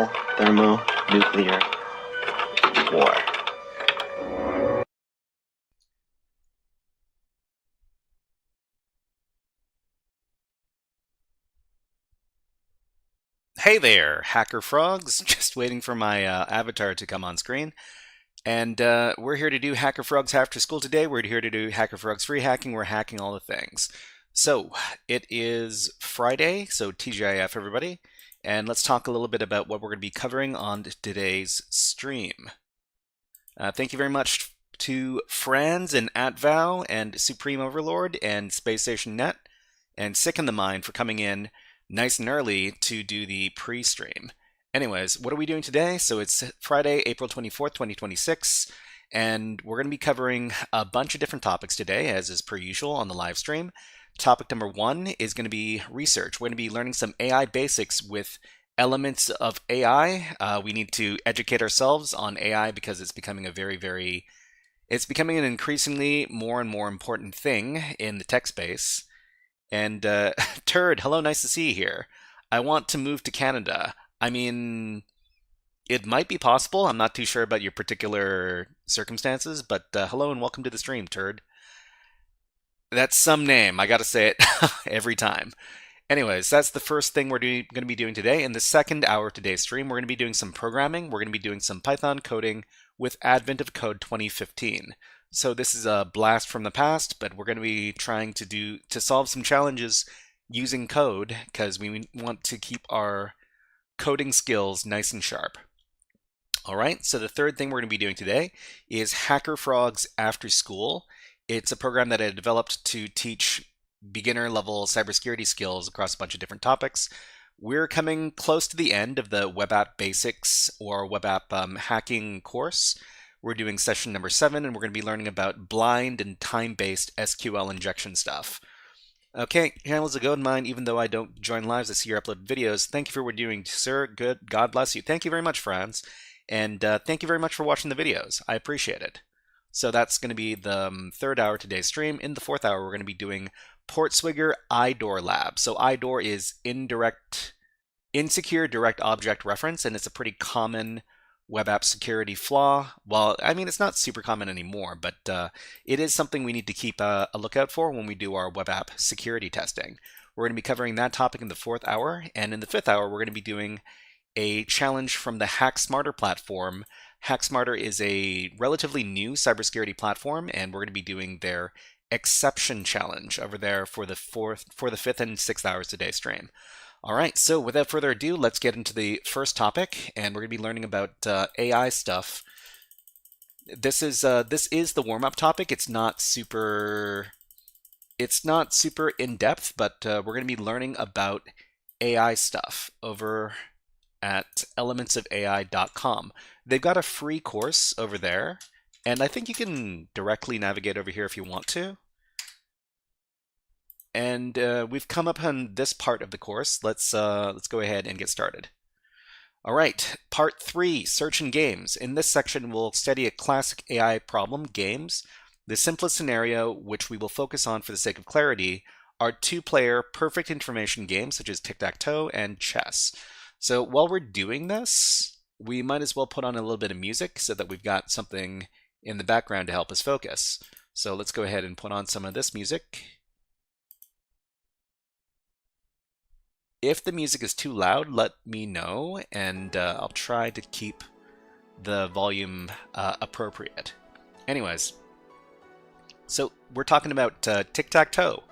global thermonuclear war. Hey there, HackerFrogs. Just waiting for my avatar to come on screen. And we're here to do HackerFrogs AfterSchool today. We're here to do HackerFrogs free hacking. We're hacking all the things. So it is Friday, so TGIF everybody. And let's talk a little bit about what we're going to be covering on today's stream. Thank you very much to Franz and AtVow and Supreme Overlord and Space Station Net and Sick in the Mind for coming in nice and early to do the pre-stream. Anyways, what are we doing today? So it's Friday, April 24th, 2026, and we're going to be covering a bunch of different topics today, as is per usual on the live stream. Topic number one is going to be research. We're going to be learning some AI basics with elements of AI. We need to educate ourselves on AI because it's becoming it's becoming an increasingly more and more important thing in the tech space. And Turd, hello, nice to see you here. I want to move to Canada. I mean, it might be possible. I'm not too sure about your particular circumstances, but hello and welcome to the stream, Turd. That's some name. I gotta say it every time. Anyways, that's the first thing we're going to be doing today. In the second hour of today's stream, we're going to be doing some programming. We're going to be doing some Python coding with Advent of Code 2015. So this is a blast from the past, but we're going to be trying to solve some challenges using code because we want to keep our coding skills nice and sharp. All right, so the third thing we're going to be doing today is HackerFrogs AfterSchool. It's a program that I developed to teach beginner level cybersecurity skills across a bunch of different topics. We're coming close to the end of the web app basics or web app hacking course. We're doing session number 7, and we're going to be learning about blind and time-based SQL injection stuff. Okay, handles a go in mine, even though I don't join lives, I see your uploaded videos. Thank you for what you're doing, sir. Good. God bless you. Thank you very much, Franz. And thank you very much for watching the videos. I appreciate it. So that's going to be the third hour of today's stream. In the fourth hour, we're going to be doing PortSwigger IDOR Labs. So IDOR is insecure direct object reference, and it's a pretty common web app security flaw. Well, I mean, it's not super common anymore, but it is something we need to keep a lookout for when we do our web app security testing. We're going to be covering that topic in the fourth hour, and in the fifth hour, we're going to be doing a challenge from the HackSmarter platform. HackSmarter is a relatively new cybersecurity platform, and we're going to be doing their exception challenge over there for the fifth and sixth hours today's stream. All right, so without further ado, let's get into the first topic, and we're going to be learning about AI stuff. This is the warm-up topic. It's not super in depth, but we're going to be learning about AI stuff over at elementsofai.com. They've got a free course over there, and I think you can directly navigate over here if you want to. And we've come up on this part of the course. Let's go ahead and get started. All right, part 3, search and games. In this section, we'll study a classic AI problem, games. The simplest scenario, which we will focus on for the sake of clarity, are 2-player perfect information games such as tic-tac-toe and chess. So while we're doing this, we might as well put on a little bit of music so that we've got something in the background to help us focus. So let's go ahead and put on some of this music. If the music is too loud, let me know, and I'll try to keep the volume appropriate. Anyways, so we're talking about tic-tac-toe.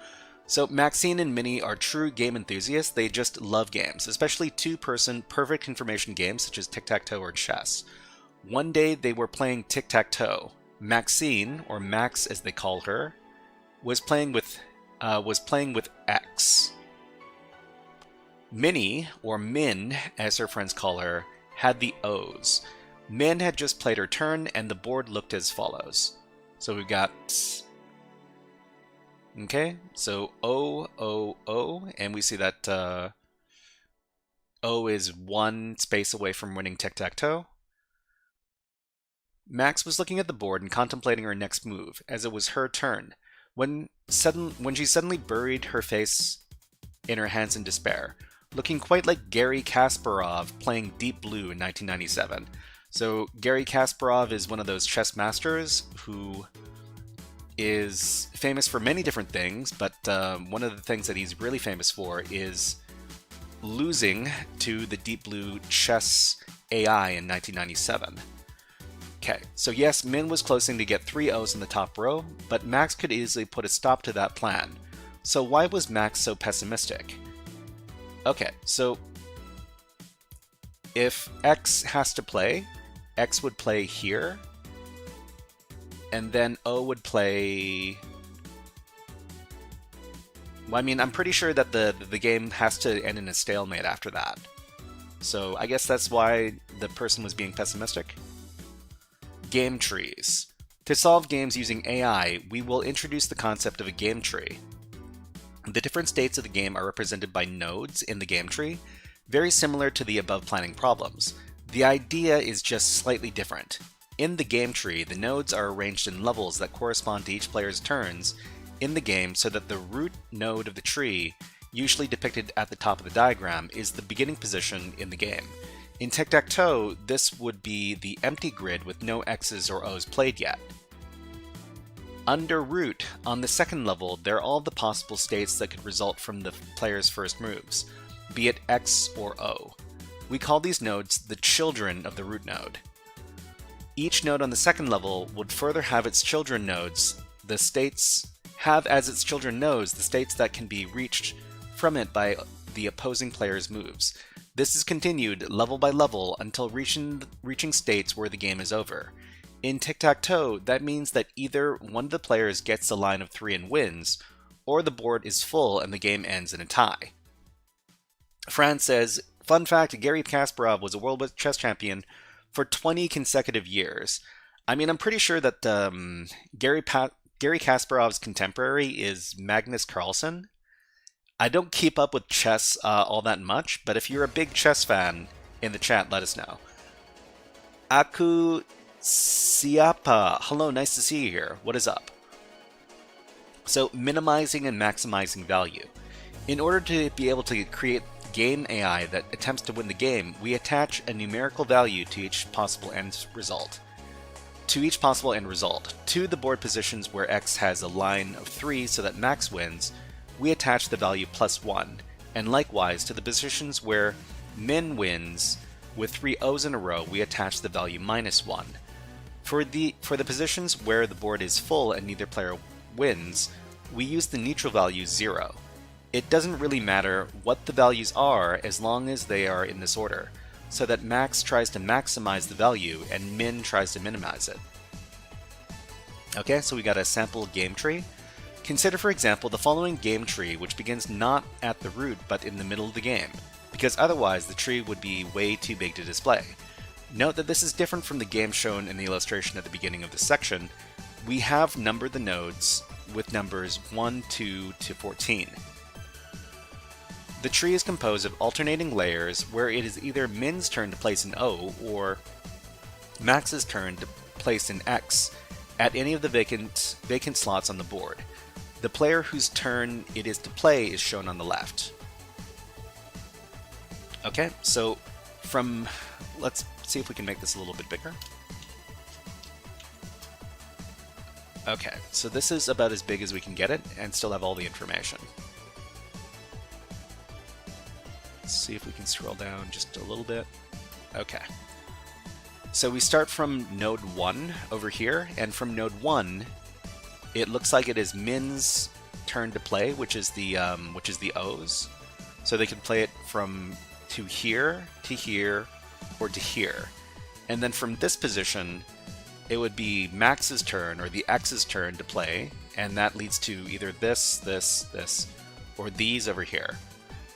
So Maxine and Minnie are true game enthusiasts. They just love games, especially 2-person perfect information games such as tic-tac-toe or chess. One day they were playing tic-tac-toe. Maxine, or Max as they call her, was playing with X. Minnie, or Min as her friends call her, had the O's. Min had just played her turn, and the board looked as follows. So we've got... Okay, so O, O, O, and we see that O is 1 space away from winning tic-tac-toe. Max was looking at the board and contemplating her next move, as it was her turn, when she suddenly buried her face in her hands in despair. looking quite like Gary Kasparov playing Deep Blue in 1997. So Gary Kasparov is one of those chess masters who is famous for many different things, but one of the things that he's really famous for is losing to the Deep Blue chess AI in 1997. Okay, so yes, Min was closing to get 3 O's in the top row, but Max could easily put a stop to that plan. So why was Max so pessimistic? Okay, so if X has to play, X would play here, and then O would play... Well, I mean, I'm pretty sure that the game has to end in a stalemate after that. So I guess that's why the person was being pessimistic. Game trees. To solve games using AI, we will introduce the concept of a game tree. The different states of the game are represented by nodes in the game tree, very similar to the above planning problems. The idea is just slightly different. In the game tree, the nodes are arranged in levels that correspond to each player's turns in the game so that the root node of the tree, usually depicted at the top of the diagram, is the beginning position in the game. In tic-tac-toe, this would be the empty grid with no X's or O's played yet. Under root, on the second level, there are all the possible states that could result from the player's first moves, be it X or O. We call these nodes the children of the root node. Each node on the second level would further have its children nodes, the states that can be reached from it by the opposing player's moves. This is continued level by level until reaching states where the game is over. In tic-tac-toe, that means that either one of the players gets a line of 3 and wins, or the board is full and the game ends in a tie. Fran says, fun fact, Gary Kasparov was a world chess champion for 20 consecutive years. I mean, I'm pretty sure that Gary Kasparov's contemporary is Magnus Carlsen. I don't keep up with chess all that much, but if you're a big chess fan in the chat, let us know. Aku Siapa, hello, nice to see you here. What is up? So, minimizing and maximizing value. In order to be able to create game AI that attempts to win the game, we attach a numerical value to each possible end result. To the board positions where X has a line of 3 so that Max wins, we attach the value +1, and likewise to the positions where Min wins with 3 O's in a row, we attach the value -1. For the positions where the board is full and neither player wins, we use the neutral value 0. It doesn't really matter what the values are as long as they are in this order, so that Max tries to maximize the value and Min tries to minimize it. Okay, so we got a sample game tree. Consider, for example, the following game tree, which begins not at the root but in the middle of the game, because otherwise the tree would be way too big to display. Note that this is different from the game shown in the illustration at the beginning of this section. We have numbered the nodes with numbers 1, 2 to 14. The tree is composed of alternating layers where it is either Min's turn to place an O or Max's turn to place an X at any of the vacant slots on the board. The player whose turn it is to play is shown on the left. Okay, so let's see if we can make this a little bit bigger. Okay, so this is about as big as we can get it and still have all the information. Let's see if we can scroll down just a little bit. Okay. So we start from node 1 over here, and from node 1, it looks like it is Min's turn to play, which is the O's. So they can play it from to here, or to here. And then from this position, it would be Max's turn, or the X's turn to play, and that leads to either this, or these over here.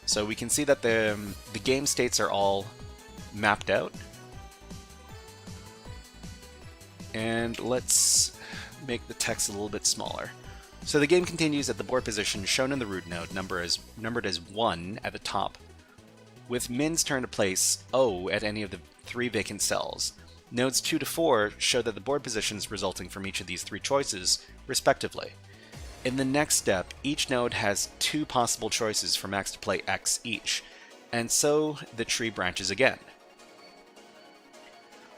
So we can see that the game states are all mapped out. And let's make the text a little bit smaller. So the game continues at the board position shown in the root node, numbered as 1 at the top, with Min's turn to place O at any of the 3 vacant cells. Nodes 2 to 4 show that the board positions resulting from each of these 3 choices, respectively. In the next step, each node has 2 possible choices for Max to play X each. And so the tree branches again.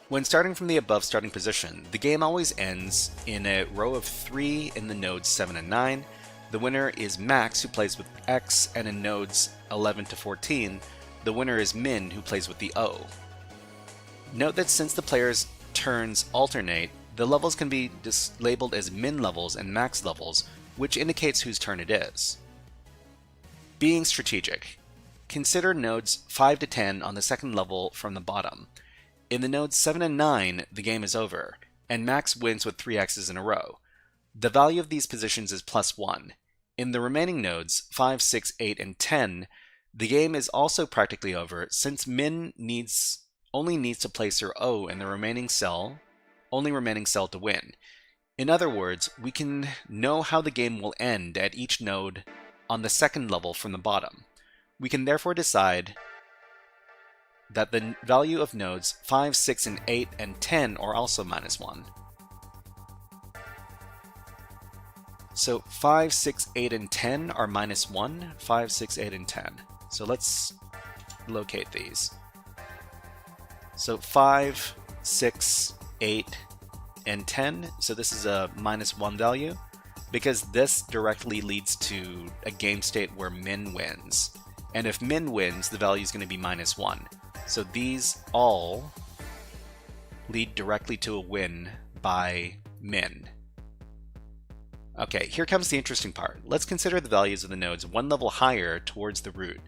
When starting from the above starting position, the game always ends in a row of 3 in the nodes 7 and 9. The winner is Max, who plays with X, and in nodes 11 to 14, the winner is Min, who plays with the O. Note that since the players' turns alternate, the levels can be labeled as Min levels and Max levels, which indicates whose turn it is. Being strategic. Consider nodes 5 to 10 on the second level from the bottom. In the nodes 7 and 9, the game is over, and Max wins with 3 X's in a row. The value of these positions is +1. In the remaining nodes, 5, 6, 8, and 10, the game is also practically over since Min only needs to place her O in the remaining cell to win. In other words, we can know how the game will end at each node on the second level from the bottom. We can therefore decide that the value of nodes 5, 6, and 8, and 10 are also -1. So 5, 6, 8, and 10 are -1, 5, 6, 8, and 10. So let's locate these. So 5, 6, 8, and 10. So this is a -1 value because this directly leads to a game state where Min wins. And if Min wins, the value is going to be -1. So these all lead directly to a win by Min. Okay, here comes the interesting part. Let's consider the values of the nodes one level higher towards the root,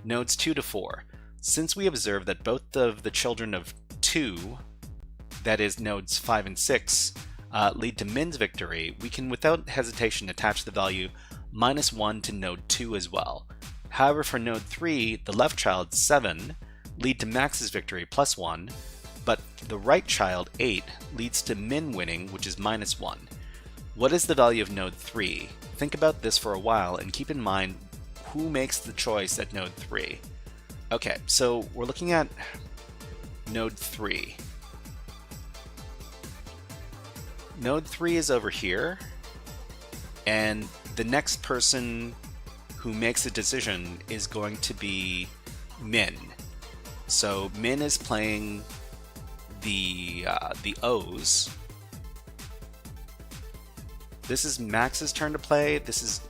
nodes 2 to 4. Since we observe that both of the children of 2, that is nodes 5 and 6, lead to Min's victory, we can without hesitation attach the value -1 to node 2 as well. However, for node 3, the left child 7 lead to Max's victory +1, but the right child 8 leads to Min winning, which is -1. What is the value of node 3? Think about this for a while and keep in mind who makes the choice at node 3. Okay, so we're looking at node 3. Node 3 is over here, and the next person who makes a decision is going to be Min. So Min is playing the O's. This is Max's turn to play. This is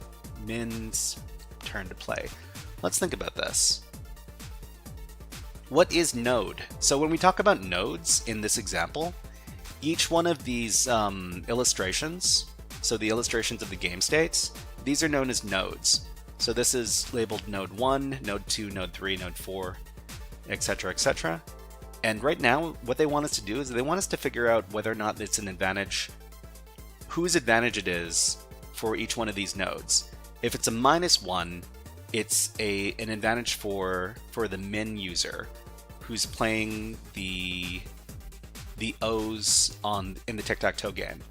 Min's turn to play. Let's think about this. What is node? So when we talk about nodes in this example, each one of these illustrations, so the illustrations of the game states, these are known as nodes. So this is labeled node 1, node 2, node 3, node 4, etc., etc. And right now, what they want us to do is they want us to figure out whether or not it's an advantage, whose advantage it is for each one of these nodes. If it's a -1, it's an advantage for the Min user who's playing the O's in the tic-tac-toe game.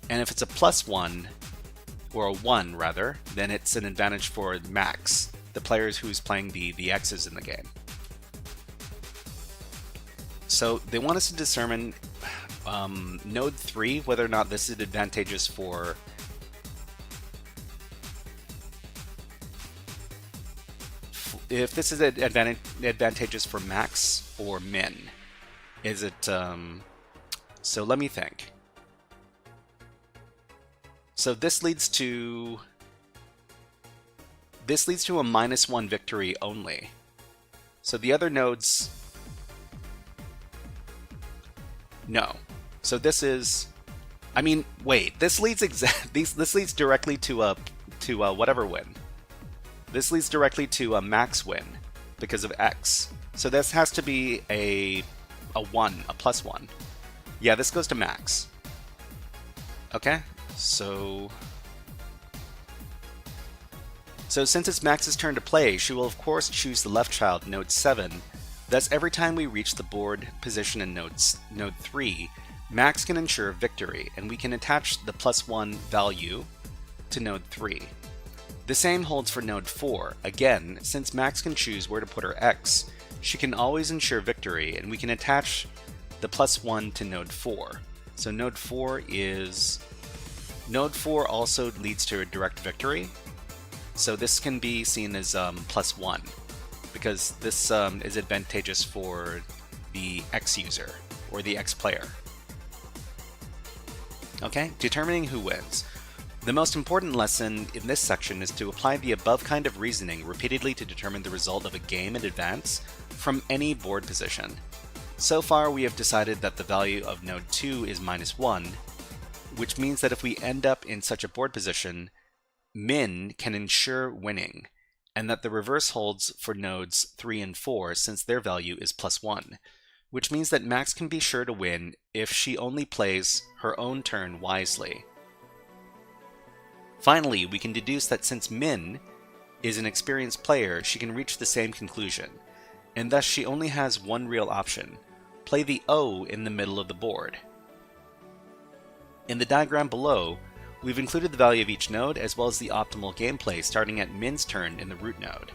And if it's a +1, or a 1 rather, then it's an advantage for Max, the players who's playing the X's in the game. So they want us to determine node 3, whether or not this is advantageous for if this is advantageous for Max or Min. Is it so let me think. So this leads to a -1 victory only. So the other nodes, no. So this is, I mean, wait. This leads this leads directly to a whatever win. This leads directly to a Max win because of X. So this has to be a +1. Yeah, this goes to Max. Okay. So since it's Max's turn to play, she will of course choose the left child, node 7. Thus, every time we reach the board position in node 3, Max can ensure victory, and we can attach the +1 value to node 3. The same holds for node 4. Again, since Max can choose where to put her X, she can always ensure victory, and we can attach the +1 to node 4. So node 4 also leads to a direct victory. So this can be seen as +1. because this is advantageous for the X user or the X player. Okay, determining who wins. The most important lesson in this section is to apply the above kind of reasoning repeatedly to determine the result of a game in advance from any board position. So far, we have decided that the value of node 2 is -1, which means that if we end up in such a board position, min can ensure winning, and that the reverse holds for nodes 3 and 4 since their value is +1, which means that max can be sure to win if she only plays her own turn wisely. Finally, we can deduce that since min is an experienced player, she can reach the same conclusion, and thus she only has one real option: play the O in the middle of the board. In the diagram below, we've included the value of each node as well as the optimal gameplay starting at min's turn in the root node.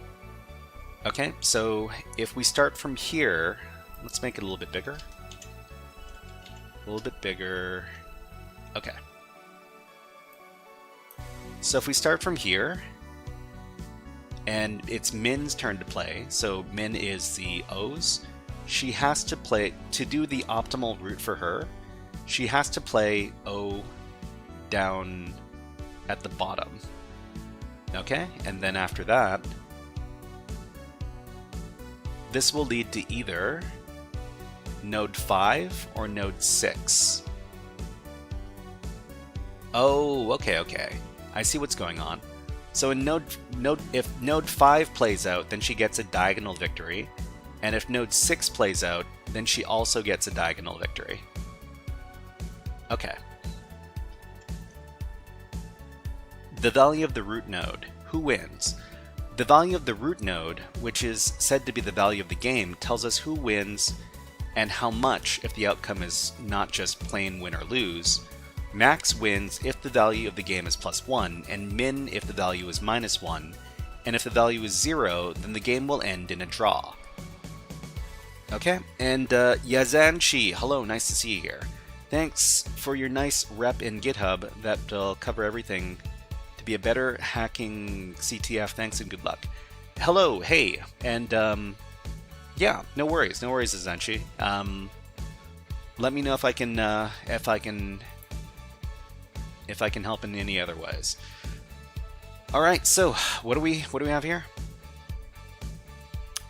Okay, so if we start from here, let's make it a little bit bigger. A little bit bigger. Okay. So if we start from here, and it's min's turn to play, so min is the O's, she has to play, to do the optimal route for her, she has to play O down at the bottom. Okay, and then after that, this will lead to either node 5 or node 6. Oh, okay. I see what's going on. So in if node 5 plays out, then she gets a diagonal victory, and if node 6 plays out, then she also gets a diagonal victory. Okay. The value of the root node. Who wins? The value of the root node, which is said to be the value of the game, tells us who wins and how much if the outcome is not just plain win or lose. Max wins if the value of the game is +1, and min if the value is -1, and if the value is 0, then the game will end in a draw. Okay, and Yazanchi, hello, nice to see you here. Thanks for your nice rep in GitHub that'll cover everything to be a better hacking CTF. Thanks and good luck. Hello, hey, and yeah, no worries, Yazanchi. Let me know if I can help in any other ways. All right, so what do we have here?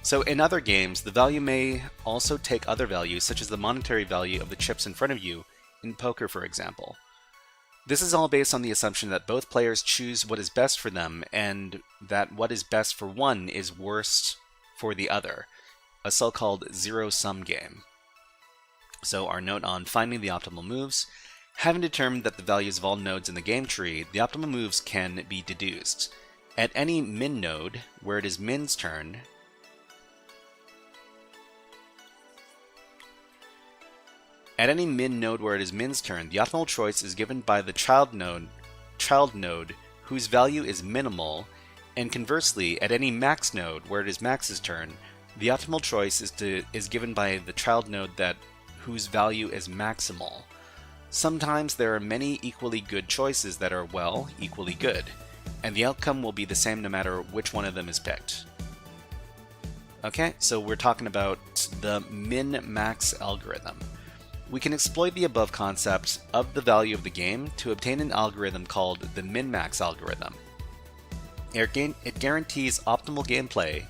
So in other games, the value may also take other values, such as the monetary value of the chips in front of you, in poker, for example. This is all based on the assumption that both players choose what is best for them, and that what is best for one is worst for the other, a so-called zero-sum game. So our note on finding the optimal moves. Having determined that the values of all nodes in the game tree, the optimal moves can be deduced. At any min node, where it is min's turn, the optimal choice is given by the child node whose value is minimal, and conversely, at any max node, where it is max's turn, the optimal choice is given by the child node whose value is maximal. Sometimes there are many equally good choices that are, well, equally good, and the outcome will be the same no matter which one of them is picked. Okay, so we're talking about the min-max algorithm. We can exploit the above concept of the value of the game to obtain an algorithm called the min-max algorithm. It guarantees optimal gameplay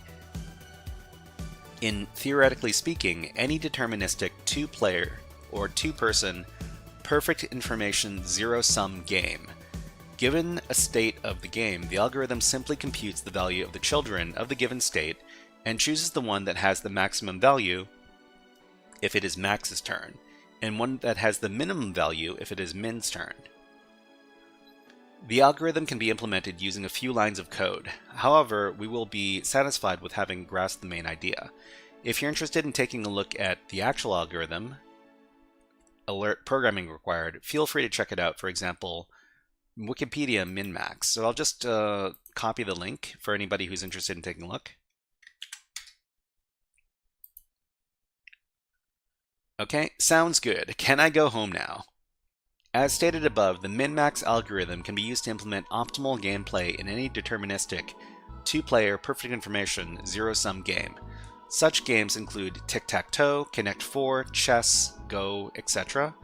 in, theoretically speaking, any deterministic two-player or two-person perfect information zero-sum game. Given a state of the game, the algorithm simply computes the value of the children of the given state and chooses the one that has the maximum value if it is max's turn, and one that has the minimum value if it is min's turn. The algorithm can be implemented using a few lines of code. However, we will be satisfied with having grasped the main idea. If you're interested in taking a look at the actual algorithm, alert programming required, feel free to check it out. For example, Wikipedia min-max. So I'll just copy the link for anybody who's interested in taking a look. Okay, sounds good. Can I go home now? As stated above, the min-max algorithm can be used to implement optimal gameplay in any deterministic two-player, perfect information, zero-sum game. Such games include tic-tac-toe, Connect 4, chess, Go, etc.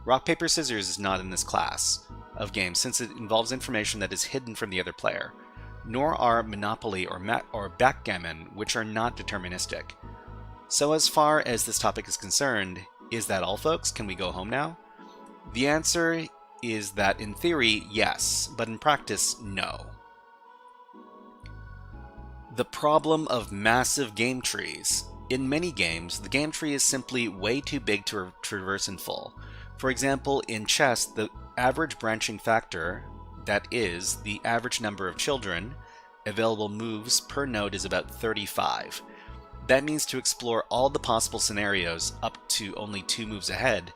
Rock, paper, scissors is not in this class of games since it involves information that is hidden from the other player. Nor are Monopoly or backgammon, which are not deterministic. So as far as this topic is concerned, is that all, folks? Can we go home now? The answer is that in theory, yes, but in practice, no. The problem of massive game trees. In many games, the game tree is simply way too big to traverse in full. For example, in chess, the average branching factor, that is, the average number of children, available moves per node is about 35. That means to explore all the possible scenarios up to only 2 moves ahead,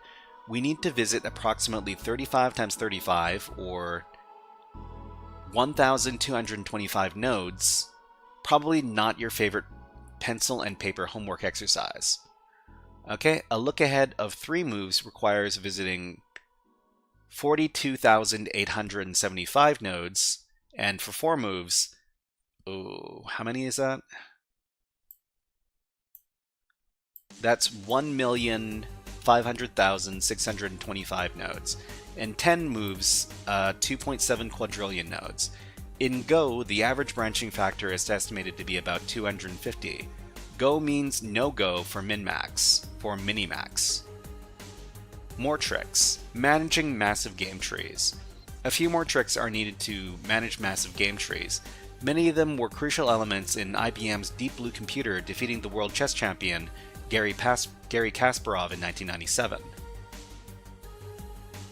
we need to visit approximately 35 times 35, or 1,225 nodes. Probably not your favorite pencil and paper homework exercise. Okay, a look ahead of 3 moves requires visiting 42,875 nodes, and for 4 moves, how many is that? That's 1,500,625 nodes, and 10 moves, 2.7 quadrillion nodes. In Go, the average branching factor is estimated to be about 250. Go means no-go for min-max, for minimax. More tricks. Managing massive game trees. A few more tricks are needed to manage massive game trees. Many of them were crucial elements in IBM's Deep Blue computer defeating the world chess champion Garry Kasparov in 1997.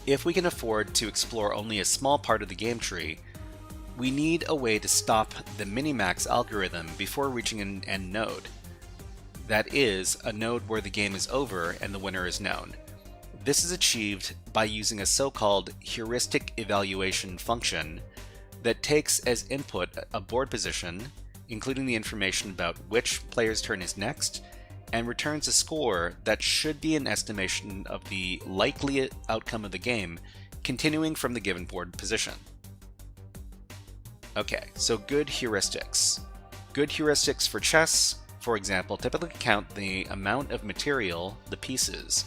If we can afford to explore only a small part of the game tree, we need a way to stop the minimax algorithm before reaching an end node. That is, a node where the game is over and the winner is known. This is achieved by using a so-called heuristic evaluation function that takes as input a board position, including the information about which player's turn is next, and returns a score that should be an estimation of the likely outcome of the game, continuing from the given board position. Okay, so good heuristics. Good heuristics for chess, for example, typically count the amount of material, the pieces,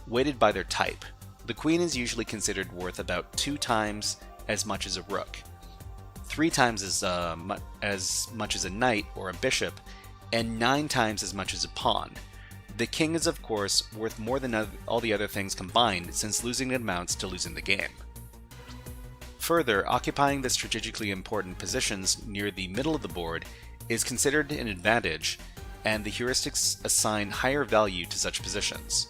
weighted by their type. The queen is usually considered worth about 2 times as much as a rook, 3 times as much as a knight or a bishop, and 9 times as much as a pawn. The king is of course worth more than all the other things combined, since losing it amounts to losing the game. Further, occupying the strategically important positions near the middle of the board is considered an advantage, and the heuristics assign higher value to such positions.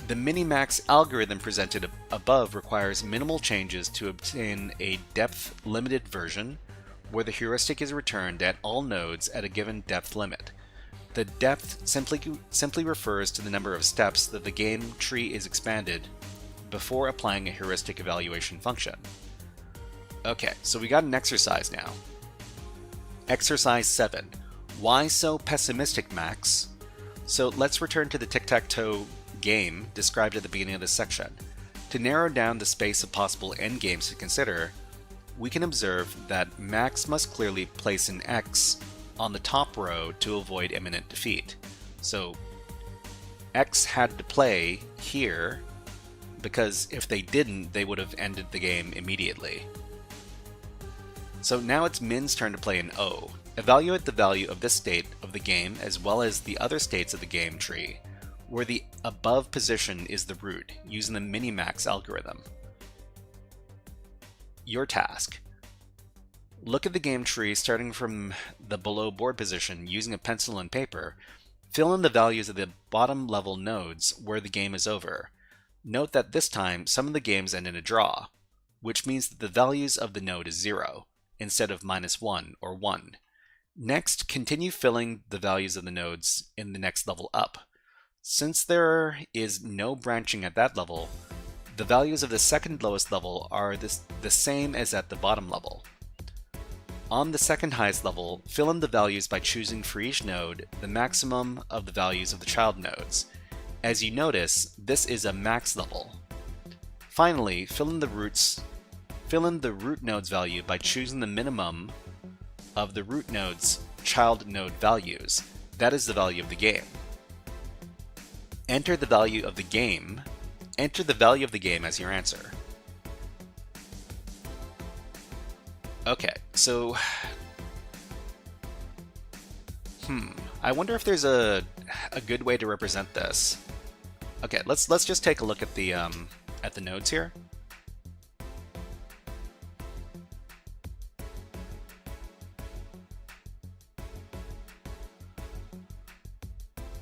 The minimax algorithm presented above requires minimal changes to obtain a depth-limited version, where the heuristic is returned at all nodes at a given depth limit. The depth simply refers to the number of steps that the game tree is expanded before applying a heuristic evaluation function. Okay, so we got an exercise now. Exercise 7. Why so pessimistic, Max? So let's return to the tic-tac-toe game described at the beginning of this section. To narrow down the space of possible endgames to consider, we can observe that Max must clearly place an X on the top row to avoid imminent defeat. So X had to play here, because if they didn't, they would have ended the game immediately. So now it's Min's turn to play an O. Evaluate the value of this state of the game as well as the other states of the game tree, where the above position is the root, using the minimax algorithm. Your task. Look at the game tree starting from the below board position using a pencil and paper. Fill in the values of the bottom level nodes where the game is over. Note that this time some of the games end in a draw, which means that the values of the node is 0 instead of -1 or 1. Next, continue filling the values of the nodes in the next level up. Since there is no branching at that level, the values of the second lowest level are the same as at the bottom level. On the second highest level, fill in the values by choosing for each node the maximum of the values of the child nodes. As you notice, this is a max level. Finally, fill in the root node's value by choosing the minimum of the root node's child node values. That is the value of the game. Enter the value of the game. Enter the value of the game as your answer. Okay, so I wonder if there's a good way to represent this. Okay, let's just take a look at the nodes here.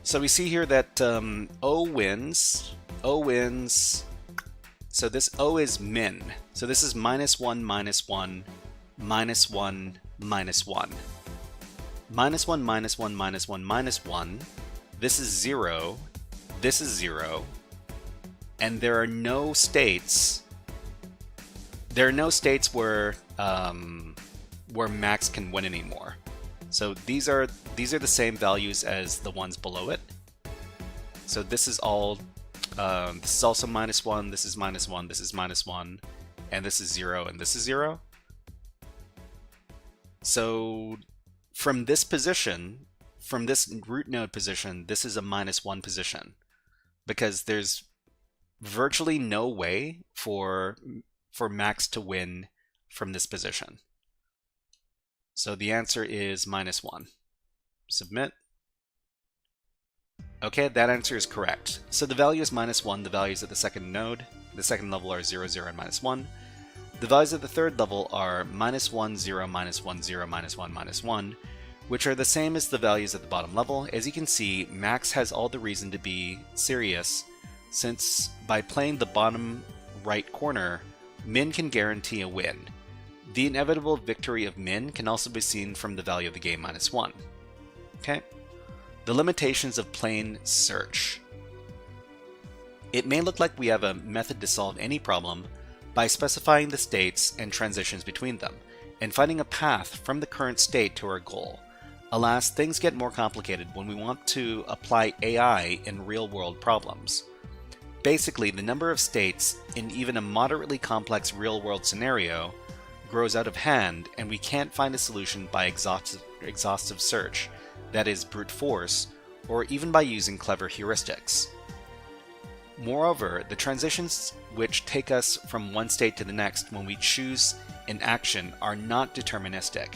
So we see here that O wins. O wins. So this O is min. So this is -1, -1, -1, -1. -1, -1, -1, -1. This is 0. This is 0. And there are no states. There are no states where max can win anymore. So these are the same values as the ones below it. So this is all. This is also -1. This is -1. This is -1, and this is 0, and this is 0. So from this position, from this root node position, this is a -1 position, because there's virtually no way for max to win from this position. So the answer is -1. Submit. Okay, that answer is correct. So the value is -1, the values at the second node. The second level are 0, 0, and -1. The values at the third level are -1, 0, -1, 0, -1, -1, which are the same as the values at the bottom level. As you can see, max has all the reason to be serious, since by playing the bottom right corner, min can guarantee a win. The inevitable victory of min can also be seen from the value of the game -1. Okay? The limitations of plain search. It may look like we have a method to solve any problem by specifying the states and transitions between them, and finding a path from the current state to our goal. Alas, things get more complicated when we want to apply AI in real-world problems. Basically, the number of states in even a moderately complex real-world scenario grows out of hand, and we can't find a solution by exhaustive search, that is, brute force, or even by using clever heuristics. Moreover, the transitions which take us from one state to the next when we choose an action are not deterministic.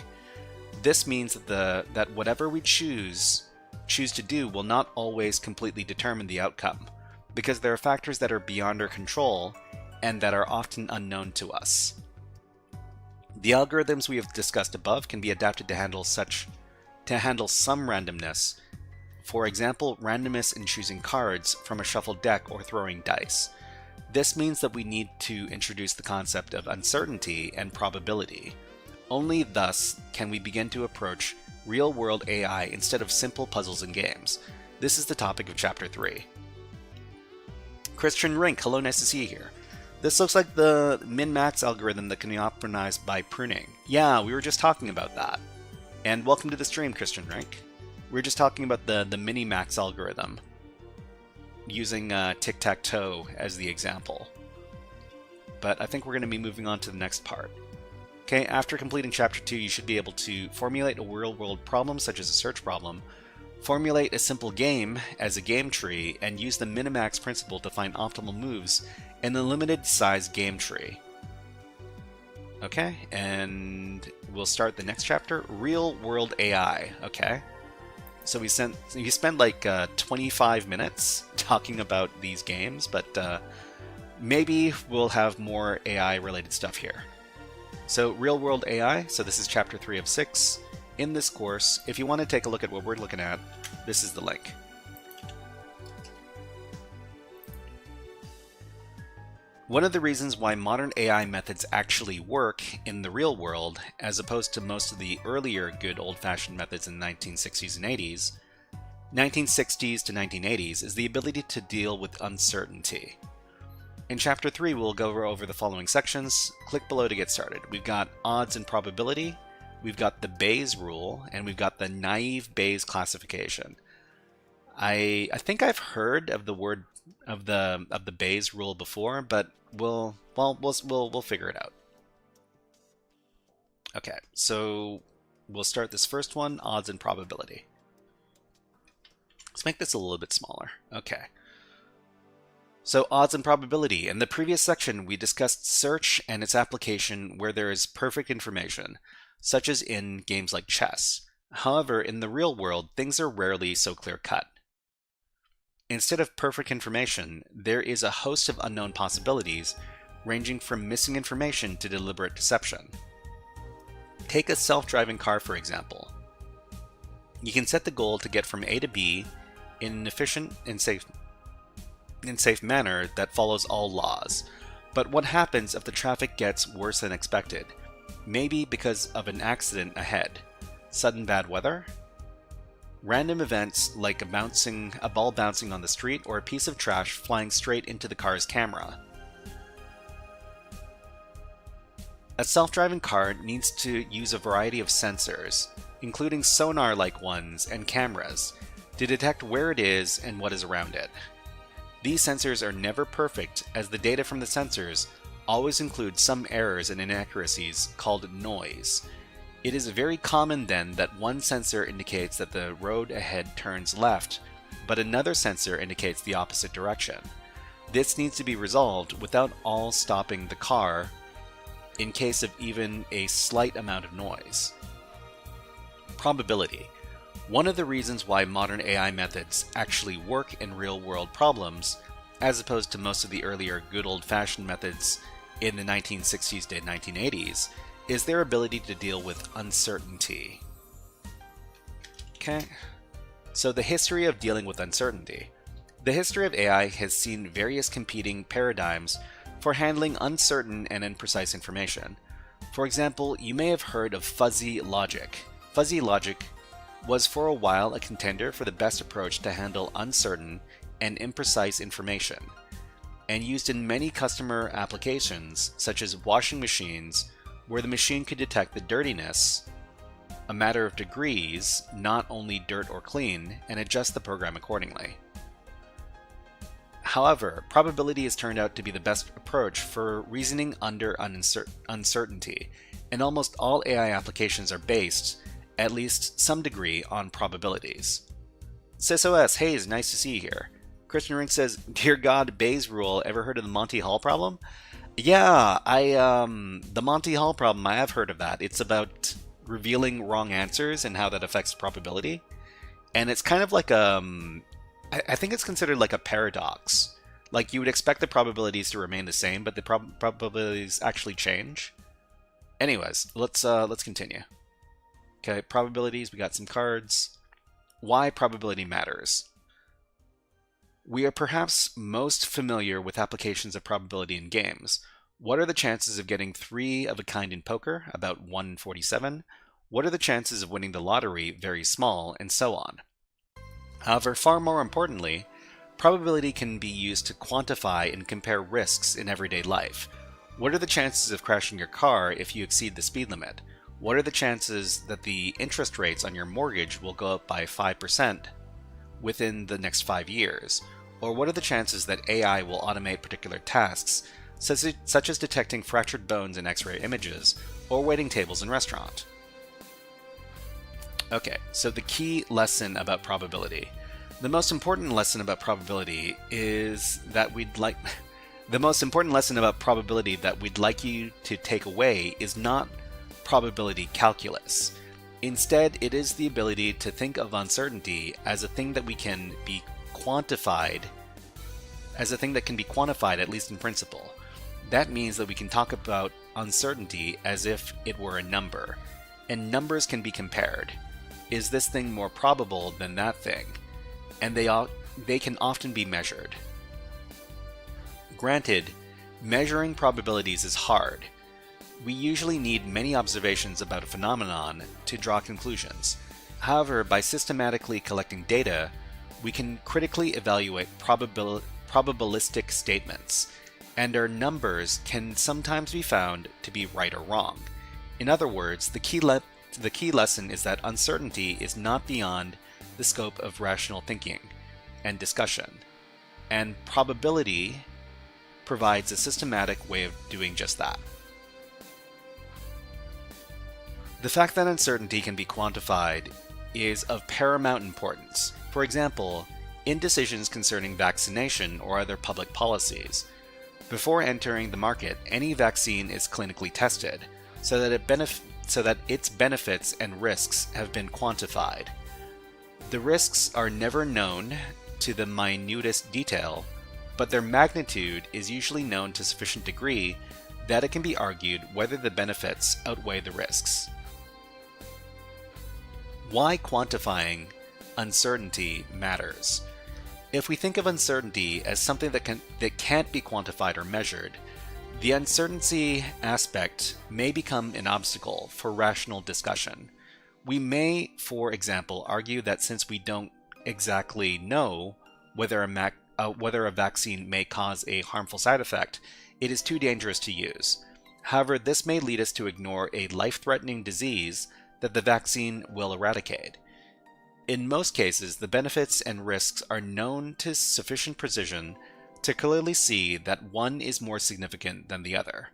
This means that whatever we choose to do will not always completely determine the outcome, because there are factors that are beyond our control and that are often unknown to us. The algorithms we have discussed above can be adapted to handle some randomness. For example, randomness in choosing cards from a shuffled deck or throwing dice. This means that we need to introduce the concept of uncertainty and probability. Only thus can we begin to approach real-world AI instead of simple puzzles and games. This is the topic of Chapter 3. Christian Rink, hello, nice to see you here. This looks like the min-max algorithm that can be optimized by pruning. Yeah, we were just talking about that. And welcome to the stream, Christian Rink. We were just talking about the mini-max algorithm, using tic-tac-toe as the example. But I think we're going to be moving on to the next part. Okay, after completing Chapter 2, you should be able to formulate a real-world problem, such as a search problem, formulate a simple game as a game tree, and use the minimax principle to find optimal moves in the limited size game tree. Okay, and we'll start the next chapter, Real-World AI. Okay, so we spent like 25 minutes talking about these games, but maybe we'll have more AI-related stuff here. So real-world AI, so this is Chapter 3 of 6. In this course, if you want to take a look at what we're looking at, this is the link. One of the reasons why modern AI methods actually work in the real world, as opposed to most of the earlier good old-fashioned methods in the 1960s and 1960s to 1980s, is the ability to deal with uncertainty. In Chapter 3, we'll go over the following sections. Click below to get started. We've got odds and probability, we've got the Bayes rule, and we've got the naive Bayes classification. I think I've heard of the word of the Bayes rule before, but we'll figure it out. Okay, so we'll start this first one, odds and probability. Let's make this a little bit smaller. Okay. So odds and probability. In the previous section, we discussed search and its application where there is perfect information, such as in games like chess. However, in the real world, things are rarely so clear-cut. Instead of perfect information, there is a host of unknown possibilities, ranging from missing information to deliberate deception. Take a self-driving car, for example. You can set the goal to get from A to B in an efficient and safe manner that follows all laws. But what happens if the traffic gets worse than expected? Maybe because of an accident ahead. Sudden bad weather? Random events like a ball bouncing on the street or a piece of trash flying straight into the car's camera. A self-driving car needs to use a variety of sensors, including sonar-like ones and cameras, to detect where it is and what is around it. These sensors are never perfect, as the data from the sensors always include some errors and inaccuracies called noise. It is very common then that one sensor indicates that the road ahead turns left, but another sensor indicates the opposite direction. This needs to be resolved without all stopping the car in case of even a slight amount of noise. Probability. One of the reasons why modern AI methods actually work in real-world problems, as opposed to most of the earlier good old-fashioned methods in the 1960s to 1980s, is their ability to deal with uncertainty. Okay, so the history of dealing with uncertainty. The history of AI has seen various competing paradigms for handling uncertain and imprecise information. For example, you may have heard of fuzzy logic. Fuzzy logic was for a while a contender for the best approach to handle uncertain and imprecise information, and used in many customer applications such as washing machines, where the machine could detect the dirtiness, a matter of degrees, not only dirt or clean, and adjust the program accordingly. However, probability has turned out to be the best approach for reasoning under uncertainty, and almost all AI applications are based, at least some degree, on probabilities. SysOS, hey, it's nice to see you here. Christian Rink says, Dear God, Bayes' rule, ever heard of the Monty Hall problem? Yeah, the Monty Hall problem, I have heard of that. It's about revealing wrong answers and how that affects probability. And it's kind of like I think it's considered like a paradox. Like you would expect the probabilities to remain the same, but the probabilities actually change. Anyways, let's continue. Okay, probabilities, we got some cards. Why probability matters. We are perhaps most familiar with applications of probability in games. What are the chances of getting 3 of a kind in poker? About 1 in 47. What are the chances of winning the lottery? Very small, and so on. However, far more importantly, probability can be used to quantify and compare risks in everyday life. What are the chances of crashing your car if you exceed the speed limit? What are the chances that the interest rates on your mortgage will go up by 5% within the next 5 years? Or what are the chances that AI will automate particular tasks, such as detecting fractured bones in X-ray images, or waiting tables in restaurant? Okay, so the key lesson about probability. The most important lesson about probability is that the most important lesson about probability that we'd like you to take away is not probability calculus. Instead, it is the ability to think of uncertainty as a thing that can be quantified, at least in principle. That means that we can talk about uncertainty as if it were a number, and numbers can be compared. Is this thing more probable than that thing? And they can often be measured. Granted, measuring probabilities is hard. We usually need many observations about a phenomenon to draw conclusions. However, by systematically collecting data, we can critically evaluate probabilistic statements, and our numbers can sometimes be found to be right or wrong. In other words, the key lesson is that uncertainty is not beyond the scope of rational thinking and discussion, and probability provides a systematic way of doing just that. The fact that uncertainty can be quantified is of paramount importance. For example, in decisions concerning vaccination or other public policies. Before entering the market, any vaccine is clinically tested so that its benefits and risks have been quantified. The risks are never known to the minutest detail, but their magnitude is usually known to sufficient degree that it can be argued whether the benefits outweigh the risks. Why quantifying uncertainty matters. If we think of uncertainty as something that can't be quantified or measured, the uncertainty aspect may become an obstacle for rational discussion. We may, for example, argue that since we don't exactly know whether a vaccine may cause a harmful side effect, it is too dangerous to use. However, this may lead us to ignore a life-threatening disease that the vaccine will eradicate. In most cases, the benefits and risks are known to sufficient precision to clearly see that one is more significant than the other.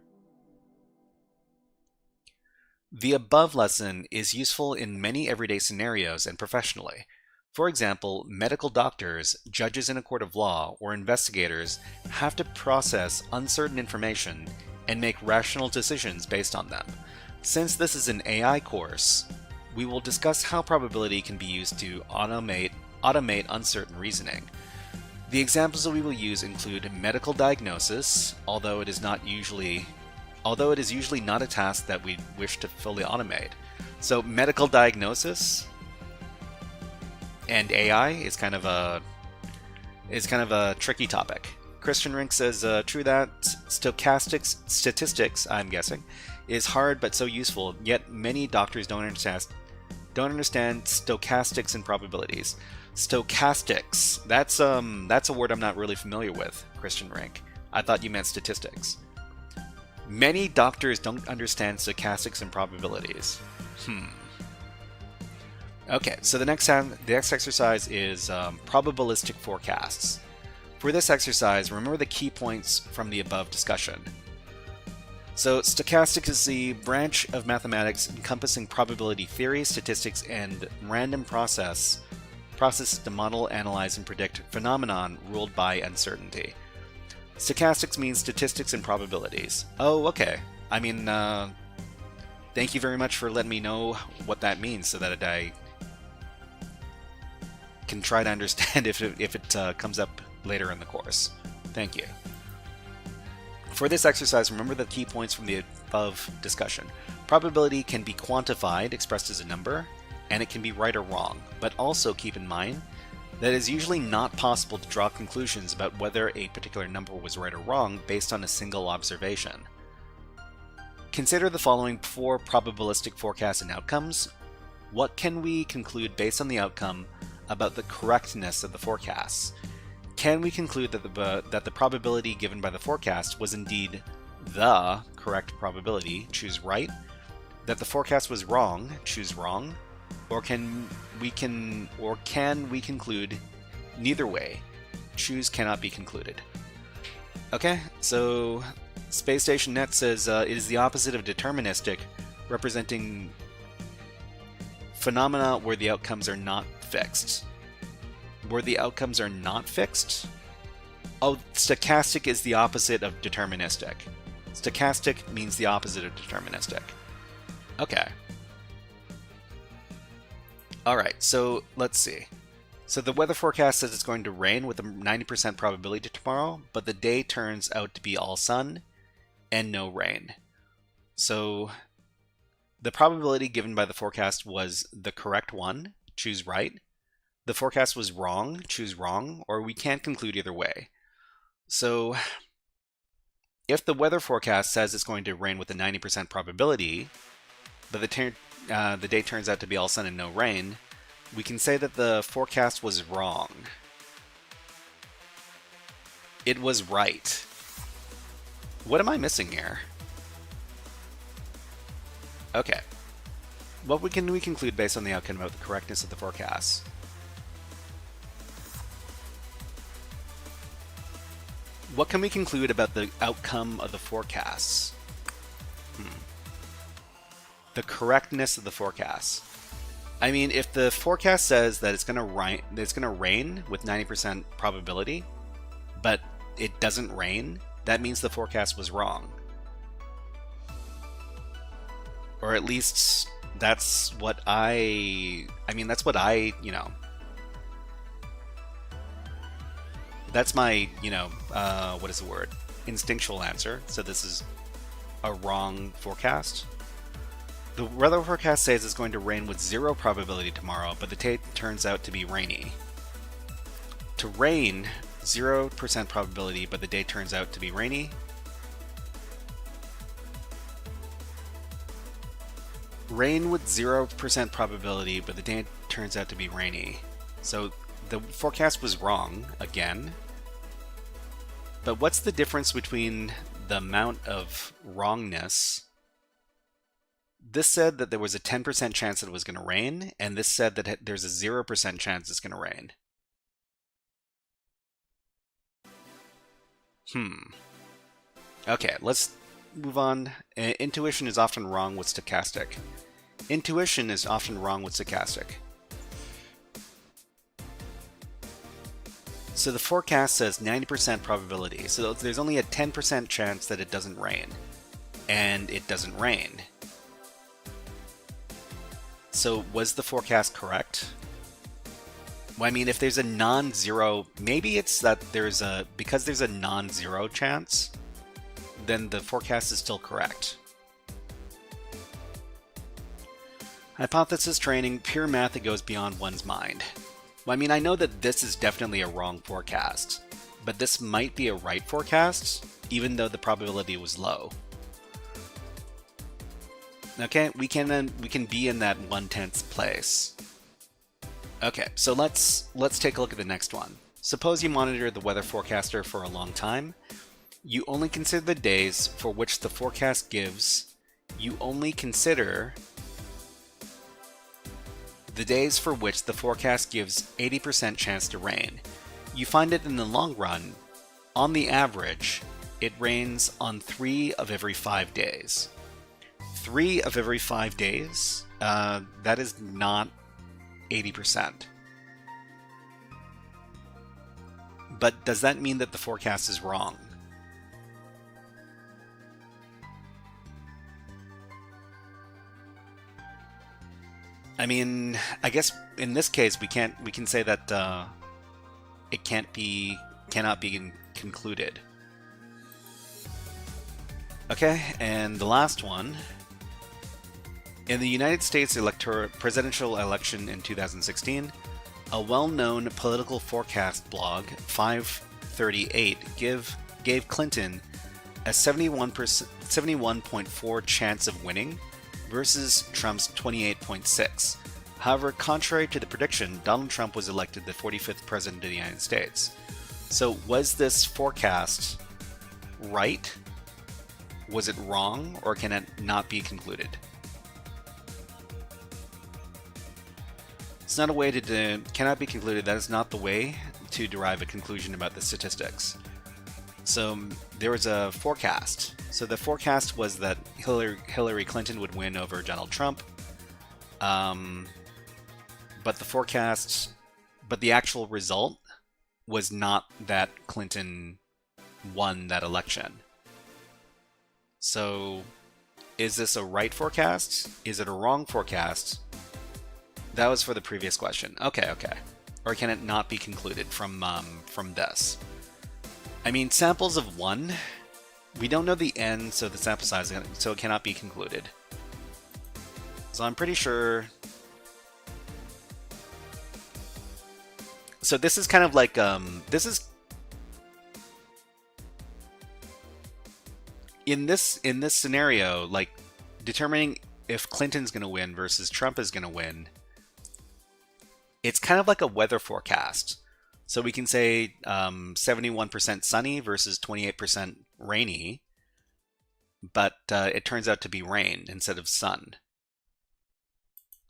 The above lesson is useful in many everyday scenarios and professionally. For example, medical doctors, judges in a court of law, or investigators have to process uncertain information and make rational decisions based on them. Since this is an AI course, we will discuss how probability can be used to automate uncertain reasoning. The examples that we will use include medical diagnosis, although it is usually not a task that we wish to fully automate. So medical diagnosis and AI is kind of a tricky topic. Christian Rink says, true that statistics, I'm guessing, is hard but so useful, yet many doctors don't understand stochastics and probabilities. Stochastics, that's a word I'm not really familiar with, Christian Rink. I thought you meant statistics. Many doctors don't understand stochastics and probabilities. Okay, so the next exercise is probabilistic forecasts. For this exercise, remember the key points from the above discussion. So stochastics is the branch of mathematics encompassing probability theory, statistics, and random processes to model, analyze, and predict phenomenon ruled by uncertainty. Stochastics means statistics and probabilities. Oh, okay. I mean, thank you very much for letting me know what that means so that I can try to understand if it comes up later in the course. Thank you. For this exercise, remember the key points from the above discussion. Probability can be quantified, expressed as a number, and it can be right or wrong, but also keep in mind that it is usually not possible to draw conclusions about whether a particular number was right or wrong based on a single observation. Consider the following 4 probabilistic forecasts and outcomes. What can we conclude based on the outcome about the correctness of the forecasts? Can we conclude that the probability given by the forecast was indeed the correct probability, choose right? That the forecast was wrong, choose wrong? Or can we conclude neither way, choose cannot be concluded? Okay, so Space Station Net says it is the opposite of deterministic, representing phenomena where the outcomes are not fixed. Where the outcomes are not fixed? Oh, stochastic is the opposite of deterministic. Stochastic means the opposite of deterministic. Okay. Alright, so let's see. So the weather forecast says it's going to rain with a 90% probability tomorrow, but the day turns out to be all sun and no rain. So the probability given by the forecast was the correct one, choose right. The forecast was wrong, choose wrong, or we can't conclude either way. So if the weather forecast says it's going to rain with a 90% probability, but the day turns out to be all sun and no rain, we can say that the forecast was wrong. It was right. What am I missing here? Okay. What can we conclude based on the outcome about the correctness of the forecast? What can we conclude about the outcome of the forecasts? the correctness of the forecast. I mean, if the forecast says that it's going to rain with 90% probability, but it doesn't rain, that means the forecast was wrong. Or at least that's what that's my, what is the word? Instinctual answer. So this is a wrong forecast. The weather forecast says it's going to rain with 0 probability tomorrow, but the day turns out to be rainy. To rain, 0% probability, but the day turns out to be rainy. Rain with 0% probability, but the day turns out to be rainy. So the forecast was wrong again. But what's the difference between the amount of wrongness? This said that there was a 10% chance that it was going to rain, and this said that there's a 0% chance it's going to rain. Okay, let's move on. Intuition is often wrong with stochastic. Intuition is often wrong with stochastic. So the forecast says 90% probability. So there's only a 10% chance that it doesn't rain. And it doesn't rain. So was the forecast correct? Well, I mean, if there's a non-zero, maybe it's that because there's a non-zero chance, then the forecast is still correct. Hypothesis training, pure math that goes beyond one's mind. Well, I mean, I know that this is definitely a wrong forecast, but this might be a right forecast, even though the probability was low. Okay, we can be in that 1/10th place. Okay, so let's take a look at the next one. Suppose you monitor the weather forecaster for a long time. You only consider the days for which the forecast gives. You only consider the days for which the forecast gives 80% chance to rain. You find it in the long run, on the average, it rains on 3 of every 5 days. 3 of every 5 days? That is not 80%. But does that mean that the forecast is wrong? I mean, I guess in this case we can say that it cannot be concluded. Okay, and the last one. In the United States presidential election in 2016, a well-known political forecast blog, 538, gave Clinton a 71.4 chance of winning versus Trump's 28.6. However, contrary to the prediction, Donald Trump was elected the 45th president of the United States. So was this forecast right? Was it wrong, or can it not be concluded? It's not a way to cannot be concluded. That is not the way to derive a conclusion about the statistics. So there was a forecast. So the forecast was that Hillary Clinton would win over Donald Trump. But the actual result was not that Clinton won that election. So is this a right forecast? Is it a wrong forecast? That was for the previous question. Okay. Or can it not be concluded from this? I mean, samples of 1. We don't know the n, so the sample size, so it cannot be concluded. So I'm pretty sure. So this is kind of like this is in this scenario, like determining if Clinton's going to win versus Trump is going to win. It's kind of like a weather forecast. So we can say 71% sunny versus 28% rainy, but it turns out to be rain instead of sun.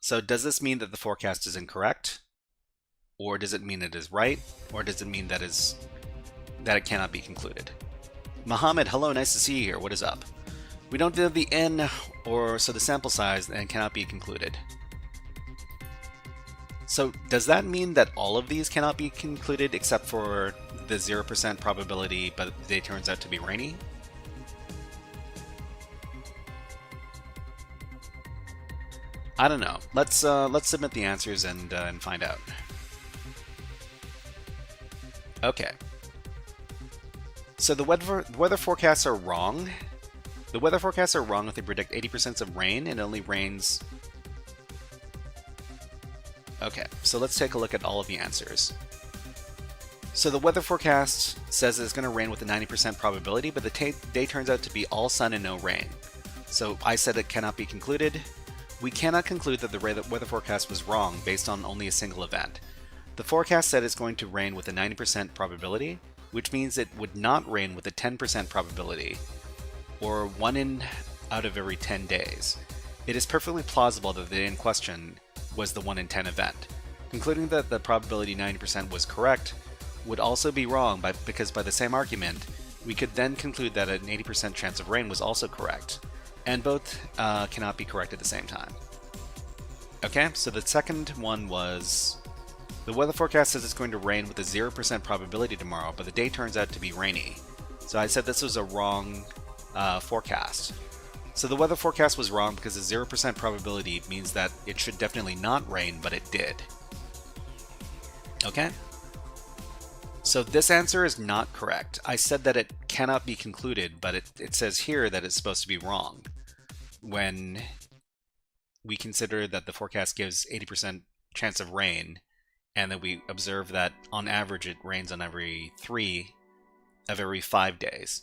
So does this mean that the forecast is incorrect? Or does it mean it is right? Or does it mean that it cannot be concluded? Mohammed, hello, nice to see you here. What is up? We don't know the n, or so the sample size, and cannot be concluded. So does that mean that all of these cannot be concluded except for the 0% probability, but the day turns out to be rainy? I don't know. Let's submit the answers and find out. Okay. So the weather forecasts are wrong. The weather forecasts are wrong if they predict 80% of rain and it only rains. Okay, so let's take a look at all of the answers. So the weather forecast says it's going to rain with a 90% probability, but the day turns out to be all sun and no rain. So I said it cannot be concluded. We cannot conclude that the weather forecast was wrong based on only a single event. The forecast said it's going to rain with a 90% probability, which means it would not rain with a 10% probability, or 1 out of every 10 days. It is perfectly plausible that the day in question was the 1 in 10 event. Concluding that the probability 90% was correct would also be wrong because by the same argument, we could then conclude that an 80% chance of rain was also correct, and both cannot be correct at the same time. Okay, so the second one was, the weather forecast says it's going to rain with a 0% probability tomorrow, but the day turns out to be rainy. So I said this was a wrong forecast. So the weather forecast was wrong because the 0% probability means that it should definitely not rain, but it did. Okay? So this answer is not correct. I said that it cannot be concluded, but it says here that it's supposed to be wrong when we consider that the forecast gives 80% chance of rain, and that we observe that on average it rains on every 3 of every 5 days.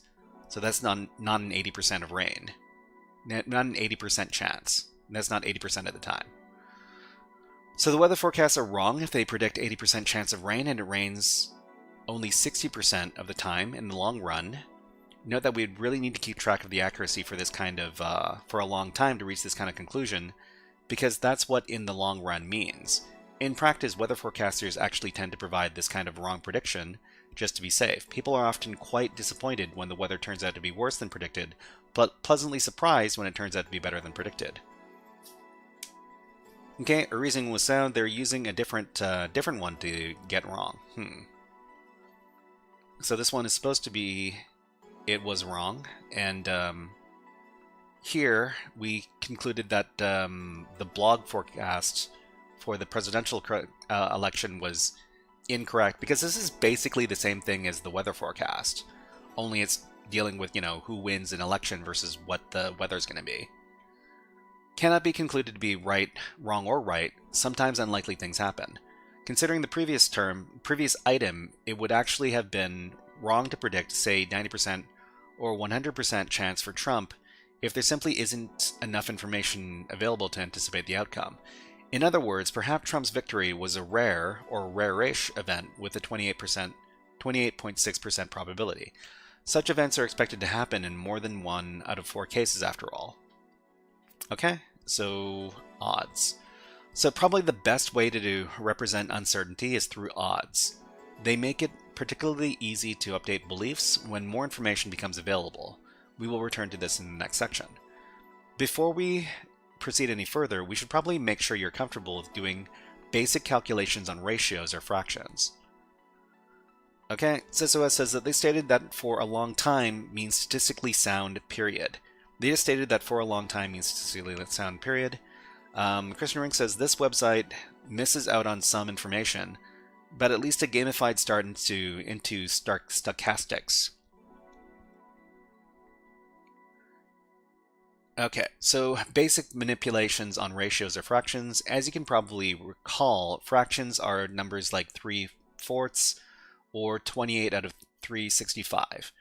So that's not an 80% of rain. Not an 80% chance. That's not 80% of the time. So the weather forecasts are wrong if they predict 80% chance of rain and it rains only 60% of the time in the long run. Note that we'd really need to keep track of the accuracy for this kind of, for a long time to reach this kind of conclusion, because that's what in the long run means. In practice, weather forecasters actually tend to provide this kind of wrong prediction just to be safe. People are often quite disappointed when the weather turns out to be worse than predicted, but pleasantly surprised when it turns out to be better than predicted. Okay, a reasoning was sound. They're using a different one to get wrong. So this one is supposed to be, it was wrong, and here we concluded that the blog forecast for the presidential election was incorrect, because this is basically the same thing as the weather forecast, only it's dealing with, who wins an election versus what the weather's going to be. Cannot be concluded to be right, wrong, or right. Sometimes unlikely things happen. Considering the previous item, it would actually have been wrong to predict, say, 90% or 100% chance for Trump if there simply isn't enough information available to anticipate the outcome. In other words, perhaps Trump's victory was a rare or rare-ish event with a 28.6% probability. Such events are expected to happen in more than 1 out of 4 cases after all. Okay, so odds. So probably the best way to represent uncertainty is through odds. They make it particularly easy to update beliefs when more information becomes available. We will return to this in the next section. Before we proceed any further, we should probably make sure you're comfortable with doing basic calculations on ratios or fractions. Okay, SysOS says that they stated that for a long time means statistically sound, period. They just stated that for a long time means statistically sound, period. Christian Rink says this website misses out on some information, but at least a gamified start into stochastics. Okay, so basic manipulations on ratios or fractions. As you can probably recall, fractions are numbers like 3/4 or 28 out of 365.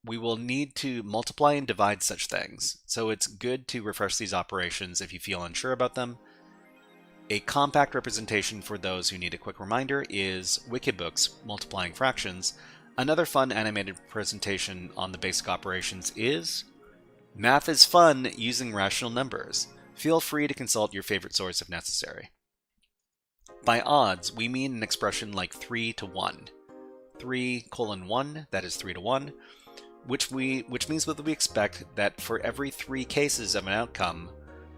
We will need to multiply and divide such things, so it's good to refresh these operations if you feel unsure about them. A compact representation for those who need a quick reminder is Wikibooks Multiplying Fractions. Another fun animated presentation on the basic operations is Math is Fun Using Rational Numbers. Feel free to consult your favorite source if necessary. By odds, we mean an expression like 3 to 1. 3:1, that is 3 to 1. which means that we expect that for every 3 cases of an outcome,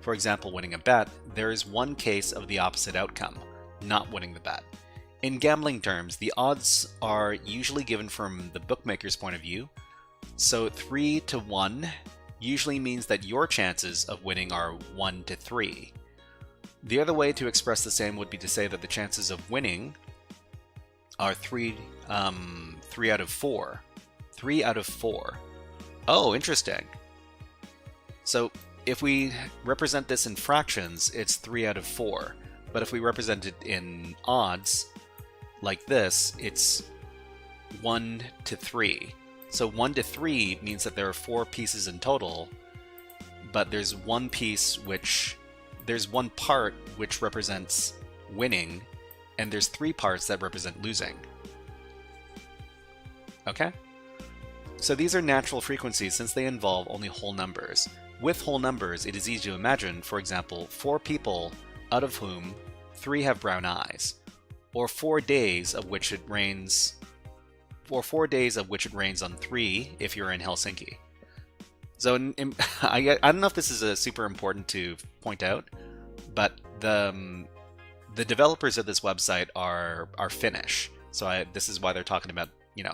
for example winning a bet, there is 1 case of the opposite outcome, not winning the bet. In gambling terms, the odds are usually given from the bookmaker's point of view, so 3 to 1 usually means that your chances of winning are 1 to 3. The other way to express the same would be to say that the chances of winning are 3 out of 4. 3 out of 4. Oh, interesting. So if we represent this in fractions, it's 3 out of 4. But if we represent it in odds, like this, it's 1 to 3. So 1 to 3 means that there are 4 pieces in total, but there's one part which represents winning, and there's 3 parts that represent losing. Okay? So these are natural frequencies since they involve only whole numbers. With whole numbers, it is easy to imagine, for example, 4 people out of whom 3 have brown eyes, or 4 days of which it rains, on 3 if you're in Helsinki. So I don't know if this is super important to point out, but the developers of this website are Finnish. So this is why they're talking about,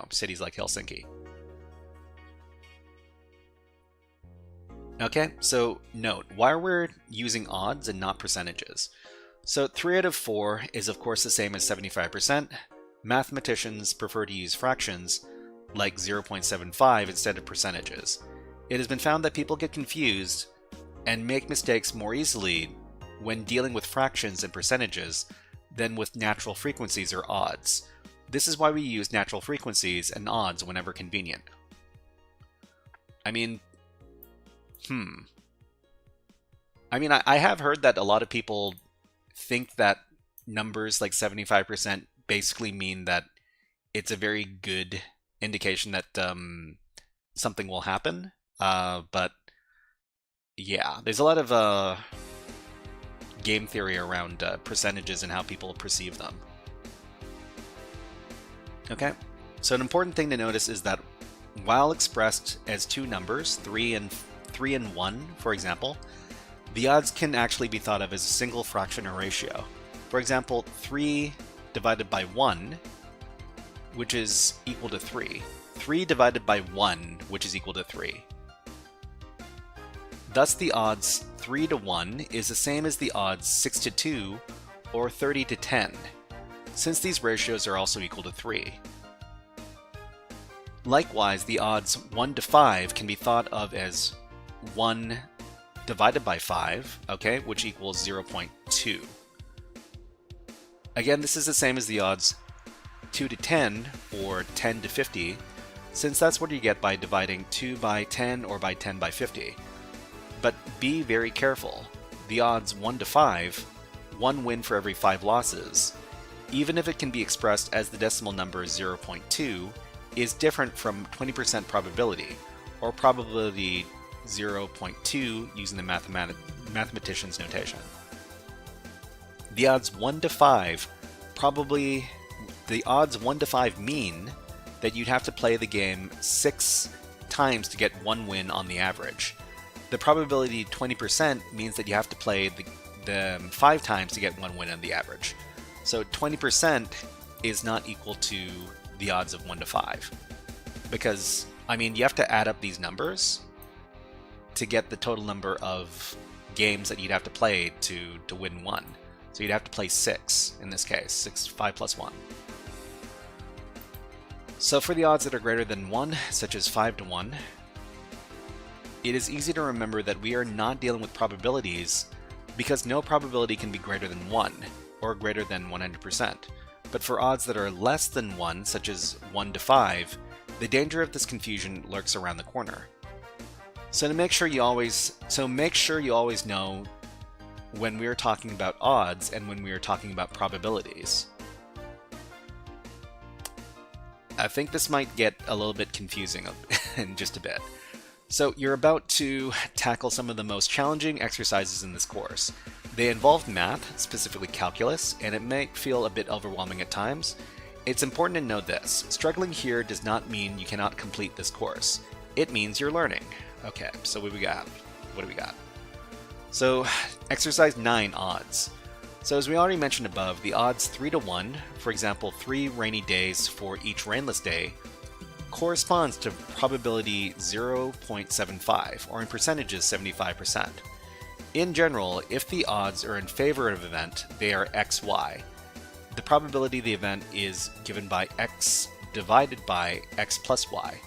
cities like Helsinki. Okay, so note, why we're using odds and not percentages. So 3 out of 4 is of course the same as 75%. Mathematicians prefer to use fractions like 0.75 instead of percentages. It has been found that people get confused and make mistakes more easily when dealing with fractions and percentages than with natural frequencies or odds. This is why we use natural frequencies and odds whenever convenient. I have heard that a lot of people think that numbers like 75% basically mean that it's a very good indication that something will happen. But yeah, there's a lot of game theory around percentages and how people perceive them. Okay, so an important thing to notice is that while expressed as 2 numbers, 3 and 1, for example, the odds can actually be thought of as a single fraction or ratio. For example, 3 divided by 1, which is equal to 3. 3 divided by 1, which is equal to 3. Thus the odds 3 to 1 is the same as the odds 6 to 2 or 30 to 10, since these ratios are also equal to 3. Likewise, the odds 1 to 5 can be thought of as 1 divided by 5, okay, which equals 0.2. Again, this is the same as the odds 2 to 10 or 10 to 50, since that's what you get by dividing 2 by 10 or by 10 by 50. But be very careful. The odds 1 to 5, 1 win for every 5 losses, even if it can be expressed as the decimal number 0.2, is different from 20% probability, or probability 0.2 using the mathematician's notation. The odds 1 to 5 mean that you'd have to play the game 6 times to get 1 win on the average. The probability 20% means that you have to play the 5 times to get 1 win on the average. So 20% is not equal to the odds of 1 to 5. Because, you have to add up these numbers to get the total number of games that you'd have to play to win 1. So you'd have to play 6 in this case, 5 plus 1. So for the odds that are greater than 1, such as 5 to 1, it is easy to remember that we are not dealing with probabilities because no probability can be greater than 1, or greater than 100%. But for odds that are less than 1, such as 1 to 5, the danger of this confusion lurks around the corner. So make sure you always know when we are talking about odds and when we are talking about probabilities. I think this might get a little bit confusing in just a bit. So you're about to tackle some of the most challenging exercises in this course. They involve math, specifically calculus, and it may feel a bit overwhelming at times. It's important to know this. Struggling here does not mean you cannot complete this course. it means you're learning. Okay, so what do we got? What do we got? So, exercise 9, odds. So as we already mentioned above, the odds 3 to 1, for example 3 rainy days for each rainless day, corresponds to probability 0.75, or in percentages 75%. In general, if the odds are in favor of an event, they are xy. The probability of the event is given by x divided by x plus y.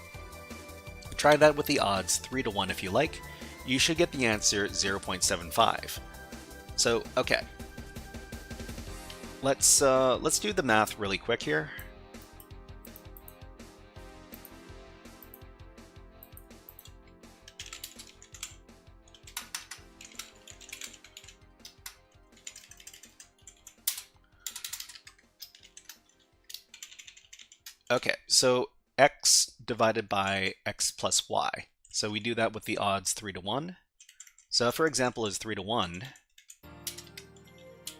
Try that with the odds 3 to 1 if you like. You should get the answer 0.75. So, okay. Let's do the math really quick here. Okay, so x divided by x plus y. So we do that with the odds 3 to 1. So if our example is 3 to 1,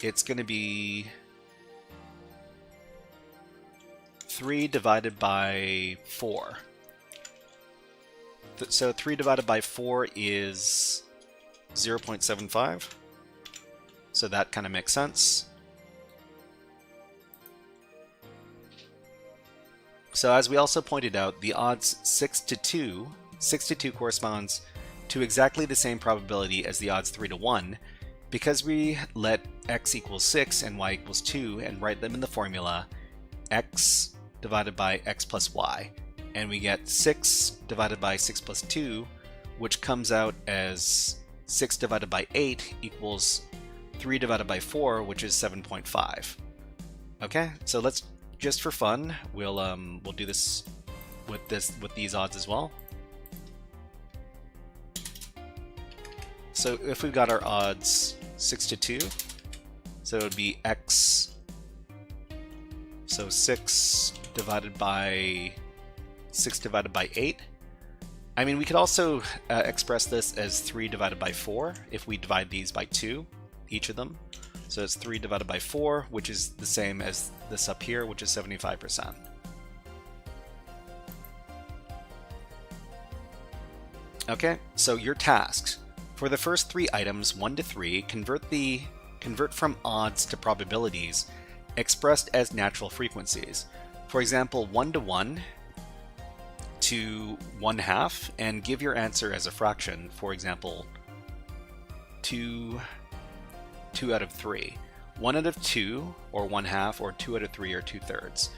it's going to be 3 divided by 4. So 3 divided by 4 is 0.75. So that kind of makes sense. So as we also pointed out, the odds 6 to 2 corresponds to exactly the same probability as the odds 3 to 1, because we let x equals 6 and y equals 2 and write them in the formula x divided by x plus y. And we get 6 divided by 6 plus 2, which comes out as 6 divided by 8 equals 3 divided by 4, which is 7.5. Okay, so let's, just for fun, we'll do this with these odds as well. So if we've got our odds 6 to 2, so it would be x, so 6 divided by 8. I mean, we could also express this as 3 divided by 4 if we divide these by 2, each of them. So it's 3 divided by 4, which is the same as this up here, which is 75%. Okay, so your tasks. For the first 3 items, 1 to 3, convert from odds to probabilities expressed as natural frequencies. For example, 1 to 1 to 1/2, and give your answer as a fraction. For example, 2 out of 3. 1 out of 2, or 1/2, or 2 out of 3, or 2/3.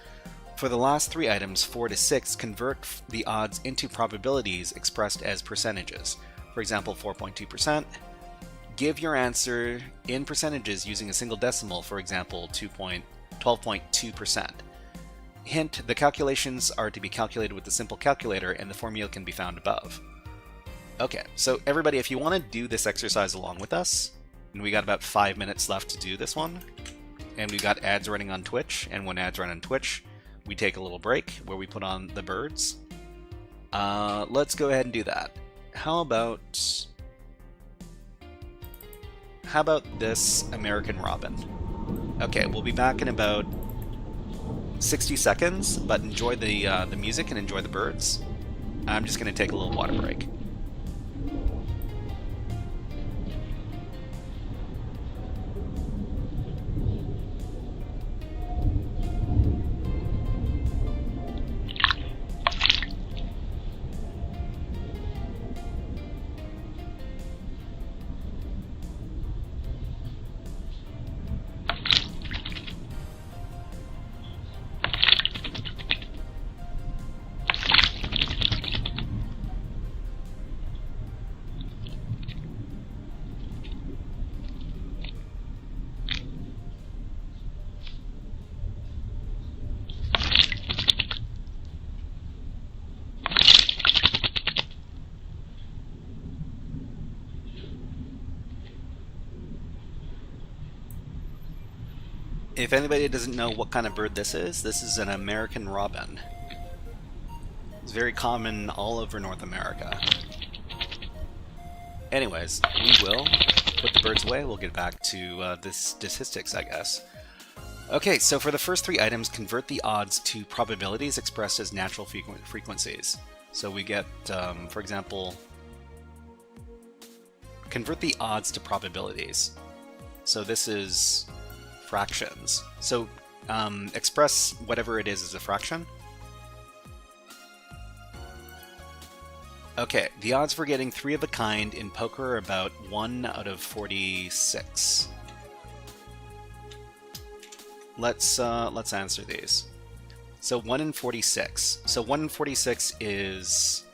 For the last 3 items, 4 to 6, convert the odds into probabilities expressed as percentages. For example, 4.2%. Give your answer in percentages using a single decimal, for example, 12.2%. Hint, the calculations are to be calculated with the simple calculator, and the formula can be found above. Okay, so everybody, if you want to do this exercise along with us, and we got about 5 minutes left to do this one, and we've got ads running on Twitch, and when ads run on Twitch, we take a little break where we put on the birds. Let's go ahead and do that. How about this American Robin? Okay, we'll be back in about 60 seconds, but enjoy the music and enjoy the birds. I'm just going to take a little water break. If anybody doesn't know what kind of bird this is an American robin. It's very common all over North America. Anyways, we will put the birds away. We'll get back to the statistics, I guess. Okay, so for the first 3 items, convert the odds to probabilities expressed as natural frequencies. So we get, for example, convert the odds to probabilities. So this is fractions. So express whatever it is as a fraction. Okay, the odds for getting 3 of a kind in poker are about 1 out of 46. Let's answer these. So 1 in 46. So 1 in 46 is...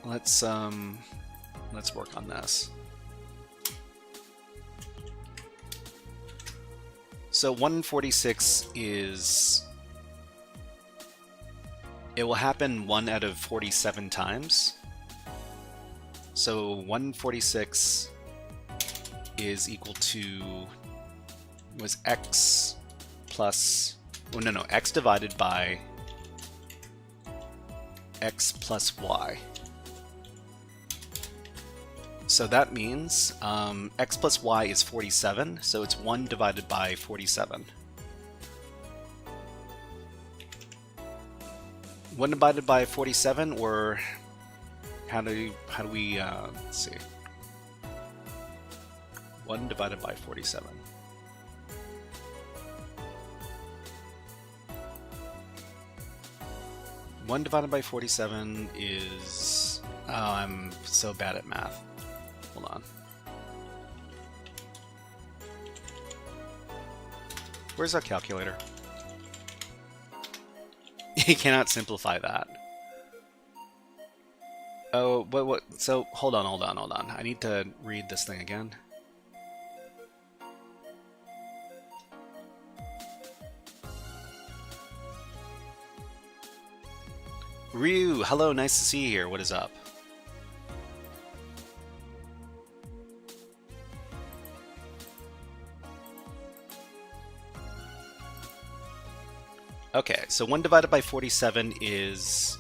Let's work on this. So 1 in 46 is... It will happen 1 out of 47 times. So 1 in 46 is equal to... was x plus... Oh, no, x divided by x plus y. So that means x plus y is 47, so it's 1 divided by 47. 1 divided by 47, or how do we let's see. 1 divided by 47. One divided by 47 is... Oh, I'm so bad at math. Hold on. Where's our calculator? You cannot simplify that. Oh, what? So, hold on. I need to read this thing again. Ryu, hello, nice to see you here. What is up? Okay, so 1 divided by 47 is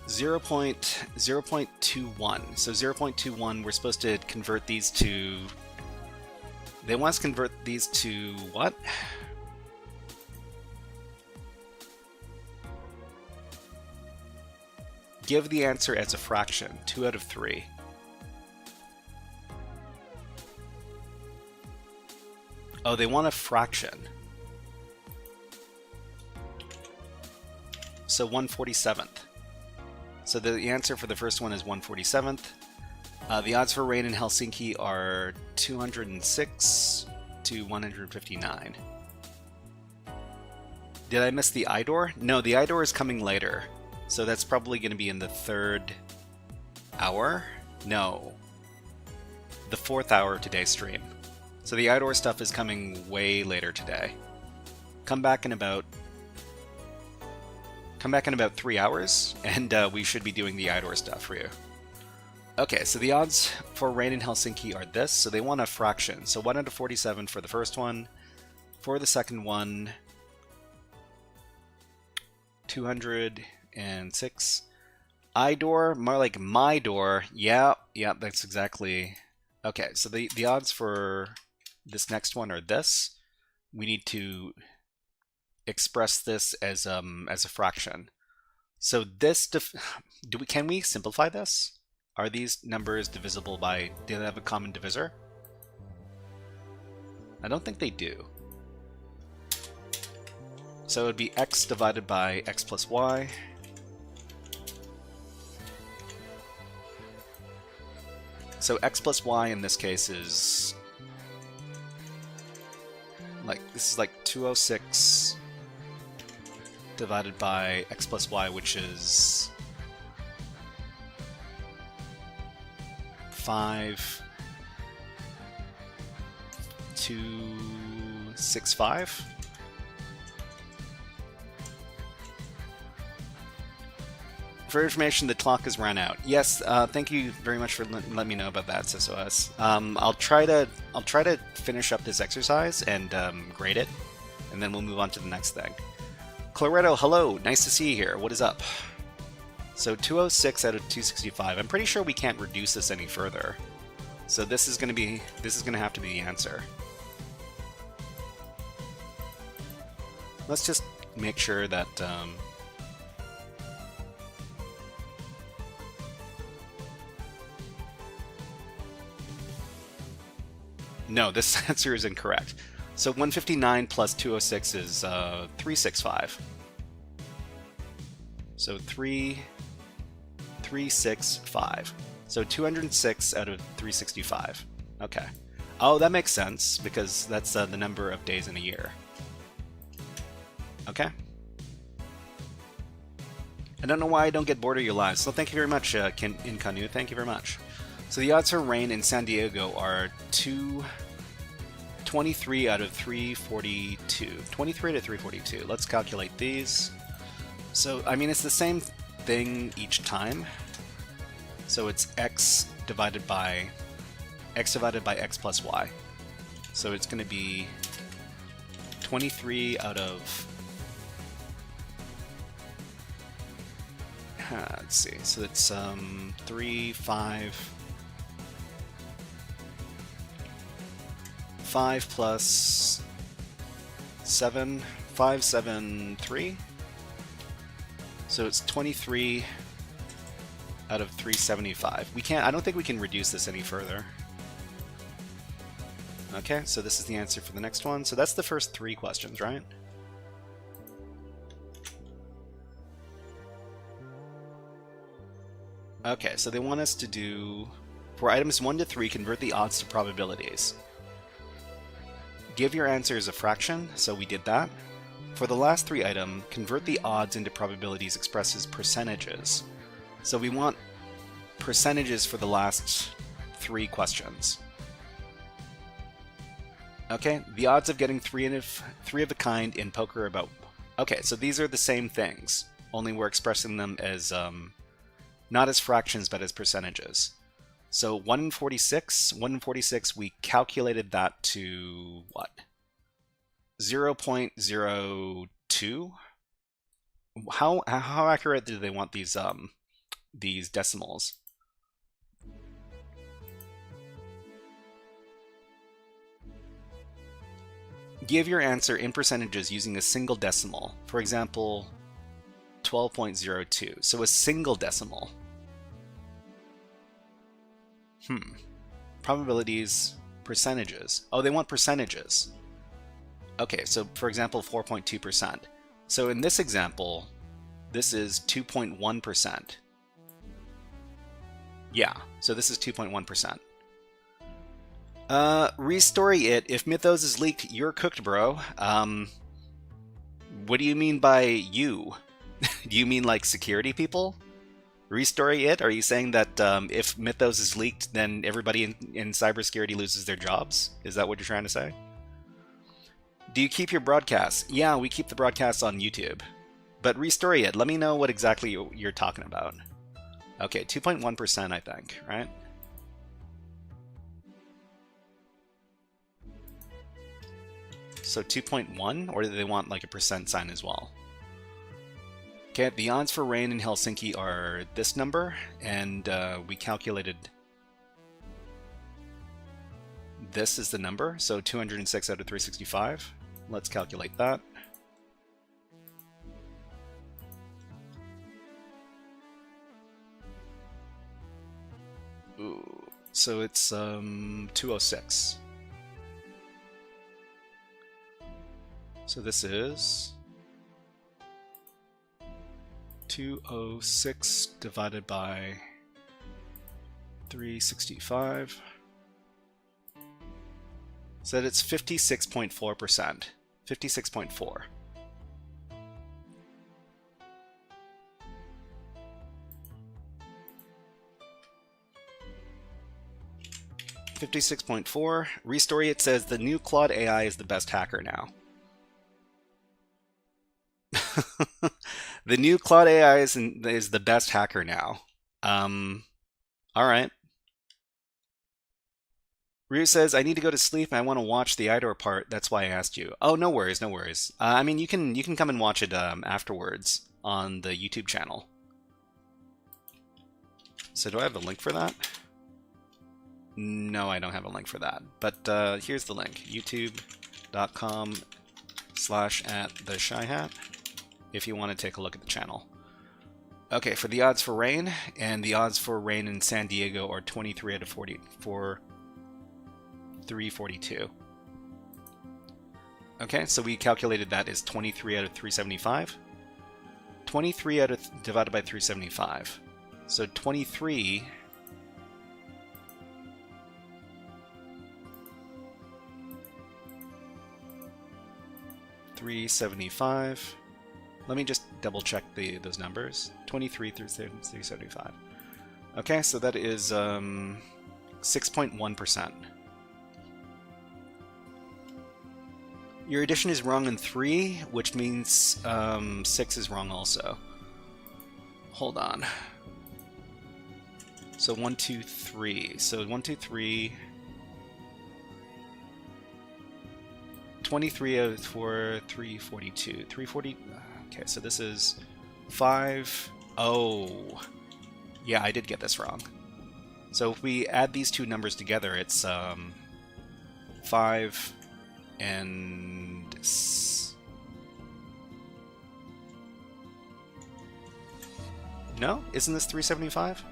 0.21. So 0.21, we're supposed to convert these to... They want us to convert these to what? Give the answer as a fraction, 2 out of 3. Oh, they want a fraction. So 1/47th. So the answer for the first one is 1/47th. The odds for rain in Helsinki are 206 to 159. Did I miss the IDOR? No, the IDOR is coming later. So that's probably going to be in the 3rd hour? No. The 4th hour of today's stream. So the IDOR stuff is coming way later today. Come back in about 3 hours, and we should be doing the IDOR stuff for you. Okay, so the odds for rain in Helsinki are this. So they want a fraction. So 1 out of 47 for the first one. For the second one, 206. IDOR, more like my door. Yeah, that's exactly... Okay, so the odds for this next one are this. We need to express this as a fraction. So this can we simplify this? Are these numbers divisible by... Do they have a common divisor? I don't think they do. So it would be x divided by x plus y. So x plus y in this case is like, this is like 206 divided by x plus y, which is 5,265. For information, the clock has run out. Yes, thank you very much for letting me know about that, SOS. I'll try to finish up this exercise and grade it, and then we'll move on to the next thing. Claretto, hello, nice to see you here. What is up? So 206 out of 265. I'm pretty sure we can't reduce this any further. So this is gonna have to be the answer. Let's just make sure that no, this answer is incorrect. So 159 plus 206 is 365. So 365. So 206 out of 365. Okay. Oh, that makes sense because that's the number of days in a year. Okay. I don't know why I don't get bored of your lives. So thank you very much, Inkanu. Thank you very much. So the odds for rain in San Diego are 23 out of 342. 23 to 342. Let's calculate these. So, I mean, it's the same thing each time. So it's x divided by x plus y. So it's going to be 23 out of... let's see. So it's 3, 5... 5 plus 7, 5, 7, 3. So it's 23 out of 375. We can't, I don't think we can reduce this any further. Okay, so this is the answer for the next one. So that's the first 3 questions, right? Okay, so they want us to do, for items 1 to 3, convert the odds to probabilities. Give your answer as a fraction, so we did that. For the last 3 item, convert the odds into probabilities expressed as percentages. So we want percentages for the last 3 questions. Okay, the odds of getting 3 of a kind in poker are about... Okay, so these are the same things, only we're expressing them as, not as fractions, but as percentages. So 1 in 46, we calculated that to what? 0.02? How accurate do they want these decimals? Give your answer in percentages using a single decimal. For example, 12.02. So a single decimal. Probabilities, percentages. Oh, they want percentages. Okay, so for example, 4.2%. So in this example, this is 2.1%. Yeah, so this is 2.1%. Restory it. If Mythos is leaked, you're cooked, bro. What do you mean by you? Do you mean like security people? Restory it? Are you saying that if Mythos is leaked, then everybody in cybersecurity loses their jobs? Is that what you're trying to say? Do you keep your broadcasts? Yeah, we keep the broadcasts on YouTube. But restory it. Let me know what exactly you're talking about. Okay, 2.1%, I think, right? So 2.1, or do they want like a percent sign as well? Okay, the odds for rain in Helsinki are this number, and we calculated this is the number, so 206 out of 365. Let's calculate that. Ooh, so it's 206. So this is 206 divided by 365. So that it's 56.4%. 56.4. Restory it says the new Claude AI is the best hacker now. The new Claude AI is the best hacker now. All right. Ryu says, I need to go to sleep and I want to watch the IDOR part. That's why I asked you. Oh, no worries, no worries. I mean, you can come and watch it afterwards on the YouTube channel. So do I have a link for that? No, I don't have a link for that. But here's the link. youtube.com /@theshyhat if you want to take a look at the channel. Okay, for the odds for rain, and the odds for rain in San Diego are 23 out of 342. Okay, so we calculated that is 23 out of 375. 23 divided by 375. So 23 375. Let me just double check those numbers. 23 through 375. Okay, so that is 6.1%. Your addition is wrong in 3, which means 6 is wrong also. Hold on. So 1, 2, 3. So 1, 2, 3. 23 out of 4, 342. 340. Okay, so this is 5. Oh. Yeah, I did get this wrong. So if we add these two numbers together, it's 5 and no? Isn't this 375?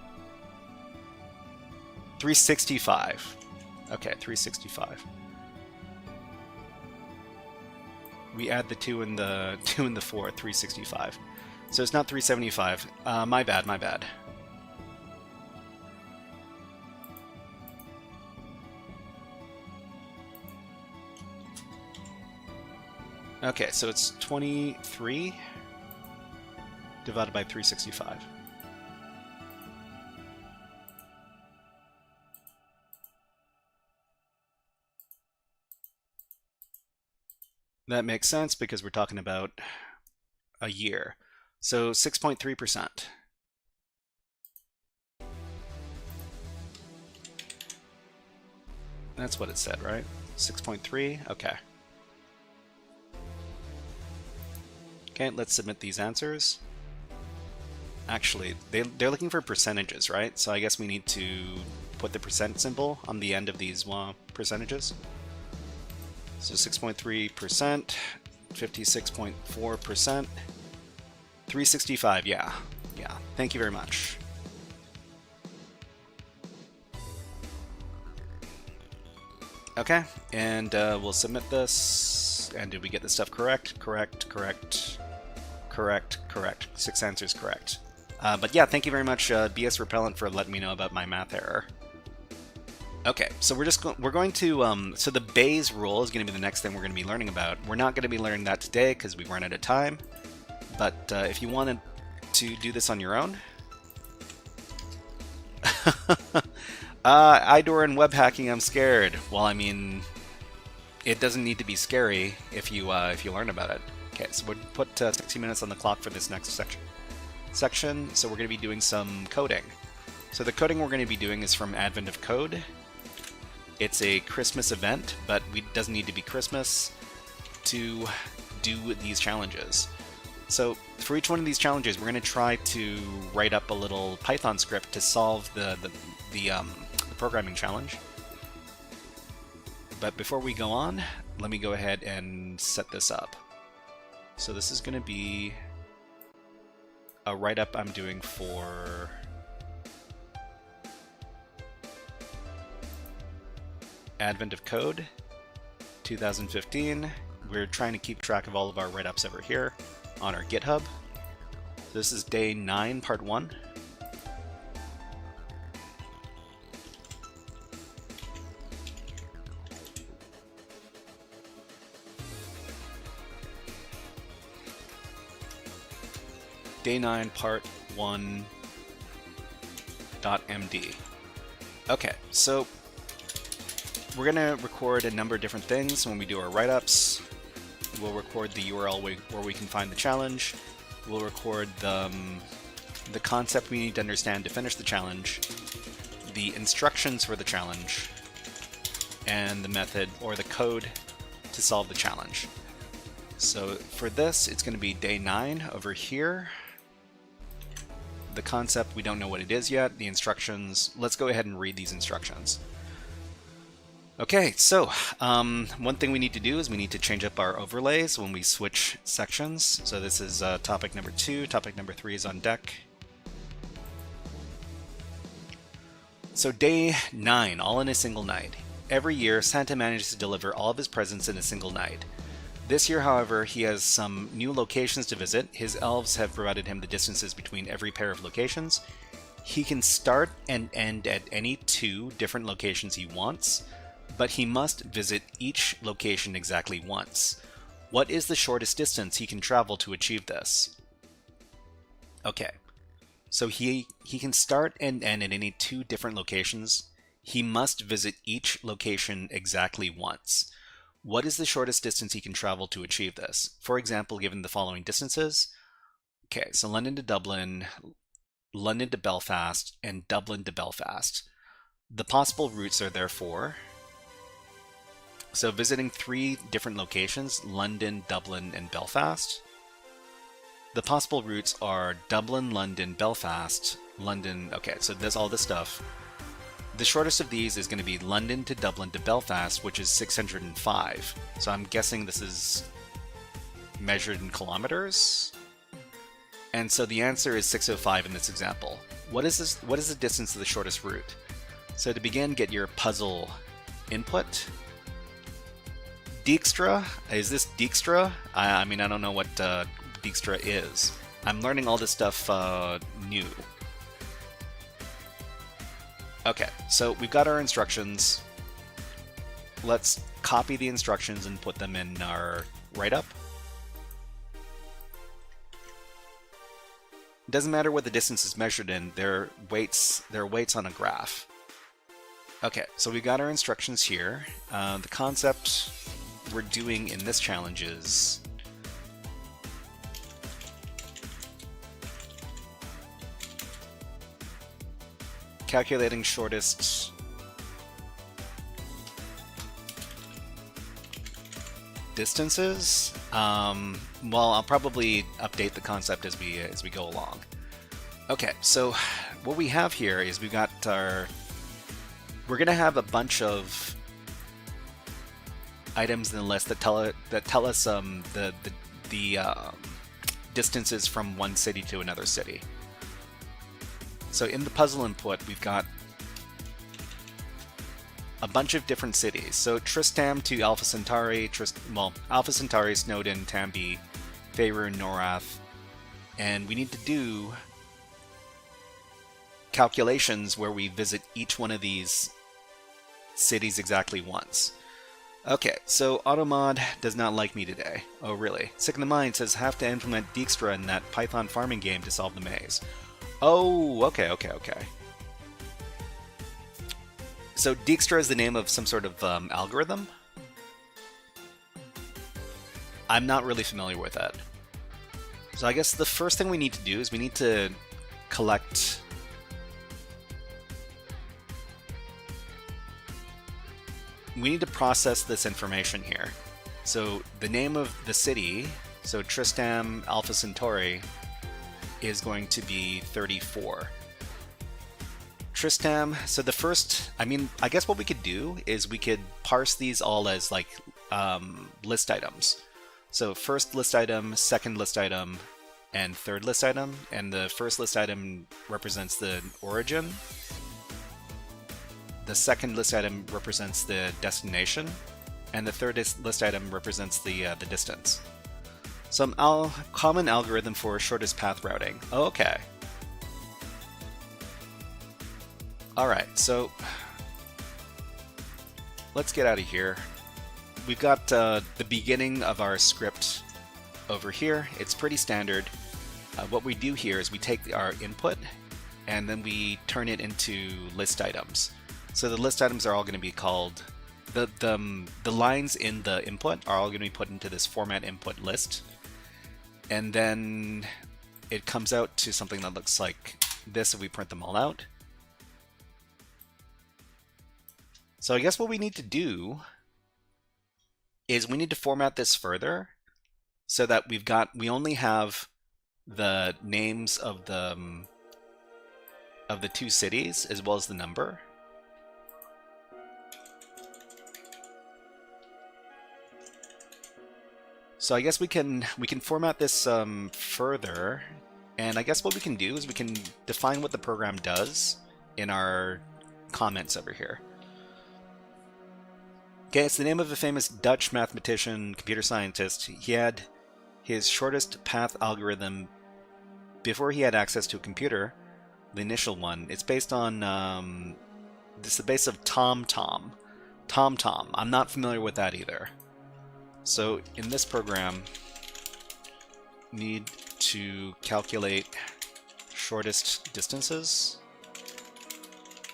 365. Okay, 365. We add the 2 and the 4, 365. So it's not 375. My bad. Okay, so it's 23 divided by 365. That makes sense because we're talking about a year. So 6.3%. That's what it said, right? 6.3, okay. Okay, let's submit these answers. Actually, they're looking for percentages, right? So I guess we need to put the percent symbol on the end of these percentages. So 6.3%, 56.4%, 365, yeah. Thank you very much. Okay, and we'll submit this. And did we get this stuff correct? Correct. 6 answers correct. But yeah, thank you very much, BS Repellent, for letting me know about my math error. Okay, so we're going to so the Bayes rule is going to be the next thing we're going to be learning about. We're not going to be learning that today because we've run out of time. But if you wanted to do this on your own, IDOR and web hacking, I'm scared. Well, I mean, it doesn't need to be scary if you learn about it. Okay, so we'll put 60 minutes on the clock for this next section. So we're going to be doing some coding. So the coding we're going to be doing is from Advent of Code. It's a Christmas event, but it doesn't need to be Christmas to do these challenges. So for each one of these challenges, we're going to try to write up a little Python script to solve the programming challenge. But before we go on, let me go ahead and set this up. So this is going to be a write-up I'm doing for Advent of Code 2015. We're trying to keep track of all of our write-ups over here on our GitHub. This is day 9, part 1. Day 9, part 1.md. Okay, so we're going to record a number of different things when we do our write-ups. We'll record the URL where we can find the challenge. We'll record the concept we need to understand to finish the challenge, the instructions for the challenge, and the method or the code to solve the challenge. So for this, it's going to be day 9 over here. The concept, we don't know what it is yet. The instructions, let's go ahead and read these instructions. Okay, so one thing we need to do is we need to change up our overlays when we switch sections. So this is topic number 2. Topic number 3 is on deck. So day 9, all in a single night. Every year, Santa manages to deliver all of his presents in a single night. This year, however, he has some new locations to visit. His elves have provided him the distances between every pair of locations. He can start and end at any 2 different locations he wants, but he must visit each location exactly once. What is the shortest distance he can travel to achieve this? Okay, so he can start and end at any 2 different locations. He must visit each location exactly once. What is the shortest distance he can travel to achieve this? For example, given the following distances. Okay, so London to Dublin, London to Belfast, and Dublin to Belfast. The possible routes are therefore, so visiting 3 different locations, London, Dublin, and Belfast. The possible routes are Dublin, London, Belfast, London, okay, so there's all this stuff. The shortest of these is going to be London to Dublin to Belfast, which is 605. So I'm guessing this is measured in kilometers. And so the answer is 605 in this example. What is the distance of the shortest route? So to begin, get your puzzle input. Dijkstra, is this Dijkstra? I mean, I don't know what Dijkstra is. I'm learning all this stuff new. Okay, so we've got our instructions. Let's copy the instructions and put them in our write-up. It doesn't matter what the distance is measured in, they're weights on a graph. Okay, so we got our instructions here. The concept we're doing in this challenge is calculating shortest distances. Well, I'll probably update the concept as we go along. Okay, so what we have here is we've got we're gonna have a bunch of items in the list that tell us the distances from one city to another city. So in the puzzle input, we've got a bunch of different cities. So Tristram to Alpha Centauri, Alpha Centauri, Snowdon, Tambi, Faerun, Norath, and we need to do calculations where we visit each one of these cities exactly once. Okay, so Automod does not like me today. Oh, really? Sick in the Mind says have to implement Dijkstra in that Python farming game to solve the maze. Oh, okay. So Dijkstra is the name of some sort of algorithm? I'm not really familiar with that. So I guess the first thing we need to do is we need to collect we need to process this information here. So the name of the city, so Tristram Alpha Centauri, is going to be 34. Tristram, so the first, I guess what we could do is we could parse these all as like list items. So first list item, second list item, and third list item. And the first list item represents the origin. The second list item represents the destination. And the third list item represents the distance. Some common algorithm for shortest path routing. Oh, okay. Alright, so let's get out of here. We've got the beginning of our script over here. It's pretty standard. What we do here is we take our input and then we turn it into list items. So the list items are all going to be called, the lines in the input are all going to be put into this format input list. And then it comes out to something that looks like this if we print them all out. So I guess what we need to do is we need to format this further so that we only have the names of the 2 cities as well as the number. So I guess we can format this further, and I guess what we can do is we can define what the program does in our comments over here. Okay, it's the name of a famous Dutch mathematician, computer scientist. He had his shortest path algorithm before he had access to a computer, the initial one. It's based on, this is the base of TomTom. TomTom. I'm not familiar with that either. So in this program, need to calculate shortest distances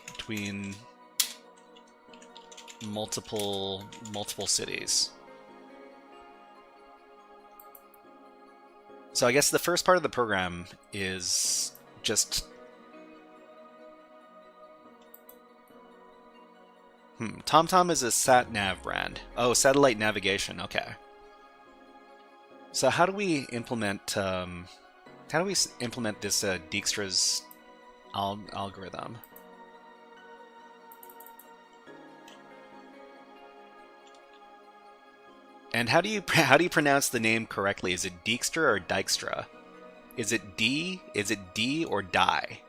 between multiple cities. So I guess the first part of the program is just TomTom is a sat-nav brand. Oh, satellite navigation. Okay. So how do we implement this Dijkstra's algorithm? And how do you pronounce the name correctly? Is it Dijkstra or Dijkstra? Is it D? Is it D or die?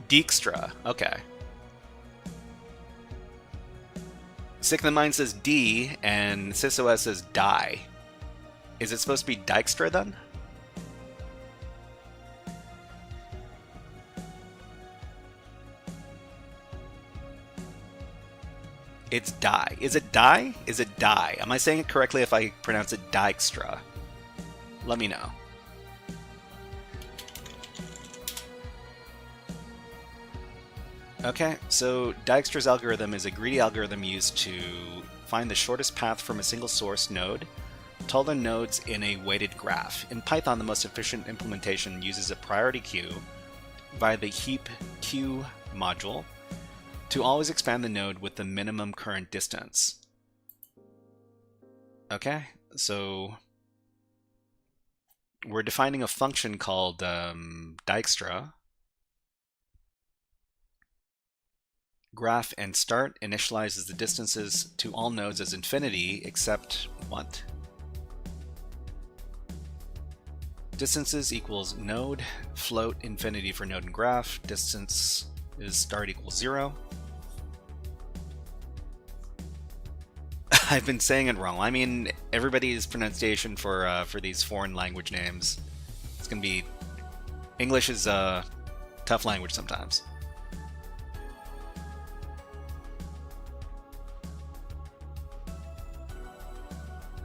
Dijkstra. Okay. Sick in the Mind says D, and SysOS says die. Is it supposed to be Dijkstra then? It's die. Is it die? Is it die? Am I saying it correctly if I pronounce it Dijkstra? Let me know. Okay, so Dijkstra's algorithm is a greedy algorithm used to find the shortest path from a single source node to all the nodes in a weighted graph. In Python, the most efficient implementation uses a priority queue via the heap queue module to always expand the node with the minimum current distance. Okay, so we're defining a function called Dijkstra. Graph and start initializes the distances to all nodes as infinity except what? Distances equals node, float infinity for node and graph, distance is start equals 0. I've been saying it wrong. I mean, everybody's pronunciation for these foreign language names, it's gonna be, English is a tough language sometimes.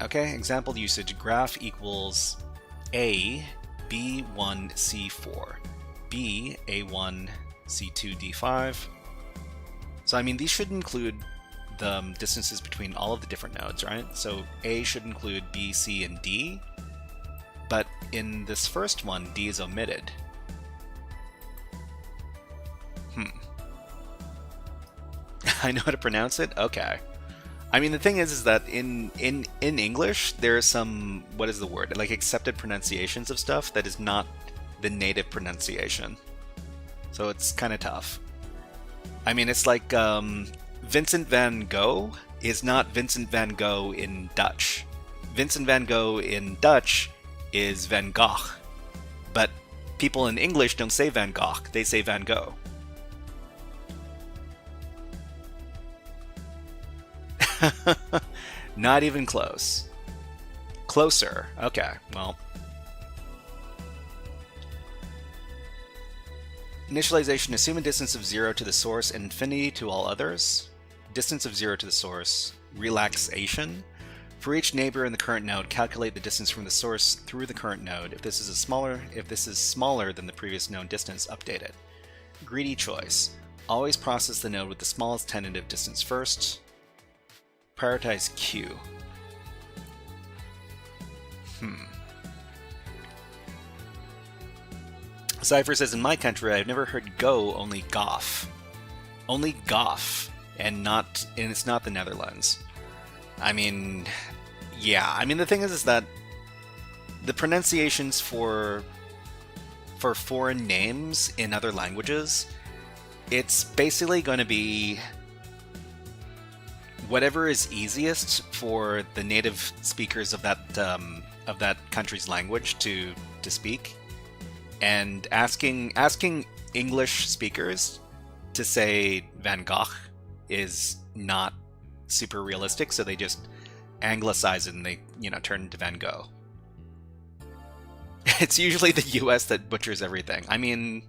Okay, example usage, graph equals A, B1, C4, B, A1, C2, D5. So I mean, these should include the distances between all of the different nodes, right? So A should include B, C, and D, but in this first one, D is omitted. I know how to pronounce it? Okay. I mean, the thing is that in English, there are some, what is the word? Like accepted pronunciations of stuff that is not the native pronunciation. So it's kind of tough. I mean, it's like Vincent van Gogh is not Vincent van Gogh in Dutch. Vincent van Gogh in Dutch is Van Gogh. But people in English don't say Van Gogh, they say Van Gogh. Not even close. Closer. Okay, well. Initialization, assume a distance of 0 to the source and infinity to all others. Distance of 0 to the source. Relaxation. For each neighbor in the current node, calculate the distance from the source through the current node. If this is smaller than the previous known distance, update it. Greedy choice. Always process the node with the smallest tentative distance first. Prioritize queue. Cypher says, in my country, I've never heard go, only goff. Only goff, and it's not the Netherlands. I mean, yeah. I mean, the thing is that the pronunciations for for foreign names in other languages, it's basically going to be whatever is easiest for the native speakers of that country's language to speak, and asking English speakers to say Van Gogh is not super realistic, so they just anglicize it and they turn into Van Gogh. It's usually the US that butchers everything. I mean,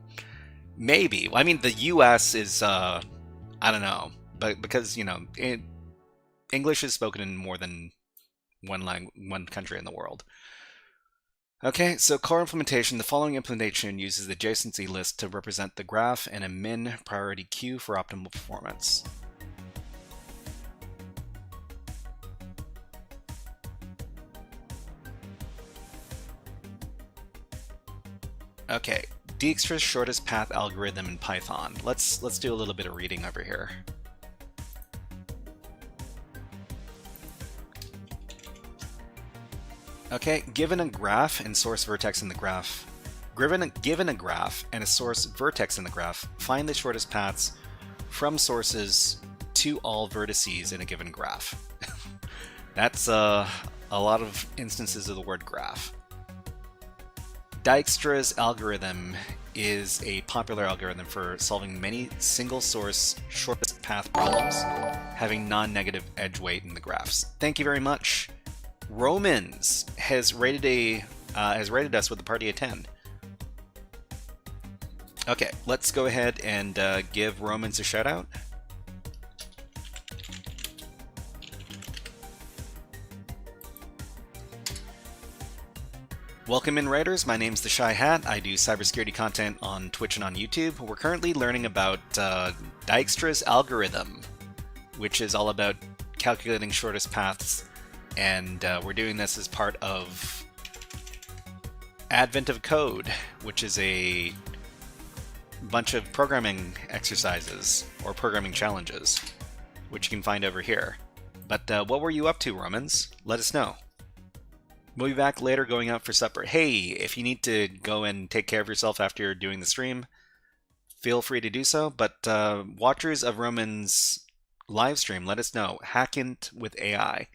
maybe. I mean, the US is I don't know, but because English is spoken in more than one country in the world. Okay, so core implementation. The following implementation uses the adjacency list to represent the graph and a min priority queue for optimal performance. Okay, Dijkstra's shortest path algorithm in Python. Let's do a little bit of reading over here. Okay, given a graph and source vertex in the graph, given a graph and a source vertex in the graph, find the shortest paths from sources to all vertices in a given graph. That's a lot of instances of the word graph. Dijkstra's algorithm is a popular algorithm for solving many single source shortest path problems, having non-negative edge weight in the graphs. Thank you very much. Romans has rated us with a party of 10. Okay, let's go ahead and give Romans a shout out. Welcome in, writers. My name's The Shy Hat. I do cybersecurity content on Twitch and on YouTube. We're currently learning about Dijkstra's algorithm, which is all about calculating shortest paths. And we're doing this as part of Advent of Code, which is a bunch of programming exercises or programming challenges, which you can find over here. But what were you up to, Romans? Let us know. We'll be back later going out for supper. Hey, if you need to go and take care of yourself after you're doing the stream, feel free to do so. But watchers of Roman's live stream, let us know. Hackint with AI.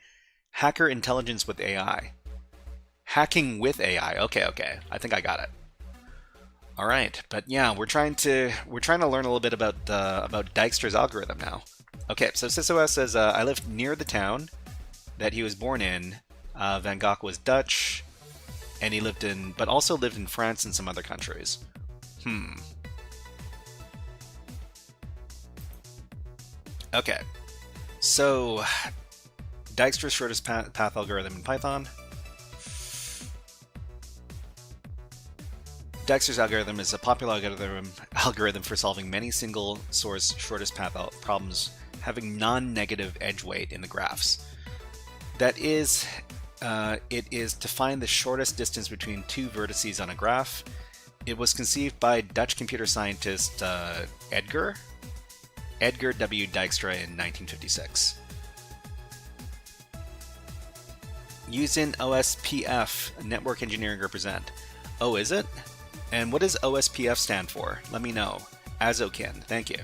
Hacker intelligence with AI. Hacking with AI. Okay. I think I got it. All right, but yeah, we're trying to learn a little bit about Dijkstra's algorithm now. Okay, so SysOS says I lived near the town that he was born in. Van Gogh was Dutch, and he also lived in France and some other countries. Okay, so Dijkstra's shortest path algorithm in Python. Dijkstra's algorithm is a popular algorithm for solving many single source shortest path problems having non-negative edge weight in the graphs. That is, it is to find the shortest distance between two vertices on a graph. It was conceived by Dutch computer scientist Edgar W. Dijkstra in 1956. Used in OSPF, Network Engineering Represent. Oh, is it? And what does OSPF stand for? Let me know. Azokin, thank you.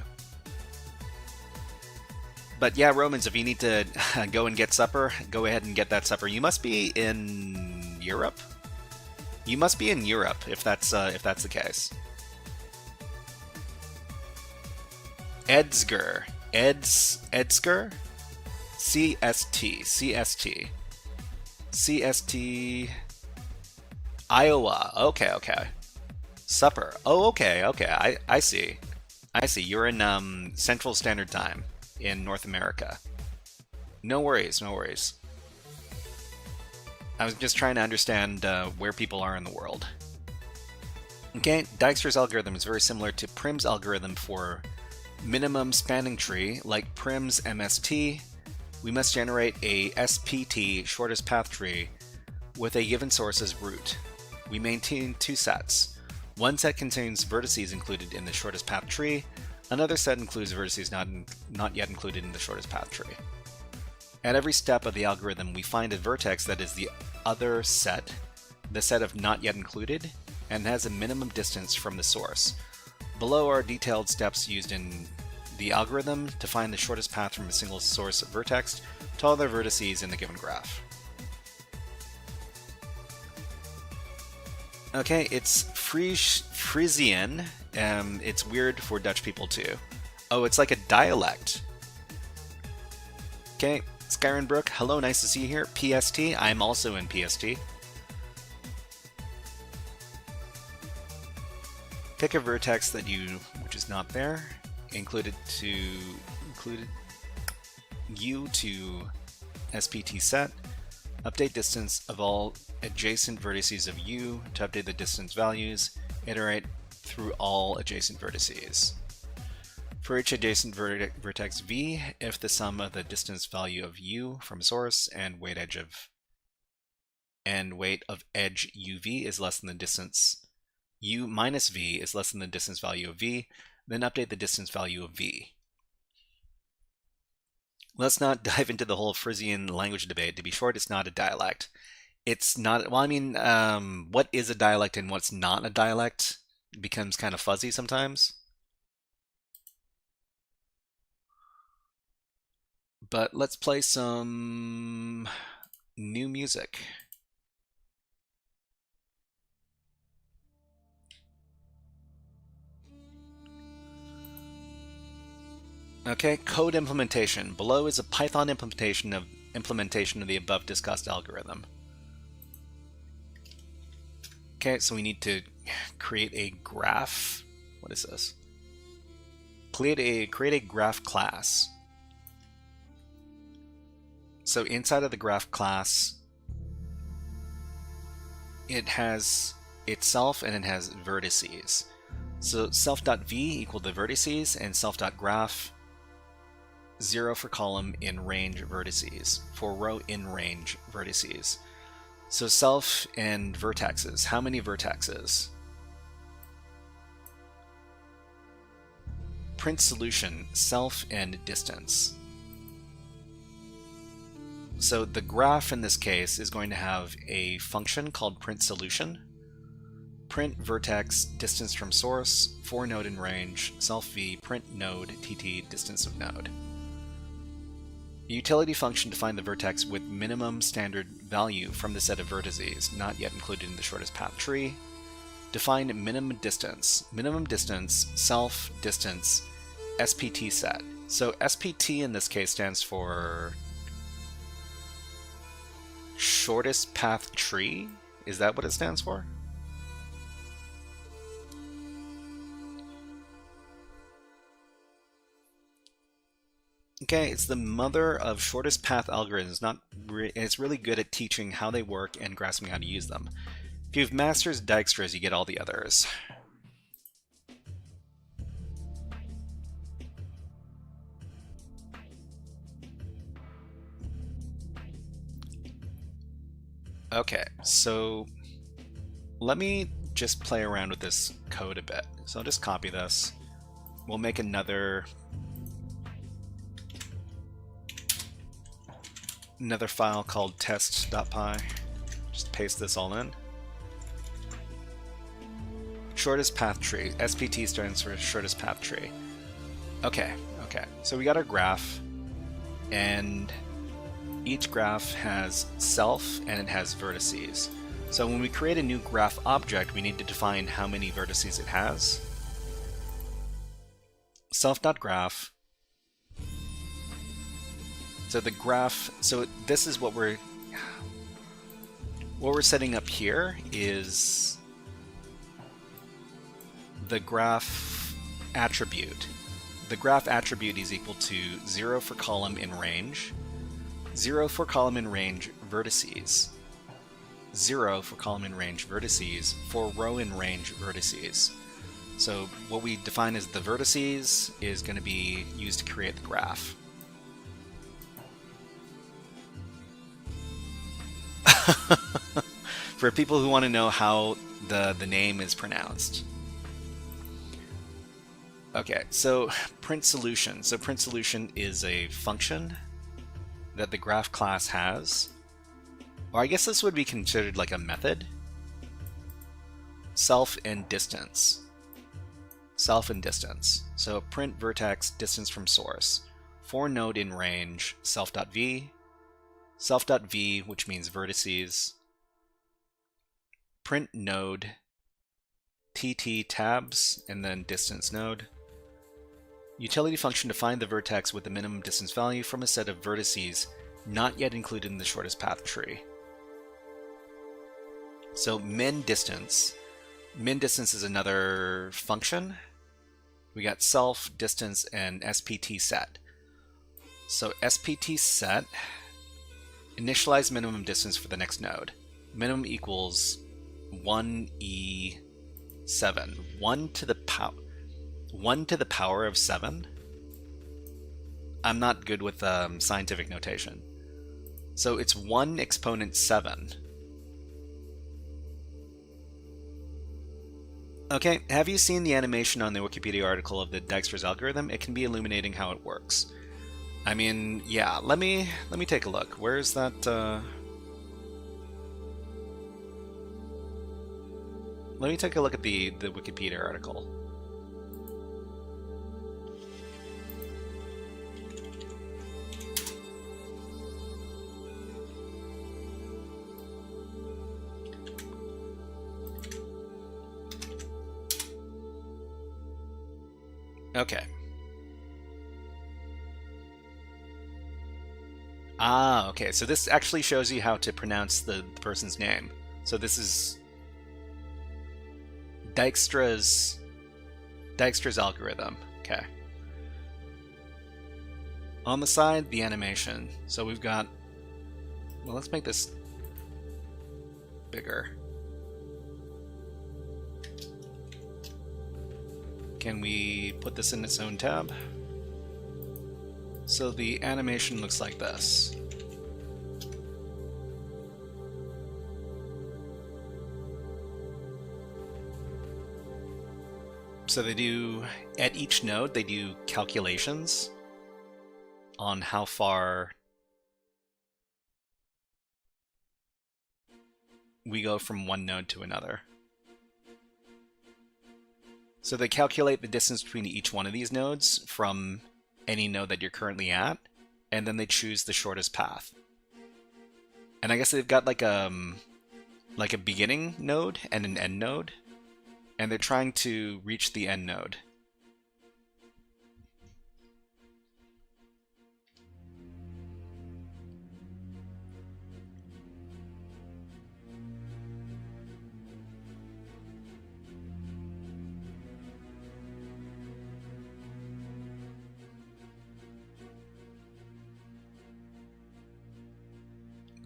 But yeah, Romans, if you need to go and get supper, go ahead and get that supper. You must be in Europe? You must be in Europe if that's the case. Edsger. Edsger? CST. Iowa. Okay. Supper. Oh, okay. I see. You're in Central Standard Time in North America. No worries. I was just trying to understand where people are in the world. Okay, Dijkstra's algorithm is very similar to Prim's algorithm for minimum spanning tree. Like Prim's MST, we must generate a SPT, shortest path tree, with a given source as root. We maintain two sets. One set contains vertices included in the shortest path tree. Another set includes vertices not yet included in the shortest path tree. At every step of the algorithm, we find a vertex that is the other set, the set of not yet included, and has a minimum distance from the source. Below are detailed steps used in the algorithm to find the shortest path from a single source vertex to all their vertices in the given graph. Okay, it's Frisian. It's weird for Dutch people too. Oh, it's like a dialect. Okay, Skyron Brook, hello, nice to see you here. PST, I'm also in PST. Pick a vertex that which is not there, included U to SPT set. Update distance of all adjacent vertices of U to update the distance values. Iterate through all adjacent vertices. For each adjacent vertex V, if the sum of the distance value of U from source and weight of edge UV is less than the distance U minus V is less than the distance value of V, then update the distance value of V. Let's not dive into the whole Frisian language debate. To be short, it's not a dialect. It's not, well, I mean, what is a dialect and what's not a dialect becomes kind of fuzzy sometimes. But let's play some new music. Okay, code implementation. Below is a Python implementation of the above discussed algorithm. Okay, so we need to create a graph. What is this? Create a graph class. So inside of the graph class, it has itself and it has vertices. So self.v equal the vertices and self.graph 0 for column in range vertices, for row in range vertices. So self and vertexes. How many vertexes? Print solution, self and distance. So the graph in this case is going to have a function called print solution. Print vertex distance from source, for node in range, self v, print node, tt, distance of node. A utility function to find the vertex with minimum standard value from the set of vertices, not yet included in the shortest path tree. Define minimum distance, self, distance, SPT set. So SPT in this case stands for shortest path tree? Is that what it stands for? Okay, it's the mother of shortest path algorithms. It's really good at teaching how they work and grasping how to use them. If you have masters Dijkstra's, you get all the others. Okay, so let me just play around with this code a bit. So I'll just copy this. We'll make another file called test.py. Just paste this all in. Shortest path tree. SPT stands for shortest path tree. Okay. So we got our graph, and each graph has self and it has vertices. So when we create a new graph object, we need to define how many vertices it has. Self.graph. So the graph, so this is what we're setting up here is the graph attribute. The graph attribute is equal to 0 for column in range, 0 for column in range vertices, 0 for column in range vertices, for row in range vertices. So what we define as the vertices is going to be used to create the graph. For people who want to know how the name is pronounced. Okay, so print solution. So print solution is a function that the graph class has. Or I guess this would be considered like a method. self and distance. Self and distance. So print vertex distance from source. For node in range, self.v, self.v, which means vertices, print node, tt tabs, and then distance node. Utility function to find the vertex with the minimum distance value from a set of vertices not yet included in the shortest path tree. So min distance. Min distance is another function. We got self, distance, and spt set. So spt set, initialize minimum distance for the next node. Minimum equals 1e7. 1 to the power of 7? I'm not good with scientific notation. So it's 1 exponent 7. Okay, have you seen the animation on the Wikipedia article of the Dijkstra's algorithm? It can be illuminating how it works. I mean, yeah, let me take a look. Where is that? Let me take a look at the Wikipedia article. Okay. Ah, okay. So this actually shows you how to pronounce the person's name. So this is Dijkstra's algorithm. Okay. On the side, the animation. So we've got, well, let's make this bigger. Can we put this in its own tab? So the animation looks like this. So they do, at each node, they do calculations on how far we go from one node to another. So they calculate the distance between each one of these nodes from any node that you're currently at, and then they choose the shortest path. And I guess they've got like a beginning node and an end node, and they're trying to reach the end node.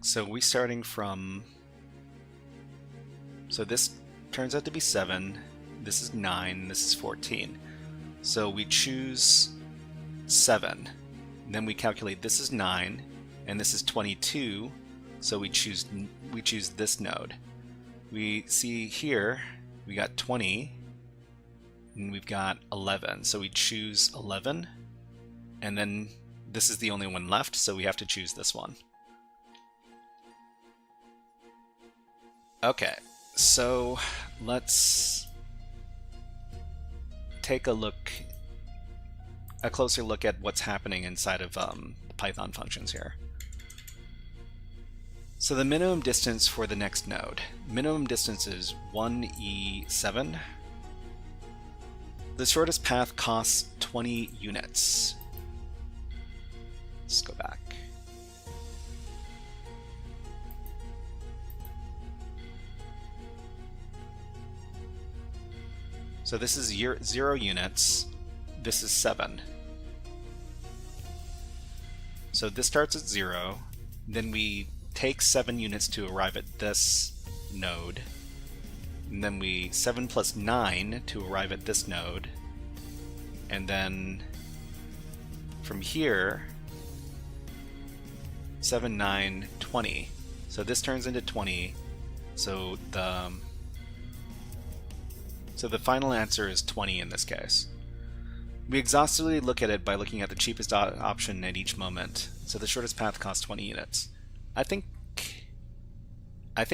So we starting from, so this turns out to be 7, this is 9, this is 14. So we choose 7, then we calculate this is 9, and this is 22, so we choose this node. We see here, we got 20, and we've got 11, so we choose 11, and then this is the only one left, so we have to choose this one. Okay, so let's take a closer look at what's happening inside of Python functions here. So the minimum distance for the next node. Minimum distance is 1e7. The shortest path costs 20 units. Let's go back. So this is 0 units, this is 7. So this starts at 0, then we take 7 units to arrive at this node, and then 7 plus 9 to arrive at this node, and then from here, 7, 9, 20. So this turns into 20, so the final answer is 20 in this case. We exhaustively look at it by looking at the cheapest option at each moment. So the shortest path costs 20 units. I think I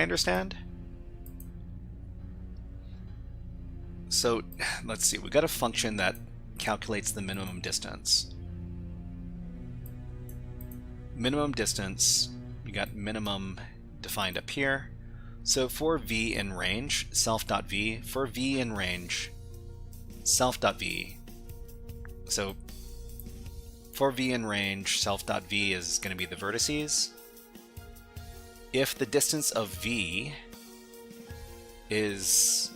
understand. So let's see, we got a function that calculates the minimum distance. Minimum distance, you got minimum defined up here. So for v in range, self.v, for v in range, self.v. So for v in range, self.v is going to be the vertices. If the distance of v is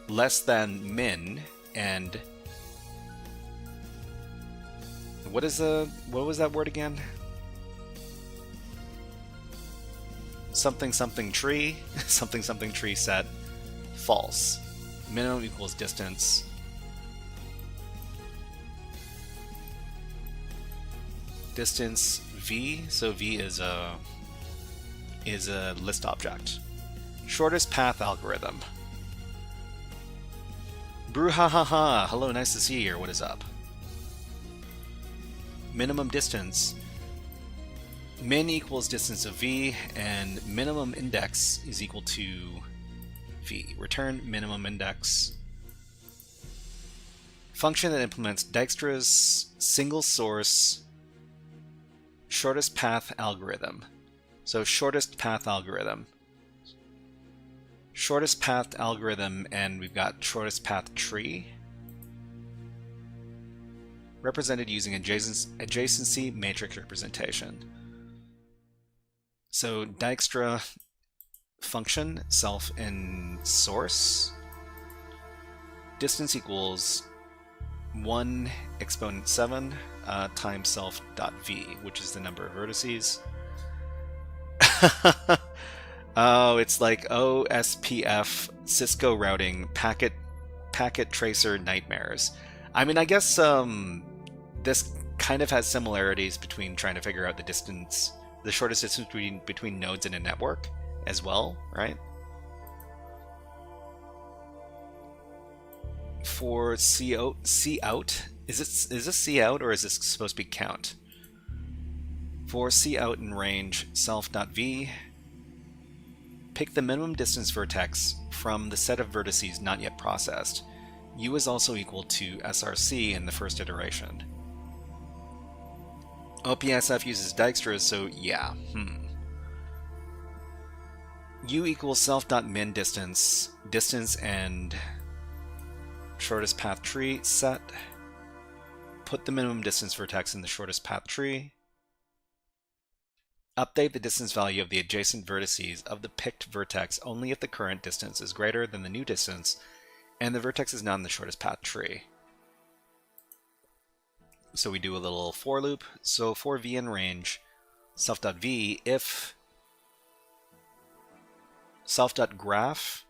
less than min, and what was that word again? Something something tree, something something tree set, false. Minimum equals distance. Distance v, so v is a list object. Shortest path algorithm. Brouhaha! Hello, nice to see you here. What is up? Minimum distance. Min equals distance of v, and minimum index is equal to v. Return minimum index. Function that implements Dijkstra's single source shortest path algorithm. So shortest path algorithm. Shortest path algorithm, and we've got shortest path tree. Represented using adjacency matrix representation. So Dijkstra function, self in source. Distance equals 1 exponent 7 times self.v, which is the number of vertices. Oh, it's like OSPF Cisco routing packet tracer nightmares. I mean, I guess this kind of has similarities between trying to figure out the distance, the shortest distance between nodes in a network as well, right? For C out, is this C out, or is this supposed to be count? For C out in range, self.v, pick the minimum distance vertex from the set of vertices not yet processed. U is also equal to src in the first iteration. OPSF uses Dijkstra, so yeah. U equals self.min distance and shortest path tree set. Put the minimum distance vertex in the shortest path tree. Update the distance value of the adjacent vertices of the picked vertex only if the current distance is greater than the new distance and the vertex is not in the shortest path tree. So we do a little for loop. So for v in range, self.v, if self.graph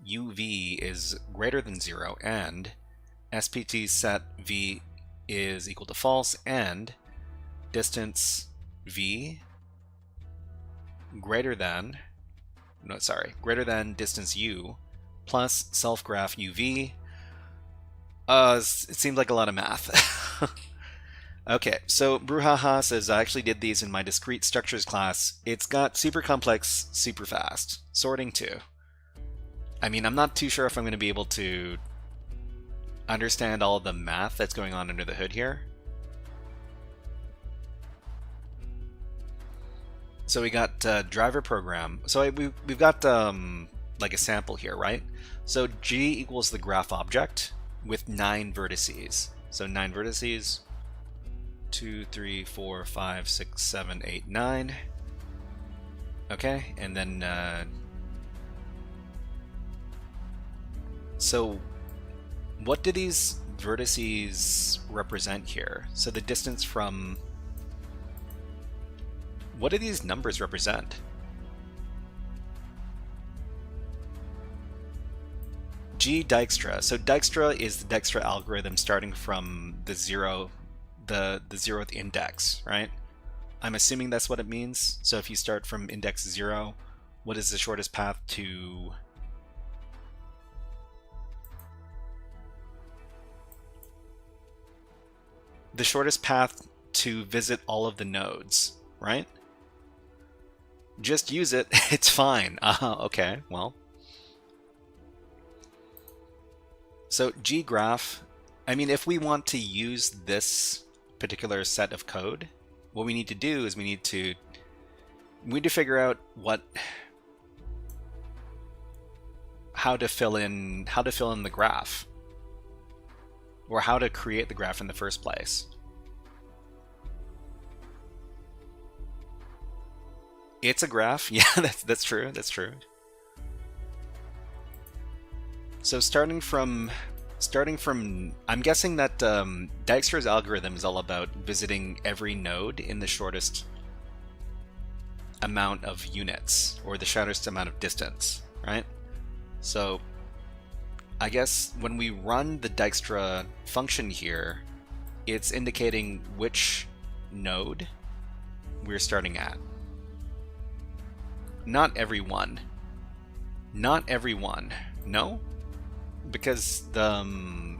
uv is greater than 0 and spt set v is equal to false and distance v greater than distance u plus self-graph uv. It seems like a lot of math. Okay, so Brouhaha says I actually did these in my discrete structures class. It's got super complex, super fast. Sorting too. I mean, I'm not too sure if I'm going to be able to understand all of the math that's going on under the hood here. So we got driver program. So we've got like a sample here, right? So G equals the graph object with 9 vertices. So 9 vertices. 2, 3, 4, 5, 6, 7, 8, 9. Okay, and then so what do these vertices represent here? So the distance from, what do these numbers represent? G Dijkstra. So Dijkstra is the Dijkstra algorithm starting from the 0th index, right? I'm assuming that's what it means. So if you start from index 0, what is the shortest path to visit all of the nodes, right? Just use it. It's fine. Okay, well. So ggraph, I mean, if we want to use this particular set of code, what we need to do is we need to figure out how to fill in the graph, or how to create the graph in the first place. It's a graph. Yeah, that's true. That's true. So starting from, I'm guessing that Dijkstra's algorithm is all about visiting every node in the shortest amount of units, or the shortest amount of distance, right? So I guess when we run the Dijkstra function here, it's indicating which node we're starting at. Not every one. Not every one. No? Because the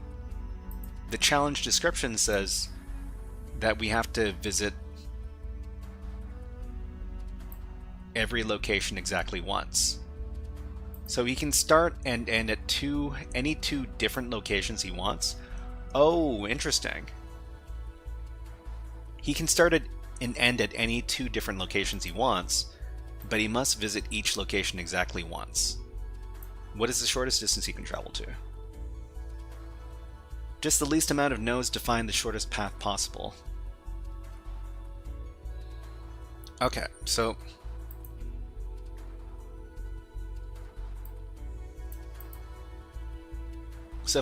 challenge description says that we have to visit every location exactly once. So he can start and end at any two different locations he wants. Oh, interesting. He can start and end at any two different locations he wants, but he must visit each location exactly once. What is the shortest distance he can travel to? Just the least amount of nodes to find the shortest path possible. Okay, so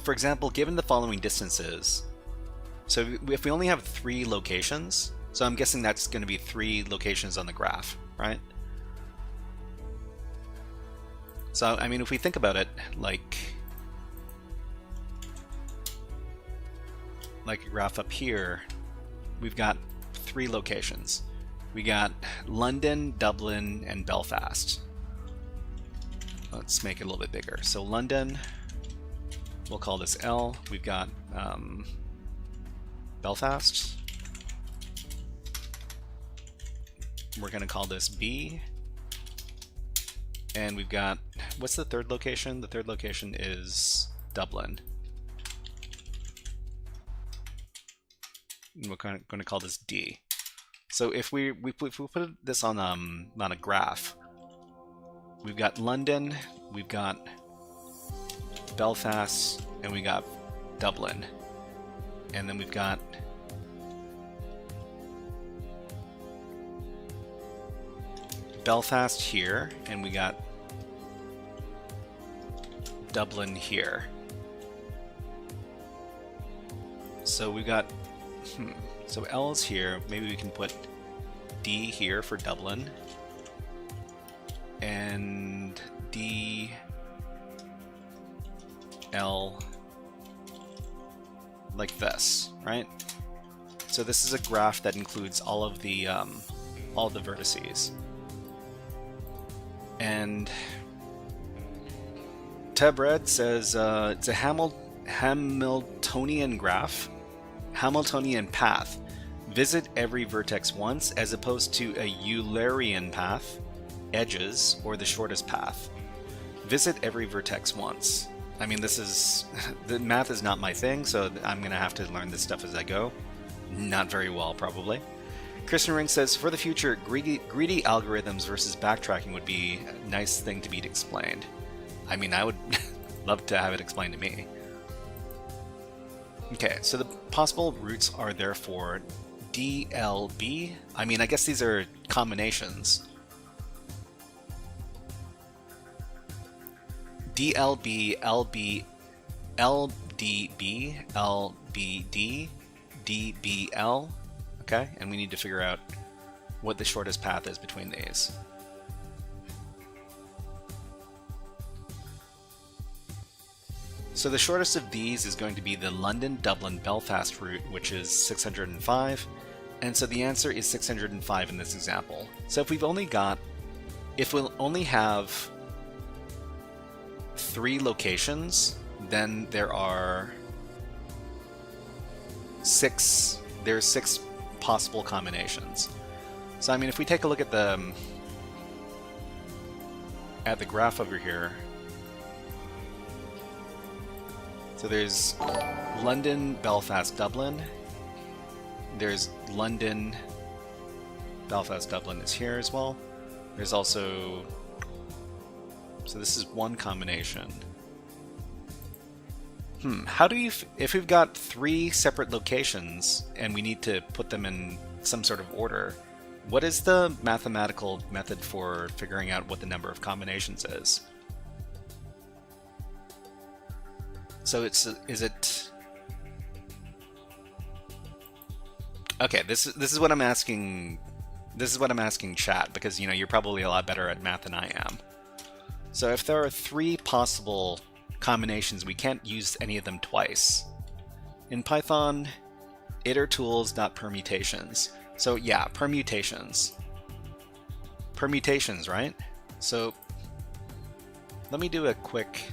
for example, given the following distances, so if we only have 3 locations, so I'm guessing that's going to be 3 locations on the graph, right? So, I mean, if we think about it, like a graph up here, we've got 3 locations. We got London, Dublin, and Belfast. Let's make it a little bit bigger. So London, we'll call this L. We've got Belfast. We're going to call this B. And we've got, what's the third location? The third location is Dublin. And we're going to call this D. So if we put this on a graph, we've got London, we've got Belfast, and we got Dublin, and then we've got Belfast here, and we got Dublin here. So we got so L's here. Maybe we can put D here for Dublin, and D L like this, right? So this is a graph that includes all of the vertices. And Tebred says it's a Hamiltonian graph, Hamiltonian path. Visit every vertex once, as opposed to a Eulerian path, edges, or the shortest path. Visit every vertex once. I mean, this is the math is not my thing, so I'm gonna have to learn this stuff as I go. Not very well, probably. Christian Ring says, for the future, greedy algorithms versus backtracking would be a nice thing to be explained. I mean, I would love to have it explained to me. Okay, so the possible routes are therefore DLB. I mean, I guess these are combinations. DLB, LB, LDB, LBD, DBL. Okay, and we need to figure out what the shortest path is between these. So the shortest of these is going to be the London, Dublin, Belfast route, which is 605. And so the answer is 605 in this example. So if we'll only have 3 locations, then there's 6 possible combinations. So I mean, if we take a look at the graph over here, So there's London, Belfast, Dublin. There's London, Belfast, Dublin is here as well. There's also, so this is one combination. How do you, if we've got 3 separate locations and we need to put them in some sort of order, what is the mathematical method for figuring out what the number of combinations is? So is it... Okay, this is what I'm asking. This is what I'm asking chat, because you know you're probably a lot better at math than I am. So if there are 3 possible combinations, we can't use any of them twice. In Python, iter tools.permutations. So yeah, permutations. Permutations, right? So let me do a quick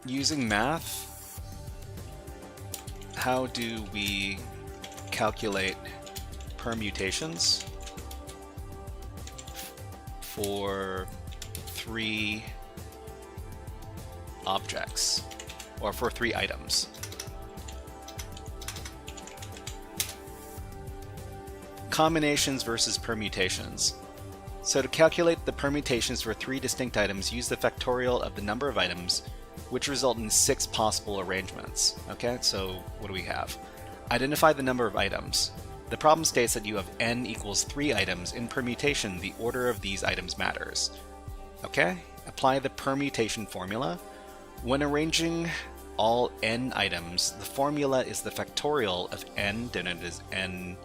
using math, how do we calculate permutations for 3 objects, or for 3 items? Combinations versus permutations. So to calculate the permutations for 3 distinct items, use the factorial of the number of items, which result in 6 possible arrangements. Okay, so what do we have? Identify the number of items. The problem states that you have n equals 3 items. In permutation, the order of these items matters. Okay, apply the permutation formula. When arranging all n items, the formula is the factorial of n, denoted as n.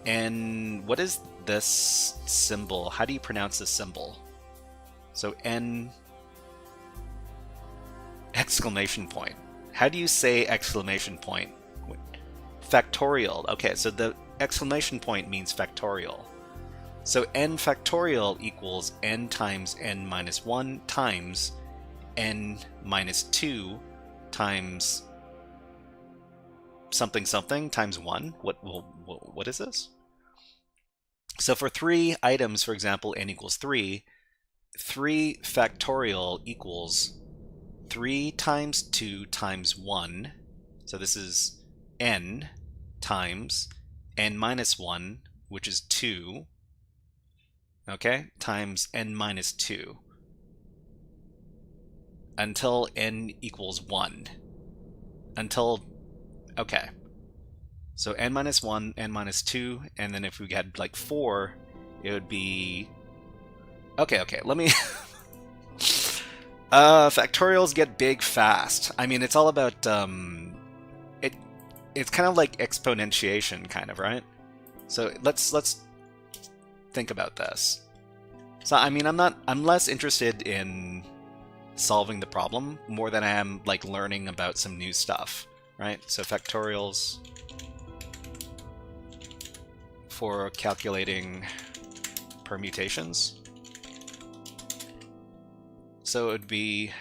And what is this symbol? How do you pronounce this symbol? So n exclamation point. How do you say exclamation point? Factorial. Okay, so the exclamation point means factorial. So n factorial equals n times n minus 1 times n minus 2 times something something times 1. What is this? So for 3 items, for example, n equals 3, 3 factorial equals 3 times 2 times 1. So this is n times n minus 1, which is 2, okay, times n minus 2, until n equals 1. Until, okay. So n minus 1, n minus 2, and then if we had like 4, it would be... Okay, let me... factorials get big fast. I mean, it's all about, it's kind of like exponentiation, kind of, right? So let's think about this. So, I mean, I'm less interested in solving the problem more than I am, like, learning about some new stuff, right? So factorials for calculating permutations. So it would be...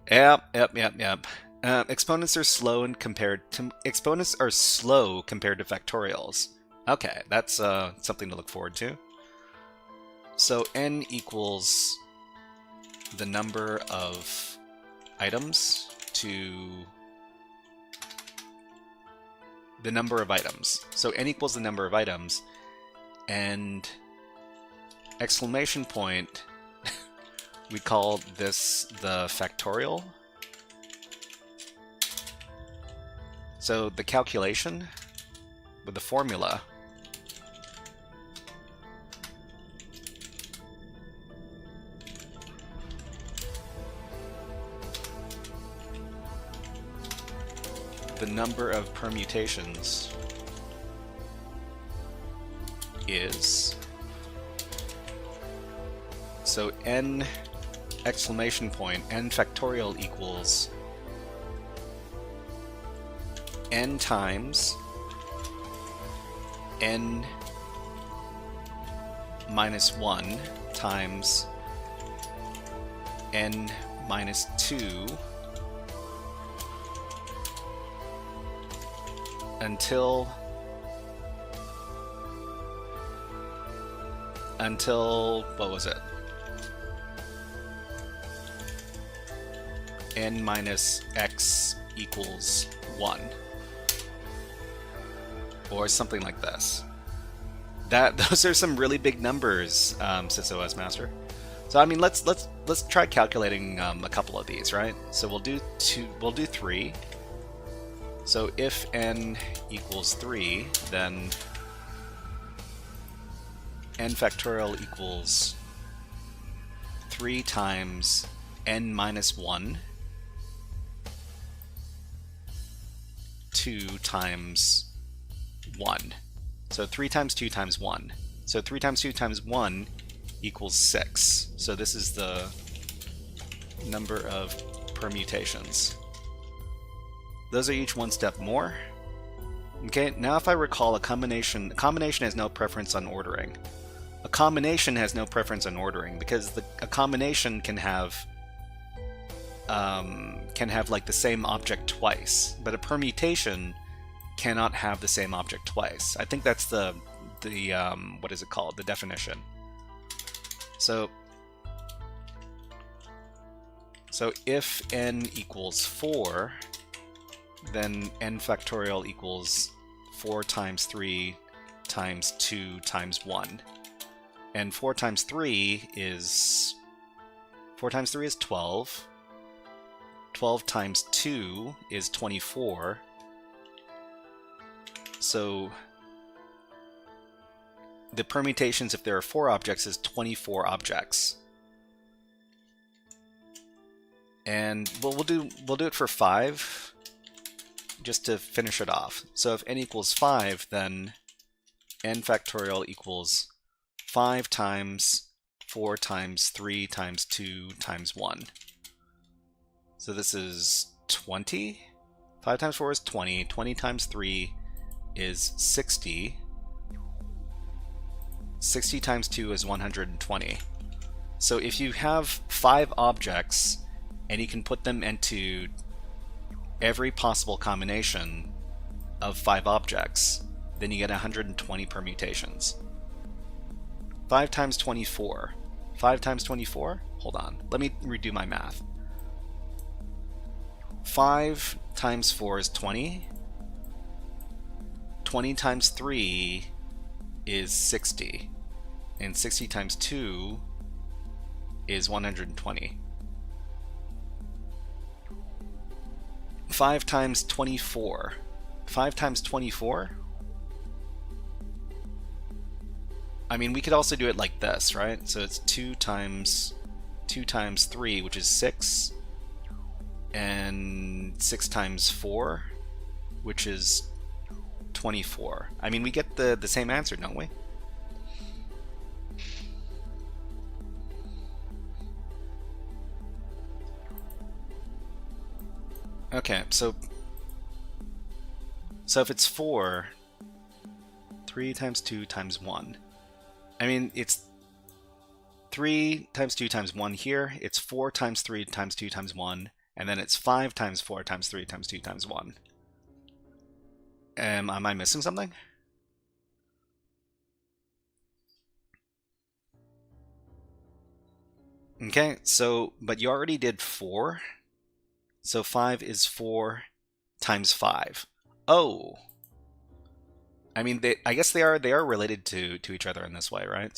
Yep. Exponents are slow compared to factorials. Okay, that's something to look forward to. So n equals the number of items to the number of items. So n equals the number of items, and exclamation point, we call this the factorial. So the calculation with the formula the number of permutations is, so n exclamation point, n factorial equals n times n minus 1 times n minus 2 until until, what was it? N minus x equals 1. Or something like this. Those are some really big numbers, SysOS Master. So I mean, let's try calculating a couple of these, right? So we'll do 3. So if n equals 3, then n factorial equals 3 times n minus 1, 2 times 1. So 3 times 2 times 1. So 3 times 2 times 1 equals 6. So this is the number of permutations. Those are each one step more. Okay, now if I recall, a combination has no preference on ordering. A combination has no preference on ordering because a combination can have like the same object twice, but a permutation cannot have the same object twice. I think that's the what is it called? The definition. So if n equals 4, then n factorial equals 4 times 3 times 2 times 1. And 4 times 3 is 12. 12 times 2 is 24. So the permutations, if there are 4 objects, is 24 objects. And we'll do it for 5, just to finish it off. So if n equals 5, then n factorial equals 5 times 4 times 3 times 2 times 1. So this is 20. 5 times 4 is 20. 20 times 3 is 60. 60 times 2 is 120. So if you have 5 objects and you can put them into every possible combination of 5 objects, then you get 120 permutations. 5 times 24. 5 times 24? Hold on. Let me redo my math. 5 times 4 is 20. 20 times 3 is 60. And 60 times 2 is 120. 5 times 24. 5 times 24? I mean, we could also do it like this, right? So it's 2 times 3, which is 6. And 6 times 4, which is 24. I mean, we get the same answer, don't we? Okay, so if it's 4, 3 times 2 times 1. I mean, it's 3 times 2 times 1 here. It's 4 times 3 times 2 times 1. And then it's 5 times 4 times 3 times 2 times 1. Am I missing something? Okay, so, but you already did 4. So 5 is 4 times 5. Oh! I mean, I guess they are related to each other in this way, right?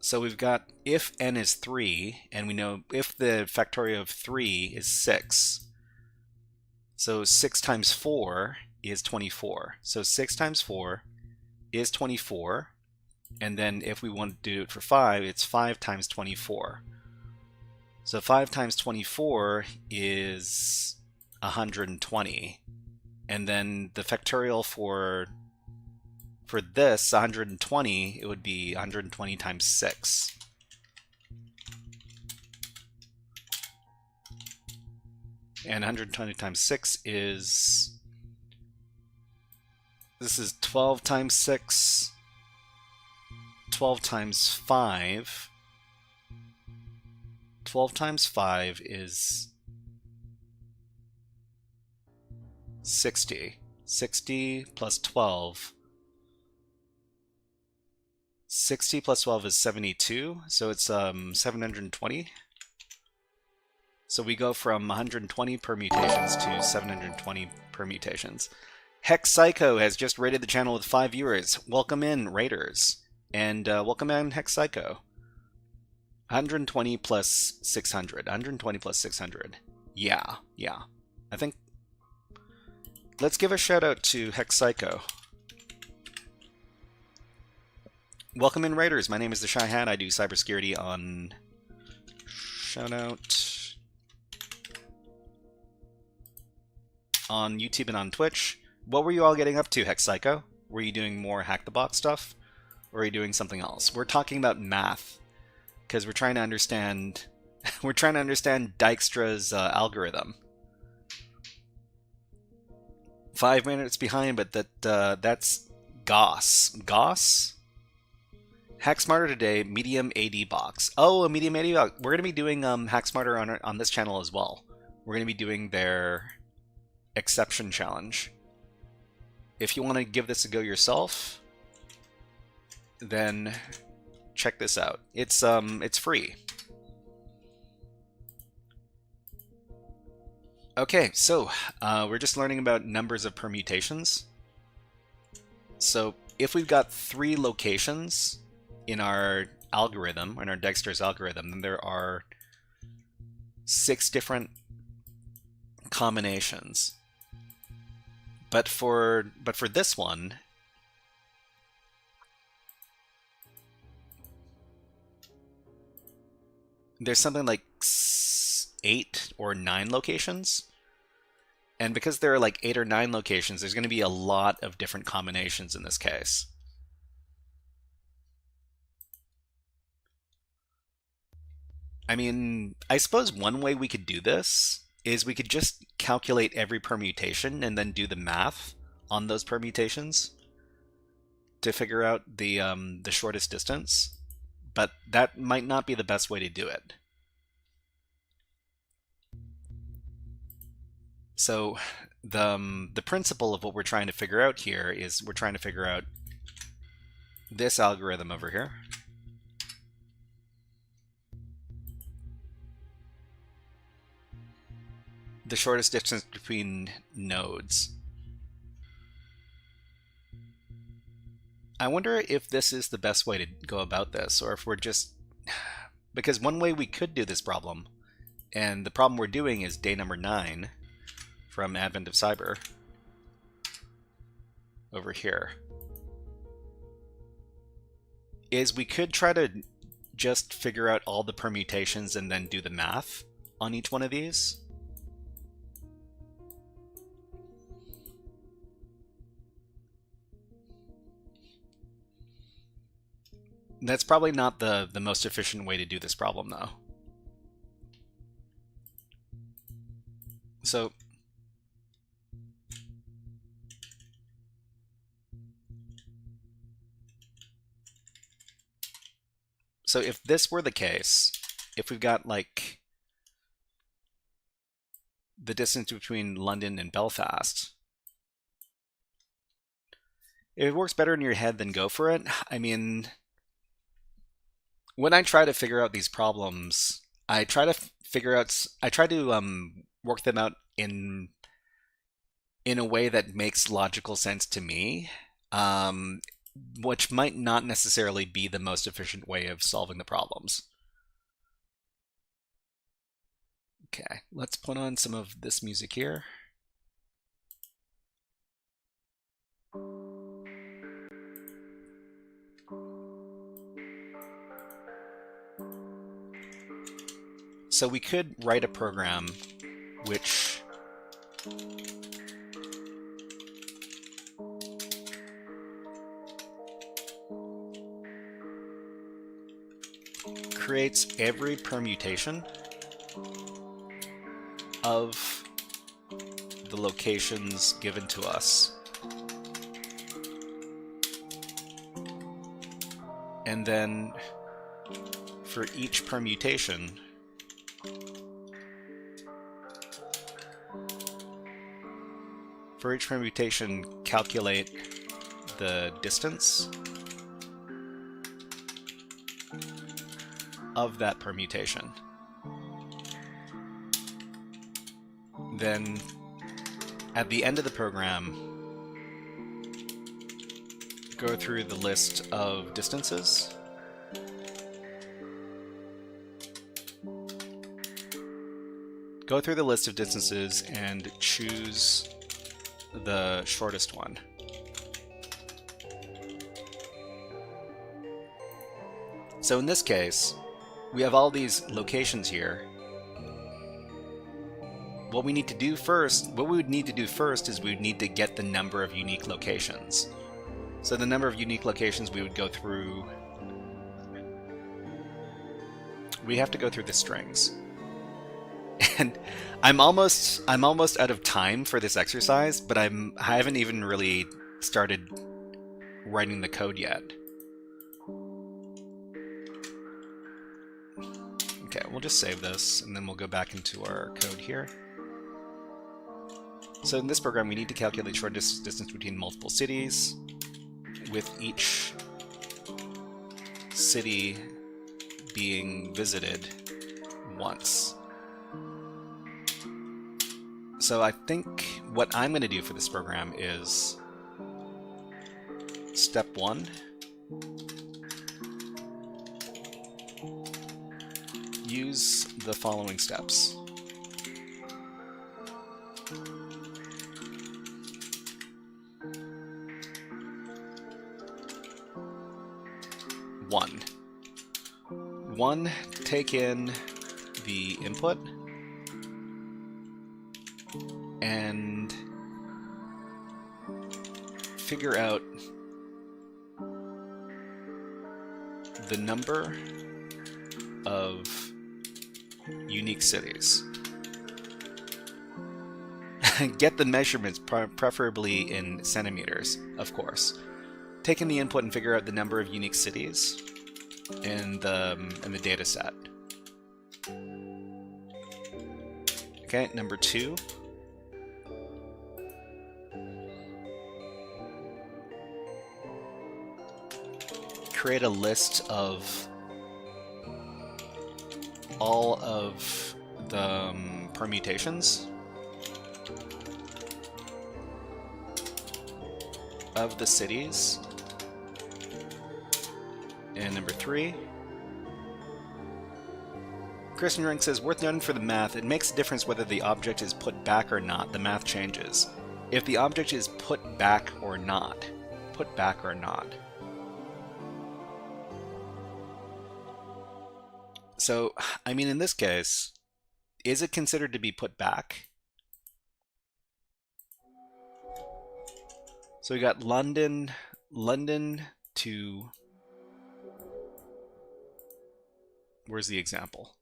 So we've got if n is 3, and we know if the factorial of 3 is 6. So 6 times 4 is 24. So 6 times 4 is 24. And then if we want to do it for 5, it's 5 times 24. So 5 times 24 is 120. And then the factorial for this 120, it would be 120 times 6. And 120 times 6 is, this is 12 times 6, 12 times 5. 12 times 5 is 60. 60 plus 12. 60 plus 12 is 72, so it's 720. So we go from 120 permutations to 720 permutations. Hex Psycho has just rated the channel with 5 viewers. Welcome in, Raiders. And welcome in, Hex Psycho. 120 plus 600. 120 plus 600. Yeah. I think... Let's give a shout out to Hex Psycho. Welcome in, Raiders. My name is the Shy Hat. I do cybersecurity on... Shout out... on YouTube and on Twitch. What were you all getting up to, Hex Psycho? Were you doing more Hack the Box stuff? Or are you doing something else? We're talking about math. Because we're trying to understand... we're trying to understand Dijkstra's algorithm. 5 minutes behind, but that's Goss. Goss? HackSmarter today, medium AD box. Oh, a medium AD box. We're going to be doing HackSmarter on this channel as well. We're going to be doing their exception challenge. If you want to give this a go yourself, then check this out. It's free. Okay, so we're just learning about numbers of permutations. So if we've got 3 locations in our algorithm, in our Dijkstra's algorithm, then there are 6 different combinations. But for this one, there's something like 8 or 9 locations. And because there are like 8 or 9 locations, there's going to be a lot of different combinations in this case. I mean, I suppose one way we could do this is we could just calculate every permutation and then do the math on those permutations to figure out the shortest distance. But that might not be the best way to do it. So the principle of what we're trying to figure out here is we're trying to figure out this algorithm over here. The shortest distance between nodes. I wonder if this is the best way to go about this, or if we're just... Because one way we could do this problem, and the problem we're doing is day number 9 from Advent of Cyber over here, is we could try to just figure out all the permutations and then do the math on each one of these. That's probably not the most efficient way to do this problem, though. So if this were the case, if we've got like the distance between London and Belfast, if it works better in your head, then go for it. I mean, when I try to figure out these problems, I try to work them out in a way that makes logical sense to me, which might not necessarily be the most efficient way of solving the problems. Okay, let's put on some of this music here. So we could write a program which creates every permutation of the locations given to us. And then for each permutation, For each permutation, calculate the distance of that permutation. Then, at the end of the program, go through the list of distances. Go through the list of distances and choose the shortest one. So in this case, we have all these locations here. What we would need to do first is we would need to get the number of unique locations. So the number of unique locations we would go through, we have to go through the strings. And I'm almost out of time for this exercise, but I haven't even really started writing the code yet. Okay, we'll just save this, and then we'll go back into our code here. So in this program, we need to calculate short distance between multiple cities, with each city being visited once. So I think what I'm going to do for this program is step 1. Use the following steps. One, take in the input and figure out the number of unique cities. Get the measurements, preferably in centimeters, of course. Take in the input and figure out the number of unique cities in the data set. Okay, number 2. Create a list of all of the permutations of the cities. And number 3, Kristen Rink says, worth noting for the math, it makes a difference whether the object is put back or not. The math changes. If the object is put back or not. Put back or not. So, I mean, in this case, is it considered to be put back? So we got London to... Where's the example?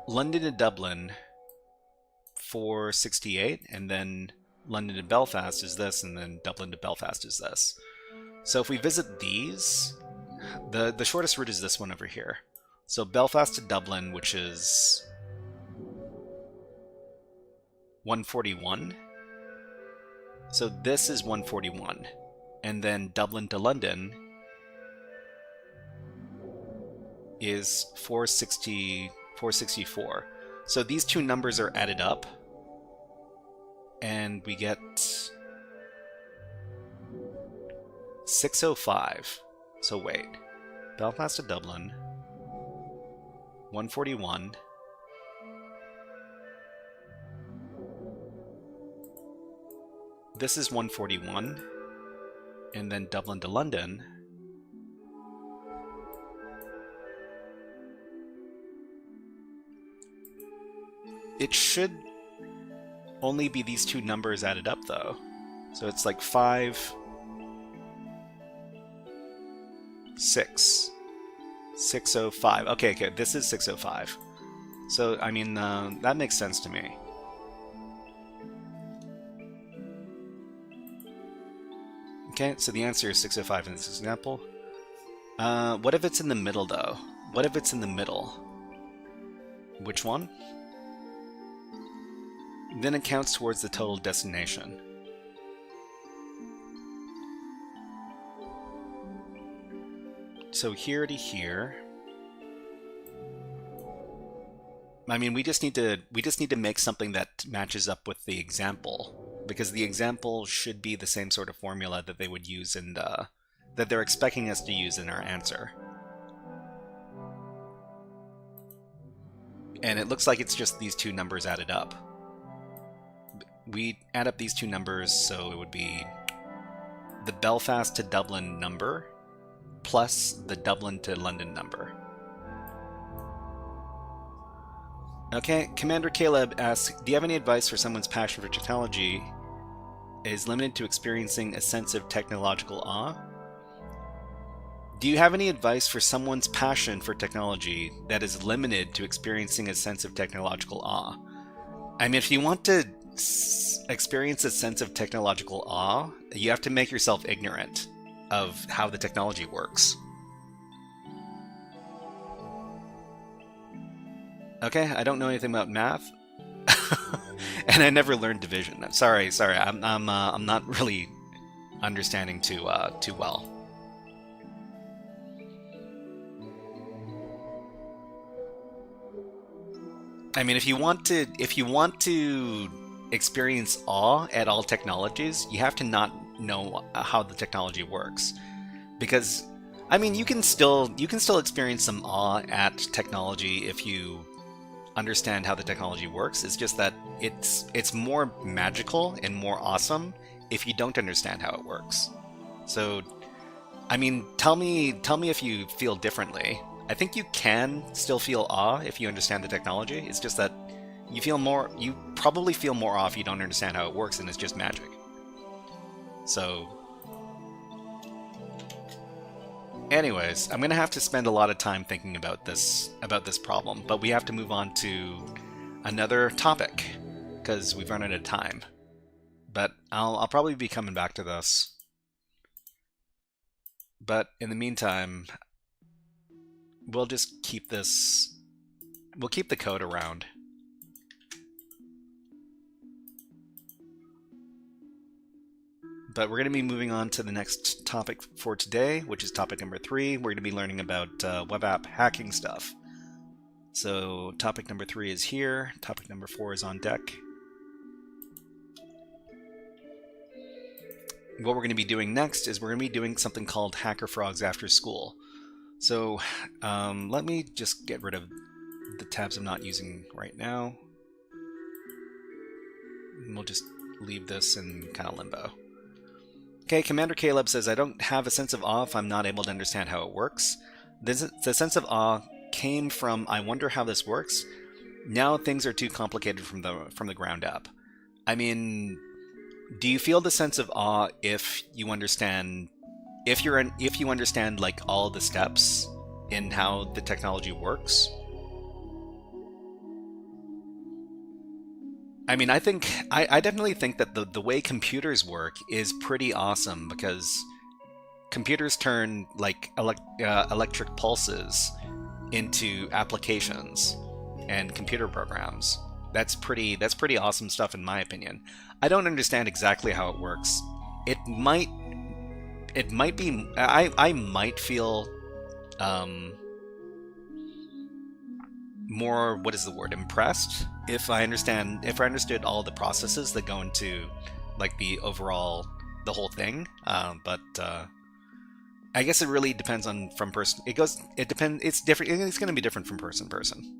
London to Dublin, 468, and then London to Belfast is this, and then Dublin to Belfast is this. So if we visit these, the shortest route is this one over here. So Belfast to Dublin, which is 141. So this is 141. And then Dublin to London is 464. So these two numbers are added up, and we get 605. So wait, Belfast to Dublin, 141. This is 141, and then Dublin to London. It should only be these two numbers added up, though. So it's like 5, 6, 605. Okay, this is 605. So, I mean, that makes sense to me. Okay, so the answer is 605 in this example. What if it's in the middle, though? What if it's in the middle? Which one? Then it counts towards the total destination. So here to here. I mean, we just need to make something that matches up with the example, because the example should be the same sort of formula that they would use in the that they're expecting us to use in our answer. And it looks like it's just these two numbers added up. We add up these two numbers, so it would be the Belfast to Dublin number plus the Dublin to London number. Okay, Commander Caleb asks, do you have any advice for someone's passion for technology is limited to experiencing a sense of technological awe? Do you have any advice for someone's passion for technology that is limited to experiencing a sense of technological awe? I mean, if you want to experience a sense of technological awe, you have to make yourself ignorant of how the technology works. Okay, I don't know anything about math, and I never learned division. Sorry, I'm not really understanding too well. I mean, if you want to experience awe at all technologies, you have to not know how the technology works, because I mean, you can still experience some awe at technology if you understand how the technology works. It's just that it's more magical and more awesome if you don't understand how it works. So, I mean, tell me if you feel differently. I think you can still feel awe if you understand the technology. It's just that you probably feel more awe if you don't understand how it works, and it's just magic. So, anyways, I'm gonna have to spend a lot of time thinking about this problem, but we have to move on to another topic because we've run out of time. But I'll probably be coming back to this. But in the meantime, we'll just keep this. We'll keep the code around. But we're going to be moving on to the next topic for today, which is topic number 3. We're going to be learning about web app hacking stuff. So topic number 3 is here. Topic number 4 is on deck. What we're going to be doing next is we're going to be doing something called HackerFrogs AfterSchool. So let me just get rid of the tabs I'm not using right now. And we'll just leave this in kind of limbo. Okay, Commander Caleb says, I don't have a sense of awe if I'm not able to understand how it works. The sense of awe came from, I wonder how this works. Now things are too complicated from the ground up. I mean, do you feel the sense of awe if you understand, if you understand like all the steps in how the technology works? I mean, I definitely think that the way computers work is pretty awesome, because computers turn like electric pulses into applications and computer programs. That's pretty awesome stuff in my opinion. I don't understand exactly how it works. It might be I might feel more, what is the word, impressed if I understood all the processes that go into like the whole thing. But I guess it really depends on it's different. It's going to be different from person to person.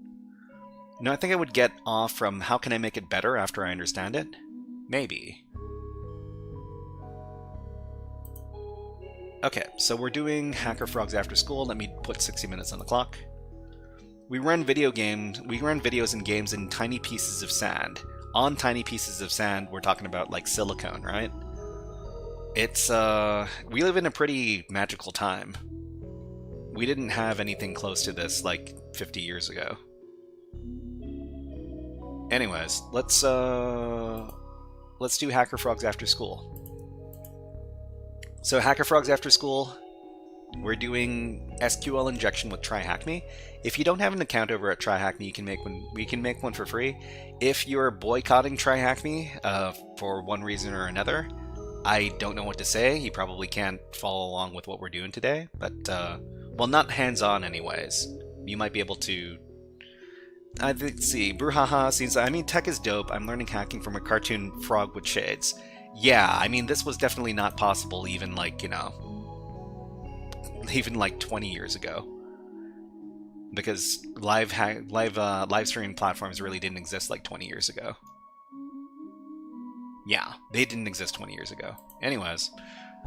No, I think I would get off from how can I make it better after I understand it? Maybe. Okay, so we're doing HackerFrogs AfterSchool. Let me put 60 minutes on the clock. We run videos and games in tiny pieces of sand. On tiny pieces of sand, we're talking about like silicone, right? It's we live in a pretty magical time. We didn't have anything close to this like 50 years ago. Anyways, let's do HackerFrogs AfterSchool. So HackerFrogs AfterSchool We're doing SQL injection with TryHackMe. If you don't have an account over at TryHackMe, you can make one. We can make one for free. If you're boycotting TryHackMe for one reason or another, I don't know what to say. You probably can't follow along with what we're doing today, but well, not hands-on anyways. You might be able to. I think. See, Bruhaha seems. I mean, tech is dope. I'm learning hacking from a cartoon frog with shades. Yeah, I mean, this was definitely not possible even like, even like 20 years ago. Because live streaming platforms really didn't exist like 20 years ago. Yeah, they didn't exist 20 years ago. Anyways,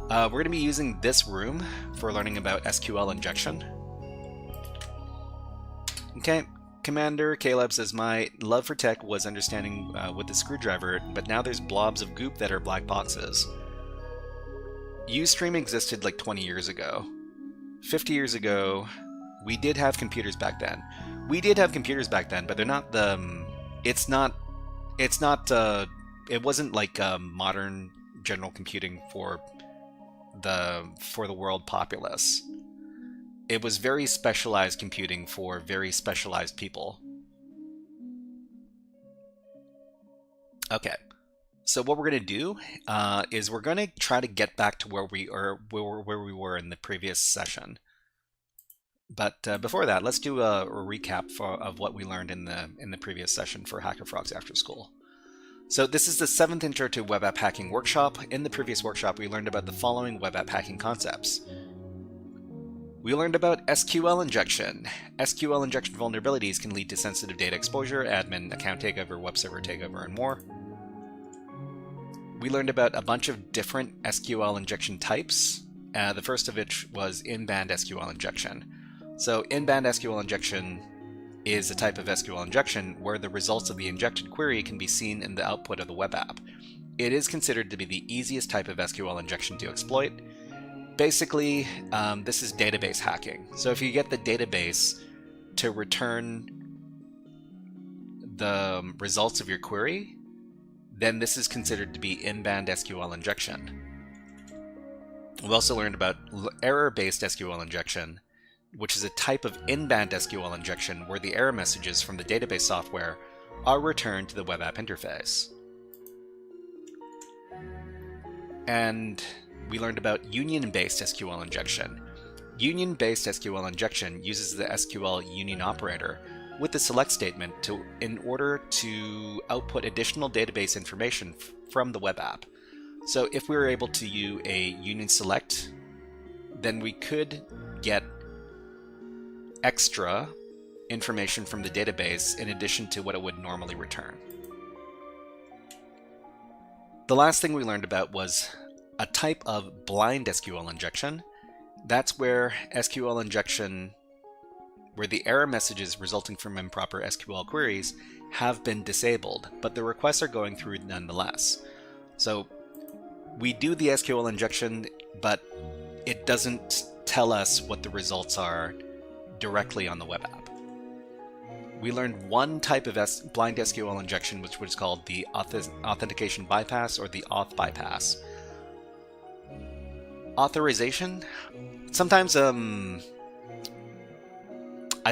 we're going to be using this room for learning about SQL injection. Okay. Commander Caleb says, my love for tech was understanding with the screwdriver, but now there's blobs of goop that are black boxes. Ustream existed like 20 years ago. 50 years ago, we did have computers back then. But they're not the... it wasn't like modern general computing for the world populace. It was very specialized computing for very specialized people. Okay, so what we're going to do is we're going to try to get back to where we were in the previous session. But before that, let's do a recap of what we learned in the previous session for HackerFrogs AfterSchool. So this is the 7th Intro to Web App Hacking workshop. In the previous workshop, we learned about the following web app hacking concepts. We learned about SQL injection. SQL injection vulnerabilities can lead to sensitive data exposure, admin account takeover, web server takeover, and more. We learned about a bunch of different SQL injection types. The first of which was in-band SQL injection. So in-band SQL injection is a type of SQL injection where the results of the injected query can be seen in the output of the web app. It is considered to be the easiest type of SQL injection to exploit. Basically, this is database hacking. So if you get the database to return the results of your query, then this is considered to be in-band SQL injection. We also learned about error-based SQL injection, which is a type of in-band SQL injection where the error messages from the database software are returned to the web app interface. And we learned about union-based SQL injection. Union-based SQL injection uses the SQL union operator with the select statement in order to output additional database information from the web app. So if we were able to use a union select, then we could get extra information from the database in addition to what it would normally return. The last thing we learned about was a type of blind SQL injection. That's where SQL injection, where the error messages resulting from improper SQL queries have been disabled, but the requests are going through nonetheless. So we do the SQL injection, but it doesn't tell us what the results are directly on the web app. We learned one type of blind SQL injection, which was called the authentication bypass or the auth bypass. Authorization? Sometimes, I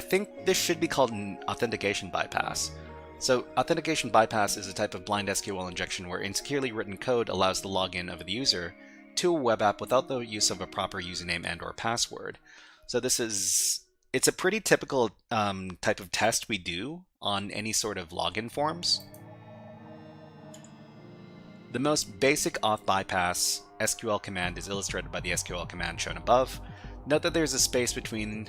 think this should be called an authentication bypass. So, authentication bypass is a type of blind SQL injection where insecurely written code allows the login of the user to a web app without the use of a proper username and/or password. So it's a pretty typical type of test we do on any sort of login forms. The most basic auth bypass SQL command is illustrated by the SQL command shown above. Note that there's a space between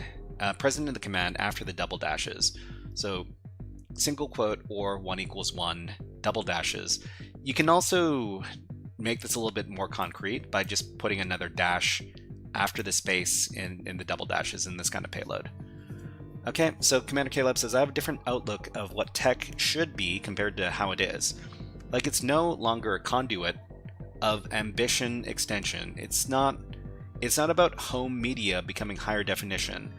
present in the command after the double dashes. So single quote or 1=1 double dashes. You can also make this a little bit more concrete by just putting another dash after the space in the double dashes in this kind of payload. Okay, so Commander Caleb says, I have a different outlook of what tech should be compared to how it is. Like, it's no longer a conduit of ambition extension. It's not about home media becoming higher definition,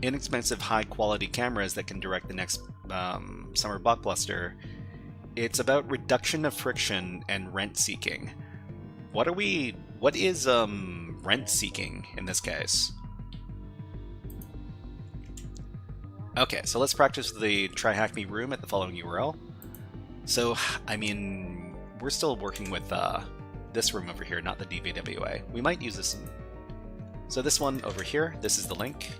inexpensive high quality cameras that can direct the next summer blockbuster. It's about reduction of friction and rent seeking. What is rent seeking in this case? Okay, so let's practice the try hack me room at the following URL. So, I mean, we're still working with this room over here, not the DVWA. We might use this. So this one over here, this is the link.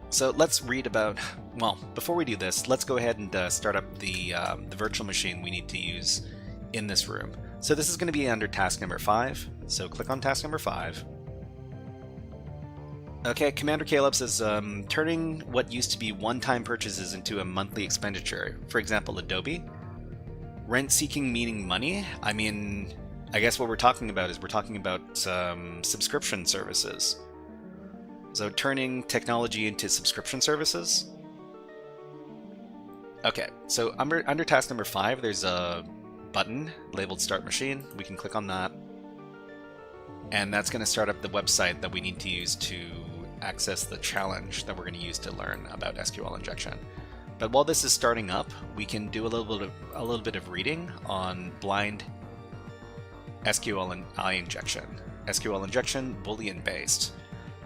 So let's read about, well, before we do this, let's go ahead and start up the virtual machine we need to use in this room. So this is going to be under task number 5. So click on task number 5. Okay, Commander Caleb says, turning what used to be one-time purchases into a monthly expenditure. For example, Adobe. Rent-seeking meaning money? I mean, I guess what we're talking about is we're talking about subscription services. So turning technology into subscription services. Okay, so under task number 5, there's a button labeled Start Machine. We can click on that. And that's going to start up the website that we need to use to access the challenge that we're going to use to learn about SQL injection. But while this is starting up, we can do a little bit of reading on blind SQL and I injection. SQL injection, Boolean based.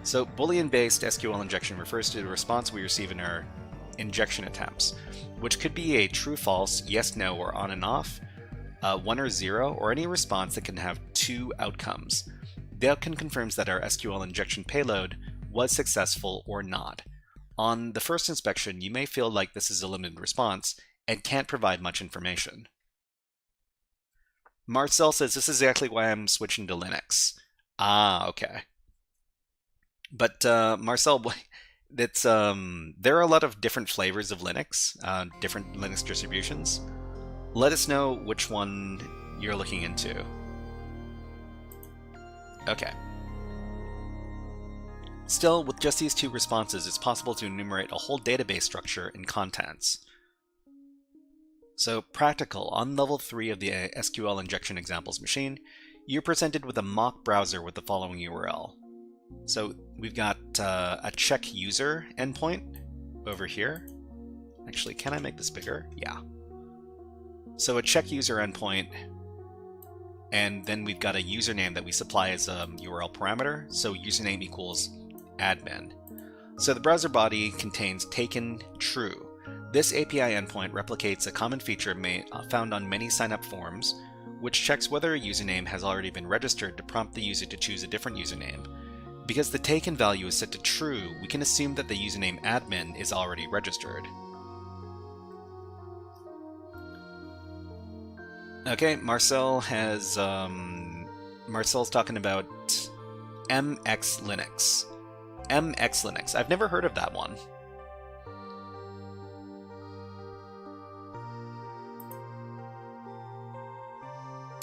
So Boolean-based SQL injection refers to the response we receive in our injection attempts, which could be a true, false, yes, no, or on and off, 1 or 0, or any response that can have 2 outcomes. The outcome confirms that our SQL injection payload was successful or not. On the first inspection, you may feel like this is a limited response and can't provide much information. Marcel says, this is exactly why I'm switching to Linux. Ah, okay. But Marcel, that's there are a lot of different flavors of Linux, different Linux distributions. Let us know which one you're looking into. Okay. Still, with just these 2 responses, it's possible to enumerate a whole database structure and contents. So, practical. On level 3 of the SQL injection examples machine, you're presented with a mock browser with the following URL. So we've got a check user endpoint over here. Actually, can I make this bigger? Yeah. So a check user endpoint, and then we've got a username that we supply as a URL parameter. So username equals admin. So the browser body contains taken true. This API endpoint replicates a common feature found on many sign-up forms, which checks whether a username has already been registered to prompt the user to choose a different username. Because the taken value is set to true, we can assume that the username admin is already registered. Okay, Marcel has Marcel's talking about MX Linux. MX Linux. I've never heard of that one.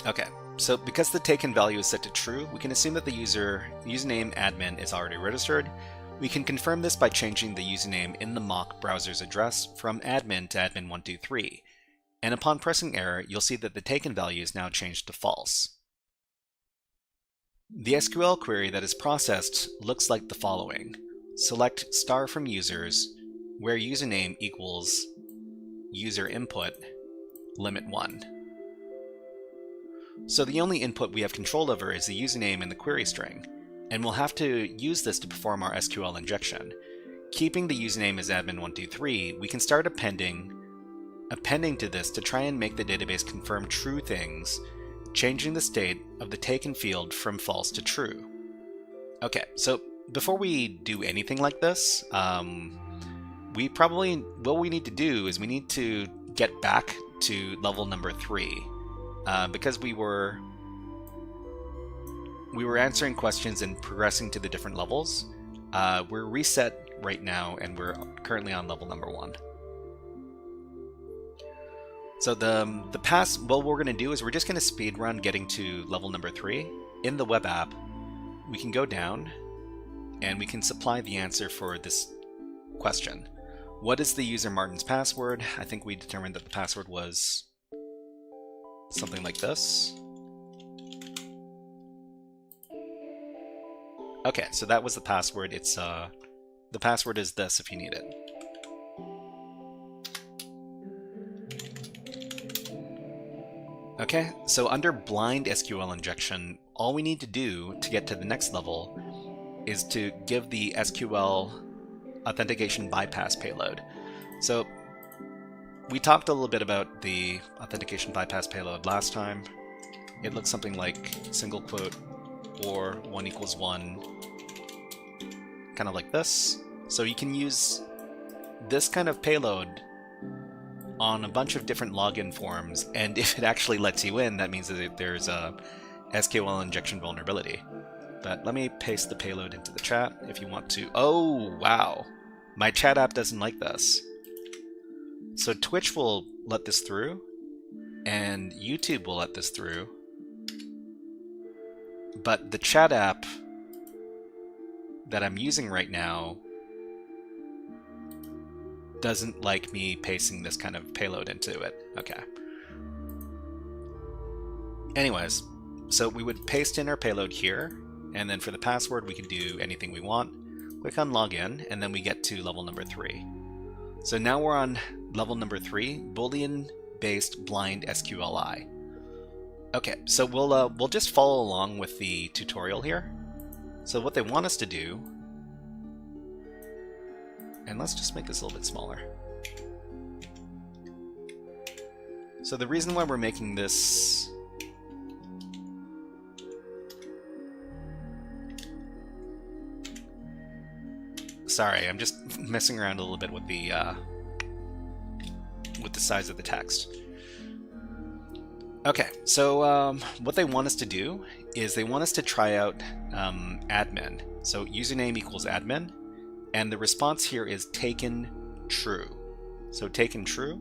Okay. So because the taken value is set to true, we can assume that the username admin is already registered. We can confirm this by changing the username in the mock browser's address from admin to admin123. And upon pressing enter, you'll see that the taken value is now changed to false. The SQL query that is processed looks like the following. Select star from users, where username equals user input, limit 1. So the only input we have control over is the username in the query string, and we'll have to use this to perform our SQL injection. Keeping the username as admin123, we can start appending to this to try and make the database confirm true things, changing the state of the taken field from false to true. Okay, so before we do anything like this, what we need to do is we need to get back to level number 3. Because we were answering questions and progressing to the different levels. We're reset right now, and we're currently on level number 1. So what we're going to do is we're just going to speed run getting to level number 3. In the web app, we can go down, and we can supply the answer for this question. What is the user Martin's password? I think we determined that the password was something like this. Okay, so that was the password. It's the password is this if you need it. Okay, so under blind SQL injection, all we need to do to get to the next level is to give the SQL authentication bypass payload. So we talked a little bit about the authentication bypass payload last time. It looks something like single quote or 1 equals 1, kind of like this. So you can use this kind of payload on a bunch of different login forms, and if it actually lets you in, that means that there's a SQL injection vulnerability. But let me paste the payload into the chat if you want to. Oh, wow. My chat app doesn't like this. So Twitch will let this through, and YouTube will let this through. But the chat app that I'm using right now doesn't like me pasting this kind of payload into it. Okay. Anyways, so we would paste in our payload here, and then for the password we can do anything we want. Click on login, and then we get to level number 3. So now we're on level number 3, Boolean-based blind SQLI. Okay, so we'll just follow along with the tutorial here. So what they want us to do, and let's just make this a little bit smaller. So the reason why we're making this sorry, I'm just messing around a little bit with the size of the text. Okay, so what they want us to do is they want us to try out admin. So username equals admin, and the response here is taken true. So taken true,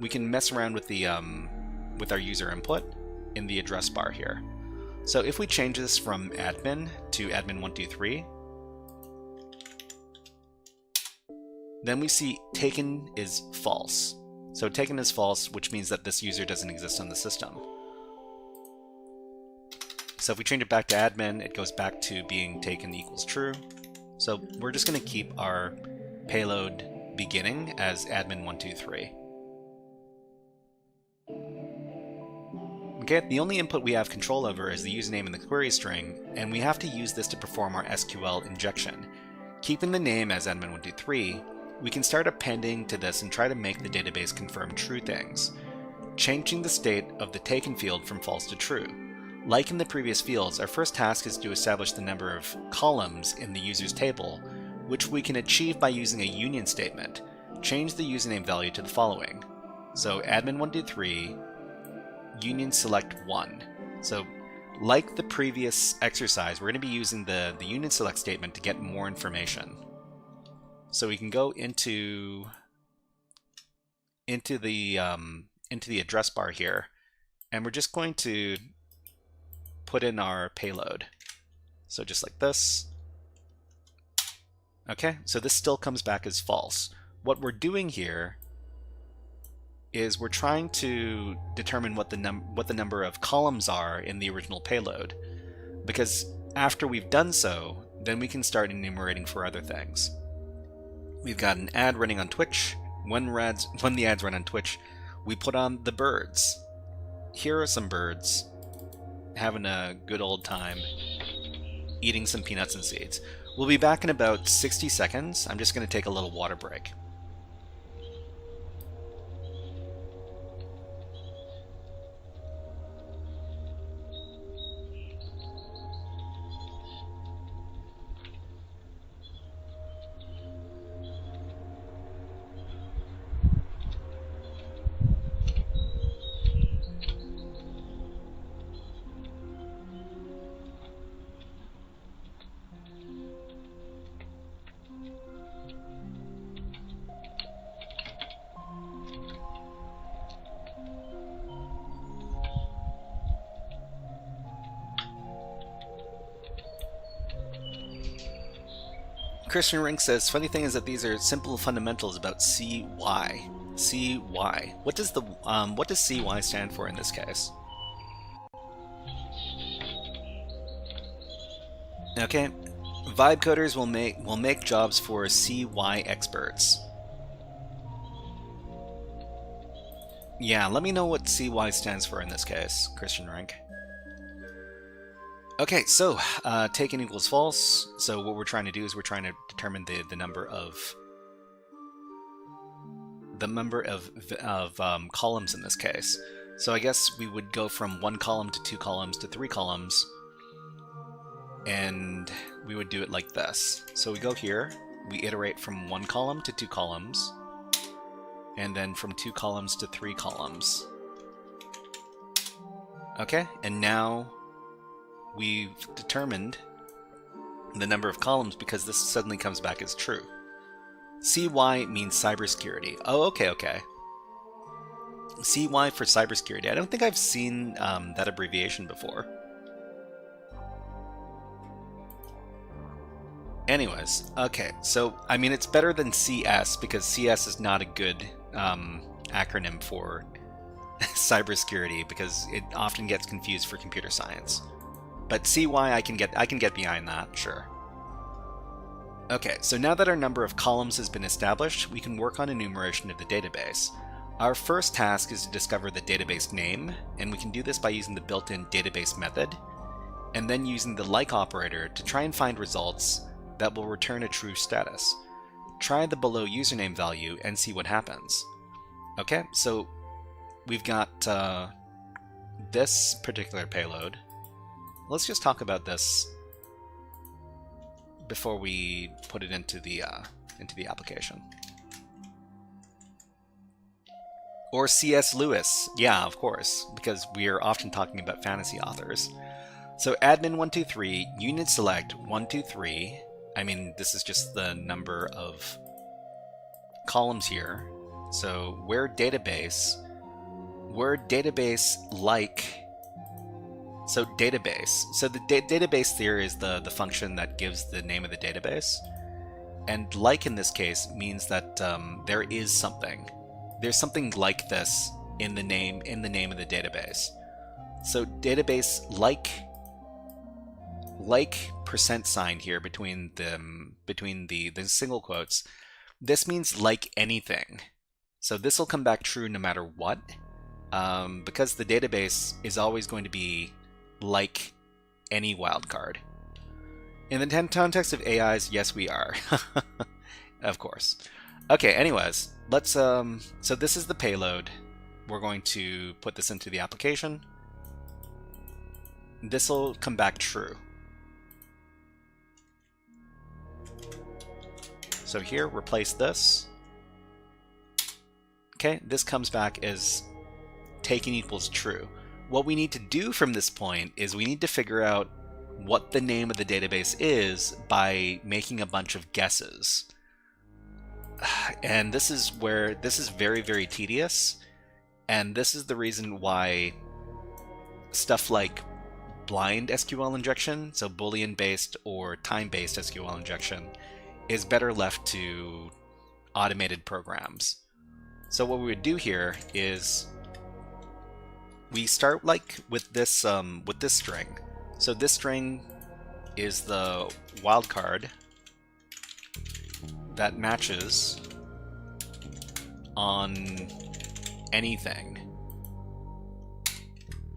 we can mess around with the with our user input in the address bar here. So if we change this from admin to admin123, then we see taken is false. So taken is false, which means that this user doesn't exist on the system. So if we change it back to admin, it goes back to being taken equals true. So we're just going to keep our payload beginning as admin123. Okay, the only input we have control over is the username and the query string, and we have to use this to perform our SQL injection. Keeping the name as admin123, we can start appending to this and try to make the database confirm true things, changing the state of the taken field from false to true. Like in the previous fields, our first task is to establish the number of columns in the user's table, which we can achieve by using a union statement. Change the username value to the following. So admin123 union select 1. So like the previous exercise, we're going to be using the union select statement to get more information. So we can go into the address bar here, and we're just going to put in our payload. So just like this. Okay, so this still comes back as false. What we're doing here is we're trying to determine what the number of columns are in the original payload, because after we've done so, then we can start enumerating for other things. We've got an ad running on Twitch. When the ads run on Twitch, we put on the birds. Here are some birds having a good old time eating some peanuts and seeds. We'll be back in about 60 seconds. I'm just going to take a little water break. Christian Rink says, funny thing is that these are simple fundamentals about CY. CY. What does CY stand for in this case? Okay, vibe coders will make jobs for CY experts. Yeah, let me know what CY stands for in this case, Christian Rank. Okay, so taken equals false. So what we're trying to do is we're trying to determine the number of columns in this case. So I guess we would go from 1 column to 2 columns to 3 columns, and we would do it like this. So we go here, we iterate from 1 column to 2 columns, and then from 2 columns to 3 columns. Okay, and now we've determined the number of columns because this suddenly comes back as true. CY means cybersecurity. Oh, okay. CY for cybersecurity. I don't think I've seen that abbreviation before. Anyways, okay, so I mean it's better than CS because CS is not a good acronym for cybersecurity because it often gets confused for computer science. But CY I can get behind that, sure. Okay, so now that our number of columns has been established, we can work on enumeration of the database. Our first task is to discover the database name, and we can do this by using the built-in database method, and then using the like operator to try and find results that will return a true status. Try the below username value and see what happens. Okay, so we've got this particular payload. Let's just talk about this before we put it into the application. Or C.S. Lewis, yeah, of course, because we are often talking about fantasy authors. So admin123, unit select 123. I mean, this is just the number of columns here. So where database like. So database. So the database there is the function that gives the name of the database, and like in this case means that there is something. There's something like this in the name of the database. So database like %sign here between the single quotes. This means like anything. So this will come back true no matter what, because the database is always going to be like any wildcard. In the context of AIs, yes, we are. Of course. Okay, anyways, let's so this is the payload. We're going to put this into the application. This will come back true. So here, replace this. Okay, this comes back as taken equals true. What we need to do from this point is we need to figure out what the name of the database is by making a bunch of guesses. And this is very, very tedious. And this is the reason why stuff like blind SQL injection, so Boolean-based or time-based SQL injection, is better left to automated programs. So what we would do here is we start like with this string. So this string is the wildcard that matches on anything.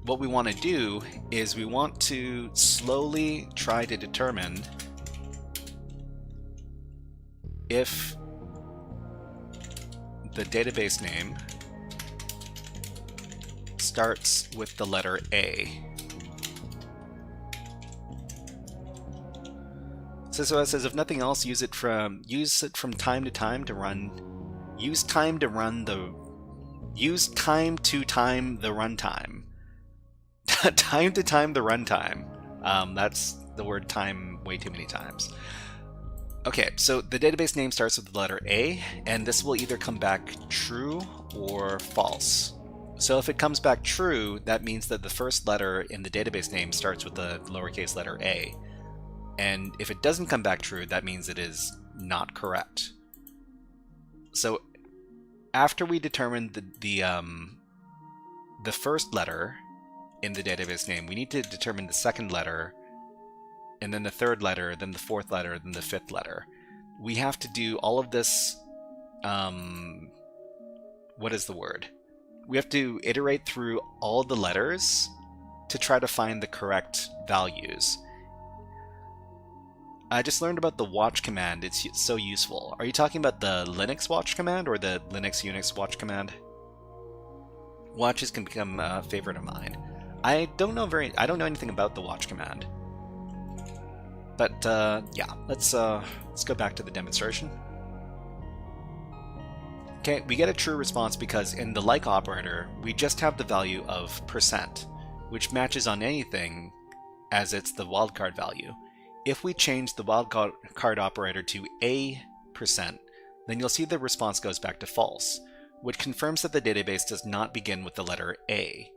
What we want to do is we want to slowly try to determine if the database name starts with the letter A. So it says if nothing else, use it from time to time to run. Use time to time the runtime. Time to time the runtime. That's the word time way too many times. Okay, so the database name starts with the letter A, and this will either come back true or false. So if it comes back true, that means that the first letter in the database name starts with the lowercase letter a. And if it doesn't come back true, that means it is not correct. So after we determine the first letter in the database name, we need to determine the second letter, and then the third letter, then the fourth letter, then the fifth letter. We have to do all of this, what is the word? we have to iterate through all the letters to try to find the correct values. I just learned about the watch command. It's so useful. Are you talking about the Linux watch command or the Linux Unix watch command? Watches can become a favorite of mine. I don't know anything about the watch command. But yeah, let's go back to the demonstration. Okay, we get a true response because in the like operator, we just have the value of %, which matches on anything as it's the wildcard value. If we change the wildcard operator to %, then you'll see the response goes back to false, which confirms that the database does not begin with the letter A.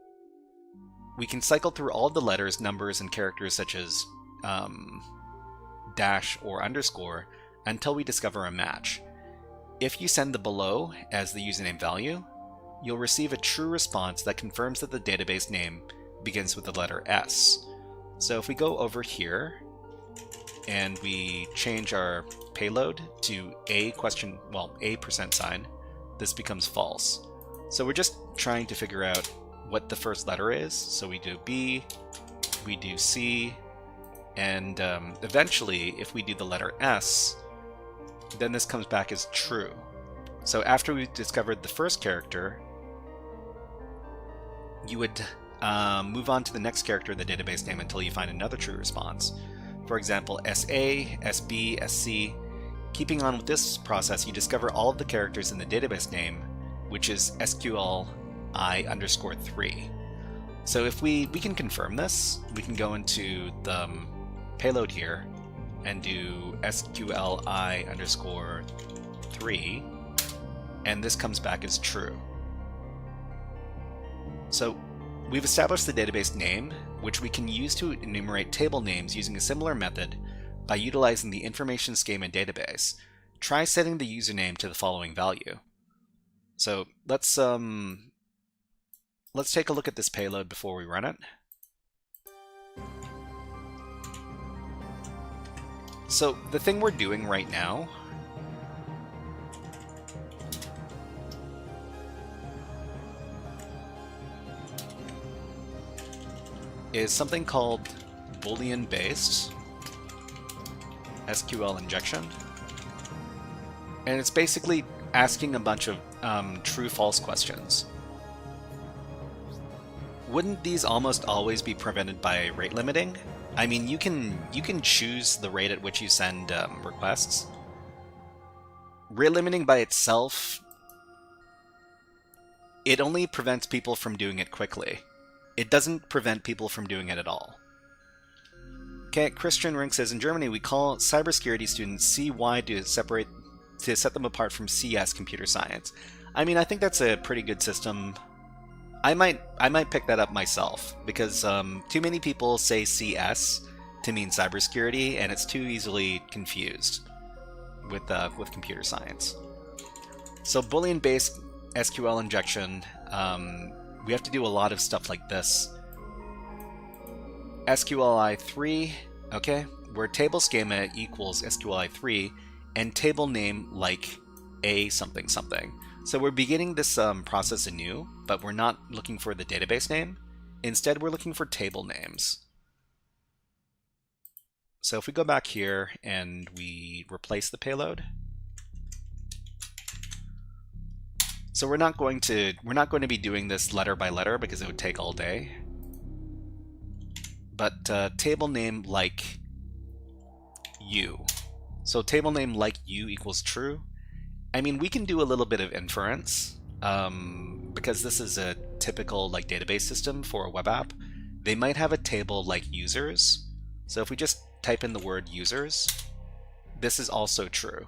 We can cycle through all the letters, numbers, and characters such as dash or underscore until we discover a match. If you send the below as the username value, you'll receive a true response that confirms that the database name begins with the letter S. So if we go over here and we change our payload to a %, this becomes false. So we're just trying to figure out what the first letter is. So we do B, we do C, and eventually if we do the letter S, then this comes back as true. So after we've discovered the first character, you would move on to the next character in the database name until you find another true response. For example, SA, SB, SC. Keeping on with this process, you discover all of the characters in the database name, which is SQLI_3. So if we can confirm this, we can go into the payload here and do SQLI_3, and this comes back as true. So we've established the database name, which we can use to enumerate table names using a similar method by utilizing the information schema database. Try setting the username to the following value. So let's take a look at this payload before we run it. So the thing we're doing right now is something called Boolean-based SQL injection. And it's basically asking a bunch of true-false questions. Wouldn't these almost always be prevented by rate limiting? I mean, you can choose the rate at which you send requests. Rate limiting by itself, it only prevents people from doing it quickly. It doesn't prevent people from doing it at all. Okay, Christian Rink says, in Germany we call cybersecurity students CY to set them apart from CS, computer science. I mean, I think that's a pretty good system. I might pick that up myself, because too many people say CS to mean cybersecurity, and it's too easily confused with computer science. So Boolean-based SQL injection, we have to do a lot of stuff like this. SQLI3, okay, where table schema equals SQLI3, and table name like a something something. So we're beginning this process anew, but we're not looking for the database name. Instead, we're looking for table names. So if we go back here and we replace the payload, so we're not going to be doing this letter by letter because it would take all day. But table name like you. So table name like you equals true. I mean, we can do a little bit of inference because this is a typical like database system for a web app. They might have a table like users. So if we just type in the word users, this is also true.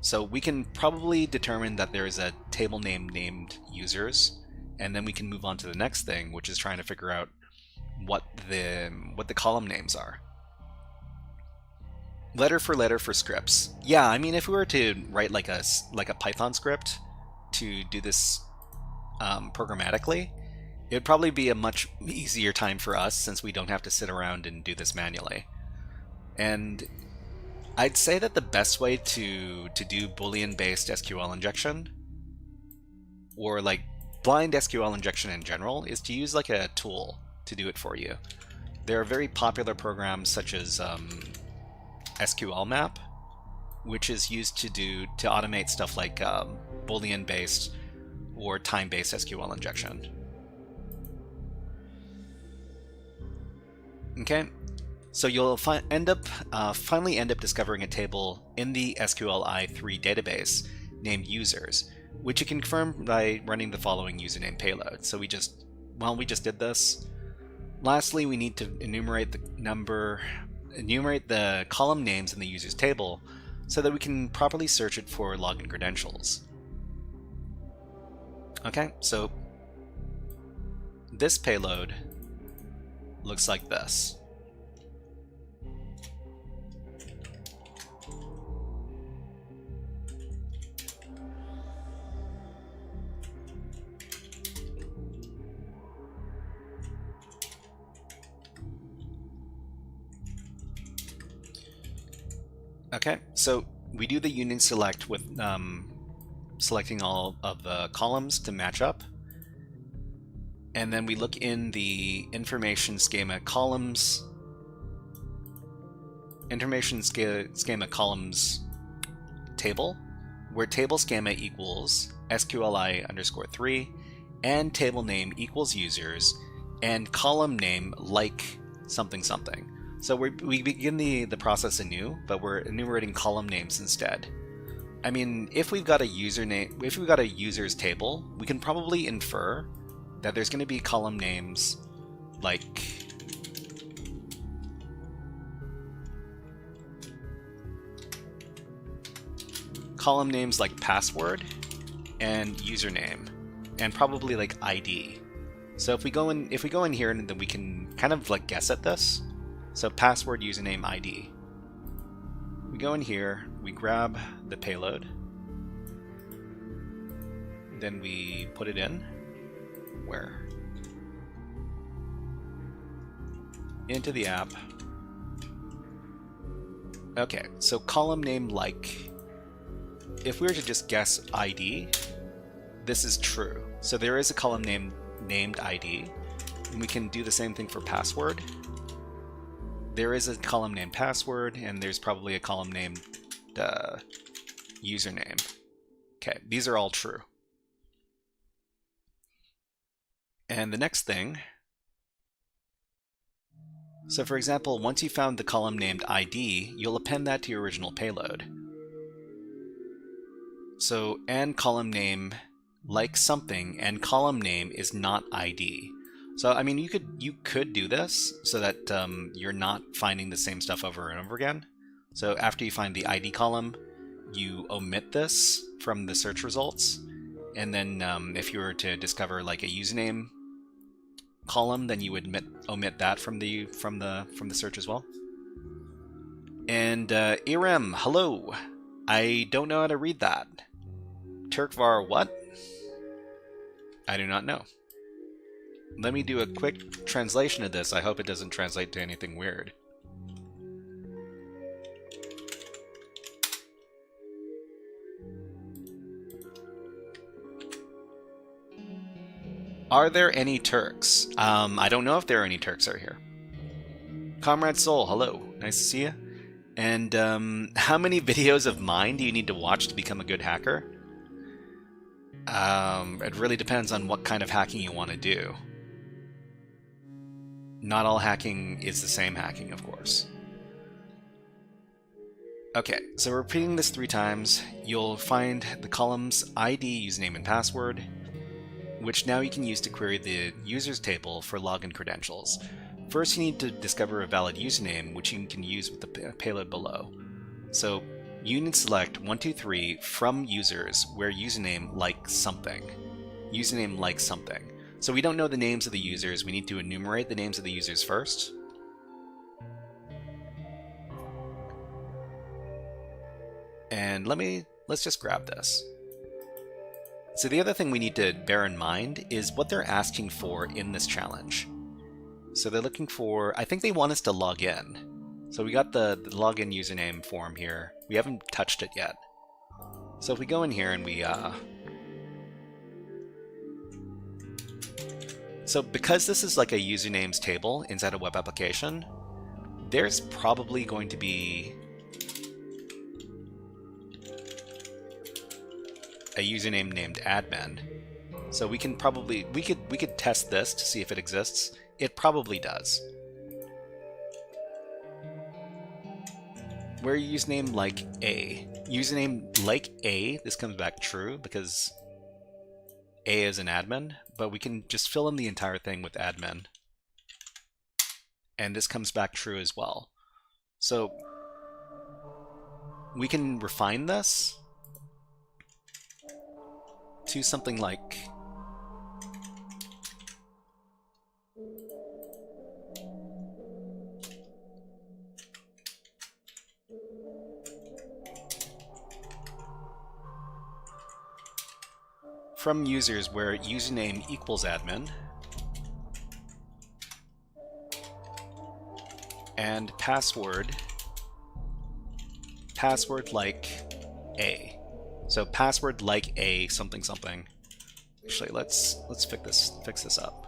So we can probably determine that there is a table name named users, and then we can move on to the next thing, which is trying to figure out what the column names are. Letter for scripts. Yeah, I mean, if we were to write like a Python script to do this programmatically, it would probably be a much easier time for us since we don't have to sit around and do this manually. And I'd say that the best way to do Boolean-based SQL injection, or like blind SQL injection in general is to use like a tool to do it for you. There are very popular programs such as SQL Map, which is used to automate stuff like Boolean-based or time-based SQL injection. Okay, so you'll finally end up discovering a table in the SQLi3 database named users, which you can confirm by running the following username payload. So we just did this. Lastly, we need to enumerate the column names in the users table so that we can properly search it for login credentials. Okay, so this payload looks like this. Okay, so we do the union select with selecting all of the columns to match up. And then we look in the information schema columns table, where table schema equals SQLi_3 and table name equals users and column name like something something. So we begin the process anew, but we're enumerating column names instead. I mean, if we've got a users table, we can probably infer that there's going to be column names like password and username, and probably like ID. So if we go in here, and then we can kind of like guess at this. So password, username, ID. We go in here, we grab the payload, then we put it in. Where? Into the app. Okay, so column name like. If we were to just guess ID, this is true. So there is a column name named ID, and we can do the same thing for password. There is a column named password, and there's probably a column named username. Okay, these are all true. And the next thing, so for example, once you found the column named ID, you'll append that to your original payload. So, and column name like something, and column name is not ID. So, I mean, you could do this so that you're not finding the same stuff over and over again. So after you find the ID column, you omit this from the search results, and then if you were to discover like a username column, then you would omit that from the search as well. And Irem, hello. I don't know how to read that. Turkvar what? I do not know. Let me do a quick translation of this. I hope it doesn't translate to anything weird. Are there any Turks? I don't know if there are any Turks are here. Comrade Soul, hello. Nice to see you. And how many videos of mine do you need to watch to become a good hacker? It really depends on what kind of hacking you want to do. Not all hacking is the same hacking, of course. Okay, so repeating this 3 times, you'll find the columns ID, username, and password, which now you can use to query the users table for login credentials. First, you need to discover a valid username, which you can use with the payload below. So, union select 123 from users where username like something. Username like something. So we don't know the names of the users. We need to enumerate the names of the users first. And let's just grab this. So the other thing we need to bear in mind is what they're asking for in this challenge. So they're looking for, I think they want us to log in. So we got the login username form here. We haven't touched it yet. So if we go in here and we So because this is like a usernames table inside a web application, there's probably going to be a username named admin. So we can probably, we could test this to see if it exists. It probably does. Where username like A. Username like A, this comes back true because A is an admin, but we can just fill in the entire thing with admin. And this comes back true as well. So we can refine this to something like from users where username equals admin and password like A. So password like A something something. Actually, let's fix this up.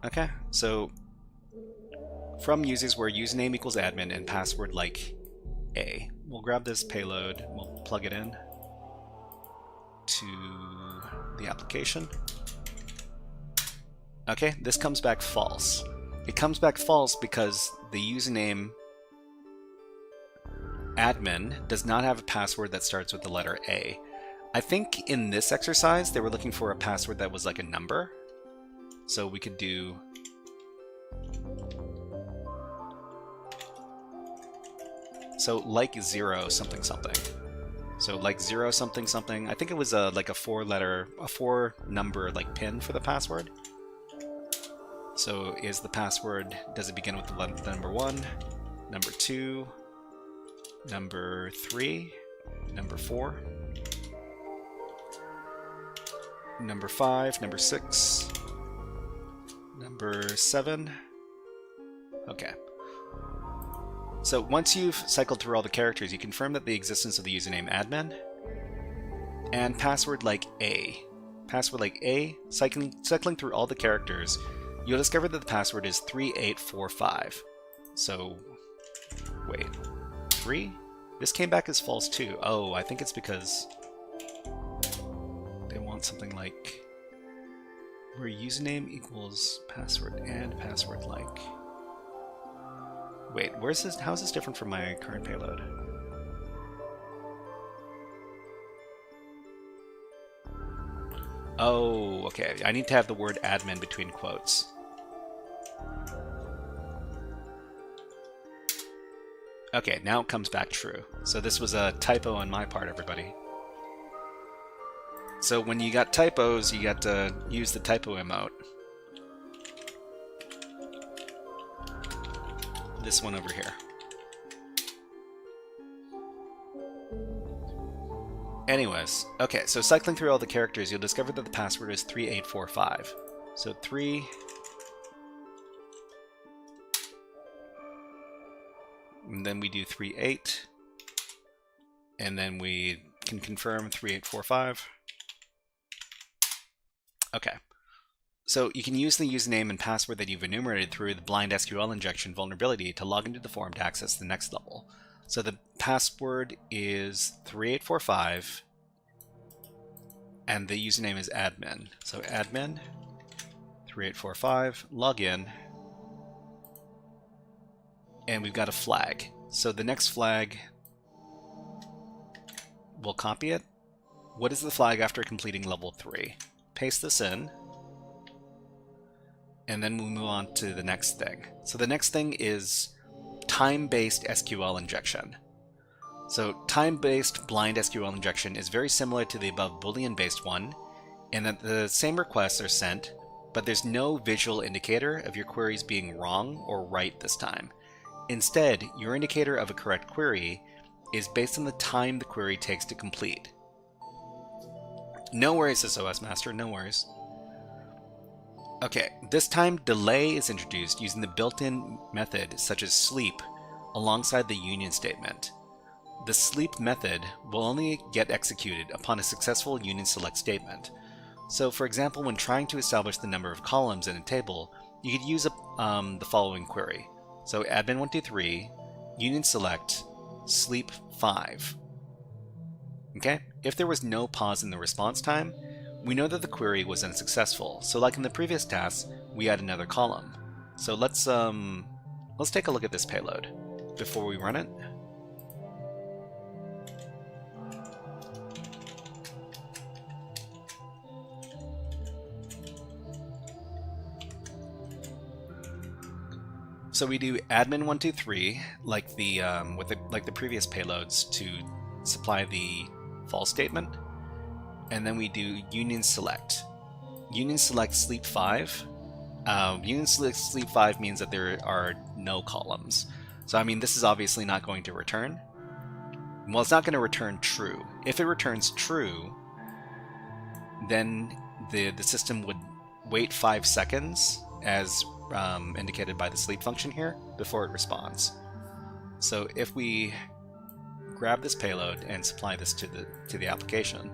Okay, so from users where username equals admin and password like A. We'll grab this payload, we'll plug it in to the application. Okay, this comes back false. It comes back false because the username admin does not have a password that starts with the letter A. I think in this exercise they were looking for a password that was like a number. So we could do like 0 something something. So like 0 something something. I think it was like a 4 number like pin for the password. So is the password, does it begin with the number 1, number 2, number 3, number 4, number 5, number 6, number 7? Okay. So once you've cycled through all the characters, you confirm that the existence of the username admin and password like A. Password like A, cycling through all the characters, you'll discover that the password is 3845. So, wait, 3? This came back as false too. Oh, I think it's because they want something like where username equals password and password like. Wait, where's this? How is this different from my current payload? Oh, okay. I need to have the word admin between quotes. Okay, now it comes back true. So this was a typo on my part, everybody. So when you got typos, you got to use the typo emote. This one over here. Anyways, okay, so cycling through all the characters, you'll discover that the password is 3845. So 3... and then we do 38, and then we can confirm 3845. Okay. So you can use the username and password that you've enumerated through the blind SQL injection vulnerability to log into the form to access the next level. So the password is 3845, and the username is admin. So admin 3845, log in, and we've got a flag. So the next flag, we'll copy it. What is the flag after completing level 3? Paste this in, and then we'll move on to the next thing. So the next thing is time-based SQL injection. So time-based blind SQL injection is very similar to the above Boolean-based one, in that the same requests are sent, but there's no visual indicator of your queries being wrong or right this time. Instead, your indicator of a correct query is based on the time the query takes to complete. No worries, SOS Master, no worries. Okay, this time delay is introduced using the built-in method such as sleep alongside the union statement. The sleep method will only get executed upon a successful union select statement. So for example, when trying to establish the number of columns in a table, you could use the following query. So admin123 union select sleep 5. Okay, if there was no pause in the response time, we know that the query was unsuccessful. So like in the previous task, we add another column. So let's take a look at this payload before we run it. So we do admin123 like the like the previous payloads to supply the false statement, and then we do union select. Union select sleep 5. Union select sleep 5 means that there are no columns. So I mean, this is obviously not going to return. Well, it's not going to return true. If it returns true, then the system would wait 5 seconds as indicated by the sleep function here before it responds. So if we grab this payload and supply this to the application,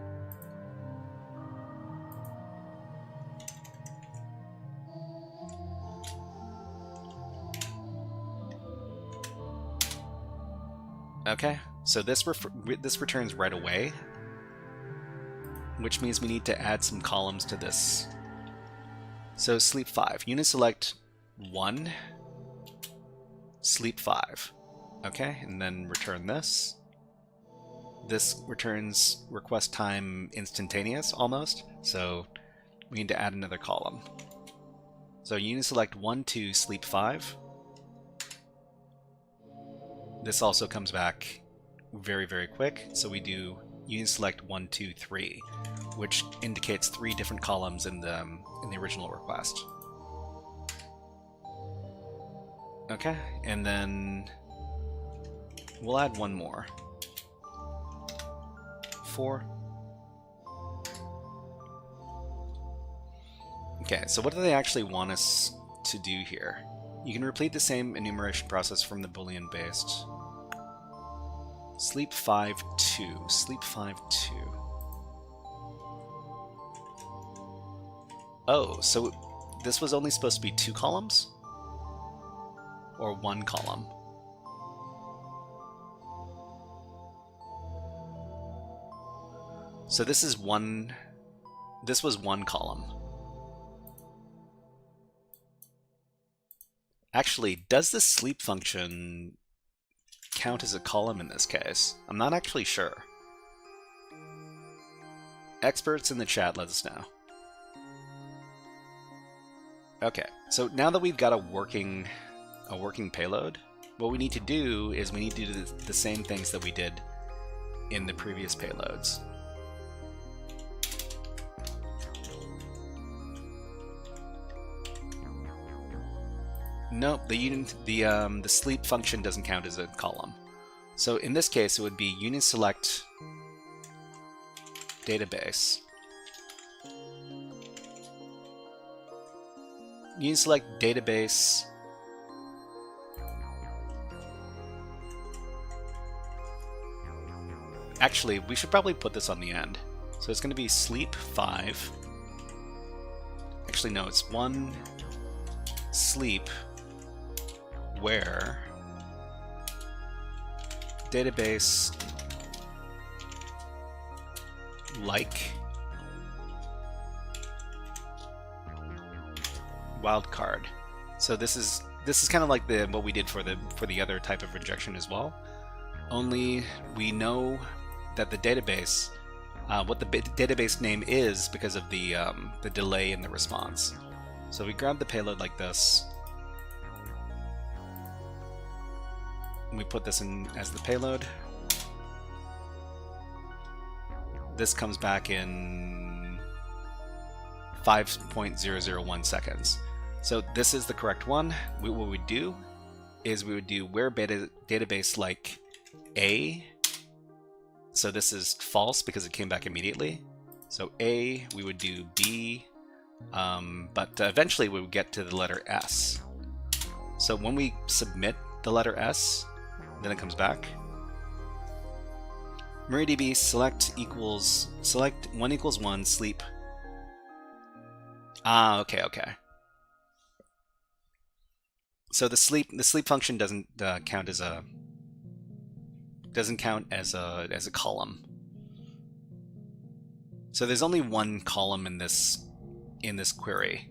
okay, so this returns right away, which means we need to add some columns to this. So sleep 5, unit select 1, sleep 5. Okay, and then return this. This returns request time instantaneous almost, so we need to add another column. So unit select 1, 2, sleep 5. This also comes back very, very quick, so we do unit select 1, 2, 3, which indicates 3 different columns in the original request. Okay, and then we'll add one more. 4. Okay, so what do they actually want us to do here? You can repeat the same enumeration process from the Boolean based. Sleep 5, 2. Sleep 5, 2. Oh, so this was only supposed to be 2 columns? Or 1 column? So this is this was 1 column. Actually, does the sleep function count as a column in this case? I'm not actually sure. Experts in the chat, let us know. Okay, so now that we've got a working payload, what we need to do is we need to do the same things that we did in the previous payloads. Nope, the sleep function doesn't count as a column. So in this case, it would be unit select database. Unit select database. Actually, we should probably put this on the end. So it's going to be sleep 5. Actually, no, it's 1 sleep where database like wildcard. So this is kind of like what we did for the other type of injection as well. Only we know that the database, what the database name is because of the delay in the response. So we grab the payload like this. We put this in as the payload. This comes back in 5.001 seconds. So this is the correct one. What we do is we would do where database like A. So this is false because it came back immediately. So A, we would do B, but eventually we would get to the letter S. So when we submit the letter S, then it comes back. MariaDB select 1 equals 1 sleep. Ah, okay. So the sleep function doesn't count as a column. So there's only one column in this query.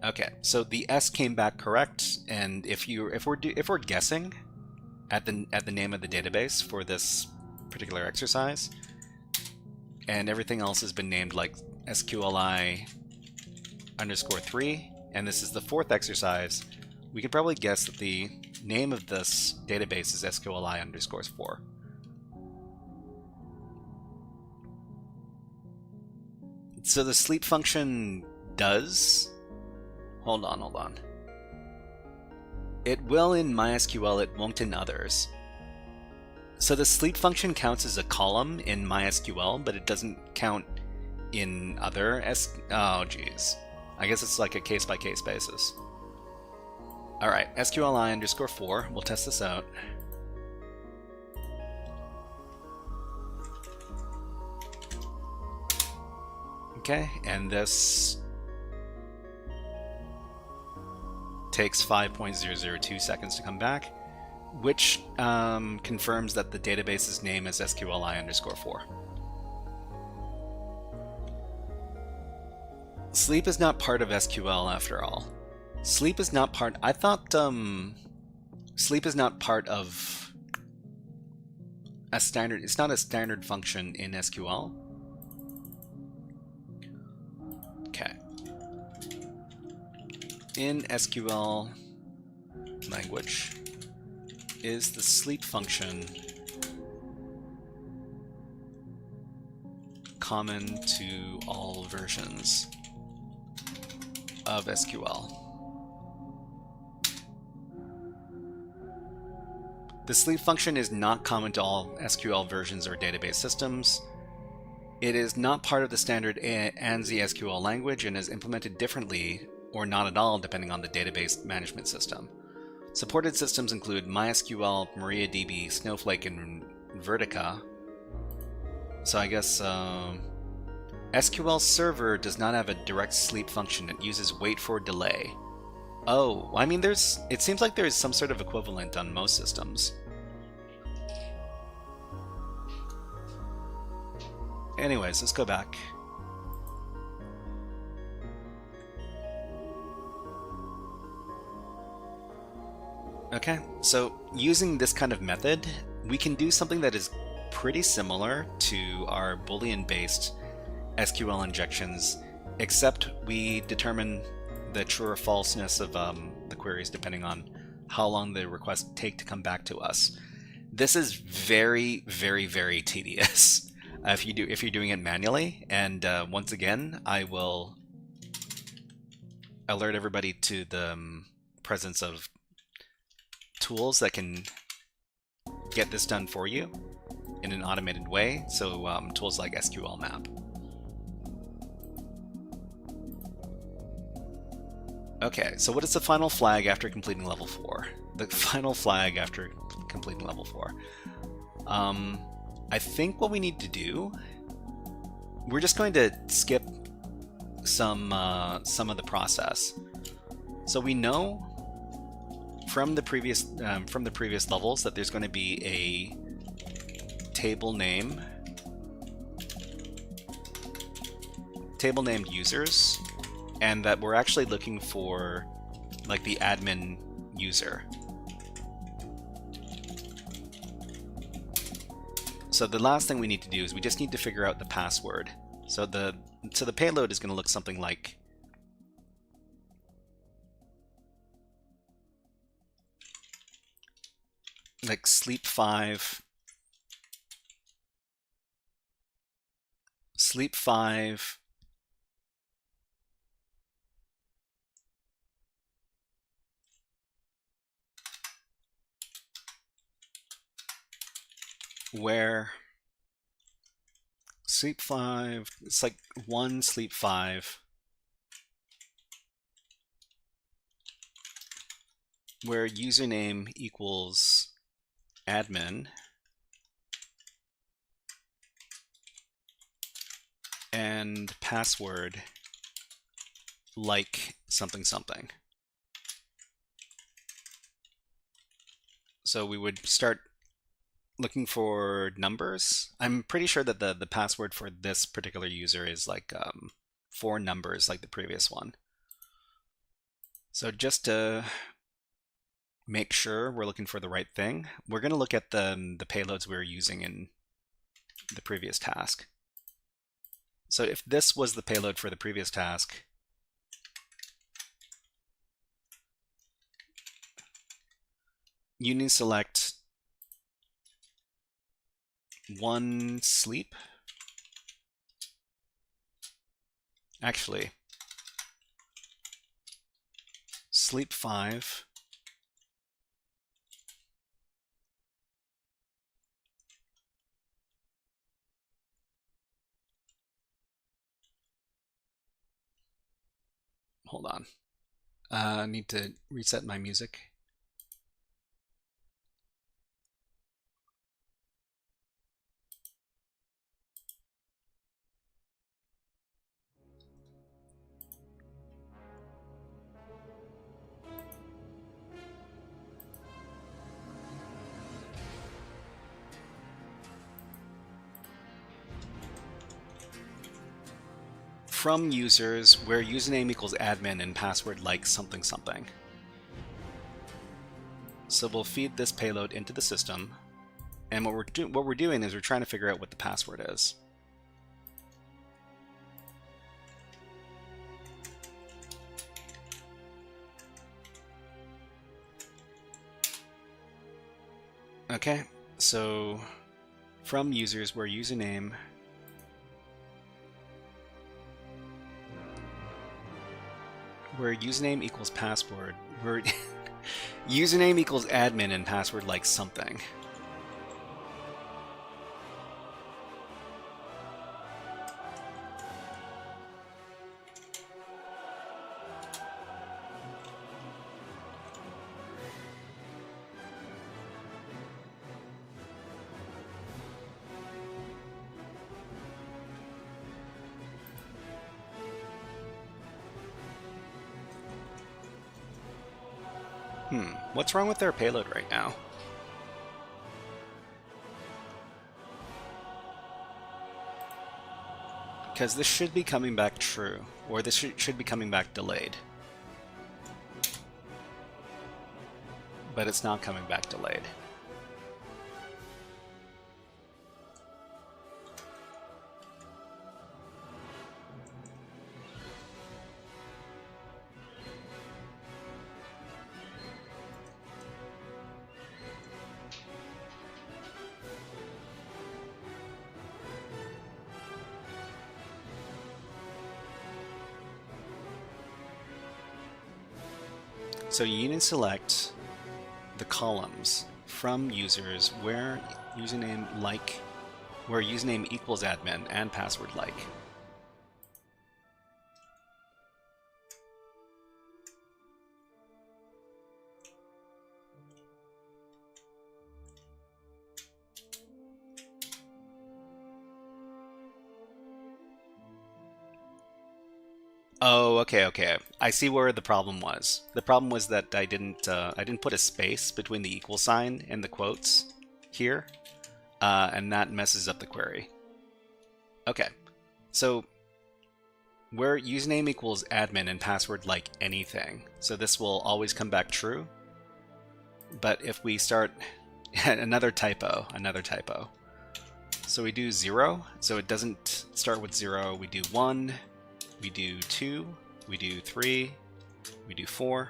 Okay, so the S came back correct, and if we're guessing at the name of the database for this particular exercise, and everything else has been named like SQLi _3, and this is the 4th exercise, we can probably guess that the name of this database is SQLi _4. So the sleep function does... Hold on. It will in MySQL, it won't in others. So the sleep function counts as a column in MySQL, but it doesn't count in other oh geez. I guess it's like a case-by-case basis. Alright, SQLi _4, we'll test this out. Okay, and this takes 5.002 seconds to come back, which confirms that the database's name is SQLi _4. Sleep is not part of SQL after all. Sleep is not part... I thought sleep is not part of a standard... It's not a standard function in SQL. Okay. In SQL language, is the sleep function common to all versions of SQL? The sleep function is not common to all SQL versions or database systems. It is not part of the standard ANSI SQL language and is implemented differently or not at all depending on the database management system. Supported systems include MySQL, MariaDB, Snowflake, and Vertica. So I guess SQL Server does not have a direct sleep function. It uses wait for delay. Oh, I mean, it seems like there is some sort of equivalent on most systems. Anyways, let's go back. Okay, so using this kind of method, we can do something that is pretty similar to our Boolean-based SQL injections, except we determine the true or falseness of the queries depending on how long the requests take to come back to us. This is very, very, very tedious if you're doing it manually. And once again, I will alert everybody to the presence of tools that can get this done for you in an automated way. So tools like SQL Map. Okay, so what is the final flag after completing level 4? The final flag after completing level 4. I think what we need to do, we're just going to skip some of the process. So we know from the previous levels that there's going to be a table named users, and that we're actually looking for like the admin user. So the last thing we need to do is we just need to figure out the password. So the payload is going to look something like sleep5 where Sleep 5, it's like 1 sleep 5, where username equals admin and password like something something. So we would start looking for numbers. I'm pretty sure that the password for this particular user is like 4 numbers like the previous one. So just to make sure we're looking for the right thing, we're going to look at the payloads we were using in the previous task. So if this was the payload for the previous task, union select 1 sleep. Actually, sleep 5 hold on. I need to reset my music. From users where username equals admin and password like something something. So we'll feed this payload into the system, and what we're doing is we're trying to figure out what the password is. Okay, so from users where username equals password, where username equals admin and password like something. What's wrong with their payload right now? Because this should be coming back true, or this should be coming back delayed. But it's not coming back delayed. So union select the columns from users where username equals admin and password like. Oh, okay. I see where the problem was. The problem was that I didn't put a space between the equal sign and the quotes here, and that messes up the query. Okay, so where username equals admin and password like anything, so this will always come back true. But if we start another typo. So we do 0, so it doesn't start with 0. We do 1. We do 2, we do 3, we do 4.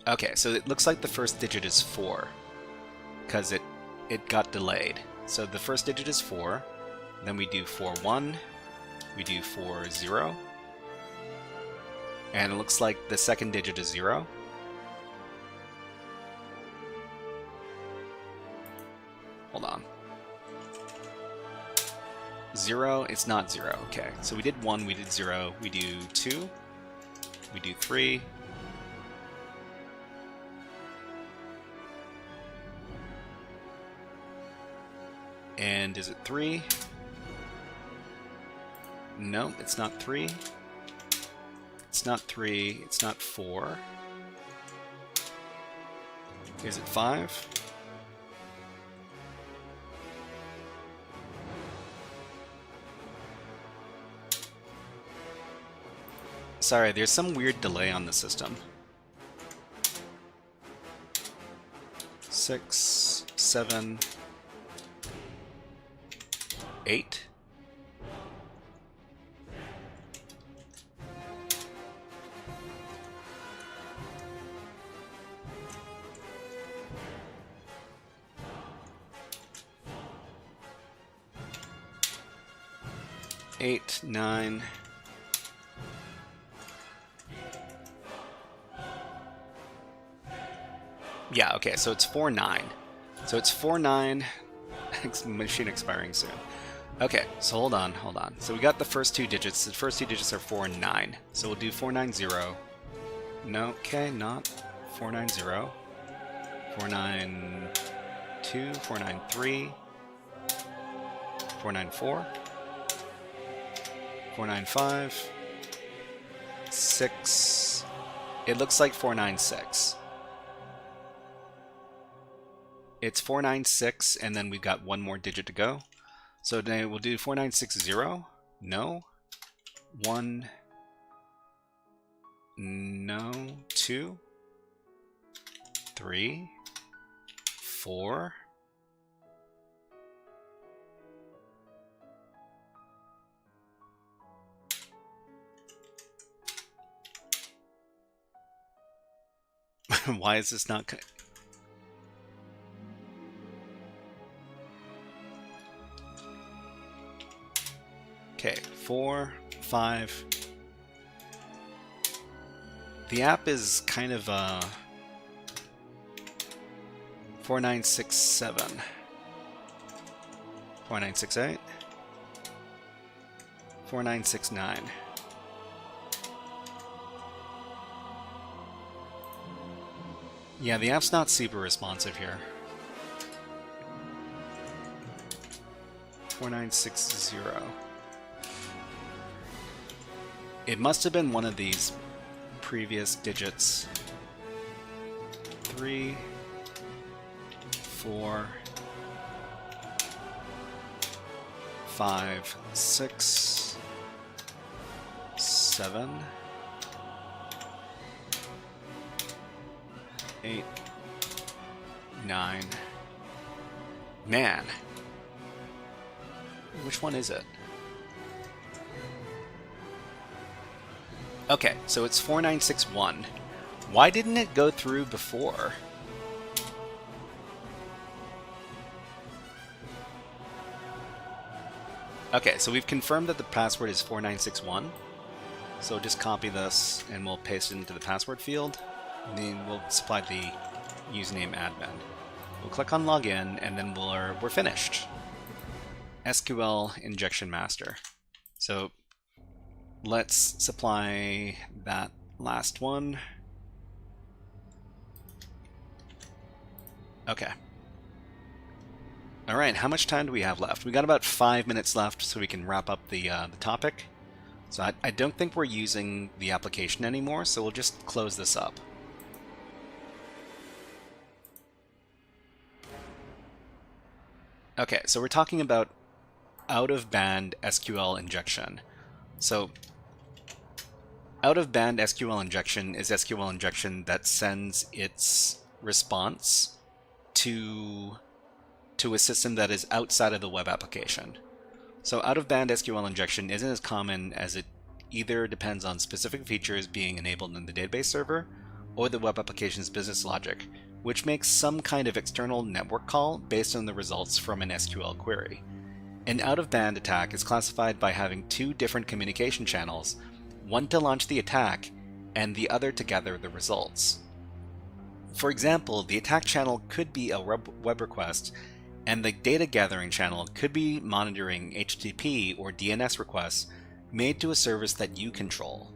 Okay, so it looks like the first digit is 4, because it got delayed. So the first digit is 4, then we do 4, 1, we do 4, 0, and it looks like the second digit is 0. Hold on. 0, it's not 0. Okay, so we did 1, we did 0, we do 2, we do 3. And is it 3? No, it's not 3. It's not 3, it's not 4. Is it 5? Sorry, there's some weird delay on the system. 6, 7, 8. Eight, 9. Yeah, okay, so it's 4, 9. So it's 4, 9. Machine expiring soon. Okay, so hold on. So we got the first two digits. The first two digits are 4 and 9. So we'll do 490. No, okay, not 490. 492, 493, 494, 495, 6. It looks like 496. It's 496, and then we've got one more digit to go. So then we'll do 4960. No. 1. No. 2. 3. 4. Why is this not... Okay, 4, 5. The app is kind of 4967, 4968, 4969. Yeah, the app's not super responsive here. 4960. It must have been one of these previous digits. 3, 4, 5, 6, 7, 8, 9. Man. Which one is it? Okay, so it's 4961. Why didn't it go through before? Okay, so we've confirmed that the password is 4961. So just copy this and we'll paste it into the password field. And then we'll supply the username admin. We'll click on login and then we're finished. SQL injection master. So let's supply that last one. Okay. All right, how much time do we have left? We got about 5 minutes left so we can wrap up the topic. So I don't think we're using the application anymore, so we'll just close this up. Okay, so we're talking about out-of-band SQL injection. So out-of-band SQL injection is SQL injection that sends its response to a system that is outside of the web application. So out-of-band SQL injection isn't as common as it either depends on specific features being enabled in the database server or the web application's business logic, which makes some kind of external network call based on the results from an SQL query. An out-of-band attack is classified by having two different communication channels, one to launch the attack and the other to gather the results. For example, the attack channel could be a web request And the data gathering channel could be monitoring HTTP or DNS requests made to a service that you control.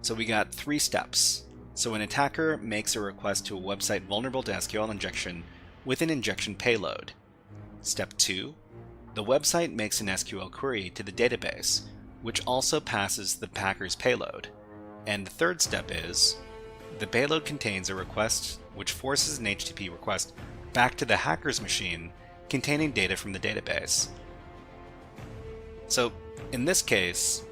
So we got 3 steps. So an attacker makes a request to a website vulnerable to SQL injection with an injection payload. Step 2. The website makes an SQL query to the database, which also passes the hacker's payload. And the third step is, the payload contains a request which forces an HTTP request back to the hacker's machine containing data from the database. So in this case,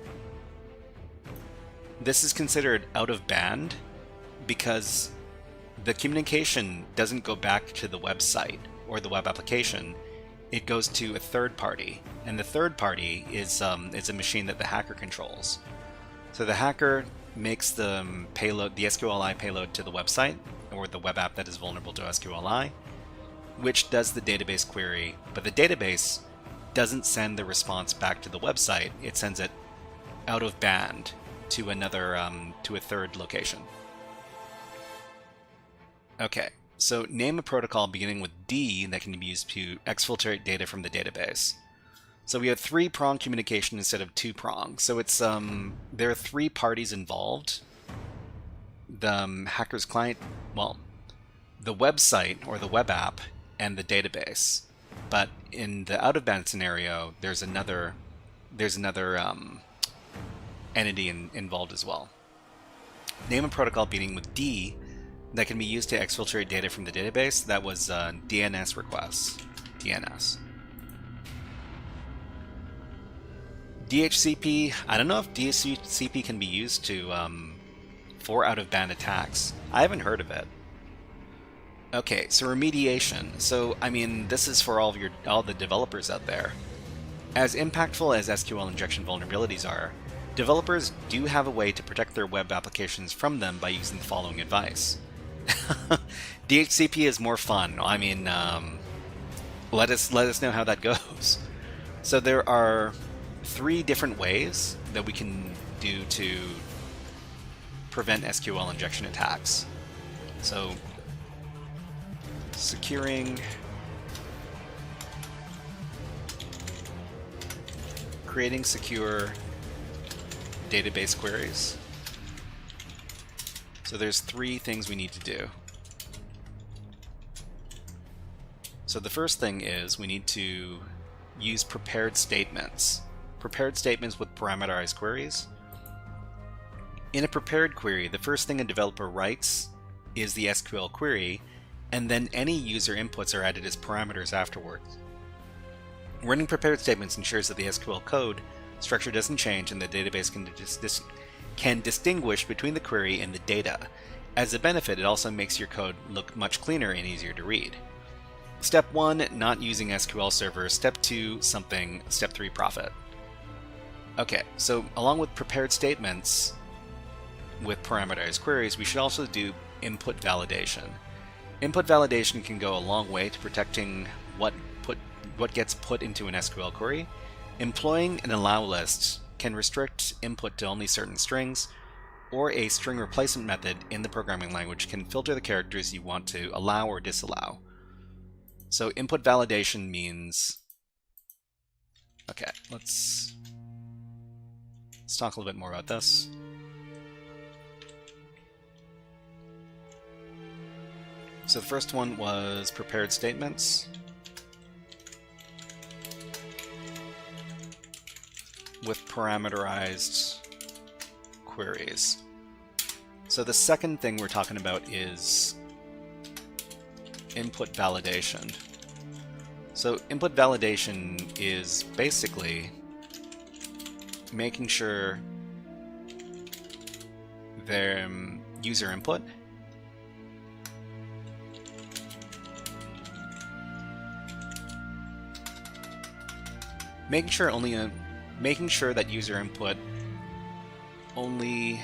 this is considered out of band because the communication doesn't go back to the website or the web application. It goes to a third party, and the third party is a machine that the hacker controls. So the hacker makes the payload, the SQLi payload, to the website or the web app that is vulnerable to SQLi, which does the database query, but the database doesn't send the response back to the website. It sends it out of band to another, to a third location. Okay, so name a protocol beginning with D that can be used to exfiltrate data from the database. So we have 3-prong communication instead of 2-prong. So it's there are 3 parties involved. The hacker's client, well, the website or the web app, and the database. But in the out-of-band scenario, there's another entity involved as well. Name a protocol beginning with D that can be used to exfiltrate data from the database. That was DNS requests. DNS. DHCP. I don't know if DHCP can be used to for out-of-band attacks. I haven't heard of it. Okay, so remediation. So I mean, this is for all the developers out there. As impactful as SQL injection vulnerabilities are, developers do have a way to protect their web applications from them by using the following advice. DHCP is more fun. I mean, let us know how that goes. So there are 3 different ways that we can do to prevent SQL injection attacks. So securing, creating secure database queries. So there's 3 things we need to do. So the first thing is we need to use prepared statements. Prepared statements with parameterized queries. In a prepared query, the first thing a developer writes is the SQL query, and then any user inputs are added as parameters afterwards. Running prepared statements ensures that the SQL code structure doesn't change and the database can distinguish between the query and the data. As a benefit, it also makes your code look much cleaner and easier to read. Step 1, not using SQL Server. Step 2, something. Step 3, profit. Okay, so along with prepared statements with parameterized queries, we should also do input validation. Input validation can go a long way to protecting what gets put into an SQL query. Employing an allow list can restrict input to only certain strings, or a string replacement method in the programming language can filter the characters you want to allow or disallow. So input validation means, okay, let's talk a little bit more about this. So the first one was prepared statements with parameterized queries. So the second thing we're talking about is input validation. So input validation is basically making sure their user input making sure that user input only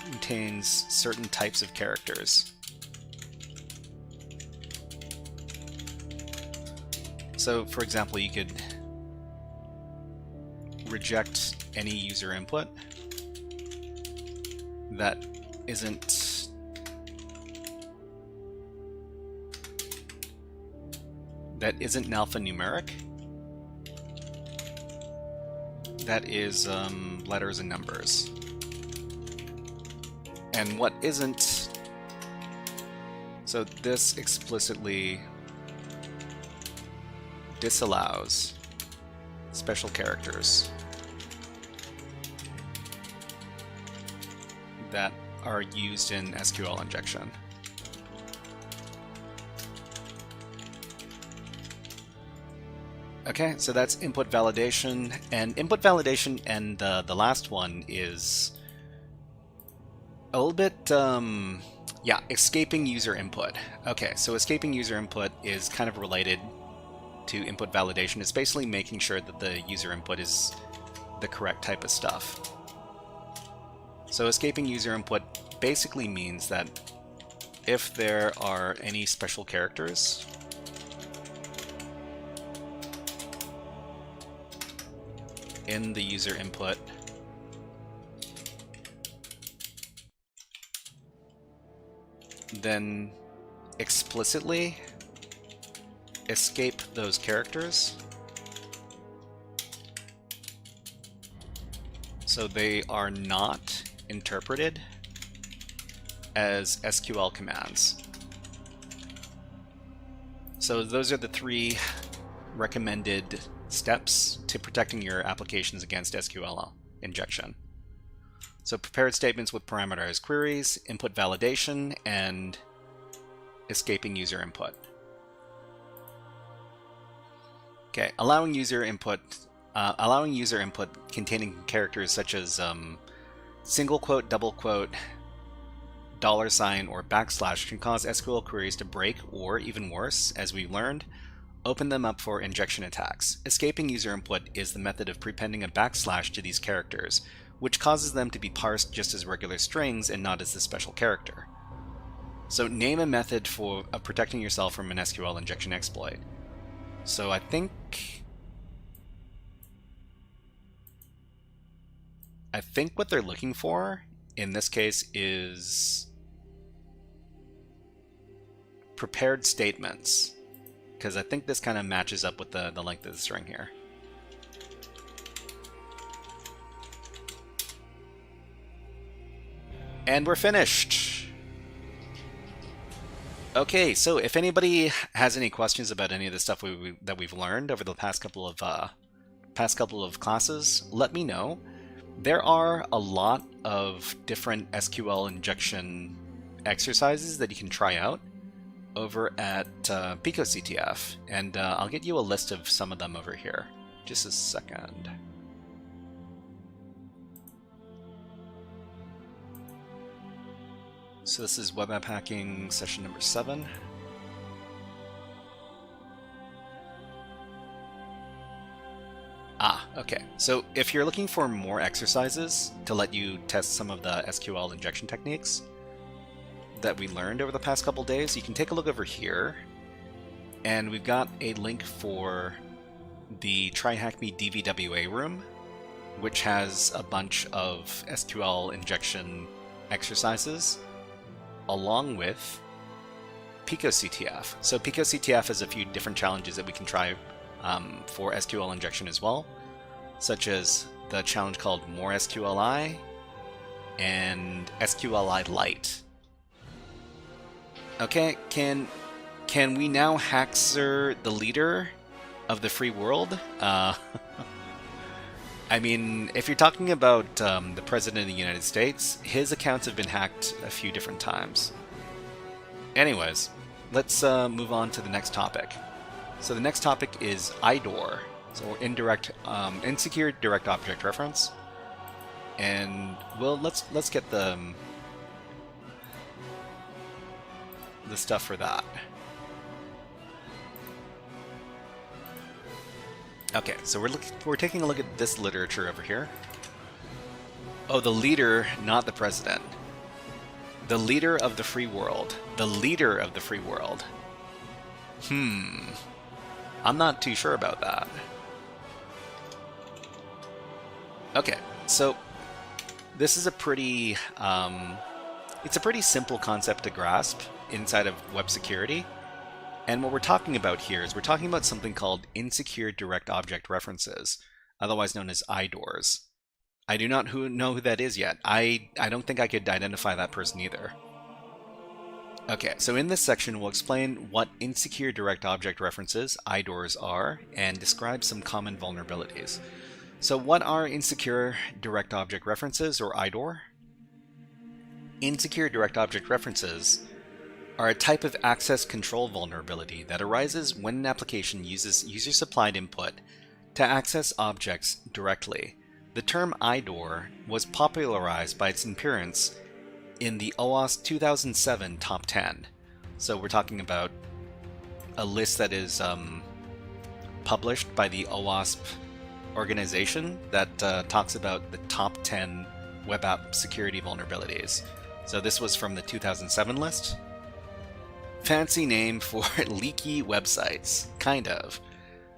contains certain types of characters. So, for example, you could reject any user input that isn't that isn't alphanumeric. That is letters and numbers. And what isn't, so this explicitly disallows special characters that are used in SQL injection. Okay, so that's input validation, and the last one is a little bit, yeah, escaping user input. Okay, so escaping user input is kind of related to input validation. It's basically making sure that the user input is the correct type of stuff. So escaping user input basically means that if there are any special characters in the user input, then explicitly escape those characters so they are not interpreted as SQL commands. So those are the 3 recommended steps to protecting your applications against SQL injection. So prepared statements with parameterized queries, input validation, and escaping user input. Okay, allowing user input containing characters such as single quote, double quote, $, or backslash can cause SQL queries to break, or even worse, as we learned, open them up for injection attacks. Escaping user input is the method of prepending a backslash to these characters, which causes them to be parsed just as regular strings and not as a special character. So name a method of protecting yourself from an SQL injection exploit. So I think what they're looking for in this case is prepared statements, because I think this kind of matches up with the length of the string here. And we're finished. Okay, so if anybody has any questions about any of the stuff that we've learned over the past couple of classes, let me know. There are a lot of different SQL injection exercises that you can try out over at PicoCTF, and I'll get you a list of some of them over here. Just a second. So this is web app hacking session number 7. Okay. So if you're looking for more exercises to let you test some of the SQL injection techniques that we learned over the past couple days, you can take a look over here. And we've got a link for the Try Hack Me DVWA room, which has a bunch of SQL injection exercises, along with PicoCTF. So PicoCTF has a few different challenges that we can try for SQL injection as well, such as the challenge called More SQLi and SQLi Lite. Okay, can we now hackser the leader of the free world? I mean, if you're talking about the President of the United States, his accounts have been hacked a few different times. Anyways, let's move on to the next topic. So the next topic is IDOR, so insecure direct object reference, and well, let's get the stuff for that. Okay, so we're taking a look at this literature over here. Oh, the leader, not the president. The leader of the free world. The leader of the free world. I'm not too sure about that. Okay, so this is a pretty it's a pretty simple concept to grasp inside of web security. And what we're talking about here is we're talking about something called insecure direct object references, otherwise known as IDORs. I do not know who that is yet. I don't think I could identify that person either. Okay, so in this section we'll explain what insecure direct object references, IDORs, are, and describe some common vulnerabilities. So what are insecure direct object references, or IDOR? Insecure direct object references are a type of access control vulnerability that arises when an application uses user-supplied input to access objects directly. The term IDOR was popularized by its appearance in the OWASP 2007 Top 10. So we're talking about a list that is published by the OWASP organization that talks about the top 10 web app security vulnerabilities. So this was from the 2007 list. Fancy name for leaky websites, kind of.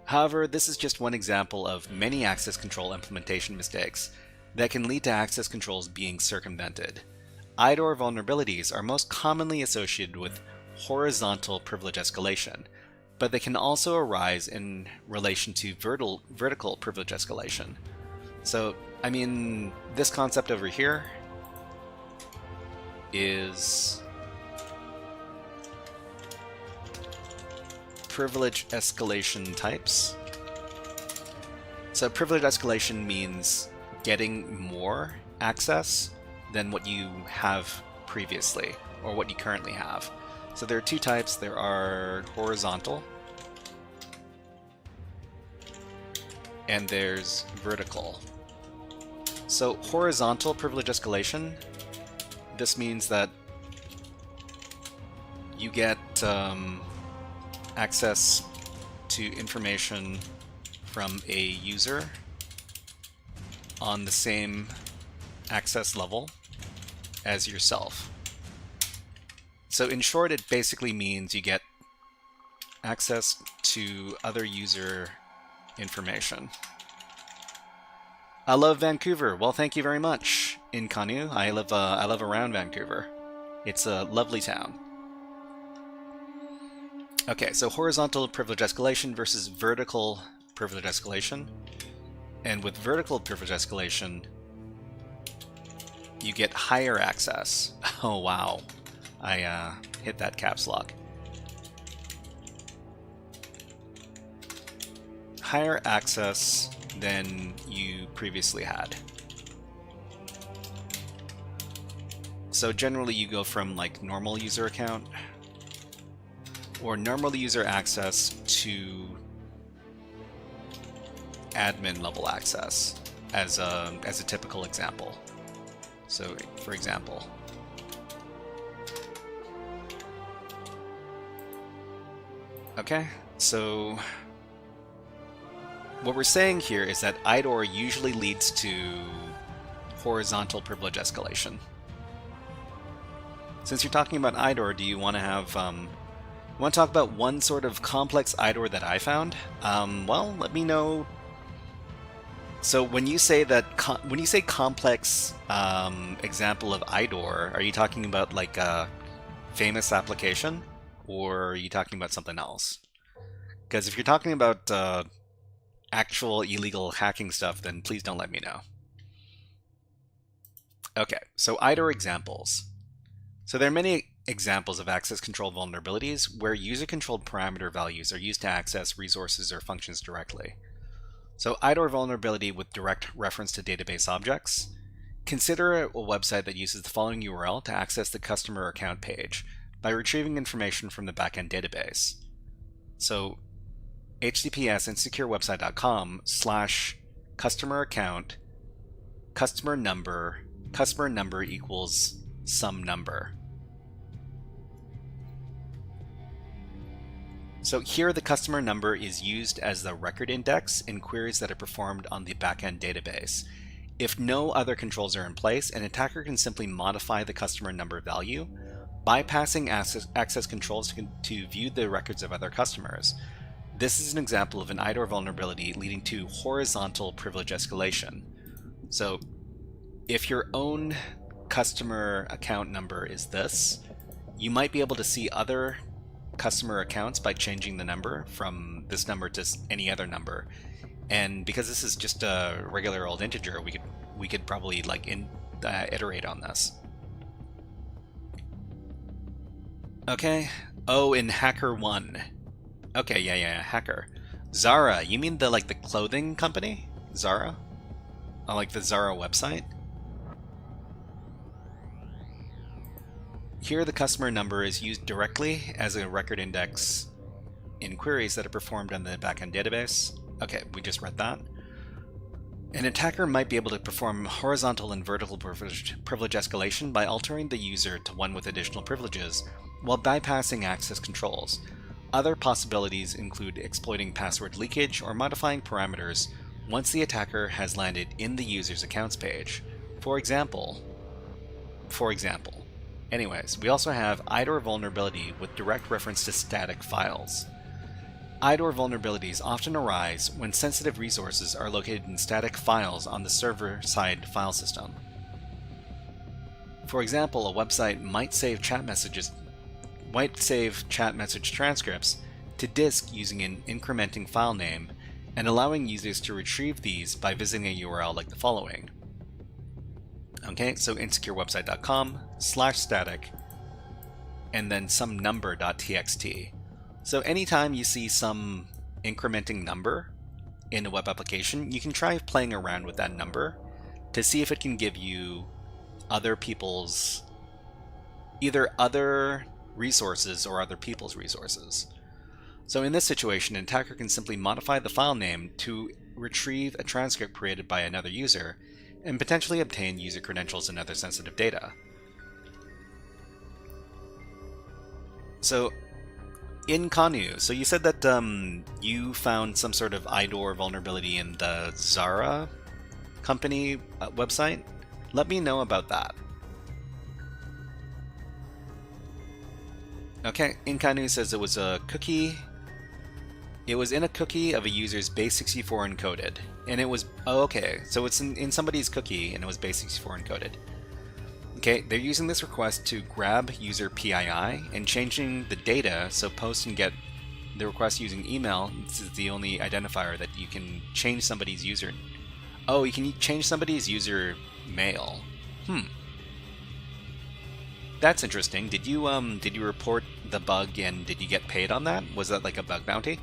However, this is just one example of many access control implementation mistakes that can lead to access controls being circumvented. IDOR vulnerabilities are most commonly associated with horizontal privilege escalation, but they can also arise in relation to vertical privilege escalation. So, I mean, this concept over here is privilege escalation types. So privilege escalation means getting more access than what you have previously, or what you currently have. So there are two types. There are horizontal, and there's vertical. So horizontal privilege escalation, this means that you get access to information from a user on the same access level as yourself. So in short, it basically means you get access to other user information. I love Vancouver. Well, thank you very much, Inkanu. I live around Vancouver. It's a lovely town. Okay, so horizontal privilege escalation versus vertical privilege escalation. And with vertical privilege escalation, you get higher access. Oh wow, I hit that caps lock. Higher access than you previously had. So generally you go from like normal user account or normal user access to admin level access as a typical example. So for example, okay, so what we're saying here is that IDOR usually leads to horizontal privilege escalation. Since you're talking about IDOR, do you want to have want to talk about one sort of complex IDOR that I found? Well, let me know. So when you say that, when you say complex example of IDOR, are you talking about like a famous application, or are you talking about something else? Because if you're talking about actual illegal hacking stuff, then please don't let me know. Okay, so IDOR examples. So there are many examples of access control vulnerabilities where user-controlled parameter values are used to access resources or functions directly. So IDOR vulnerability with direct reference to database objects. Consider a website that uses the following URL to access the customer account page by retrieving information from the backend database. So https insecurewebsite.com/customer account customer number equals some number. So here the customer number is used as the record index in queries that are performed on the backend database. If no other controls are in place, an attacker can simply modify the customer number value, bypassing access controls to view the records of other customers. This is an example of an IDOR vulnerability leading to horizontal privilege escalation. So if your own customer account number is this, you might be able to see other customer accounts by changing the number from this number to any other number. And because this is just a regular old integer, we could probably like iterate on this. Okay. Oh, in HackerOne. Okay, yeah, Hacker. Zara, you mean the like the clothing company? Zara? Oh, like the Zara website? Here the customer number is used directly as a record index in queries that are performed on the backend database. Okay, we just read that. An attacker might be able to perform horizontal and vertical privilege escalation by altering the user to one with additional privileges while bypassing access controls. Other possibilities include exploiting password leakage or modifying parameters once the attacker has landed in the user's accounts page. For example. Anyways, we also have IDOR vulnerability with direct reference to static files. IDOR vulnerabilities often arise when sensitive resources are located in static files on the server-side file system. For example, a website might save chat message transcripts to disk using an incrementing file name and allowing users to retrieve these by visiting a URL like the following. Okay, so insecurewebsite.com/static and then some number.txt. So anytime you see some incrementing number in a web application, you can try playing around with that number to see if it can give you other people's, either other resources or other people's resources. So in this situation, an attacker can simply modify the file name to retrieve a transcript created by another user and potentially obtain user credentials and other sensitive data. So in Kanu, so you said that you found some sort of IDOR vulnerability in the Zara company website. Let me know about that. Okay, Inkanu says it was a cookie. It was in a cookie of a user's base64 encoded. And it was, oh, okay, so it's in somebody's cookie and it was base64 encoded. Okay, they're using this request to grab user PII and changing the data so post can get the request using email. This is the only identifier that you can change somebody's user. Oh, you can change somebody's user mail. That's interesting. Did you report the bug and did you get paid on that? Was that like a bug bounty?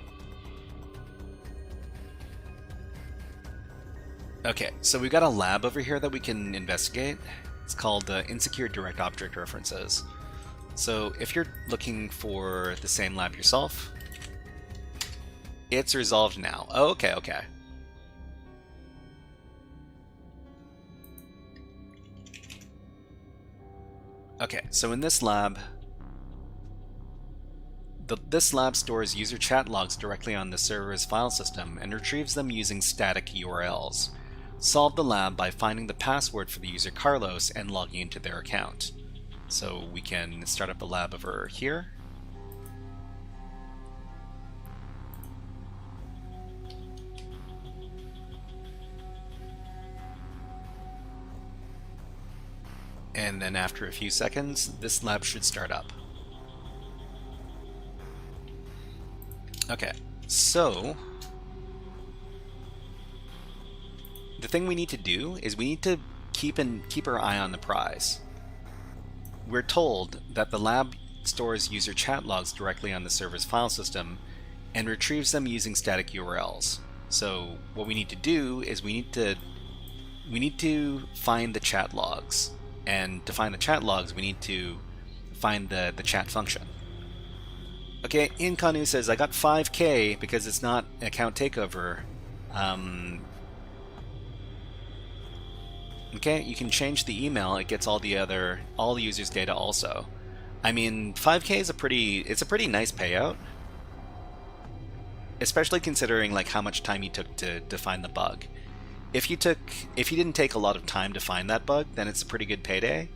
Okay, so we've got a lab over here that we can investigate. It's called Insecure Direct Object References. So if you're looking for the same lab yourself, it's resolved now. Oh, okay. Okay, so in this lab, this lab stores user chat logs directly on the server's file system and retrieves them using static URLs. Solve the lab by finding the password for the user Carlos and logging into their account. So we can start up a lab over here. And then after a few seconds, this lab should start up. Okay, so the thing we need to do is we need to keep our eye on the prize. We're told that the lab stores user chat logs directly on the server's file system and retrieves them using static URLs. So what we need to do is we need to find the chat logs. And to find the chat logs, we need to find the chat function. Okay, Inkanu says, I got 5K because it's not an account takeover. Okay, you can change the email. It gets all the users' data also. I mean, 5K is a pretty nice payout, especially considering like how much time you took to find the bug. If you didn't take a lot of time to find that bug, then it's a pretty good payday.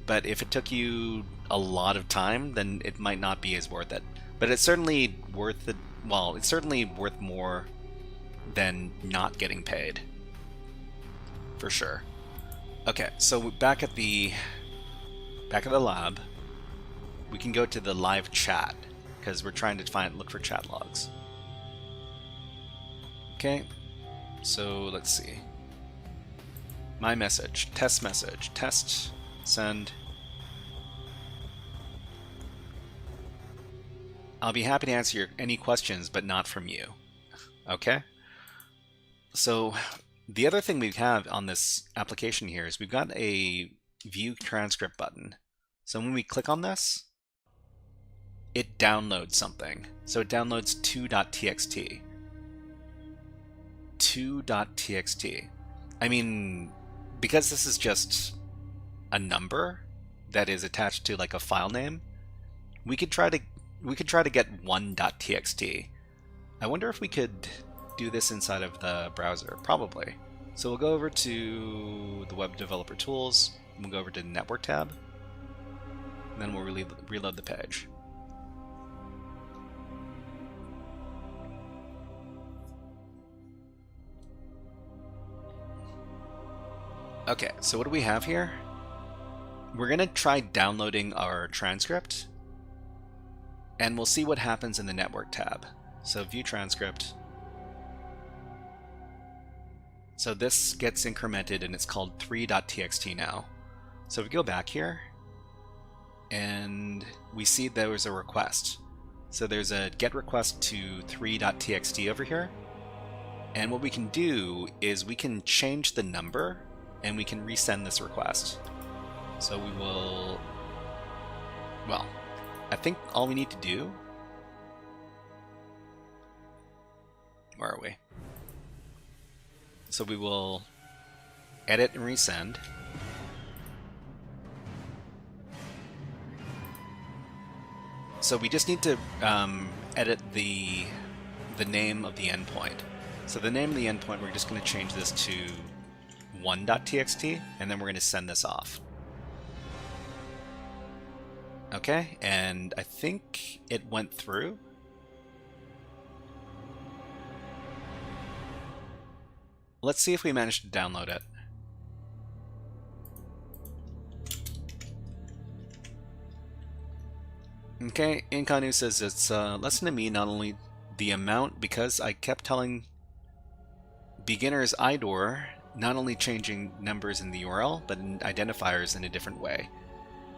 But if it took you a lot of time, then it might not be as worth it. But it's certainly worth it. Well, it's certainly worth more than not getting paid, for sure. Okay, so back at the lab, we can go to the live chat. because we're trying to look for chat logs. Okay, so let's see. My message, test, send. I'll be happy to answer any questions, but not from you. Okay? So the other thing we have on this application here is we've got a view transcript button. So when we click on this, it downloads something. So it downloads 2.txt. 2.txt. I mean, because this is just a number that is attached to like a file name, we could try to get 1.txt. I wonder if we could do this inside of the browser. Probably. So we'll go over to the web developer tools, and we'll go over to the network tab, and then we'll reload the page. Okay, so what do we have here? We're going to try downloading our transcript, and we'll see what happens in the network tab. So view transcript. So this gets incremented, and it's called 3.txt now. So if we go back here, and we see there was a request. So there's a get request to 3.txt over here. And what we can do is we can change the number, and we can resend this request. So we will, well, I think all we need to do, where are we? So we will edit and resend. So we just need to edit the name of the endpoint. So the name of the endpoint, we're just going to change this to 1.txt, and then we're going to send this off. Okay, and I think it went through. Let's see if we managed to download it. Okay, Inkanu says it's lesson to me not only the amount, because I kept telling beginners IDOR not only changing numbers in the URL, but in identifiers in a different way.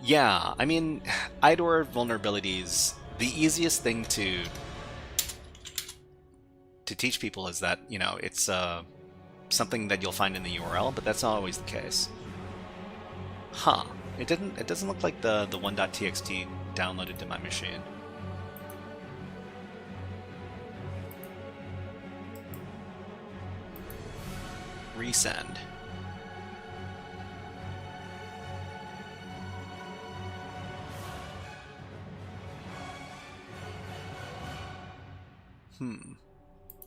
Yeah, I mean, IDOR vulnerabilities, the easiest thing to teach people is that, you know, it's something that you'll find in the URL, but that's not always the case. Huh. It doesn't look like the 1.txt downloaded to my machine. Resend.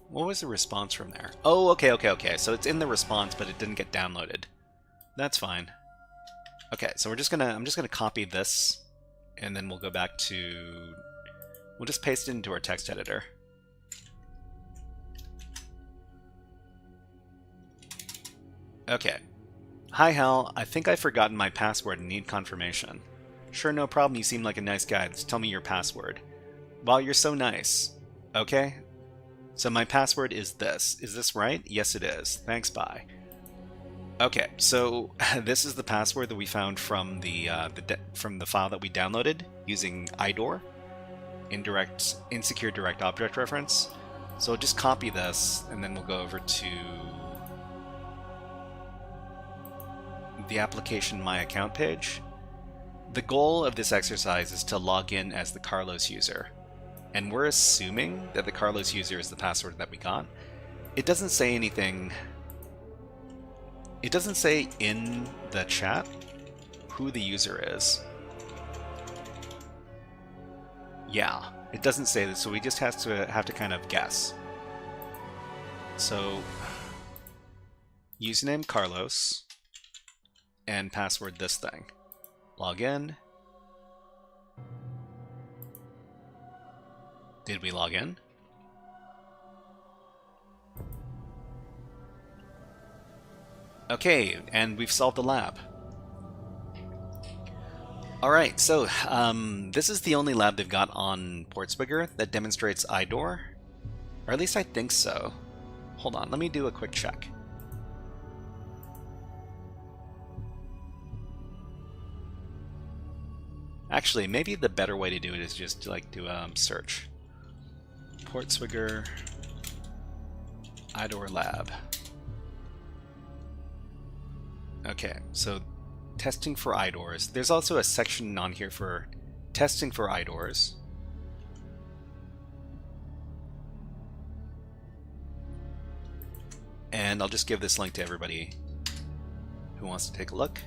What was the response from there? Oh, okay. So it's in the response, but it didn't get downloaded. That's fine. Okay, so I'm just gonna copy this, and then we'll go back to, we'll just paste it into our text editor. Okay. Hi Hal, I think I've forgotten my password and need confirmation. Sure, no problem, you seem like a nice guy. Just tell me your password. Wow, you're so nice. Okay. So my password is this. Is this right? Yes, it is. Thanks, bye. Okay, so this is the password that we found from the file that we downloaded using IDOR, insecure direct object reference. So I'll just copy this, and then we'll go over to the application My Account page. The goal of this exercise is to log in as the Carlos user. And we're assuming that the Carlos user is the password that we got. It doesn't say anything. It doesn't say in the chat who the user is. Yeah, it doesn't say this, so we just have to kind of guess. So username Carlos and password this thing. Log in. Did we log in? Okay, and we've solved the lab. Alright, so this is the only lab they've got on PortSwigger that demonstrates IDOR. Or at least I think so. Hold on, let me do a quick check. Actually, maybe the better way to do it is just to like do a search. PortSwigger IDOR Lab. Okay, so testing for IDORs. There's also a section on here for testing for IDORs. And I'll just give this link to everybody who wants to take a look.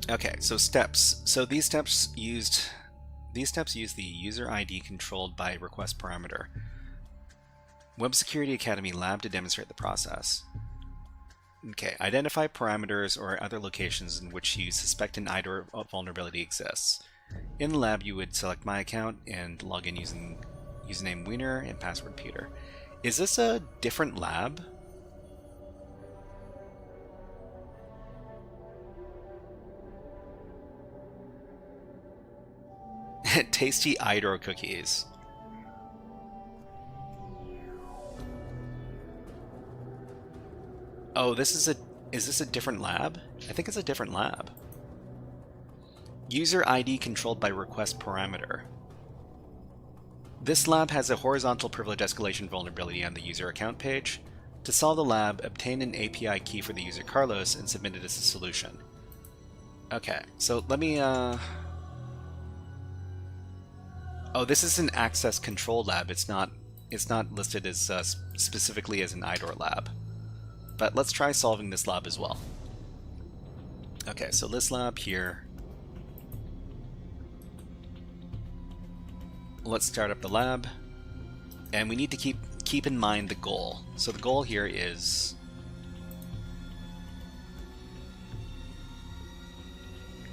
Okay, so steps. So these steps use the user ID controlled by request parameter. Web Security Academy Lab to demonstrate the process. Okay, identify parameters or other locations in which you suspect an IDOR vulnerability exists. In the lab, you would select My Account and log in using username Wiener and password Peter. Is this a different lab? Tasty IDOR cookies. Oh, is this a different lab? I think it's a different lab. User ID controlled by request parameter. This lab has a horizontal privilege escalation vulnerability on the user account page. To solve the lab, obtain an API key for the user Carlos and submit it as a solution. Okay, so let me Oh, this is an access control lab. It's not listed as specifically as an IDOR lab. But let's try solving this lab as well. Okay, so this lab here. Let's start up the lab. And we need to keep in mind the goal. So the goal here is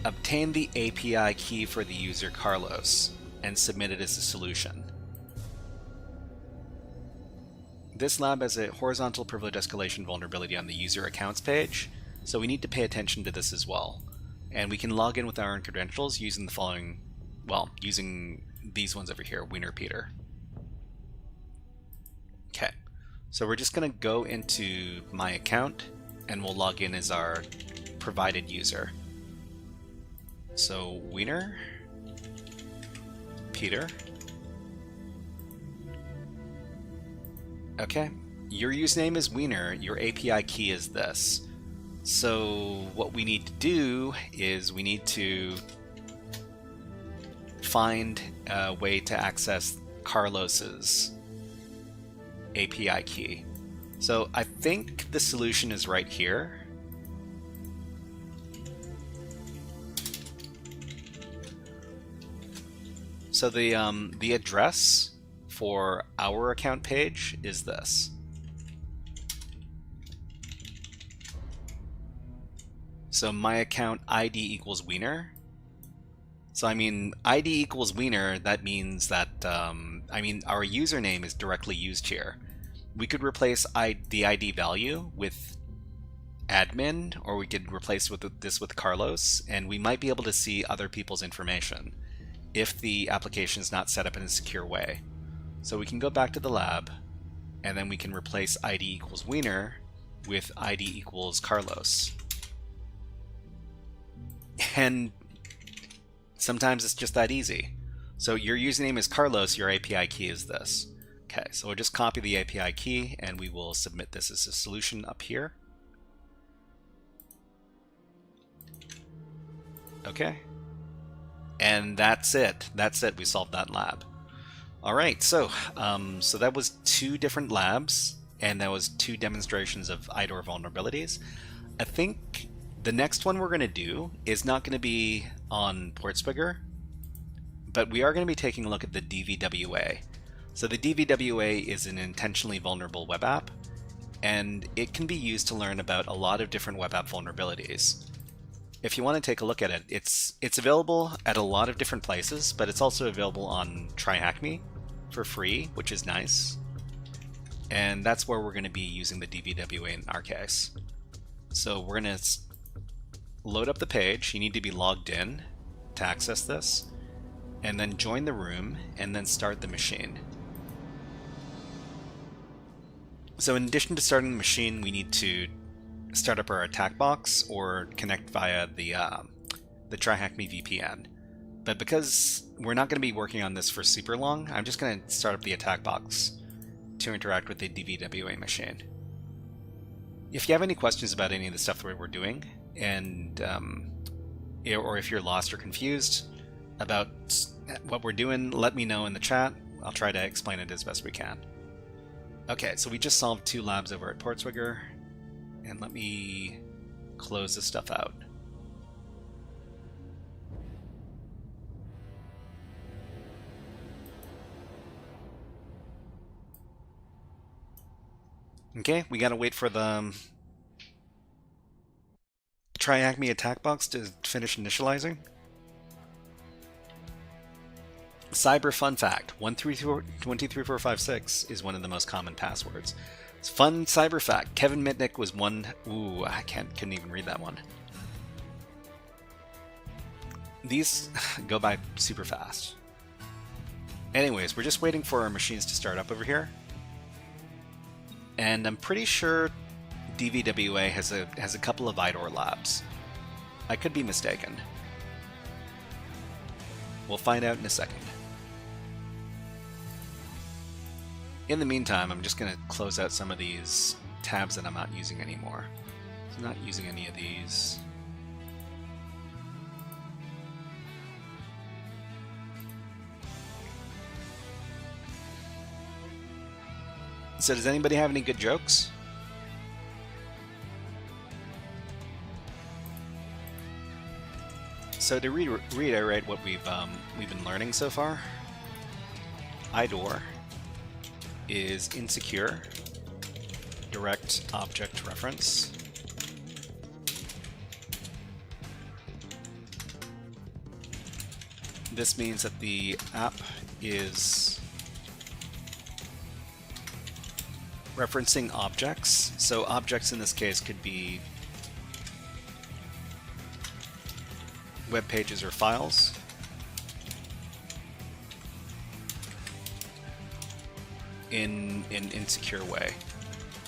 obtain the API key for the user Carlos and submit it as a solution. This lab has a horizontal privilege escalation vulnerability on the user accounts page, so we need to pay attention to this as well. And we can log in with our own credentials using the following, well, using these ones over here, Wiener Peter. Okay, so we're just going to go into My Account and we'll log in as our provided user. So Wiener Peter. Okay, your username is Wiener, your API key is this. So what we need to do is we need to find a way to access Carlos's API key. So I think the solution is right here. So the address for our account page is this. So my account ID equals Wiener. So I mean, ID equals Wiener, that means that, I mean, our username is directly used here. We could replace the ID value with admin, or we could replace this with Carlos, and we might be able to see other people's information if the application is not set up in a secure way. So we can go back to the lab, and then we can replace ID equals Wiener with ID equals Carlos. And sometimes it's just that easy. So your username is Carlos, your API key is this. Okay, so we'll just copy the API key and we will submit this as a solution up here. Okay. And that's it. That's it. We solved that lab. All right, so so that was 2 different labs, and that was 2 demonstrations of IDOR vulnerabilities. I think the next one we're going to do is not going to be on PortSwigger, but we are going to be taking a look at the DVWA. So the DVWA is an intentionally vulnerable web app, and it can be used to learn about a lot of different web app vulnerabilities. If you want to take a look at it, it's available at a lot of different places, but it's also available on TryHackMe for free, which is nice. And that's where we're going to be using the DVWA in our case. So we're going to load up the page. You need to be logged in to access this, and then join the room, and then start the machine. So in addition to starting the machine, we need to start up our attack box or connect via the TryHackMe VPN. But because we're not going to be working on this for super long, I'm just going to start up the attack box to interact with the DVWA machine. If you have any questions about any of the stuff that we're doing, and or if you're lost or confused about what we're doing, let me know in the chat. I'll try to explain it as best we can. Okay, so we just solved 2 labs over at PortSwigger, and let me close this stuff out. Okay, we gotta wait for the TryHackMe attack box to finish initializing. Cyber fun fact: 123456 is one of the most common passwords. It's fun cyber fact: Kevin Mitnick was one. Ooh, I couldn't even read that one. These go by super fast. Anyways, we're just waiting for our machines to start up over here, and I'm pretty sure DVWA has a couple of IDOR labs. I could be mistaken. We'll find out in a second. In the meantime, I'm just going to close out some of these tabs that I'm not using anymore. So I'm not using any of these. So does anybody have any good jokes? So to reiterate what we've been learning so far, IDOR is insecure direct object reference. This means that the app is referencing objects. So objects in this case could be web pages or files. In an insecure way.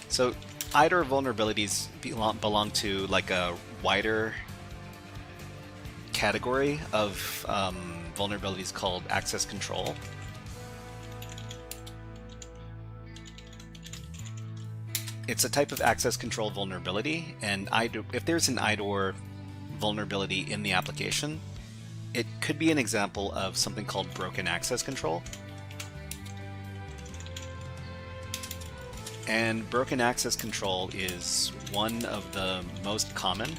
So IDOR vulnerabilities belong to like a wider category of vulnerabilities called access control. It's a type of access control vulnerability, and if there's an IDOR vulnerability in the application, it could be an example of something called broken access control. And broken access control is one of the most common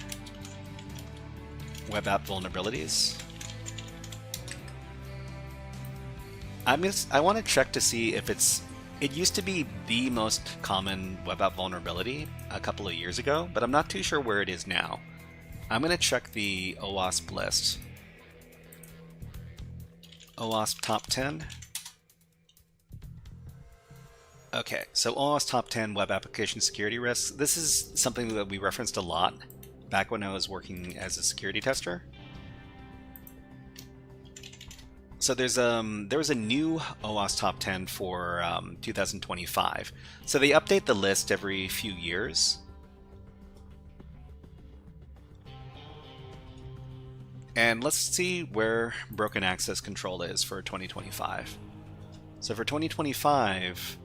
web app vulnerabilities. I want to check to see if it used to be the most common web app vulnerability a couple of years ago, but I'm not too sure where it is now. I'm going to check the OWASP list. OWASP top 10. Okay, so OWASP top 10 web application security risks. This is something that we referenced a lot back when I was working as a security tester. So there was a new OWASP top 10 for 2025. So they update the list every few years. And let's see where broken access control is for 2025. So for 2025,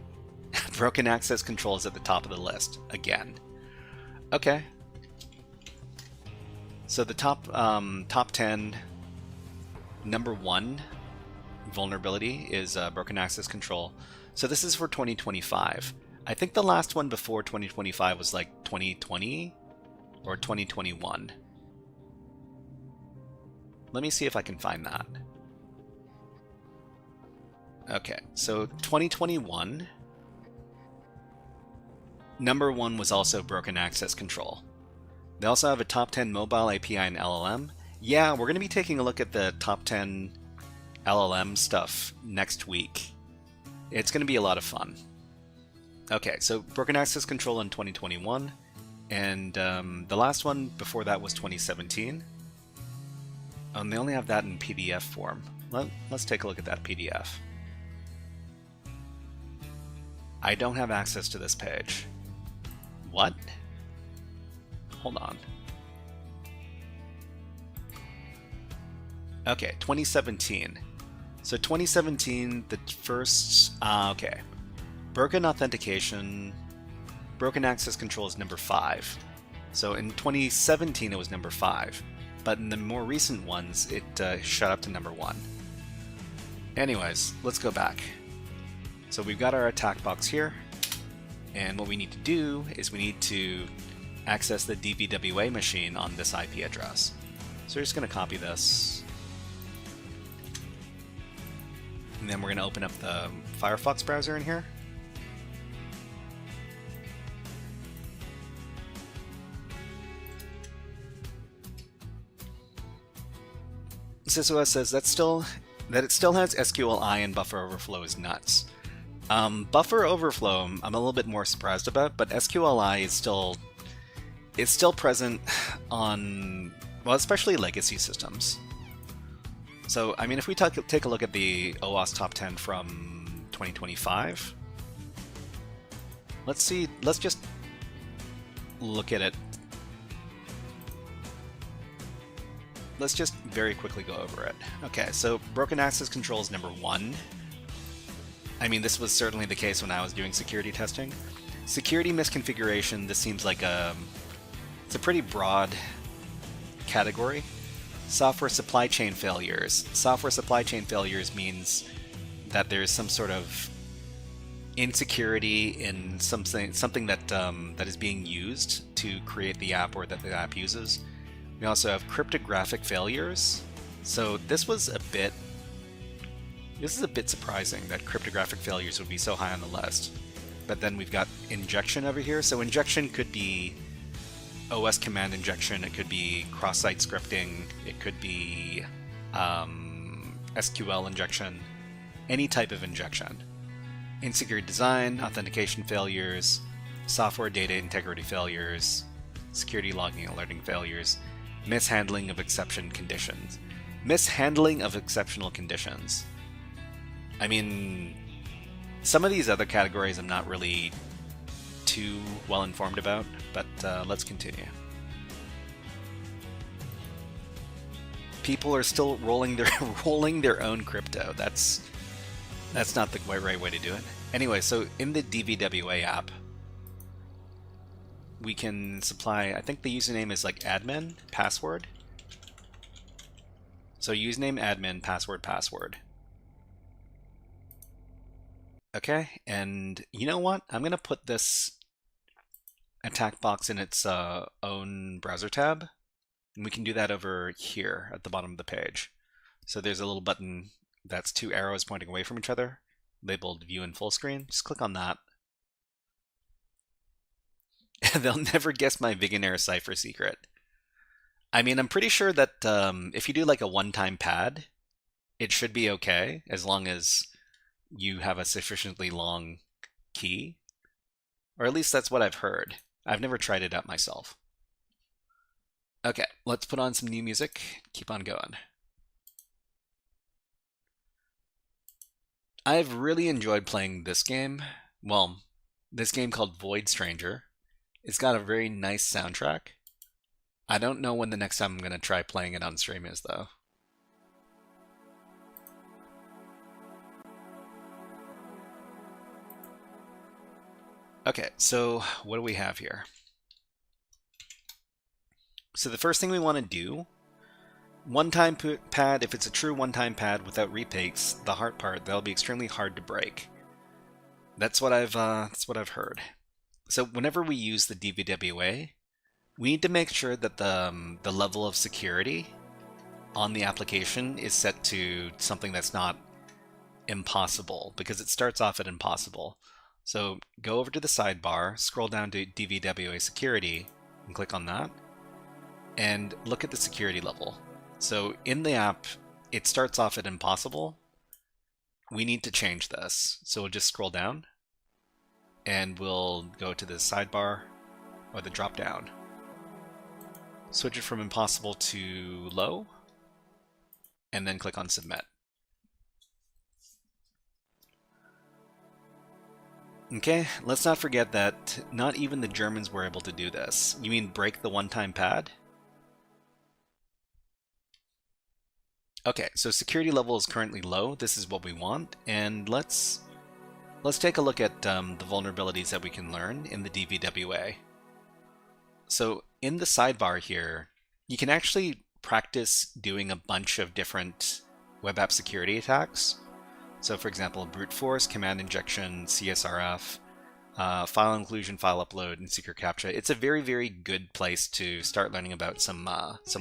broken access control is at the top of the list again. Okay. So the top 10, number 1 vulnerability is broken access control. So this is for 2025. I think the last one before 2025 was like 2020 or 2021. Let me see if I can find that. Okay, so 2021, number 1 was also broken access control. They also have a top 10 mobile API and LLM. Yeah, we're going to be taking a look at the top 10 LLM stuff next week. It's going to be a lot of fun. Okay, so broken access control in 2021. And the last one before that was 2017. They only have that in PDF form. Let's take a look at that PDF. I don't have access to this page. What? Hold on. Okay, 2017. So 2017, the first, okay. Broken authentication, broken access control is number 5. So in 2017, it was number 5. But in the more recent ones, it shot up to number 1. Anyways, let's go back. So we've got our attack box here. And what we need to do is we need to access the DVWA machine on this IP address. So we're just going to copy this. And then we're going to open up the Firefox browser in here. SysOS says that it still has SQLI and buffer overflow is nuts. Buffer overflow I'm a little bit more surprised about, but SQLI is still present on, well, especially legacy systems. So, I mean, if we take a look at the OWASP top 10 from 2025, let's just look at it. Let's just very quickly go over it. Okay, so broken access control is number 1. I mean, this was certainly the case when I was doing security testing. Security misconfiguration, this seems like it's a pretty broad category. Software supply chain failures. Software supply chain failures means that there's some sort of insecurity in something that that is being used to create the app or that the app uses. We also have cryptographic failures. So this is a bit surprising that cryptographic failures would be so high on the list. But then we've got injection over here. So injection could be OS command injection, it could be cross-site scripting, it could be SQL injection, any type of injection. Insecure design, authentication failures, software data integrity failures, security logging alerting failures, mishandling of exception conditions. Mishandling of exceptional conditions. I mean, some of these other categories I'm not really too well informed about, but let's continue. People are still rolling their own crypto. That's not the right way to do it. Anyway, so in the DVWA app, we can supply, I think the username is like admin, password. So username admin, password. Okay, and you know what? I'm going to put this attack box in its own browser tab. And we can do that over here at the bottom of the page. So there's a little button that's 2 arrows pointing away from each other, labeled View in Full Screen. Just click on that. They'll never guess my Vigonaire cipher secret. I mean, I'm pretty sure that if you do like a one-time pad, it should be okay, as long as you have a sufficiently long key. Or at least that's what I've heard. I've never tried it out myself. Okay, let's put on some new music. Keep on going. I've really enjoyed playing this game. Well, this game called Void Stranger. It's got a very nice soundtrack. I don't know when the next time I'm going to try playing it on stream is, though. Okay, so what do we have here? So the first thing we want to do, one-time pad, if it's a true one-time pad without retakes, the hard part, that'll be extremely hard to break. That's what I've heard. So whenever we use the DVWA, we need to make sure that the level of security on the application is set to something that's not impossible, because it starts off at impossible. So go over to the sidebar, scroll down to DVWA security, and click on that, and look at the security level. So in the app, it starts off at impossible. We need to change this. So we'll just scroll down, and we'll go to the sidebar, or the drop down. Switch it from impossible to low, and then click on submit. Okay, let's not forget that not even the Germans were able to do this. You mean break the one-time pad? Okay, so security level is currently low. This is what we want, and let's take a look at the vulnerabilities that we can learn in the DVWA. So in the sidebar here, you can actually practice doing a bunch of different web app security attacks. So for example, brute force, command injection, CSRF, file inclusion, file upload, and secret captcha. It's a very, very good place to start learning about some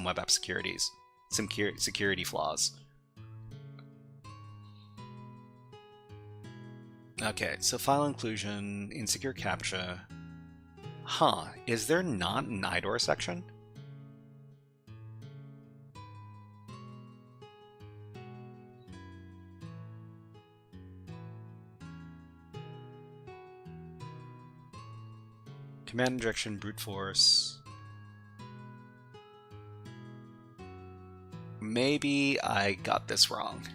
web app securities, some security flaws. Okay, so file inclusion, insecure captcha. Huh, is there not an IDOR section? Command injection, brute force. Maybe I got this wrong.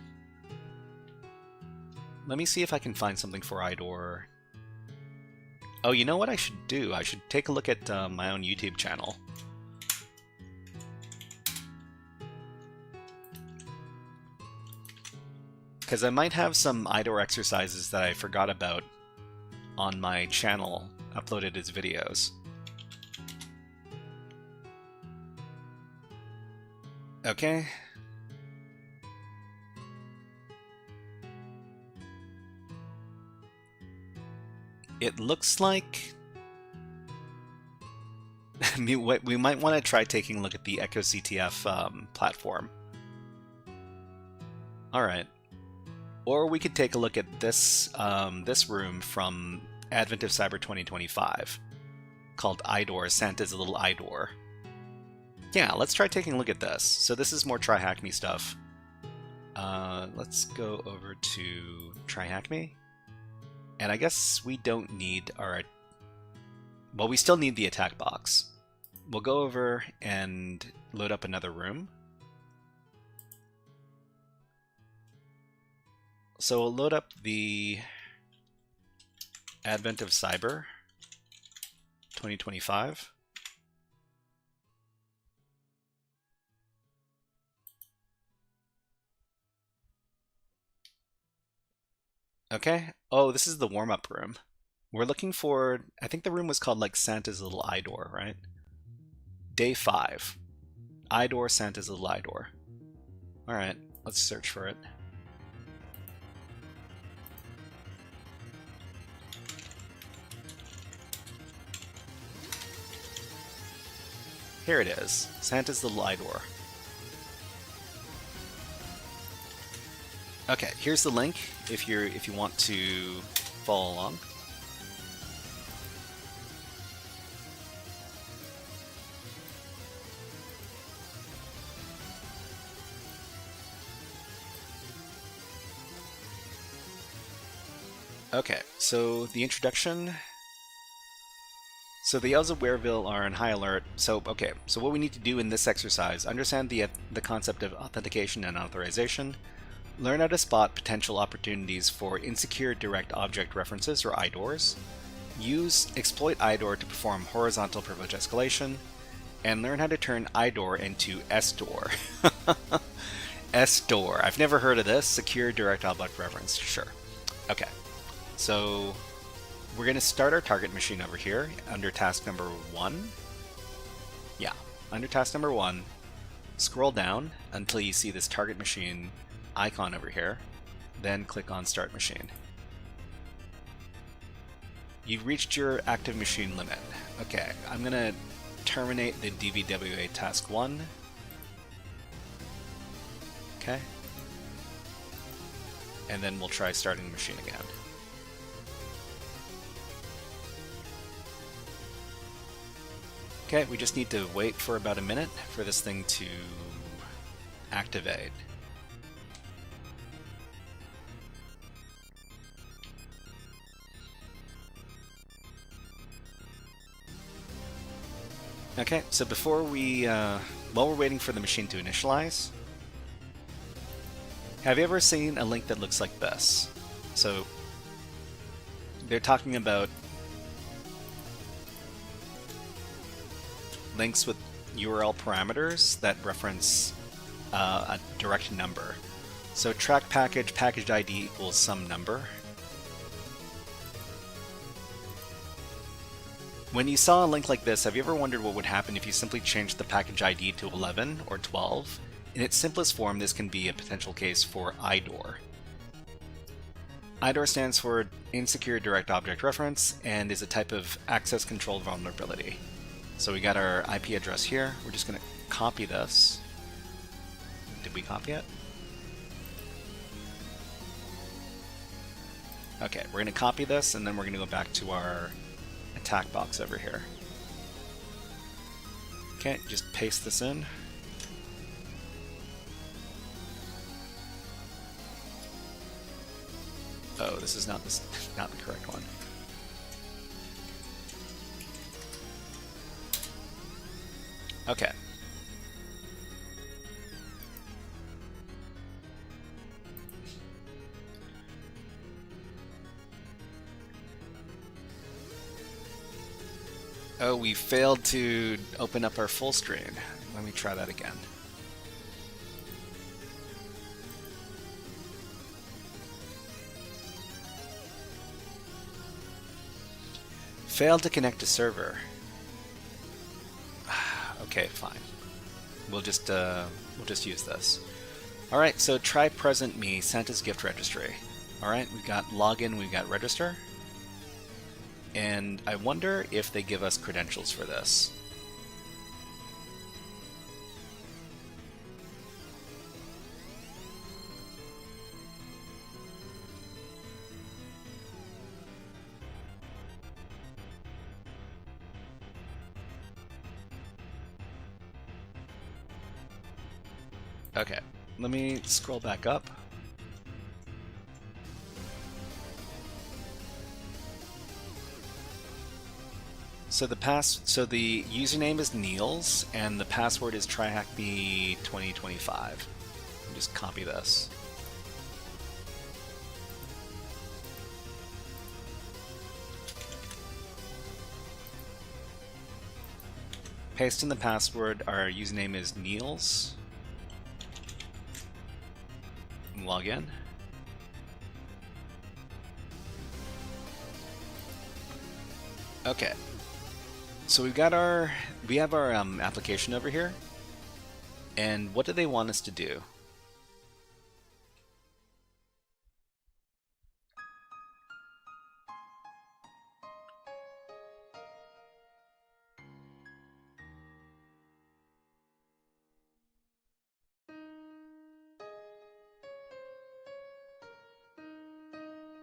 Let me see if I can find something for IDOR. Oh, you know what I should do? I should take a look at my own YouTube channel. Because I might have some IDOR exercises that I forgot about on my channel uploaded as videos. Okay. It looks like we might want to try taking a look at the EchoCTF platform. All right. Or we could take a look at this this room from Advent of Cyber 2025 called IDOR, Santa's Little IDOR. Yeah, let's try taking a look at this. So this is more Try Hack Me stuff. Let's go over to Try Hack Me. And I guess we don't need our... Well, we still need the attack box. We'll go over and load up another room. So we'll load up the Advent of Cyber 2025. Okay. Oh, this is the warm-up room. We're looking for, I think the room was called like Santa's Little IDOR, right? Day 5. IDOR, Santa's Little IDOR. All right, let's search for it. Here it is, Santa's Little IDOR. Okay, here's the link if you want to follow along. Okay, so the introduction. So the elves of Wareville are on high alert. So what we need to do in this exercise: understand the concept of authentication and authorization. Learn how to spot potential opportunities for insecure direct object references, or IDORs. Exploit IDOR to perform horizontal privilege escalation, and learn how to turn IDOR into SDOR. SDOR. I've never heard of this. Secure direct object reference. Sure. Okay. So we're going to start our target machine over here under task number 1. Yeah, under task number 1. Scroll down until you see this target machine icon over here, then click on Start Machine. You've reached your active machine limit. Okay, I'm going to terminate the DVWA task 1. Okay. And then we'll try starting the machine again. Okay, we just need to wait for about a minute for this thing to activate. Okay, so before we, while we're waiting for the machine to initialize, have you ever seen a link that looks like this? So they're talking about links with URL parameters that reference a direct number. So track package, packaged ID equals some number. When you saw a link like this, have you ever wondered what would happen if you simply changed the package ID to 11 or 12? In its simplest form, this can be a potential case for IDOR. IDOR stands for Insecure Direct Object Reference and is a type of access control vulnerability. So we got our IP address here. We're just going to copy this. Did we copy it? Okay, we're going to copy this and then we're going to go back to our attack box over here. Okay, just paste this in. Oh, this is not the correct one. Okay. Oh, we failed to open up our full screen. Let me try that again. Failed to connect to server. Okay, fine. We'll just use this. All right, so try present me Santa's gift registry. All right, we've got login, we've got register. And I wonder if they give us credentials for this. Okay, let me scroll back up. So the username is Niels and the password is tryhackme2025. Just copy this. Paste in the password. Our username is Niels. Log in. Okay. So we have our application over here, and what do they want us to do?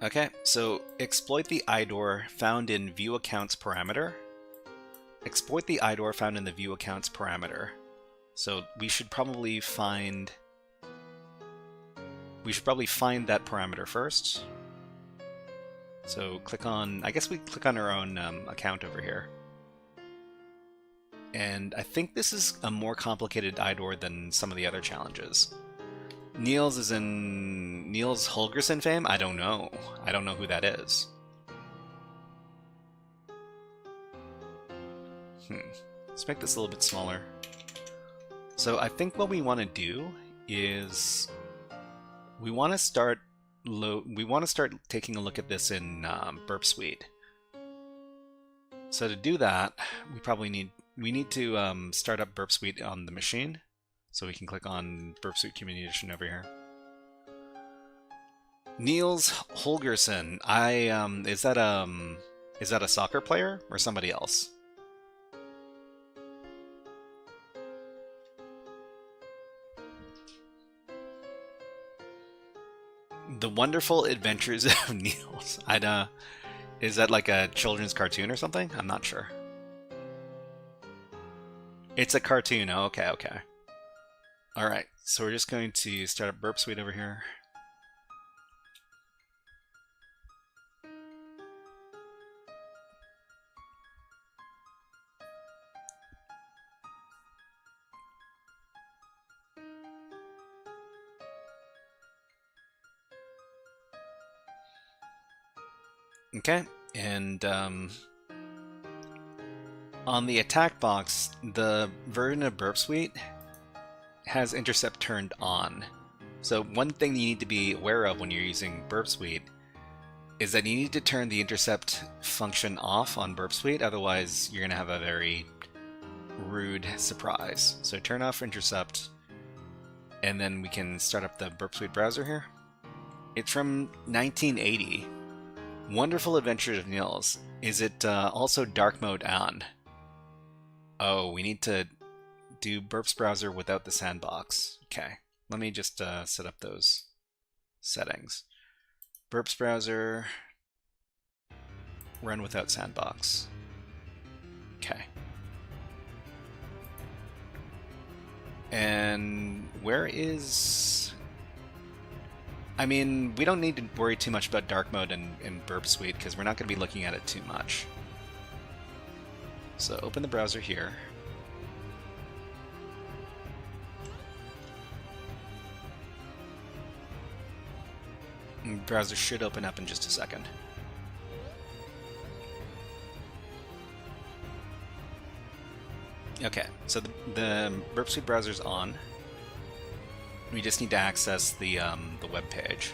Okay, so exploit the IDOR found in view accounts parameter. Exploit the IDOR found in the view accounts parameter. So we should probably find that parameter first. So click on, I guess we click on our own account over here. And I think this is a more complicated IDOR than some of the other challenges. Niels is in Niels Holgersen fame? I don't know. I don't know who that is. Let's make this a little bit smaller. So I think what we want to do is we want to start taking a look at this in Burp Suite. So to do that, we need to start up Burp Suite on the machine. So we can click on Burp Suite Community Edition over here. Niels Holgersen. Is that a soccer player or somebody else? The Wonderful Adventures of Niels. Is that like a children's cartoon or something? I'm not sure. It's a cartoon. Oh, okay, okay. All right, so we're just going to start up Burp Suite over here. Okay, and on the attack box, the version of Burp Suite has intercept turned on. So one thing you need to be aware of when you're using Burp Suite is that you need to turn the intercept function off on Burp Suite, otherwise you're going to have a very rude surprise. So turn off intercept, and then we can start up the Burp Suite browser here. It's from 1980. Wonderful Adventures of Nils. Is it also dark mode on? Oh, we need to do Burp's browser without the sandbox. Okay, let me just set up those settings. Burp's browser, run without sandbox. Okay. And where is... I mean, we don't need to worry too much about dark mode in Burp Suite because we're not going to be looking at it too much. So open the browser here. And the browser should open up in just a second. Okay, so the Burp Suite browser's on. We just need to access the web page.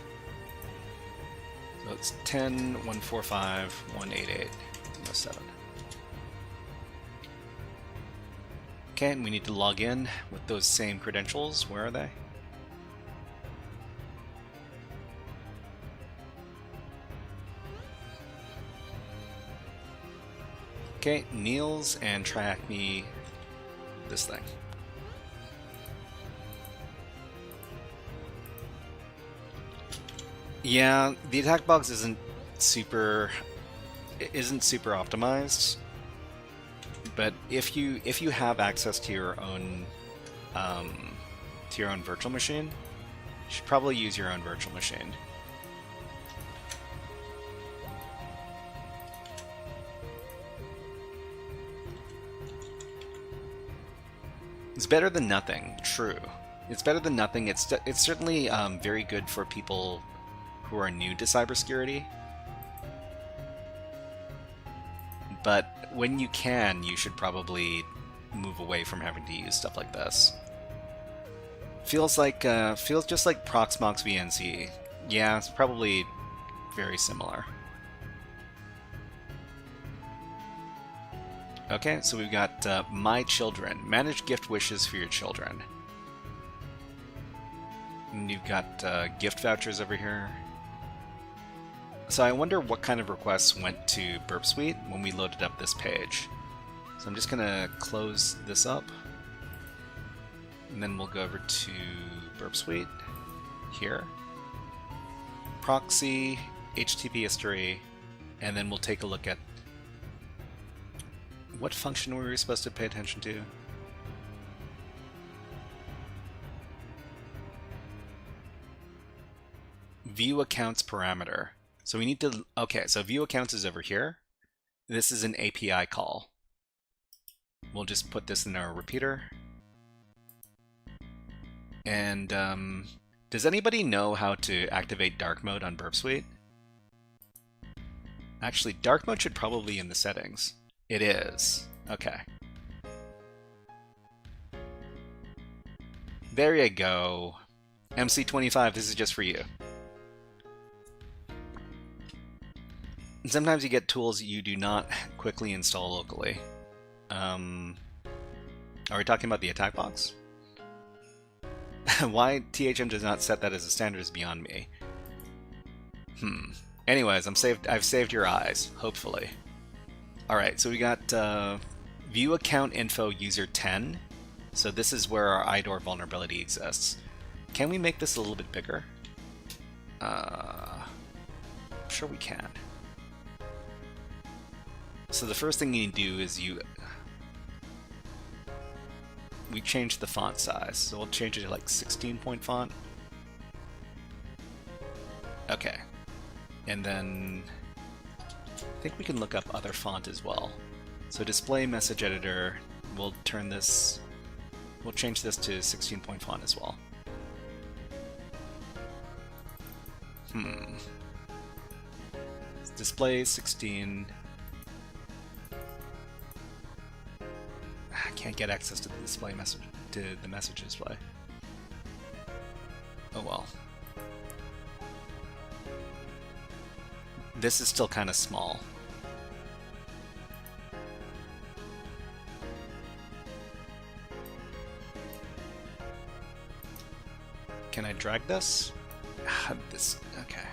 So it's 10.145.188.07. Okay, and we need to log in with those same credentials. Where are they? Okay, Niels, and try hack me this thing. Yeah, the attack box isn't super optimized, but if you have access to your own virtual machine, you should probably use your own virtual machine. It's better than nothing. True, it's better than nothing. It's certainly very good for people who are new to cybersecurity. But when you can, you should probably move away from having to use stuff like this. Feels just like Proxmox VNC. Yeah, it's probably very similar. Okay, so we've got My Children. Manage gift wishes for your children. And you've got gift vouchers over here. So I wonder what kind of requests went to Burp Suite when we loaded up this page. So I'm just going to close this up. And then we'll go over to Burp Suite here. Proxy, HTTP history, and then we'll take a look at what function were we supposed to pay attention to? View accounts parameter. So we need to, okay, so view accounts is over here. This is an API call. We'll just put this in our repeater. And does anybody know how to activate dark mode on Burp Suite? Actually, dark mode should probably be in the settings. It is. Okay. There you go. MC25, this is just for you. And sometimes you get tools you do not quickly install locally. Are we talking about the attack box? Why THM does not set that as a standard is beyond me. Anyways, I've saved your eyes, hopefully. Alright, so we got view account info user 10. So this is where our IDOR vulnerability exists. Can we make this a little bit bigger? I'm sure we can. So the first thing you need to do is we change the font size. So we'll change it to like 16-point font. Okay. And then I think we can look up other font as well. So display message editor, we'll change this to 16-point font as well. display 16. I can't get access to the display message, to the message display. Oh well. This is still kind of small. Can I drag this? This, okay.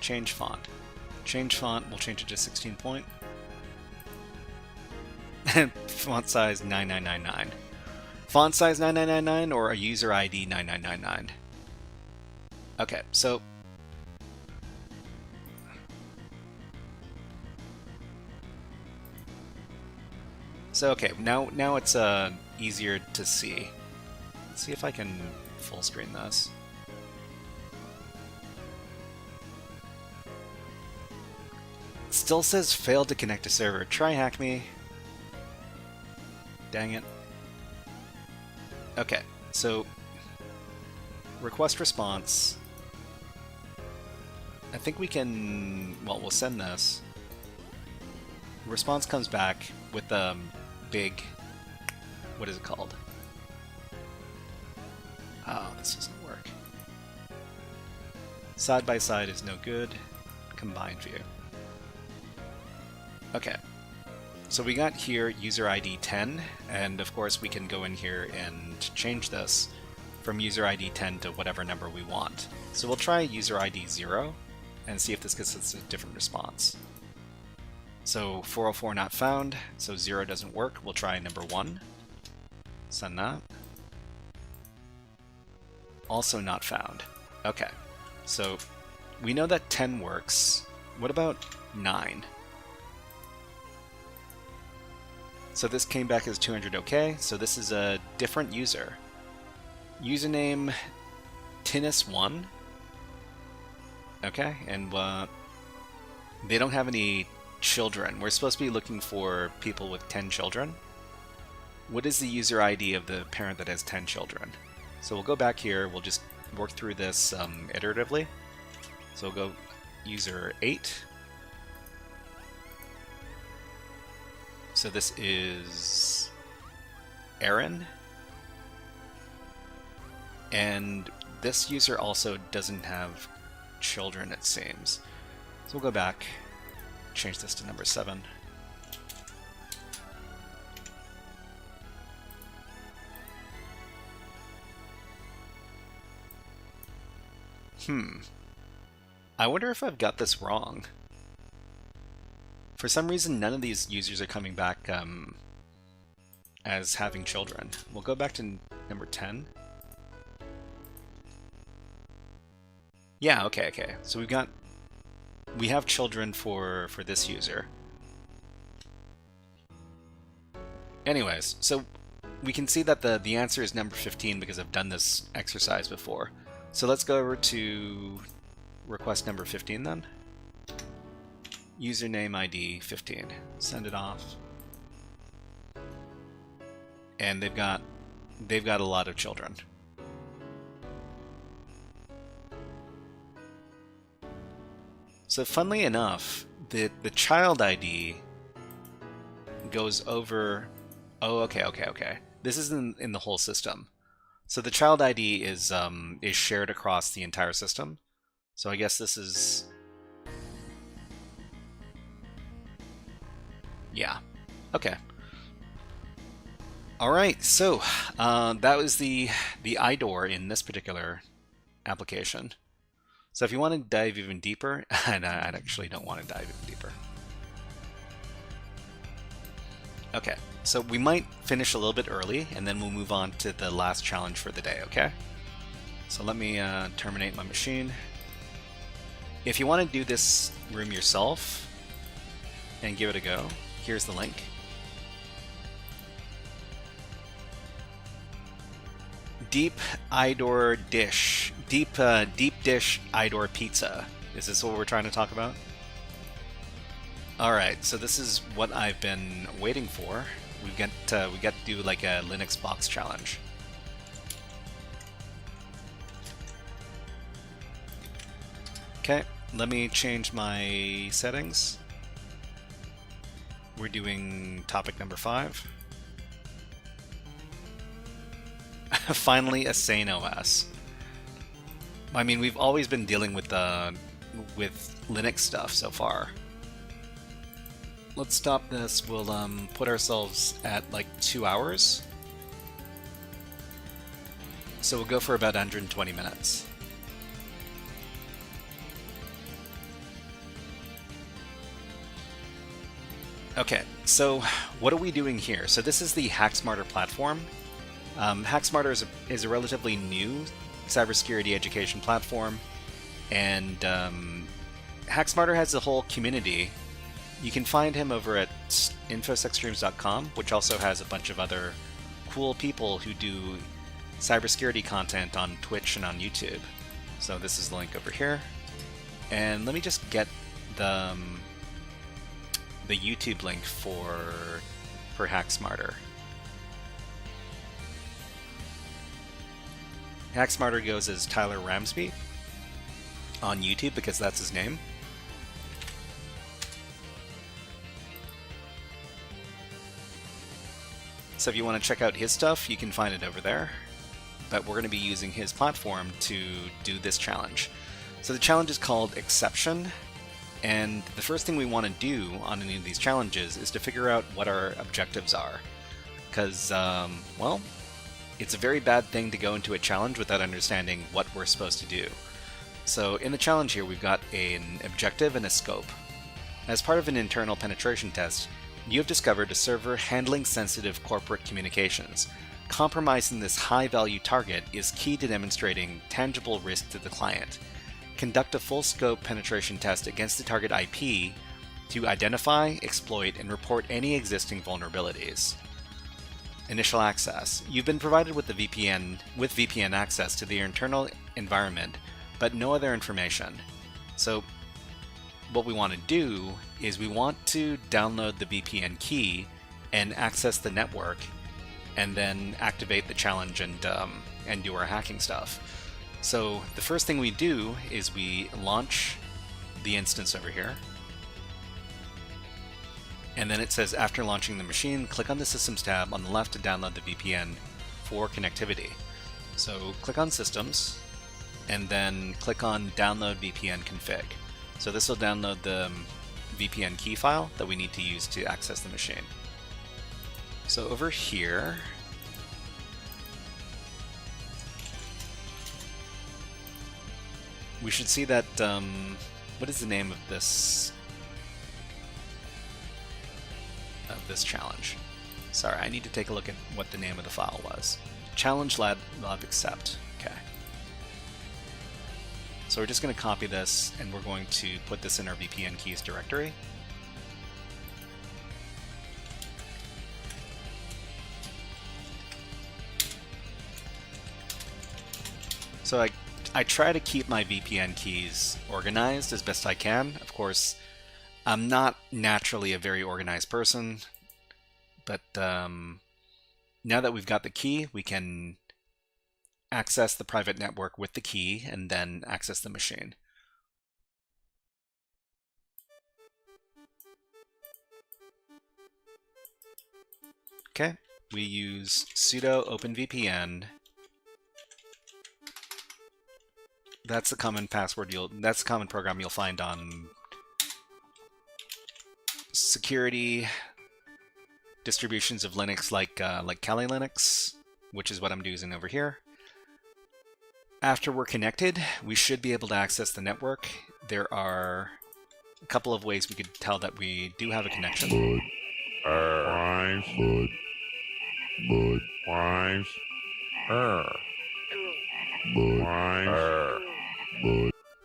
Change font. Change font, we'll change it to 16 point. Font size 9999. Font size 9999 or a user ID 9999? Okay, so okay, now it's easier to see. Let's see if I can full screen this. Still says failed to connect to server. Try hack me. Dang it. Okay, so request response. I think we can, well, we'll send this. Response comes back with big, what is it called? Oh, this doesn't work. Side by side is no good. Combined view. Okay. So we got here user ID 10, and of course we can go in here and change this from user ID 10 to whatever number we want. So we'll try user ID 0 and see if this gets us a different response. So 404 not found, so 0 doesn't work. We'll try number 1. Send that. Also not found. Okay, so we know that 10 works. What about 9? So this came back as 200 okay, so this is a different user. Username Tinnis1. Okay, and they don't have any children. We're supposed to be looking for people with 10 children. What is the user ID of the parent that has 10 children? So we'll go back here, we'll just work through this iteratively. So we'll go user 8. So this is Aaron. And this user also doesn't have children, it seems. So we'll go back, change this to number 7. I wonder if I've got this wrong. For some reason, none of these users are coming back as having children. We'll go back to number 10. Yeah, okay. So we have children for this user. Anyways, so we can see that the answer is number 15 because I've done this exercise before. So let's go over to request number 15 then. Username ID 15. Send it off. And they've got a lot of children. So funnily enough, the child ID goes over. Oh, okay. This isn't in the whole system. So the child ID is shared across the entire system. So I guess this is. Yeah. Okay. All right. So that was the IDOR in this particular application. So if you want to dive even deeper, and I actually don't want to dive even deeper. Okay. So we might finish a little bit early, and then we'll move on to the last challenge for the day. Okay. So let me terminate my machine. If you want to do this room yourself and give it a go, here's the link. Deep IDOR dish. Deep dish IDOR pizza. Is this what we're trying to talk about? Alright, so this is what I've been waiting for. We got to do like a Linux box challenge. Okay, let me change my settings. We're doing topic number 5. Finally, a sane OS. I mean, we've always been dealing with Linux stuff so far. Let's stop this. We'll put ourselves at like 2 hours. So we'll go for about 120 minutes. Okay, so what are we doing here? So this is the HackSmarter platform. HackSmarter is a relatively new cybersecurity education platform, and HackSmarter has a whole community. You can find him over at infosecstreams.com, which also has a bunch of other cool people who do cybersecurity content on Twitch and on YouTube. So this is the link over here. And let me just get the YouTube link for HackSmarter. HackSmarter goes as Tyler Ramsby on YouTube because that's his name. So if you want to check out his stuff, you can find it over there. But we're going to be using his platform to do this challenge. So the challenge is called Exception, and the first thing we want to do on any of these challenges is to figure out what our objectives are. Because, well, it's a very bad thing to go into a challenge without understanding what we're supposed to do. So in the challenge here, we've got an objective and a scope. As part of an internal penetration test, you have discovered a server handling sensitive corporate communications. Compromising this high-value target is key to demonstrating tangible risk to the client. Conduct a full-scope penetration test against the target IP to identify, exploit, and report any existing vulnerabilities. Initial access. You've been provided with VPN access to the internal environment, but no other information. So what we want to do is we want to download the VPN key and access the network, and then activate the challenge and do our hacking stuff. So the first thing we do is we launch the instance over here. And then it says after launching the machine, click on the Systems tab on the left to download the VPN for connectivity. So click on Systems, and then click on Download VPN Config. So this will download the VPN key file that we need to use to access the machine. So over here, we should see that, what is the name of this challenge? Sorry, I need to take a look at what the name of the file was. Challenge lab accept. Okay. So we're just going to copy this, and we're going to put this in our VPN keys directory. So I try to keep my VPN keys organized as best I can. Of course, I'm not naturally a very organized person, but now that we've got the key, we can access the private network with the key and then access the machine. Okay, we use sudo openvpn. That's the common password that's the common program you'll find on security distributions of Linux like Kali Linux, which is what I'm using over here. After we're connected, we should be able to access the network. There are a couple of ways we could tell that we do have a connection.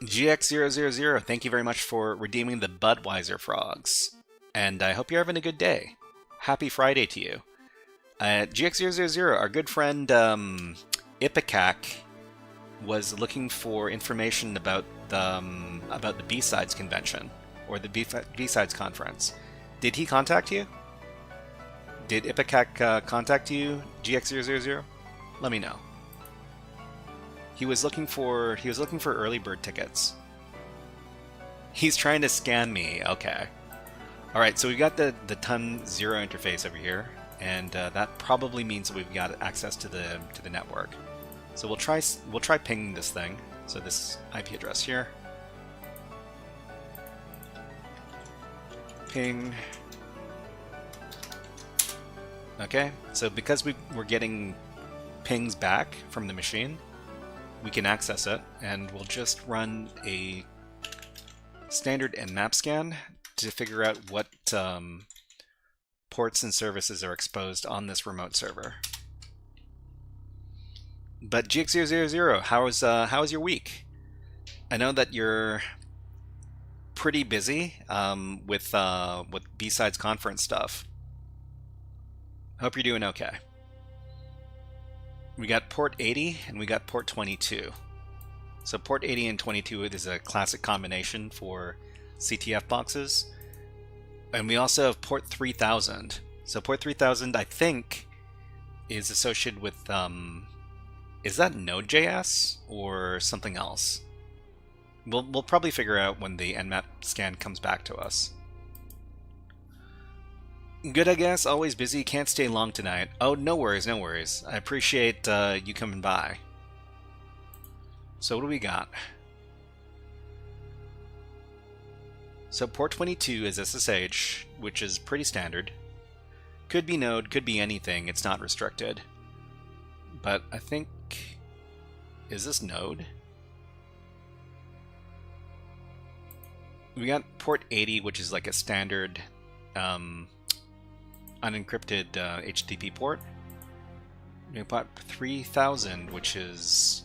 GX000, thank you very much for redeeming the Budweiser frogs. And I hope you're having a good day. Happy Friday to you. GX000, our good friend Ipecac was looking for information about the B-Sides convention, or the B-Sides conference. Did he contact you? Did Ipecac contact you, GX000? Let me know. He was looking for early bird tickets. He's trying to scan me. Okay. All right, so we've got the ton 0 interface over here, and that probably means that we've got access to the network. So we'll try pinging this thing. So this IP address here. Ping. Okay, so because we're getting pings back from the machine, we can access it, and we'll just run a standard nmap scan to figure out what ports and services are exposed on this remote server. But GX000, how was your week? I know that you're pretty busy with B-Sides conference stuff. Hope you're doing okay. We got port 80 and we got port 22. So port 80 and 22 is a classic combination for CTF boxes. And we also have port 3000. So port 3000, I think, is associated with, is that Node.js or something else? We'll probably figure out when the nmap scan comes back to us. Good, I guess. Always busy. Can't stay long tonight. Oh, no worries, no worries. I appreciate you coming by. So what do we got? So port 22 is SSH, which is pretty standard. Could be Node, could be anything. It's not restricted. But I think... Is this Node? We got port 80, which is like a standard unencrypted HTTP port. We got 3000, which it's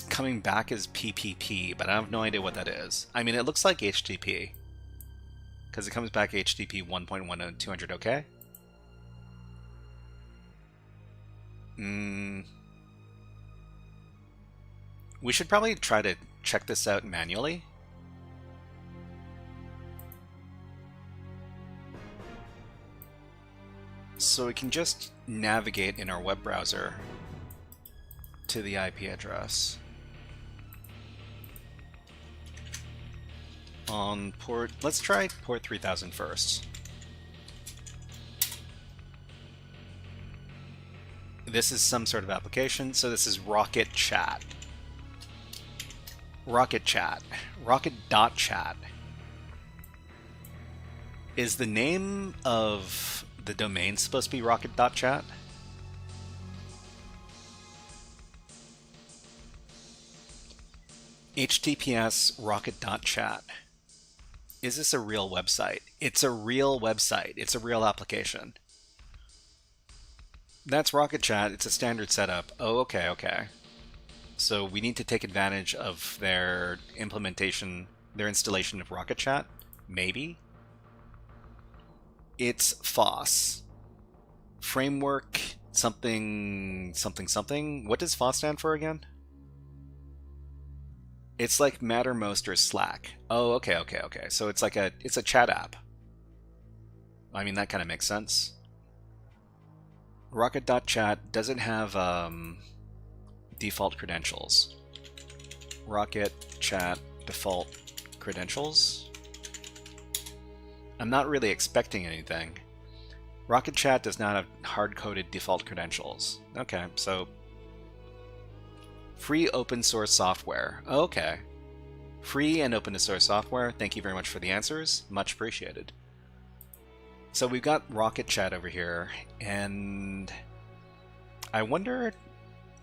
coming back as PPP, but I have no idea what that is. I mean, it looks like HTTP because it comes back HTTP 1.1.200. Okay. We should probably try to check this out manually. So we can just navigate in our web browser to the IP address. On port, let's try port 3000 first. This is some sort of application, so this is Rocket Chat. Rocket Chat. Rocket.chat. Is the name of the domain supposed to be rocket.chat? HTTPS rocket.chat. Is this a real website? It's a real website. It's a real application. That's Rocket Chat. It's a standard setup. Oh, okay, okay. So we need to take advantage of their implementation, their installation of Rocket Chat? Maybe? It's FOSS. Framework something something something. What does FOSS stand for again? It's like Mattermost or Slack. Oh, okay, okay, okay. So it's like it's a chat app. I mean, that kind of makes sense. Rocket.chat doesn't have default credentials. Rocket Chat default credentials. I'm not really expecting anything. Rocket Chat does not have hard-coded default credentials. Okay, so free open source software. Okay. Free and open source software. Thank you very much for the answers. Much appreciated. So we've got Rocket Chat over here, and I wonder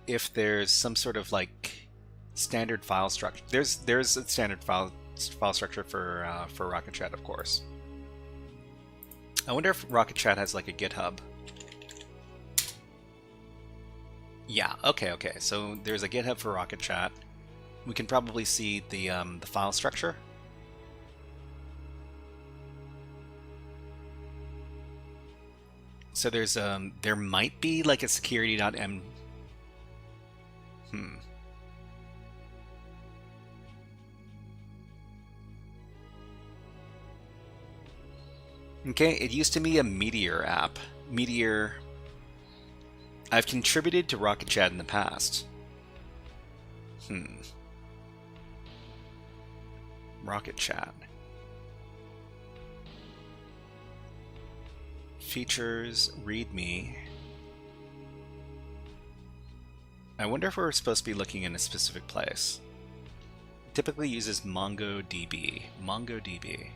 if there's some sort of like standard file structure. There's a standard file structure for Rocket Chat, of course. I wonder if Rocket Chat has like a GitHub. Yeah, okay, okay. So there's a GitHub for Rocket Chat. We can probably see the file structure. So there's there might be like a security.m. Okay, it used to be a Meteor app. Meteor. I've contributed to Rocket Chat in the past. Rocket chat. Features, README. I wonder if we're supposed to be looking in a specific place. It typically uses MongoDB. MongoDB.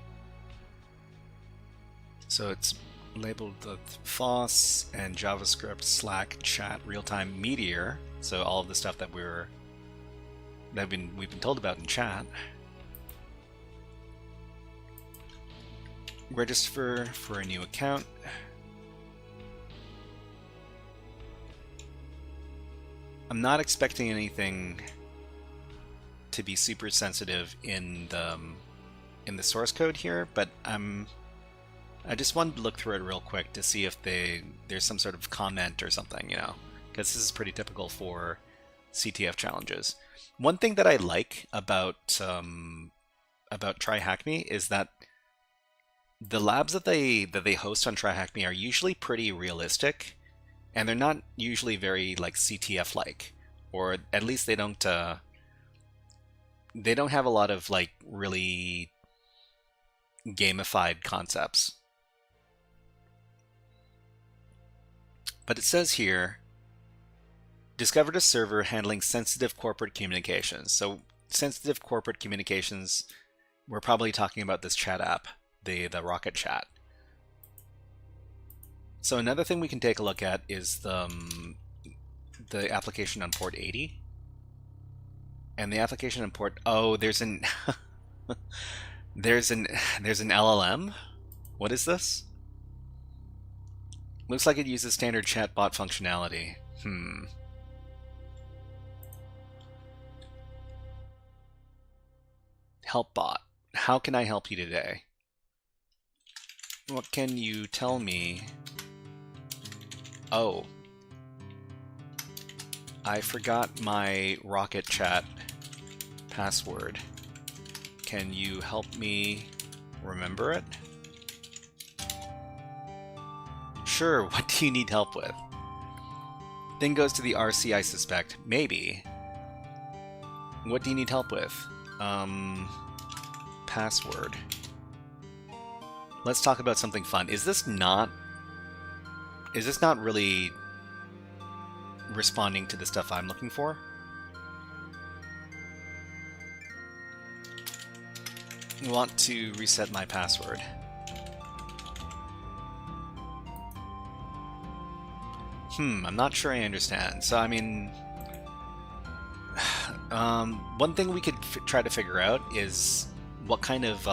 So it's labeled with FOSS and JavaScript, Slack, Chat, Real-Time, Meteor. So all of the stuff that we've been told about in chat. Register for a new account. I'm not expecting anything to be super sensitive in the source code here, but I just wanted to look through it real quick to see if there's some sort of comment or something, you know, because this is pretty typical for CTF challenges. One thing that I like about Try Hack Me is that the labs that they host on Try Hack Me are usually pretty realistic, and they're not usually very like CTF-like, or at least they don't have a lot of like really gamified concepts. But it says here, discovered a server handling sensitive corporate communications. So sensitive corporate communications, we're probably talking about this chat app, the Rocket Chat. So another thing we can take a look at is the application on port 80. And the application on port, oh, there's an there's an LLM. What is this? Looks like it uses standard chatbot functionality. Help bot. How can I help you today? What can you tell me? Oh. I forgot my Rocket Chat password. Can you help me remember it? Sure, what do you need help with? Then goes to the RC, I suspect. Maybe. What do you need help with? Password. Let's talk about something fun. Is this not really responding to the stuff I'm looking for? I want to reset my password. I'm not sure I understand. So, I mean, one thing we could try to figure out is what kind of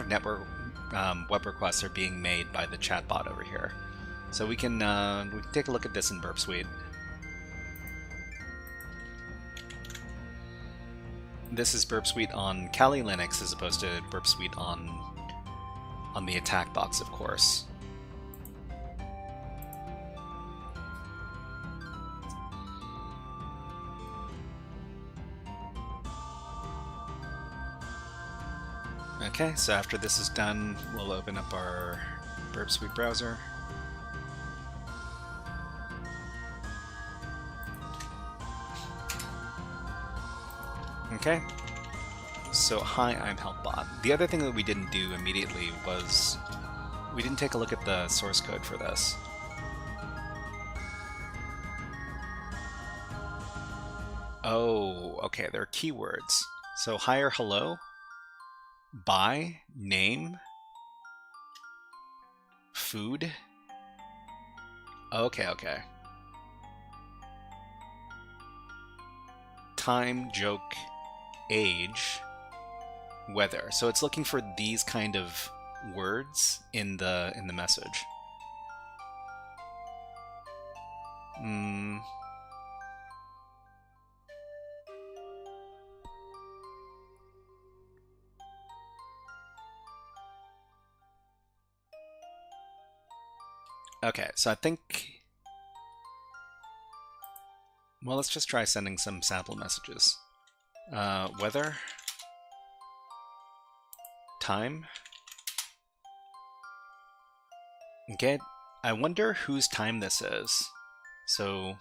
network web requests are being made by the chatbot over here. So we can take a look at this in Burp Suite. This is Burp Suite on Kali Linux as opposed to Burp Suite on the attack box, of course. Okay, so after this is done, we'll open up our Burp Suite browser. Okay, so hi, I'm HelpBot. The other thing that we didn't do immediately was we didn't take a look at the source code for this. Oh, okay, there are keywords. So hi or hello, by, name, food. Okay. Time, joke, age, weather. So it's looking for these kind of words in the message. Okay, so I think, well, let's just try sending some sample messages. Weather, time. Okay, I wonder whose time this is. So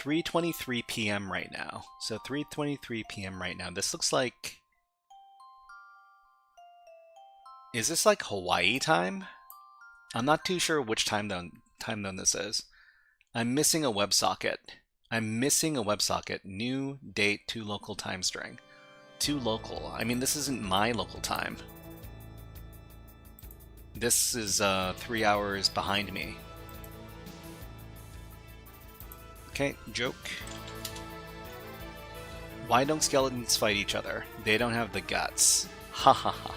3:23 p.m. right now. So 3:23 p.m. right now. This looks like... Is this like Hawaii time? I'm not too sure which time zone this is. I'm missing a WebSocket. I'm missing a WebSocket. New date to local time string. To local. I mean, this isn't my local time. This is 3 hours behind me. Okay, joke. Why don't skeletons fight each other? They don't have the guts. Ha ha ha.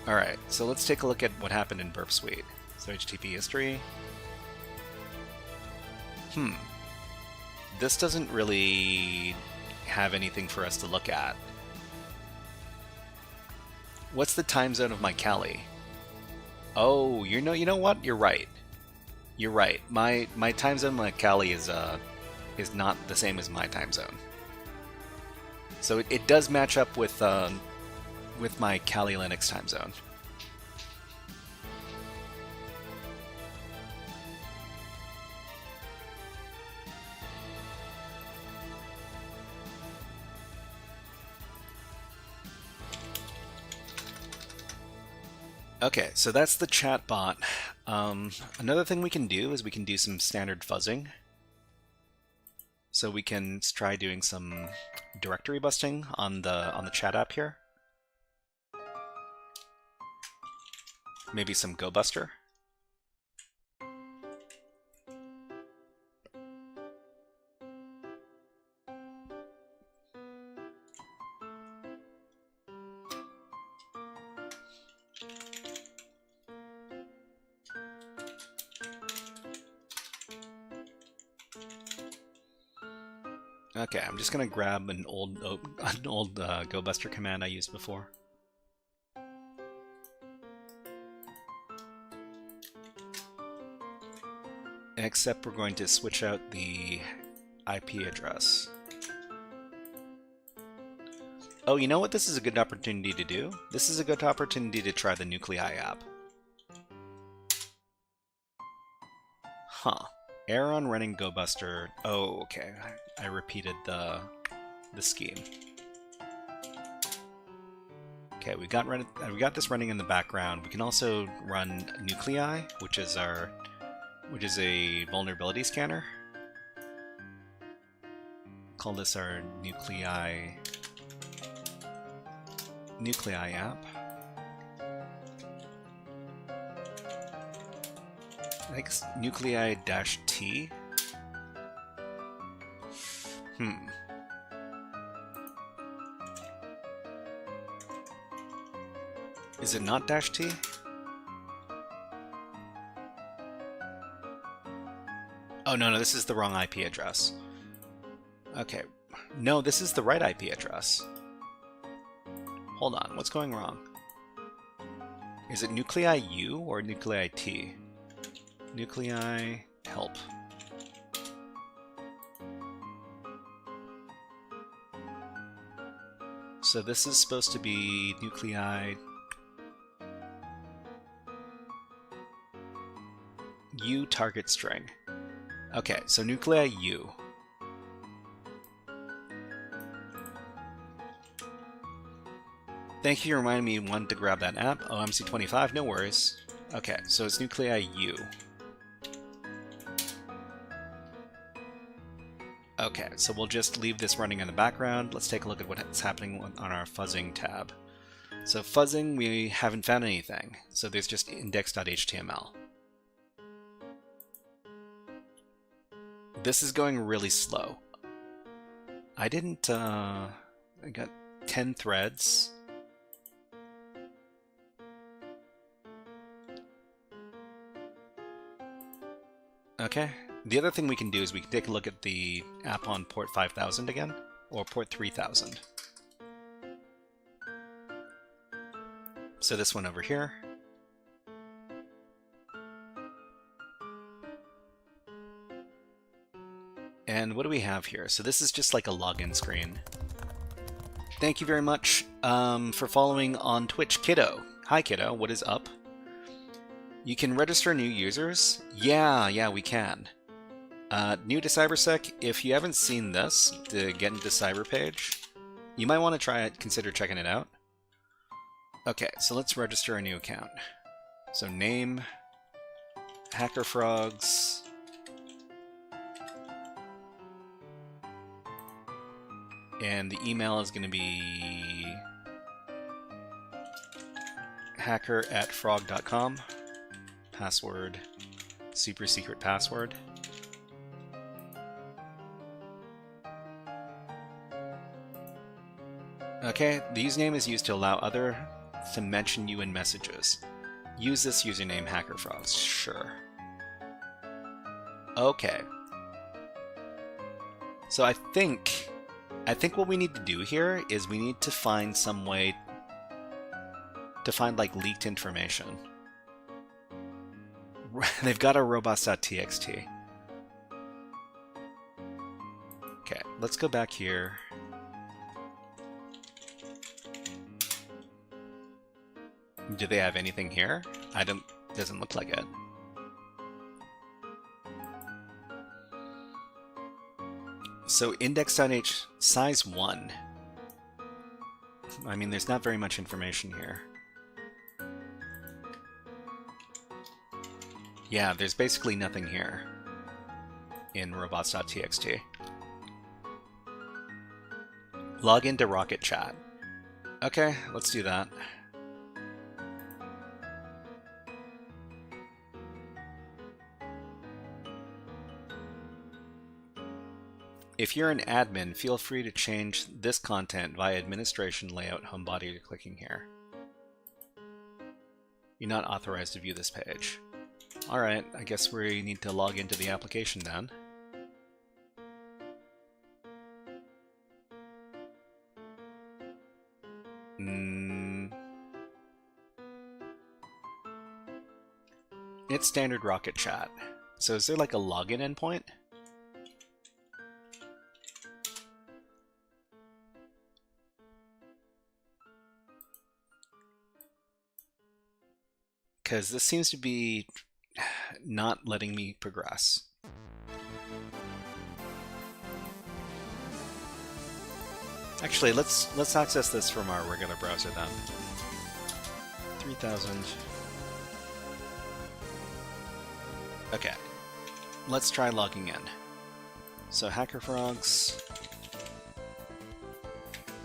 Alright, so let's take a look at what happened in Burp Suite. So HTTP history. This doesn't really have anything for us to look at. What's the time zone of my Kali? Oh, you know what? You're right. You're right. My time zone, my Kali is not the same as my time zone. So it does match up with my Kali Linux time zone. Okay, so that's the chat bot. Another thing we can do is we can do some standard fuzzing. So we can try doing some directory busting on the chat app here. Maybe some GoBuster. Okay, I'm just gonna grab an old GoBuster command I used before. Except we're going to switch out the IP address. Oh, you know what this is a good opportunity to do? This is a good opportunity to try the Nuclei app. Huh. Error on running GoBuster. Oh, okay. I repeated the scheme. Okay, we got this running in the background. We can also run Nuclei, which is a vulnerability scanner. Call this our Nuclei app. I think it's Nuclei-T. Is it not -T? Oh, no, this is the wrong IP address. Okay. No, this is the right IP address. Hold on, what's going wrong? Is it Nuclei-U or Nuclei-T? Nuclei help. So this is supposed to be Nuclei U target string. Okay, so Nuclei-U. Thank you for reminding me when to grab that app. Oh, MC25, no worries. Okay, so it's Nuclei-U. Okay, so we'll just leave this running in the background. Let's take a look at what's happening on our fuzzing tab. So fuzzing, we haven't found anything. So there's just index.html. This is going really slow. I got 10 threads. Okay. The other thing we can do is we can take a look at the app on port 5000 again, or port 3000. So this one over here. And what do we have here? So this is just like a login screen. Thank you very much for following on Twitch, Kiddo. Hi, Kiddo. What is up? You can register new users? Yeah, we can. New to CyberSec, if you haven't seen this, the Get into Cyber page, you might want to consider checking it out. Okay, so let's register a new account. So name, HackerFrogs, and the email is going to be hacker@frog.com, password, super secret password. Okay, the username is used to allow others to mention you in messages. Use this username, HackerFrogs. Sure. Okay. So I think what we need to do here is we need to find some way to find like leaked information. They've got a robots.txt. Okay, let's go back here. Do they have anything here? Doesn't look like it. So index.h size 1. I mean, there's not very much information here. Yeah, there's basically nothing here in robots.txt. Log into Rocket Chat. Okay, let's do that. If you're an admin, feel free to change this content via administration layout home body clicking here. You're not authorized to view this page. Alright, I guess we need to log into the application then. It's standard Rocket Chat. So is there like a login endpoint? Because this seems to be not letting me progress. Actually, let's access this from our regular browser then. 3000. Okay, let's try logging in. So HackerFrogs,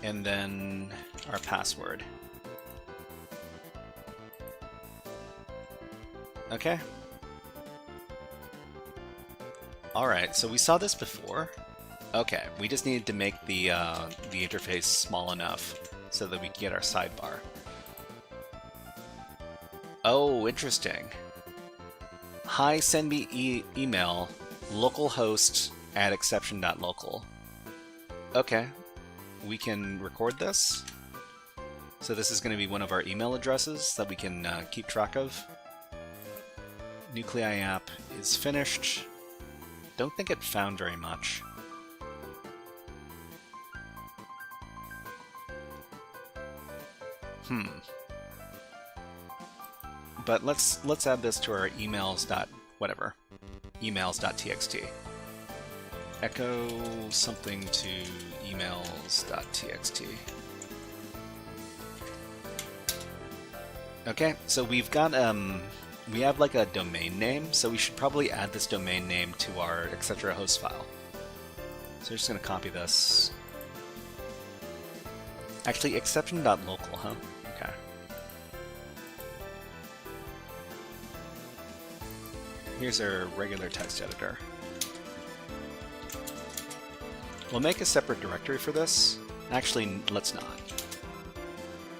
and then our password. Okay. Alright, so we saw this before. Okay, we just needed to make the interface small enough so that we can get our sidebar. Oh, interesting. Hi, send me email, localhost at exception.local. Okay, we can record this. So this is going to be one of our email addresses that we can keep track of. Nuclei app is finished. Don't think it found very much. But let's add this to our emails.txt. Echo something to emails.txt. Okay, so we've got we have like a domain name, so we should probably add this domain name to our etc host file. So we're just gonna copy this. Actually, exception.local, huh? Okay. Here's our regular text editor. We'll make a separate directory for this. Actually, let's not.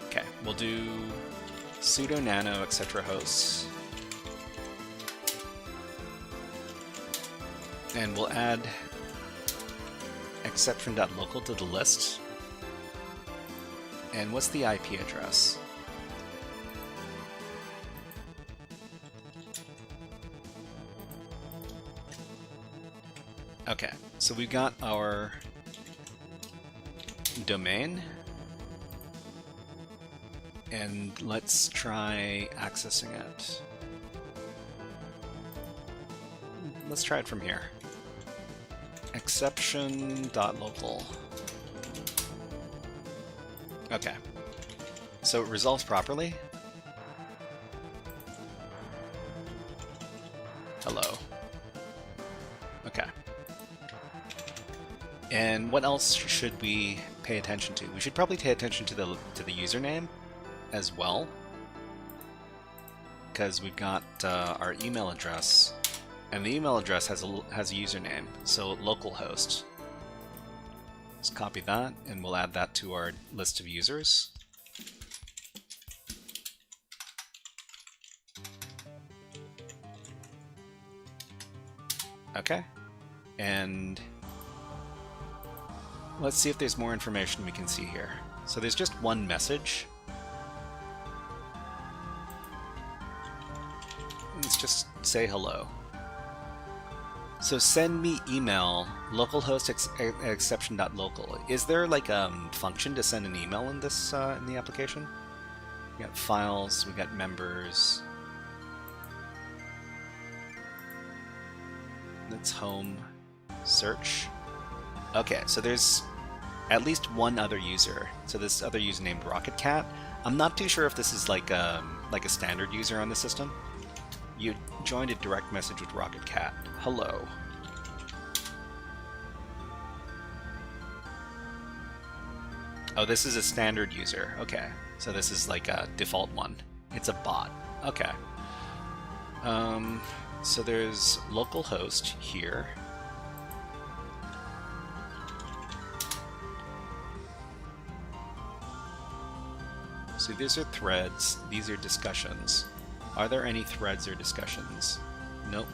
Okay, we'll do sudo nano etc hosts. And we'll add exception.local to the list. And what's the IP address? Okay, so we've got our domain. And let's try accessing it. Let's try it from here. exception.local. Okay. So it resolves properly. Hello. Okay. And what else should we pay attention to? We should probably pay attention to the username as well, because we've got our email address, and the email address has a username. So localhost. Let's copy that, and we'll add that to our list of users. Okay, and let's see if there's more information we can see here. So there's just one message. Let's just say hello. So send me email localhost exception.local. Is there like a function to send an email in this in the application? We got files, we got members. That's home, search. Okay, so there's at least one other user. So this other user named RocketCat. I'm not too sure if this is like a standard user on the system. You joined a direct message with RocketCat. Hello. Oh, this is a standard user. Okay, so this is like a default one. It's a bot. Okay. So there's localhost here. So these are threads, these are discussions. Are there any threads or discussions? Nope.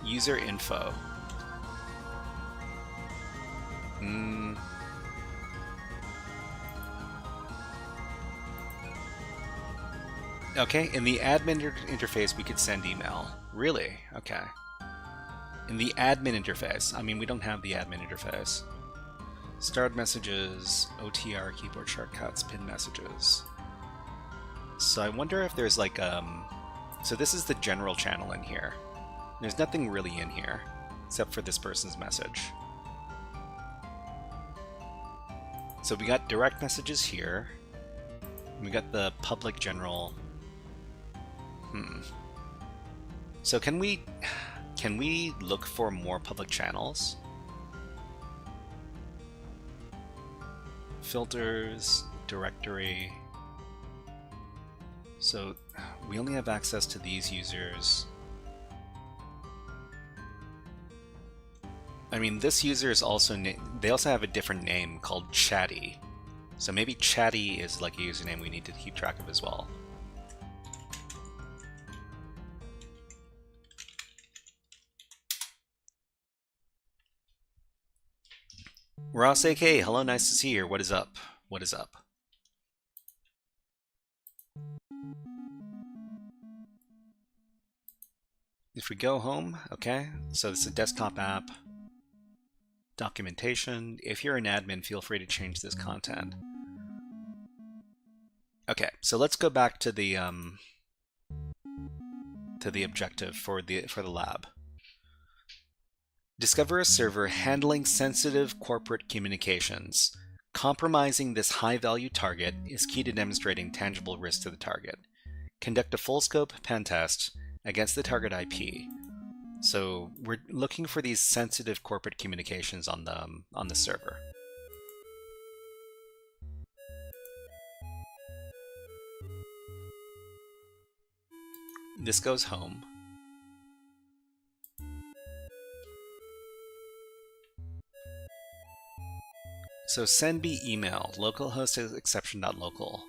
User info. Okay, in the admin interface we could send email. Really? Okay. In the admin interface. I mean, we don't have the admin interface. Start messages, OTR, keyboard shortcuts, pin messages. So I wonder if there's like so this is the general channel in here. There's nothing really in here except for this person's message. So we got direct messages here. And we got the public general. So can we look for more public channels? Filters, directory. So we only have access to these users. I mean, this user is also, they also have a different name called Chatty. So maybe Chatty is like a username we need to keep track of as well. Ross AK, hello, nice to see you here. What is up? What is up? If we go home, okay, so it's a desktop app. Documentation. If you're an admin, feel free to change this content. Okay, so let's go back to the objective for the lab. Discover a server handling sensitive corporate communications. Compromising this high-value target is key to demonstrating tangible risk to the target. Conduct a full-scope pen test against the target IP. So we're looking for these sensitive corporate communications on the server. This goes home. So send me email, localhost exception.local.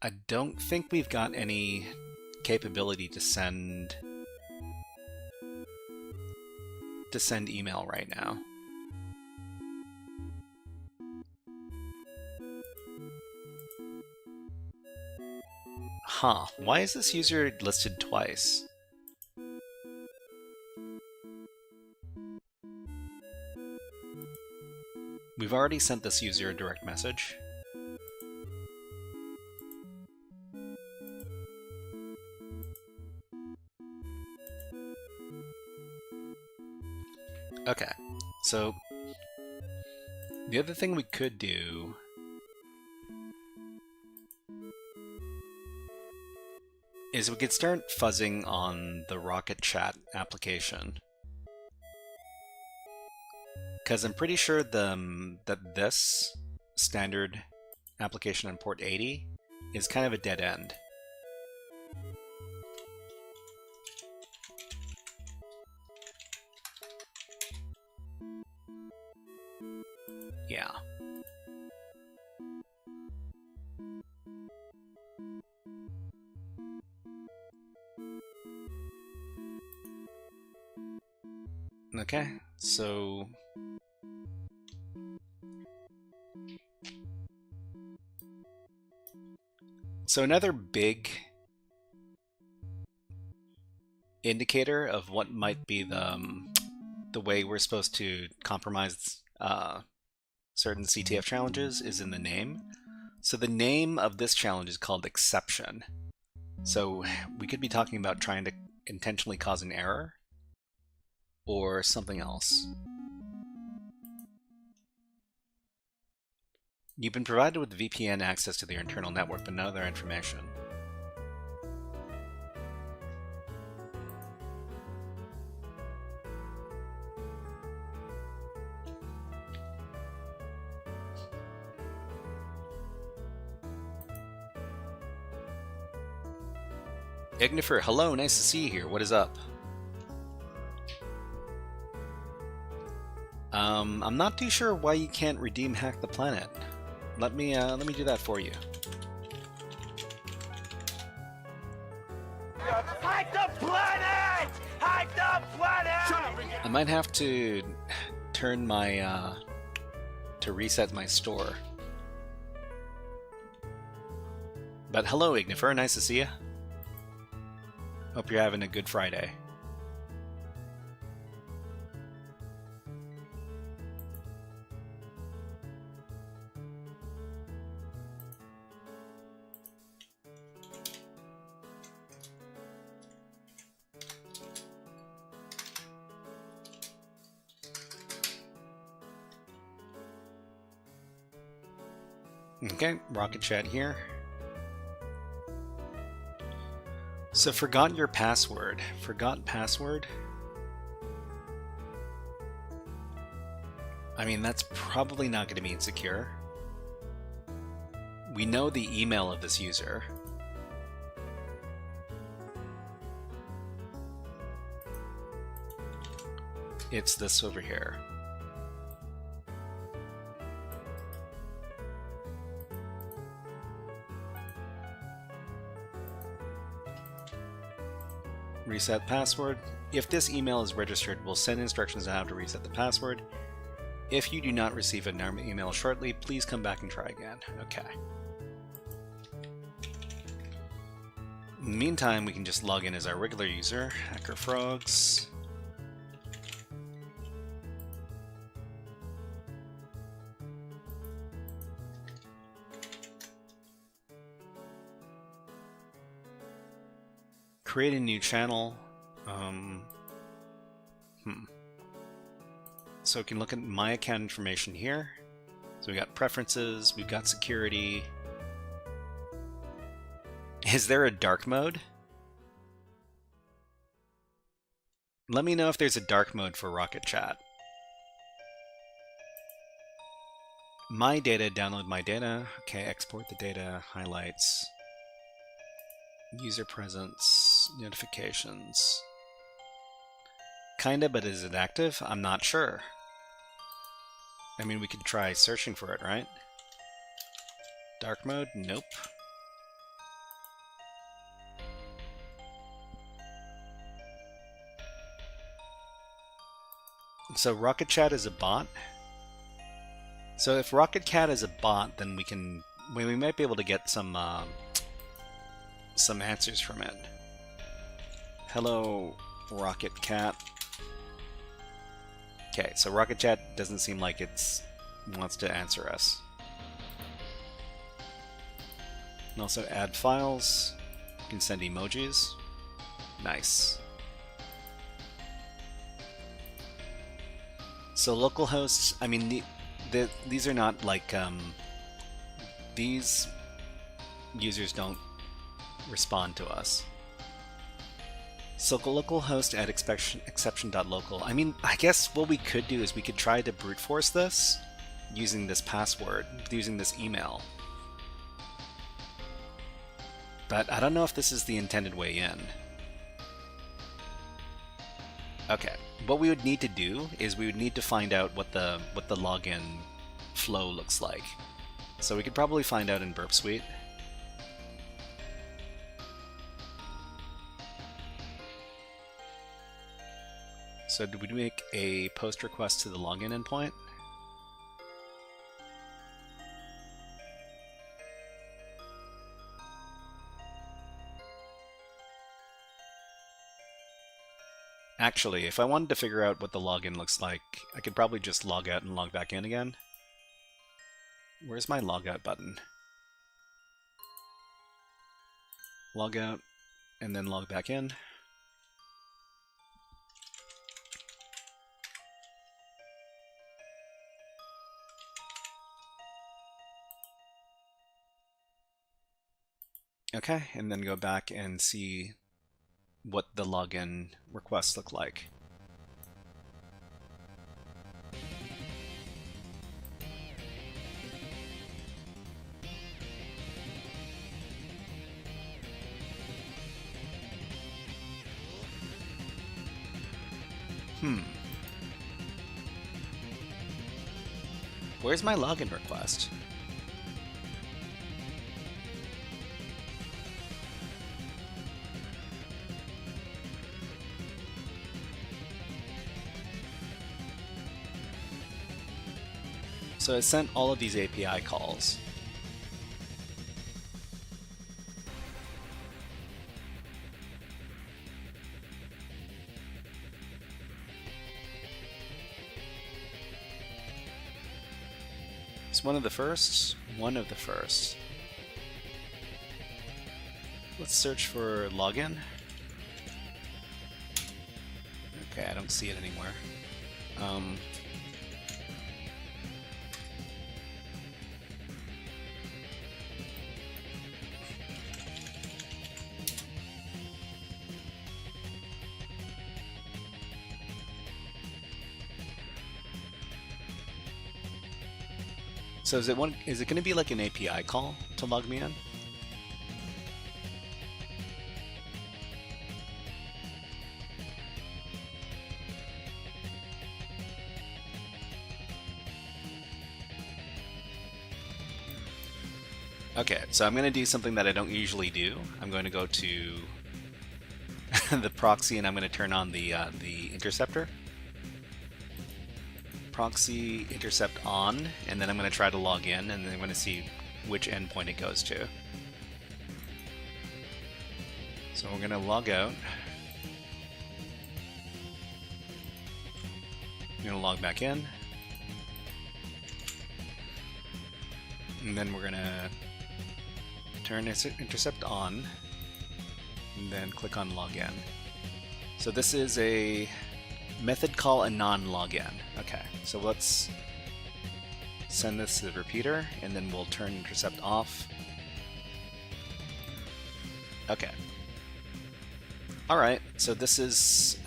I don't think we've got any capability to send email right now. Huh, why is this user listed twice? We've already sent this user a direct message. Okay, so the other thing we could do is we could start fuzzing on the Rocket Chat application. Because I'm pretty sure that this standard application on port 80 is kind of a dead end. Yeah. Okay, so another big indicator of what might be the way we're supposed to compromise certain CTF challenges is in the name. So the name of this challenge is called exception. So we could be talking about trying to intentionally cause an error or something else. You've been provided with VPN access to their internal network, but no other information. Ignifer, hello, nice to see you here. What is up? I'm not too sure why you can't redeem Hack the Planet. Let me do that for you. Hack the planet! Hack the planet! I might have to turn my to reset my store. But hello, Ignifer, nice to see you. Hope you're having a good Friday. Okay, Rocket Chat here. So forgot your password. Forgot password? I mean, that's probably not going to be insecure. We know the email of this user. It's this over here. Reset password. If this email is registered, we'll send instructions on how to reset the password. If you do not receive an email shortly, please come back and try again. Okay. In the meantime, we can just log in as our regular user, HackerFrogs. Create a new channel. So we can look at my account information here. So we got preferences, we've got security. Is there a dark mode? Let me know if there's a dark mode for Rocket Chat. My data, download my data. Okay, export the data, highlights. User presence, notifications. Kinda, but is it active? I'm not sure. I mean, we could try searching for it, right? Dark mode? Nope. So Rocket Chat is a bot. So if Rocket Cat is a bot, then we might be able to get some answers from it. Hello, Rocket Cat. Okay, so Rocket Chat doesn't seem like it wants to answer us. And also add files. You can send emojis. Nice. So localhost, I mean, these are not like, these users don't respond to us. So localhost at exception.local. I mean, I guess what we could do is we could try to brute force this using this password, using this email. But I don't know if this is the intended way in. Okay, what we would need to do is we would need to find out what the login flow looks like. So we could probably find out in Burp Suite. So did we make a post request to the login endpoint? Actually, if I wanted to figure out what the login looks like, I could probably just log out and log back in again. Where's my logout button? Log out and then log back in. Okay, and then go back and see what the login requests look like. Where's my login request? So I sent all of these API calls. It's one of the first. Let's search for login. Okay, I don't see it anywhere. So is it going to be like an API call to log me in? Okay, so I'm going to do something that I don't usually do. I'm going to go to the proxy and I'm going to turn on the interceptor. Proxy intercept on, and then I'm going to try to log in, and then I'm going to see which endpoint it goes to. So we're going to log out. I'm going to log back in. And then we're going to turn intercept on, and then click on login. So this is a method call a non-login. Okay, so let's send this to the repeater, and then we'll turn intercept off. Okay. All right, so this is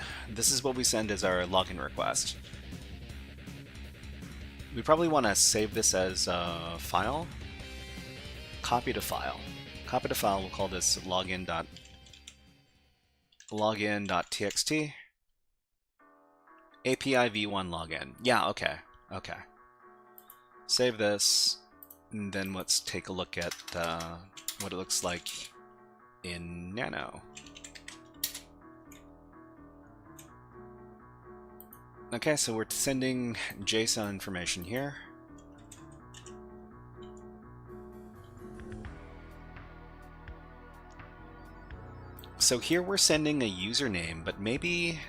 what we send as our login request. We probably want to save this as a file. Copy to file. Copy to file. We'll call this login.txt. API v1 login. Yeah, okay. Okay. Save this, and then let's take a look at what it looks like in Nano. Okay, so we're sending JSON information here. So here we're sending a username, but maybe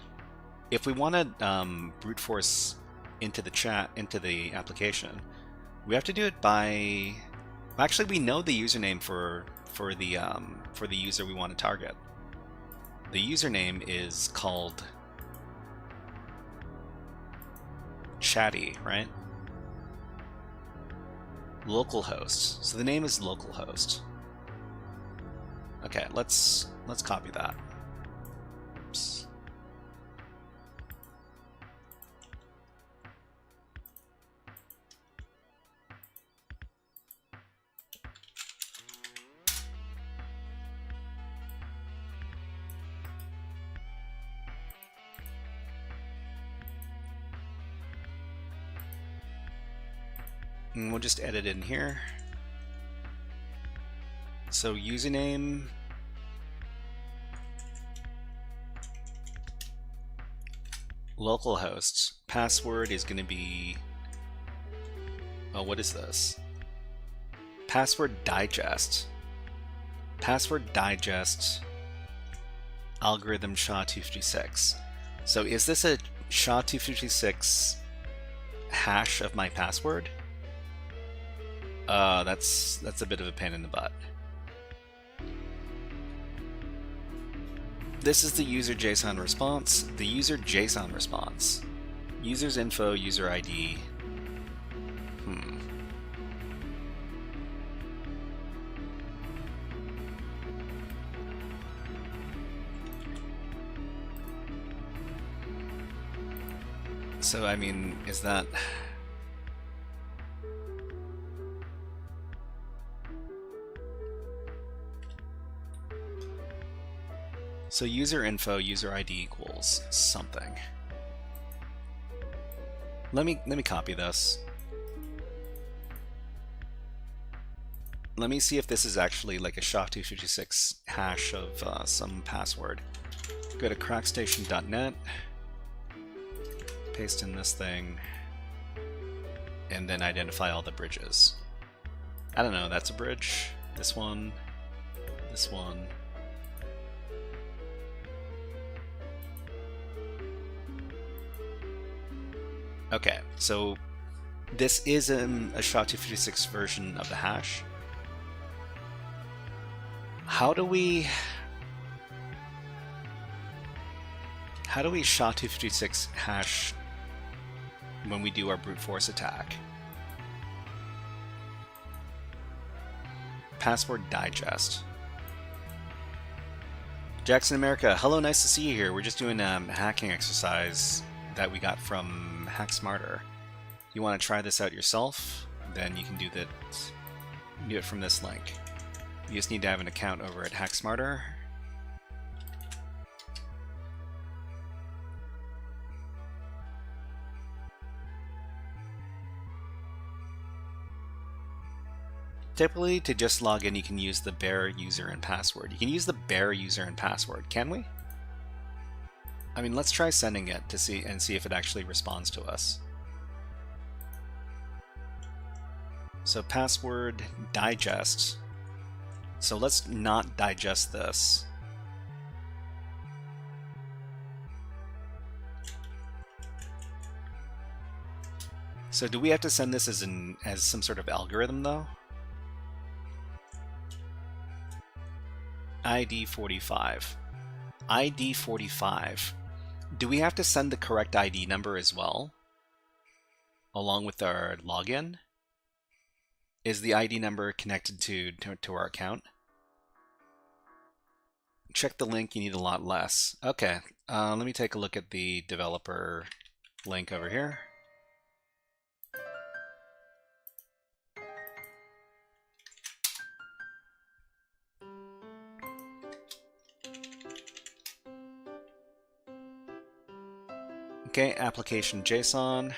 if we want to brute force into the chat, into the application, we have to do it by. Actually, we know the username for the user we want to target. The username is called chatty, right? Localhost. So the name is localhost. Okay, let's copy that. Oops. And we'll just edit in here. So username, localhost, password is going to be, oh, what is this? Password digest. Password digest algorithm SHA-256. So is this a SHA-256 hash of my password? That's a bit of a pain in the butt. This is the user JSON response. The user JSON response. User's info, user ID. So, I mean, is that... So user info, user ID equals something. Let me copy this. Let me see if this is actually like a SHA-256 hash of some password. Go to crackstation.net, paste in this thing, and then identify all the bridges. I don't know, that's a bridge. This one, this one. Okay, so this is a SHA-256 version of the hash. How do we SHA-256 hash when we do our brute force attack? Password digest. Jackson America, hello, nice to see you here. We're just doing a hacking exercise that we got from HackSmarter. You want to try this out yourself? Then you can do it from this link. You just need to have an account over at HackSmarter. Typically, to just log in, you can use the bare user and password. You can use the bare user and password, can we? I mean, let's try sending it to see if it actually responds to us. So password digest. So let's not digest this. So do we have to send this as some sort of algorithm though? ID 45. ID 45. Do we have to send the correct ID number as well, along with our login? Is the ID number connected to our account? Check the link, you need a lot less. Okay, let me take a look at the developer link over here. Okay, application JSON.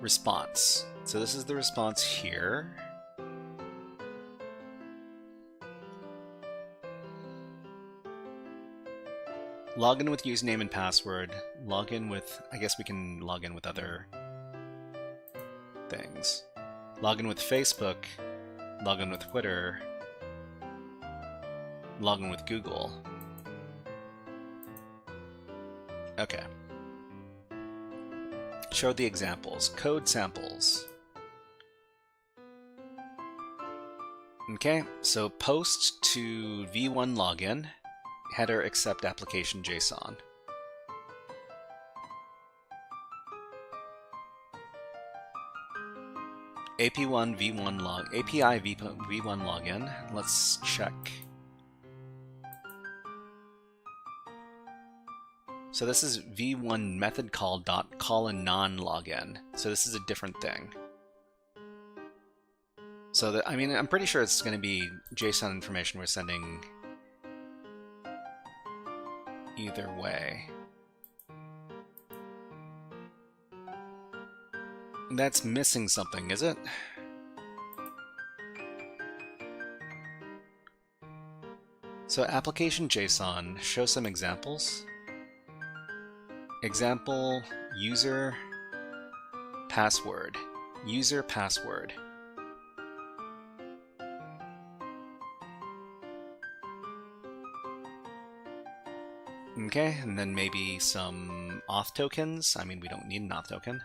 Response. So this is the response here. Log in with username and password. Log in with, I guess we can log in with other things. Log in with Facebook. Log in with Twitter. Log in with Google. Okay. Show the examples. Code samples. Okay, so post to v1 login, header accept application JSON. AP1 v1 log API v1 login. Let's check. So this is v1 method call dot call-anon login. So this is a different thing. So I mean, I'm pretty sure it's going to be JSON information we're sending either way. That's missing something, is it? So application JSON, show some examples. Example, user, password. User, password. Okay, and then maybe some auth tokens. I mean, we don't need an auth token.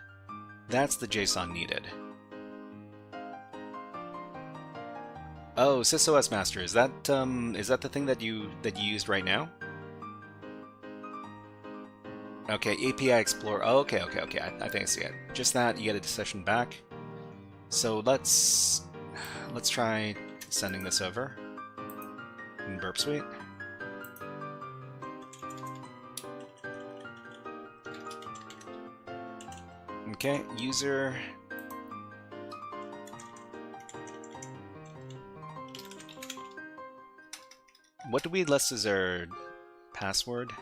That's the JSON needed. Oh, SysOS Master, is that the thing that you used right now? Okay, API Explorer. Oh, okay. I think I see it. Just that, you get a session back. So let's try sending this over in Burp Suite. Okay, user. What do we list as our password?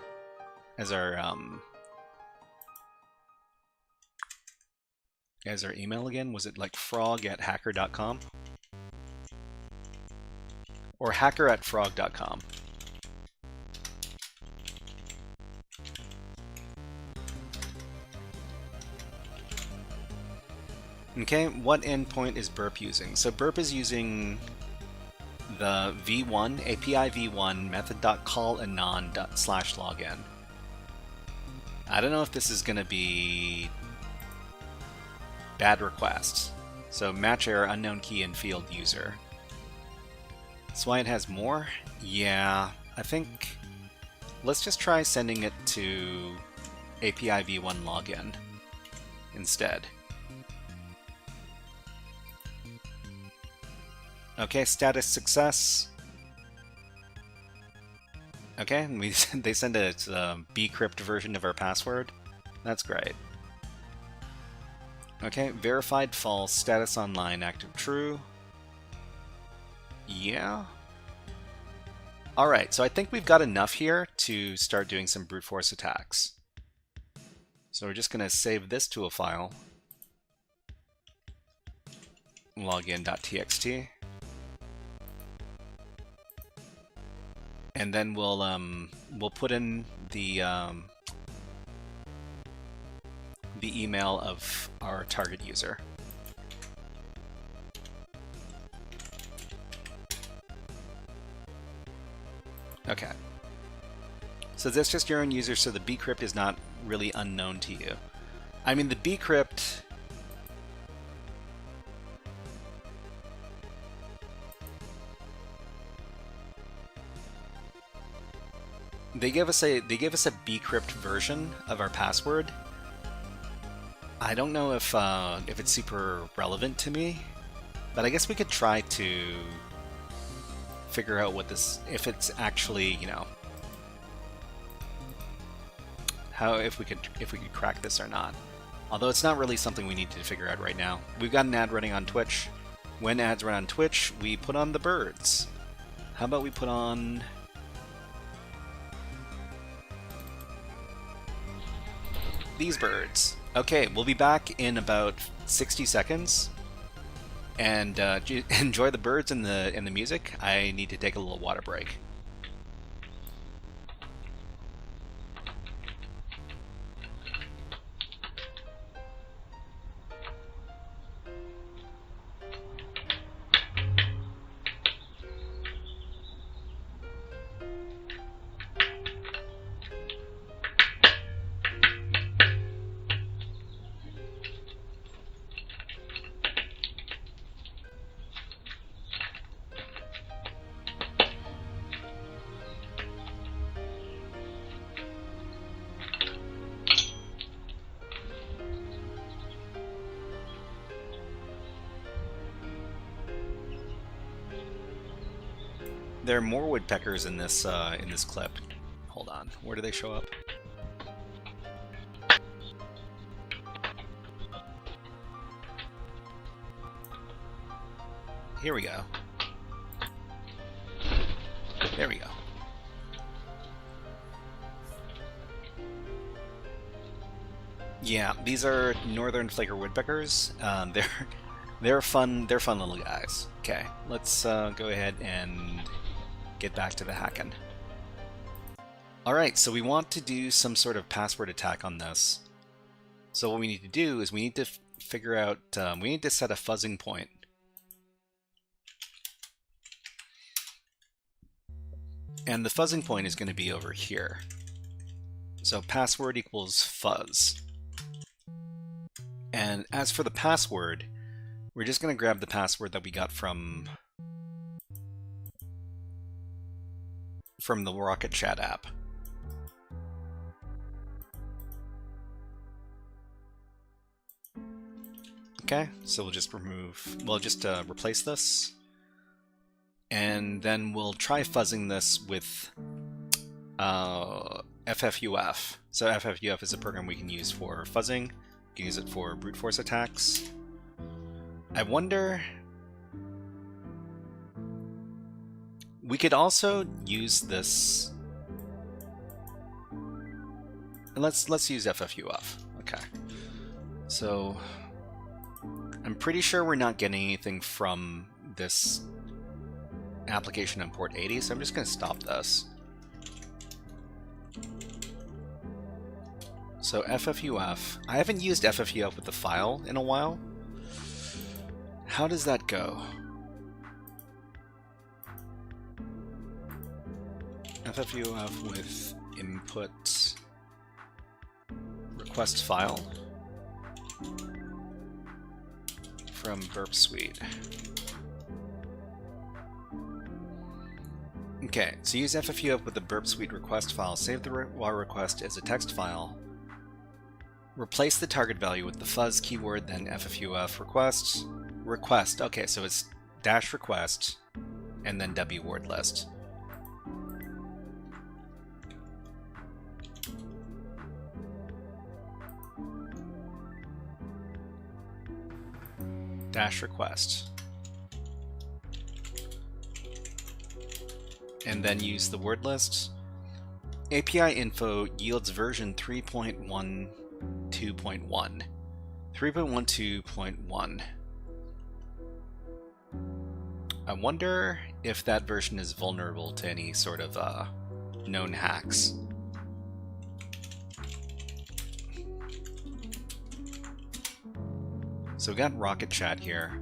As our email again? Was it like frog@hacker.com? Or hacker@frog.com? Okay, what endpoint is Burp using? So Burp is using the v1 API v1 method.call-anon./login. I don't know if this is going to be bad requests. So match error, unknown key and field user. That's why it has more? Yeah, I think let's just try sending it to API v1 login instead. Okay, status success. Okay, and they send a bcrypt version of our password. That's great. Okay, verified false, status online, active true. Yeah. Alright, so I think we've got enough here to start doing some brute force attacks. So we're just going to save this to a file. Login.txt. And then we'll put in the email of our target user. Okay. So that's just your own user, so the bcrypt is not really unknown to you. I mean, the bcrypt. They give us a bcrypt version of our password. I don't know if it's super relevant to me, but I guess we could try to figure out what this, if it's actually, you know, how if we could crack this or not. Although it's not really something we need to figure out right now. We've got an ad running on Twitch. When ads run on Twitch, we put on the birds. How about we put on these birds? Okay, we'll be back in about 60 seconds. And enjoy the birds and the music. I need to take a little water break. There are more woodpeckers in this clip. Hold on, where do they show up? Here we go. There we go. Yeah, these are northern flaker woodpeckers. They're fun. They're fun little guys. Okay, let's go ahead and get back to the hacking. All right, so we want to do some sort of password attack on this. So what we need to do is we need to figure out. We need to set a fuzzing point. And the fuzzing point is going to be over here. So password equals fuzz. And as for the password, we're just going to grab the password that we got from the Rocket Chat app. Okay, so we'll just replace this. And then we'll try fuzzing this with FFUF. So FFUF is a program we can use for fuzzing. We can use it for brute force attacks. I wonder... We could also use this... Let's use FFUF. Okay. So... I'm pretty sure we're not getting anything from this application on port 80, so I'm just going to stop this. So FFUF. I haven't used FFUF with the file in a while. How does that go? FFUF with input request file from Burp Suite. Okay, so use FFUF with the Burp Suite request file. Save the raw request as a text file. Replace the target value with the fuzz keyword, then FFUF request. Request. Okay, so it's dash request and then W word list. Dash request. And then use the word list. API info yields version 3.12.1. 3.12.1. I wonder if that version is vulnerable to any sort of known hacks. So we got Rocket Chat here.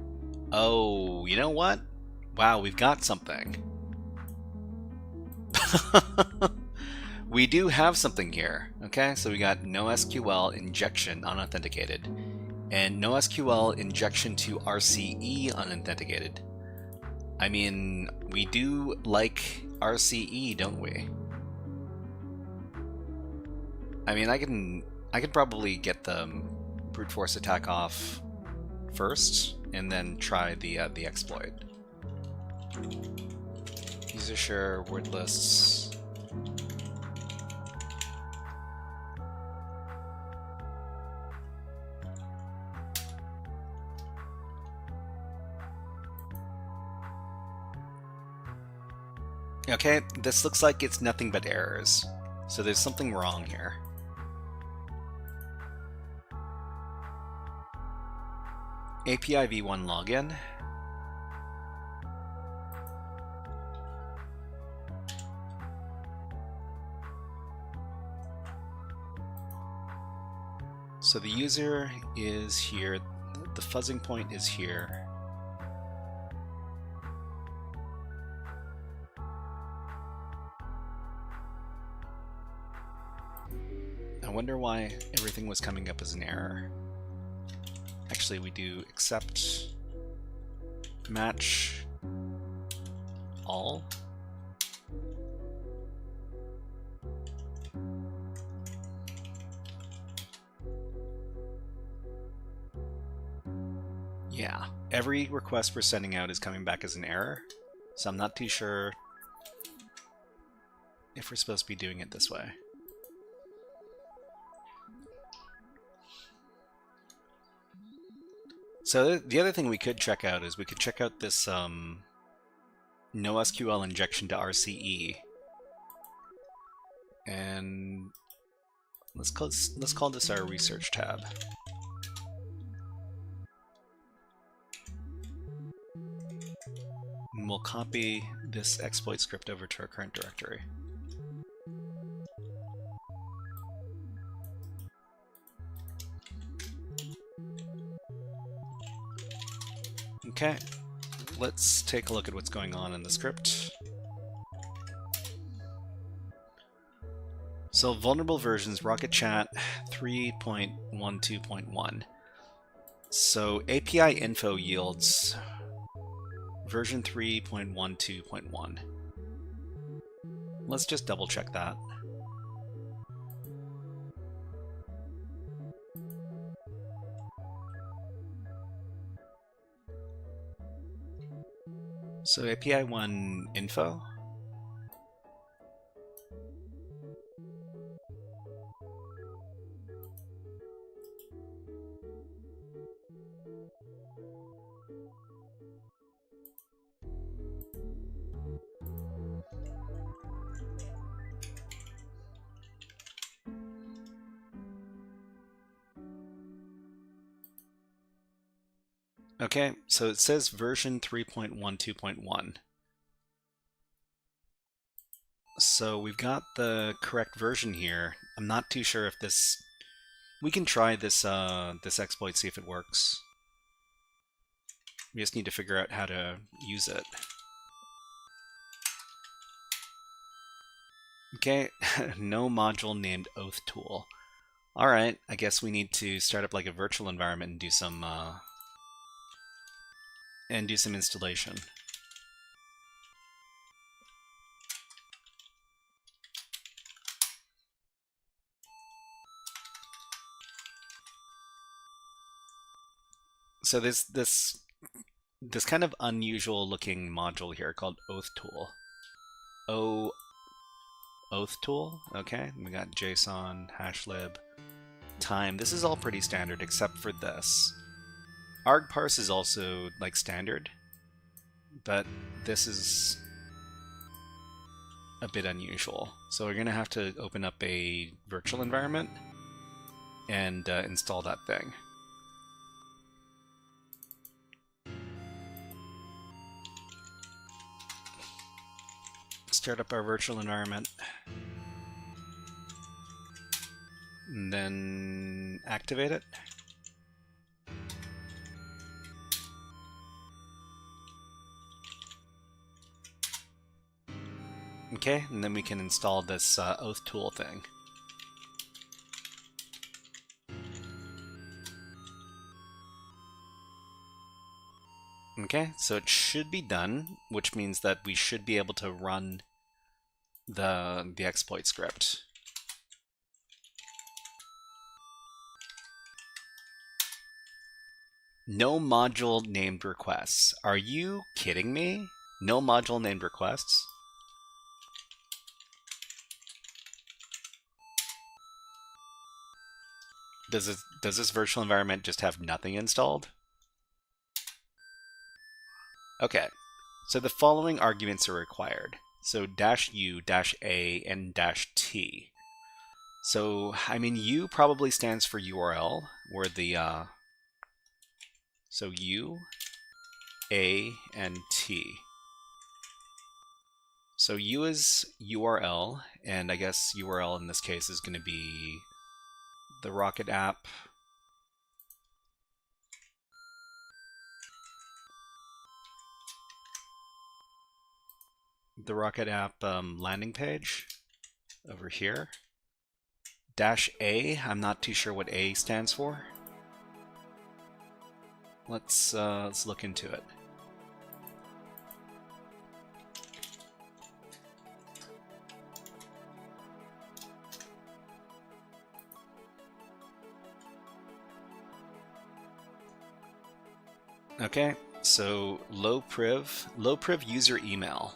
Oh, you know what? Wow, we've got something. We do have something here. Okay, so we got NoSQL injection unauthenticated and NoSQL injection to RCE unauthenticated. I mean, we do like RCE, don't we? I mean, I can probably get the brute force attack off first and then try the exploit. User share word lists. Okay, this looks like it's nothing but errors. So there's something wrong here. API v1 login. So the user is here, the fuzzing point is here. I wonder why everything was coming up as an error. Actually, we do accept match all. Yeah, every request we're sending out is coming back as an error, so I'm not too sure if we're supposed to be doing it this way. So the other thing we could check out is we could check out this NoSQL injection to RCE, and let's call this our research tab. And we'll copy this exploit script over to our current directory. Okay, let's take a look at what's going on in the script. So vulnerable versions, Rocket Chat 3.12.1. So API info yields version 3.12.1. Let's just double check that. So API 1 info. Okay, so it says version 3.12.1. So we've got the correct version here. I'm not too sure if this... We can try this this exploit, see if it works. We just need to figure out how to use it. Okay, no module named Oath Tool. Alright, I guess we need to start up like a virtual environment and do some installation. So this kind of unusual looking module here called Oath Tool. Oath Tool, okay. We got JSON, hashlib, time. This is all pretty standard except for this. Argparse is also like standard, but this is a bit unusual. So we're gonna have to open up a virtual environment and install that thing. Start up our virtual environment, and then activate it. Okay, and then we can install this Oath Tool thing. Okay, so it should be done, which means that we should be able to run the exploit script. No module named requests. Are you kidding me? No module named requests? Does this virtual environment just have nothing installed? Okay, so the following arguments are required. So -u, -a, and -t. So, I mean, U probably stands for URL, where the, so U, A, and T. So U is URL, and I guess URL in this case is going to be the Rocket app. The Rocket app landing page over here. -A, I'm not too sure what A stands for. Let's look into it. Okay, so low priv user email.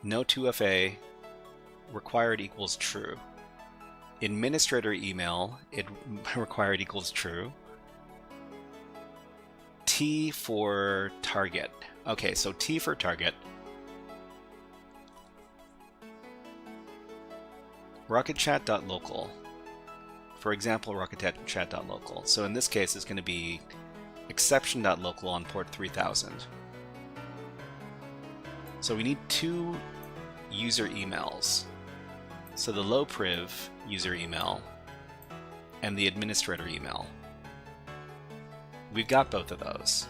No 2FA, required equals true. Administrator email, it required equals true. T for target. Okay, so T for target. RocketChat.local. For example, RocketChat.local. So in this case, it's going to be exception.local on port 3000. So we need 2 user emails. So the low priv user email and the administrator email. We've got both of those.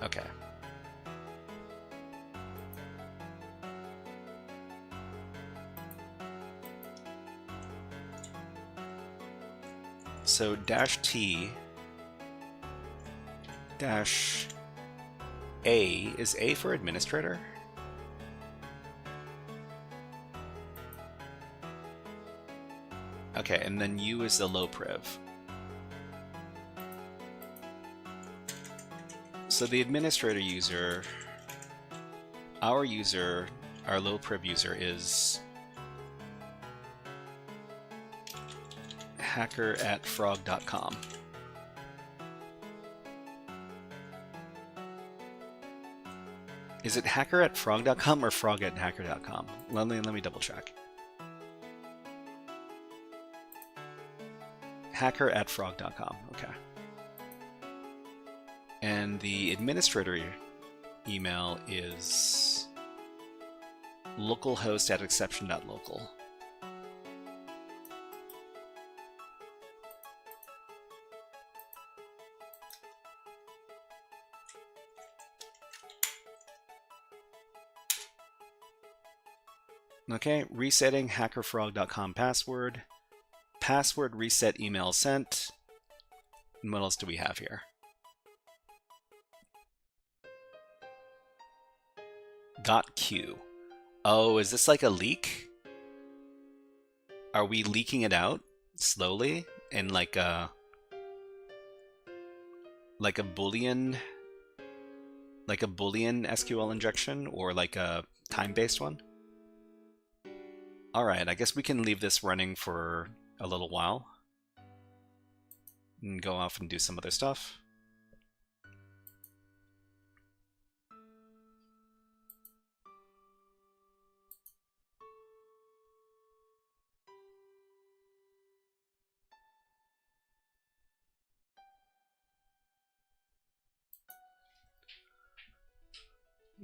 Okay. So -T -A, is A for administrator? Okay, and then U is the low priv. So the administrator user, our low priv user is hacker@frog.com. Is it hacker@frog.com or frog@hacker.com? Let me double check. Hacker@frog.com. Okay. And the administrator email is localhost@exception.local. Okay, resetting hackerfrog.com password. Password reset email sent. And what else do we have here? Got Q. Oh, is this like a leak? Are we leaking it out slowly in like a Boolean SQL injection, or like a time-based one? All right, I guess we can leave this running for a little while and go off and do some other stuff.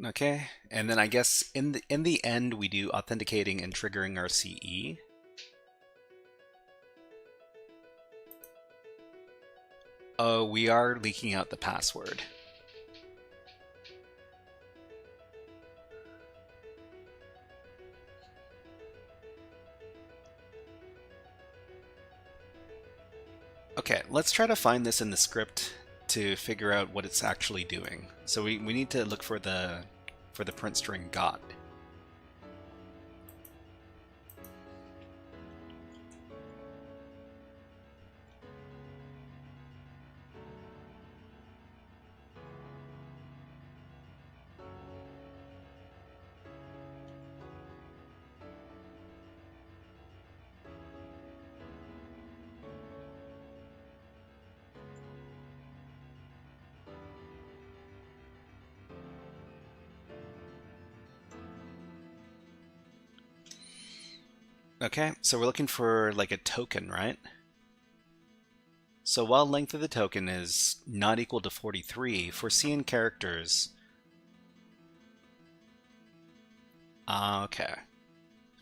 Okay, and then I guess in the end we do authenticating and triggering our CE. Oh, we are leaking out the password. Okay, let's try to find this in the script to figure out what it's actually doing. So we need to look for the print string got. Okay, so we're looking for like a token, right? So while length of the token is not equal to 43, for Boolean characters... okay.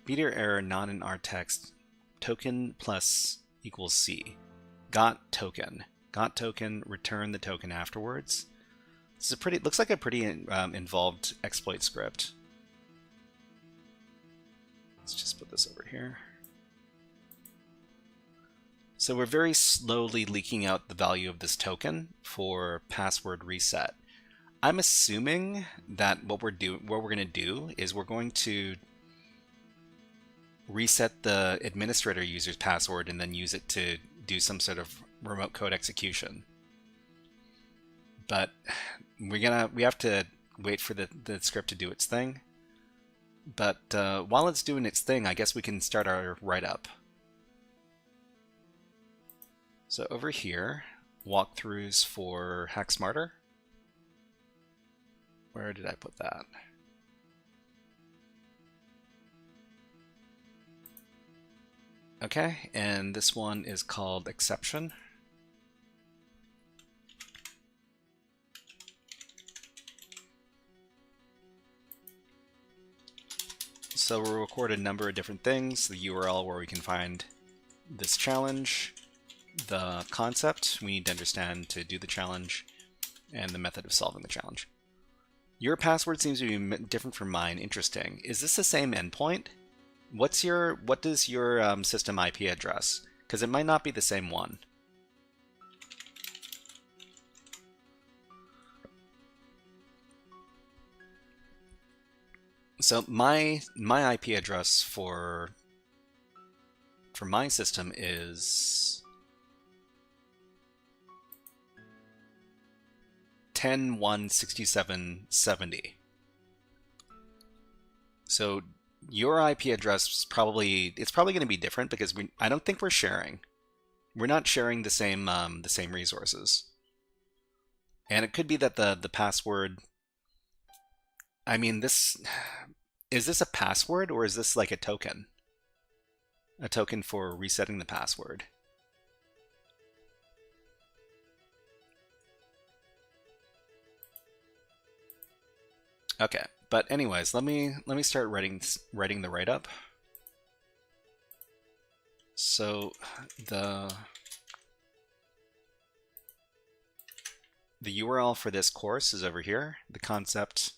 Meteor error not in our text. Token plus equals C. Got token. Got token, return the token afterwards. This is looks like a pretty involved exploit script. Let's just put this over here. So we're very slowly leaking out the value of this token for password reset. I'm assuming that what we're going to do is we're going to reset the administrator user's password and then use it to do some sort of remote code execution. But we have to wait for the script to do its thing. But while it's doing its thing, I guess we can start our write-up. So over here, walkthroughs for HackSmarter. Where did I put that? Okay, and this one is called exception. So we'll record a number of different things, the URL where we can find this challenge, the concept we need to understand to do the challenge, and the method of solving the challenge. Your password seems to be different from mine. Interesting. Is this the same endpoint? What does your system IP address? Because it might not be the same one. So my IP address for my system is 10.167.70. So your IP address is probably going to be different because I don't think we're sharing. We're not sharing the same resources. And it could be that the password, I mean, is this a password or is this like a token? A token for resetting the password. Okay, but anyways, let me start writing the write-up. So the URL for this course is over here. The concept.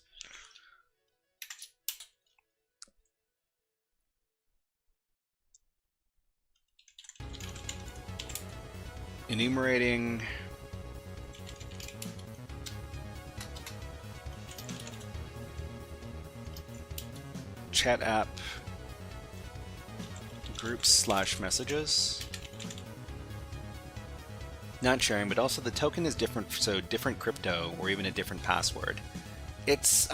Enumerating chat app groups/messages. Not sharing, but also the token is different, so different crypto or even a different password. It's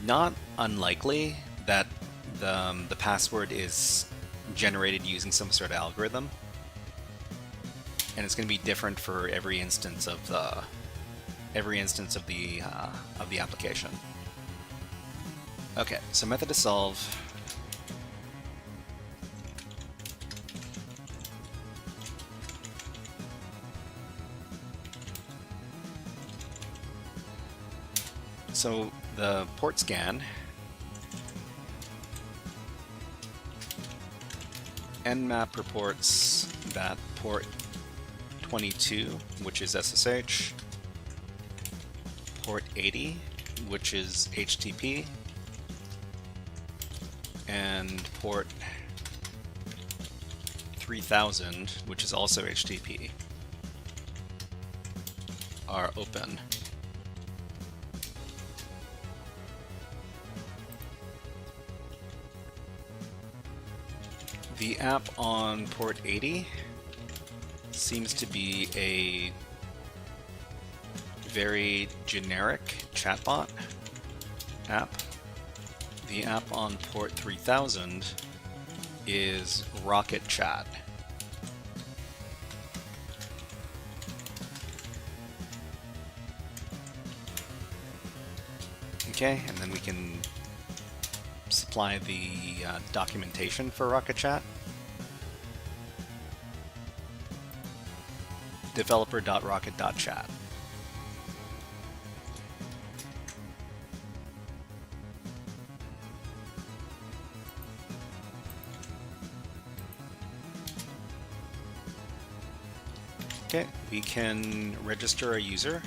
not unlikely that the password is generated using some sort of algorithm, and it's going to be different for every instance of the application. Okay, so method to solve. So the port scan nmap reports that port 22, which is SSH, port 80, which is HTTP, and port 3000, which is also HTTP, are open. The app on port 80 seems to be a very generic chatbot app. The app on port 3000 is Rocket Chat. Okay, and then we can supply the documentation for Rocket Chat. Developer.rocket.chat. Okay, we can register a user,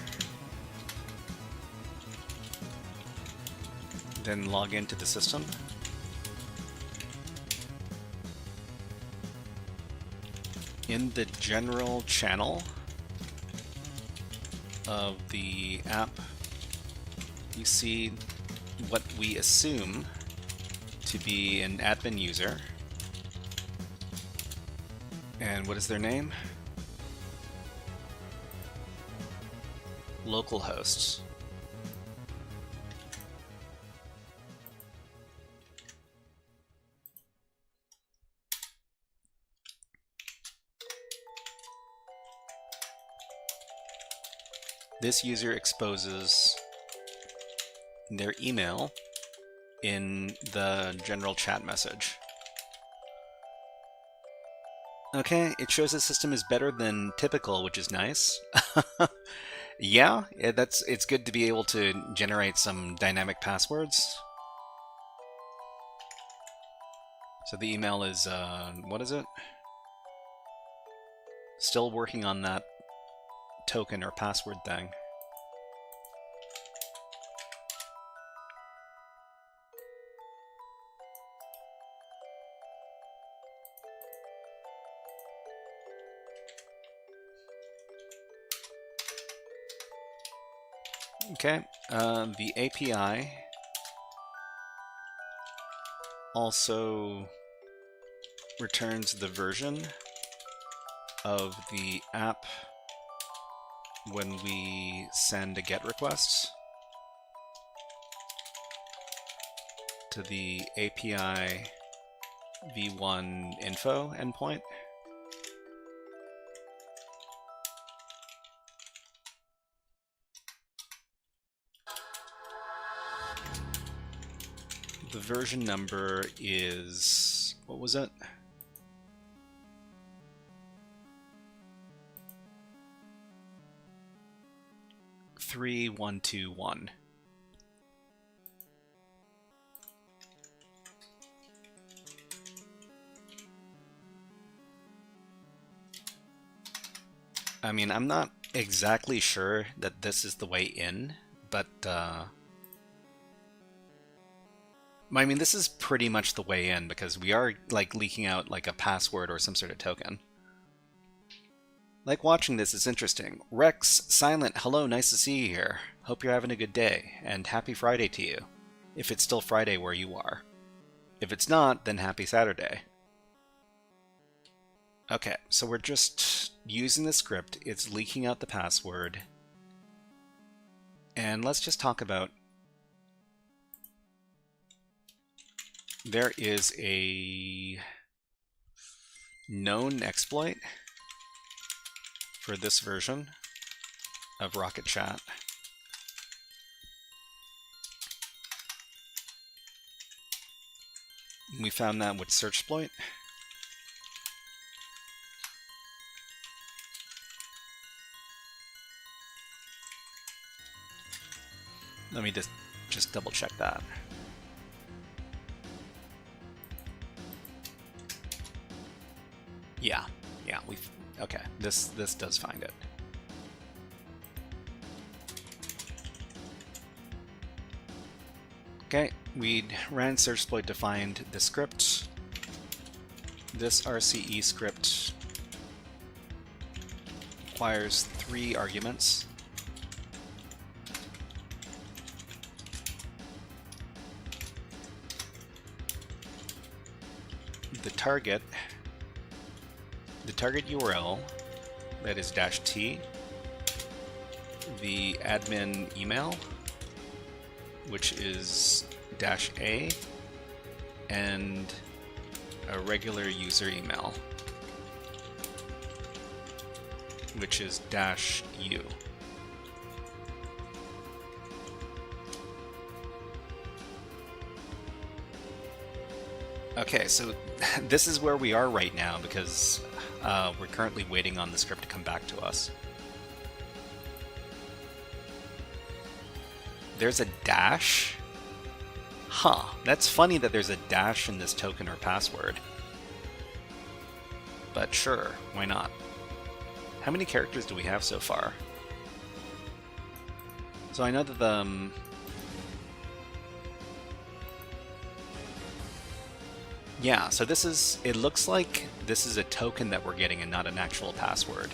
then log into the system. In the general channel of the app, you see what we assume to be an admin user. And what is their name? localhost. This user exposes their email in the general chat message. Okay, it shows the system is better than typical, which is nice. Yeah, it's good to be able to generate some dynamic passwords. So the email is, what is it? Still working on that token or password thing. Okay, the API also returns the version of the app when we send a GET request to the API v1 info endpoint. The version number is, what was it? .3.1.2.1. I mean, I'm not exactly sure that this is the way in, but I mean, this is pretty much the way in because we are like leaking out like a password or some sort of token. Like watching this is interesting. Rex, Silent, hello, nice to see you here. Hope you're having a good day, and happy Friday to you. If it's still Friday where you are. If it's not, then happy Saturday. Okay, so we're just using the script. It's leaking out the password. And let's just talk about... There is a known exploit for this version of Rocket Chat. We found that with SearchSploit. Let me just double check that. Yeah, okay, this does find it. Okay, we ran SearchSploit to find the script. This RCE script requires 3 arguments. The target URL, that is -t, the admin email, which is -a, and a regular user email, which is -u. Okay, so this is where we are right now because we're currently waiting on the script to come back to us. There's a dash? Huh, that's funny that there's a dash in this token or password. But sure, why not? How many characters do we have so far? So I know that the... yeah, so this is... it looks like this is a token that we're getting and not an actual password.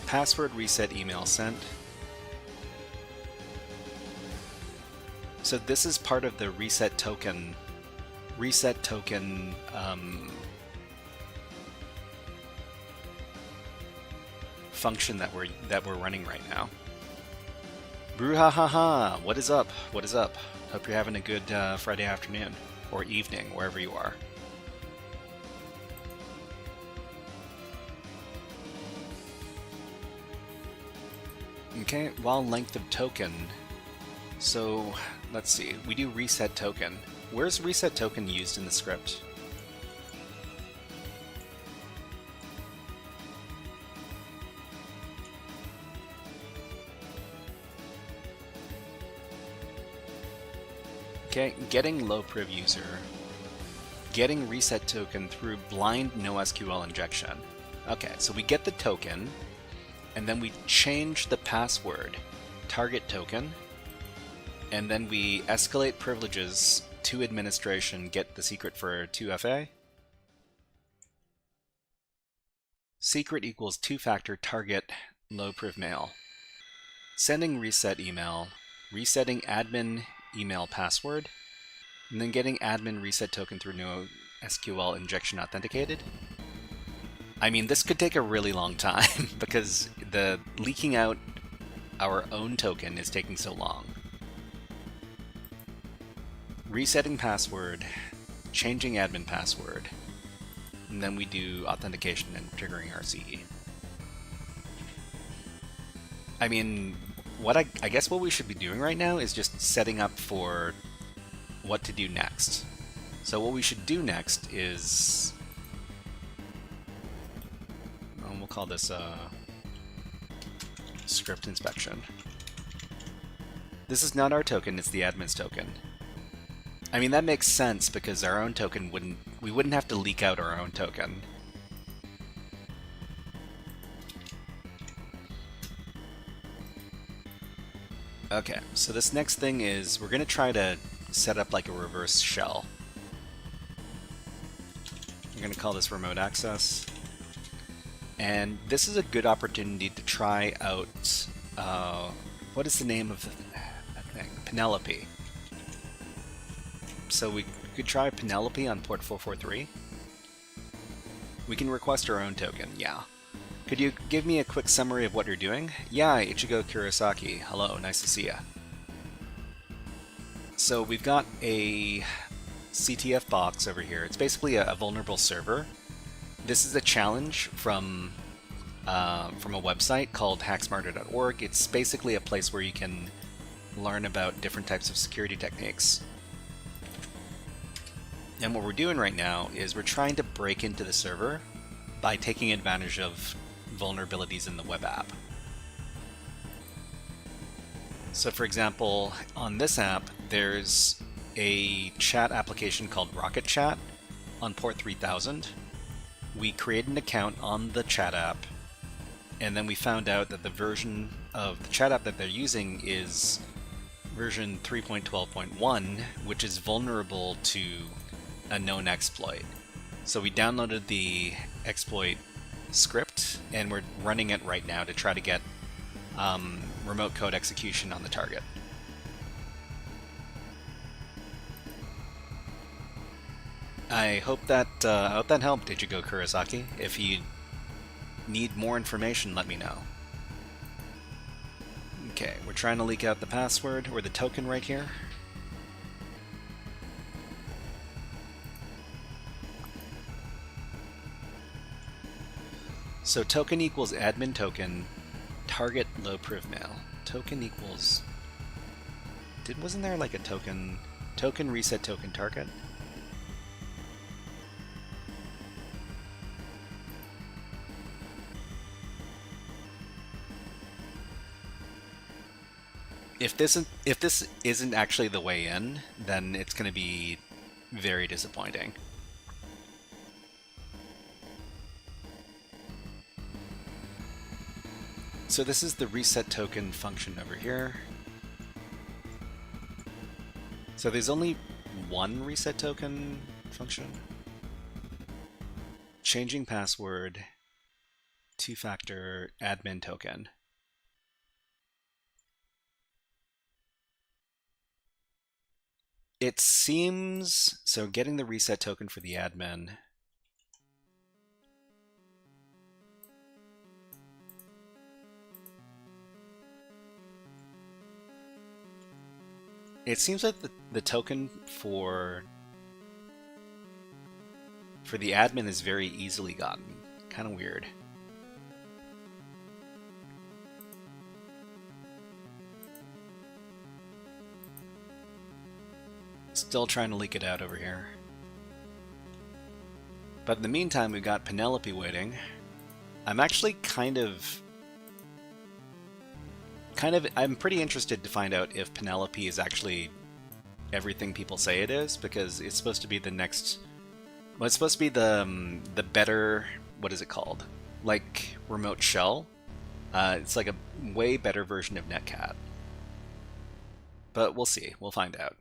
Password reset email sent. So this is part of the reset token function that we're running right now. Brouhaha! What is up? What is up? Hope you're having a good Friday afternoon or evening, wherever you are. Okay, while length of token. So let's see. We do reset token. Where's reset token used in the script? Okay, getting low priv user. Getting reset token through blind NoSQL injection. Okay, so we get the token, and then we change the password, target token, and then we escalate privileges to administration, get the secret for 2FA. Secret equals 2-factor target low priv mail. Sending reset email, resetting admin email password, and then getting admin reset token through NoSQL injection authenticated. I mean, this could take a really long time because the leaking out our own token is taking so long. Resetting password, changing admin password, and then we do authentication and triggering RCE. I mean, what I guess what we should be doing right now is just setting up for what to do next. So what we should do next is, we'll call this script inspection. This is not our token, it's the admin's token. I mean, that makes sense because our own token we wouldn't have to leak out our own token. Okay, so this next thing is we're going to try to set up like a reverse shell. We're going to call this remote access. And this is a good opportunity to try out, what is the name of that thing? Penelope. So we could try Penelope on port 443. We can request our own token, yeah. Could you give me a quick summary of what you're doing? Yeah, Ichigo Kurosaki. Hello, nice to see ya. So we've got a CTF box over here. It's basically a vulnerable server. This is a challenge from a website called HackSmarter.org. It's basically a place where you can learn about different types of security techniques. And what we're doing right now is we're trying to break into the server by taking advantage of vulnerabilities in the web app. So for example, on this app, there's a chat application called Rocket Chat on port 3000. We created an account on the chat app, and then we found out that the version of the chat app that they're using is version 3.12.1, which is vulnerable to a known exploit. So we downloaded the exploit script, and we're running it right now to try to get remote code execution on the target. I hope that helped, Ichigo Kurosaki. If you need more information, let me know. Okay, we're trying to leak out the password, or the token right here. So token equals admin token, target low priv mail. Token equals... wasn't there like a token reset token target? If this isn't actually the way in, then it's going to be very disappointing. So this is the reset token function over here. So there's only one reset token function. Changing password, 2-factor admin token. It seems, so getting the reset token for the admin. It seems like the token for the admin is very easily gotten. Kind of weird. Still trying to leak it out over here. But in the meantime, we've got Penelope waiting. I'm actually I'm pretty interested to find out if Penelope is actually everything people say it is, because it's supposed to be the next... Well, it's supposed to be the better... What is it called? Like remote shell? It's like a way better version of Netcat. But we'll see. We'll find out.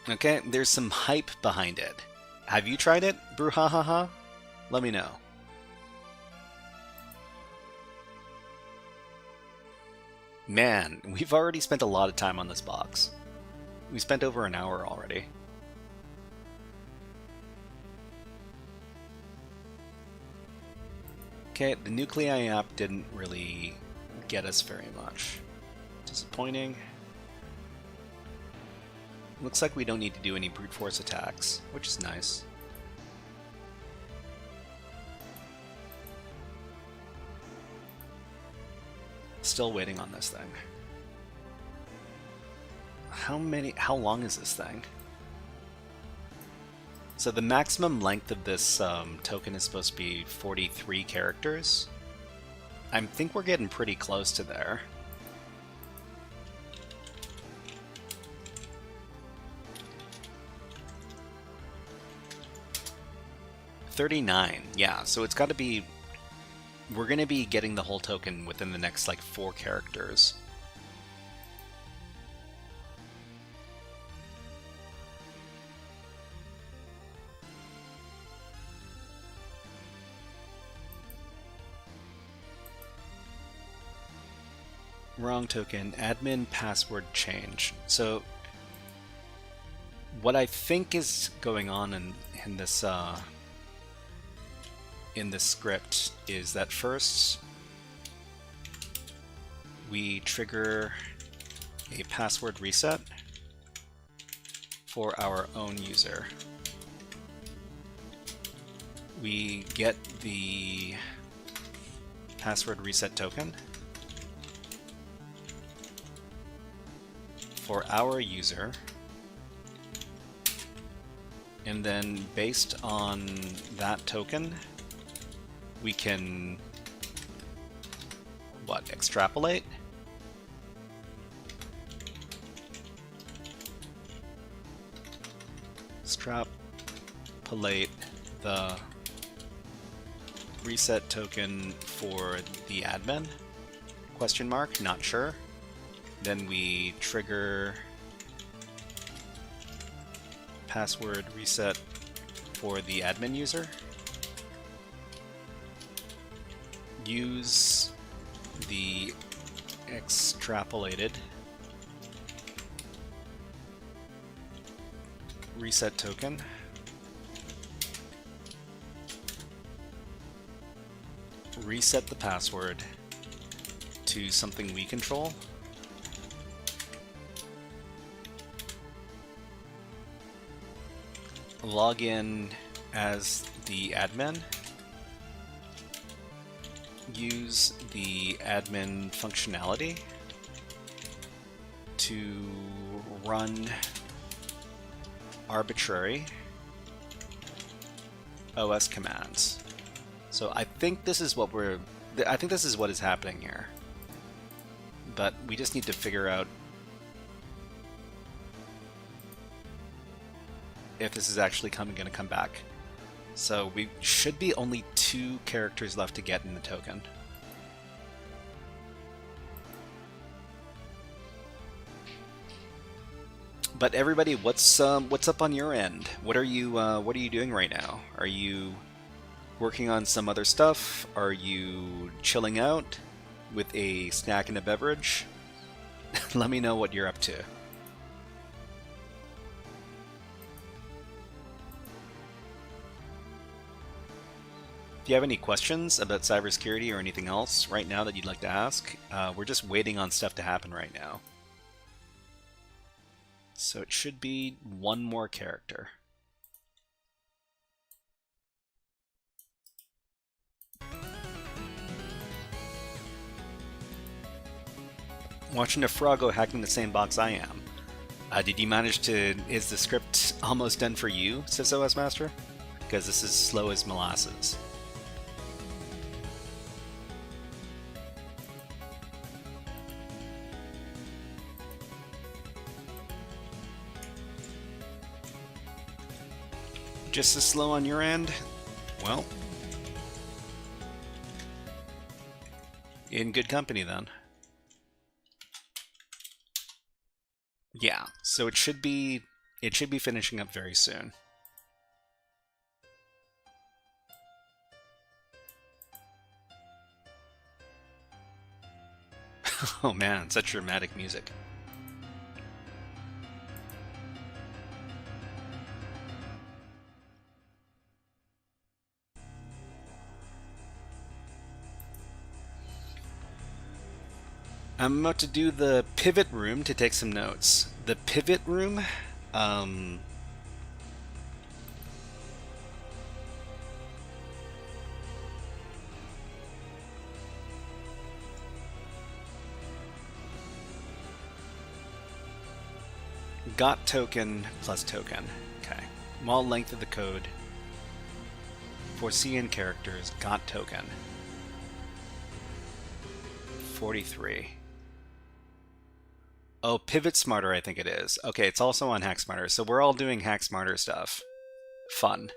Okay, there's some hype behind it. Have you tried it, Brouhahaha? Let me know. Man, we've already spent a lot of time on this box. We spent over an hour already. Okay, the Nuclei app didn't really get us very much. Disappointing. Looks like we don't need to do any brute force attacks, which is nice. Still waiting on this thing. How long is this thing? So the maximum length of this token is supposed to be 43 characters. I think we're getting pretty close to there. $39, yeah, so it's got to be... We're going to be getting the whole token within the next, like, 4 characters. Wrong token. Admin password change. So, what I think is going on in this script is that first we trigger a password reset for our own user. We get the password reset token for our user, and then based on that token we can, what, extrapolate? Extrapolate the reset token for the admin? Question mark, not sure. Then we trigger password reset for the admin user. Use the extrapolated reset token reset the password to something we control, log in as the admin, use the admin functionality to run arbitrary OS commands. So I think this is what this is what is happening here. But we just need to figure out if this is actually going to come back. So we should be only 2 characters left to get in the token. But everybody, what's up on your end? What are you doing right now? Are you working on some other stuff? Are you chilling out with a snack and a beverage? Let me know what you're up to. If you have any questions about cybersecurity or anything else right now that you'd like to ask, we're just waiting on stuff to happen right now. So it should be one more character. Watching a frog go hacking the same box I am. Did you manage to... Is the script almost done for you, SysOS Master? Because this is slow as molasses. Just as slow on your end? Well, in good company then. Yeah, so it should be finishing up very soon. Oh man, such dramatic music. I'm about to do the pivot room to take some notes. The pivot room, got token plus token. Okay. Small length of the code. For CN characters, got token. 43. Oh, PivotSmarter, I think it is. Okay, it's also on HackSmarter. So we're all doing HackSmarter stuff. Fun.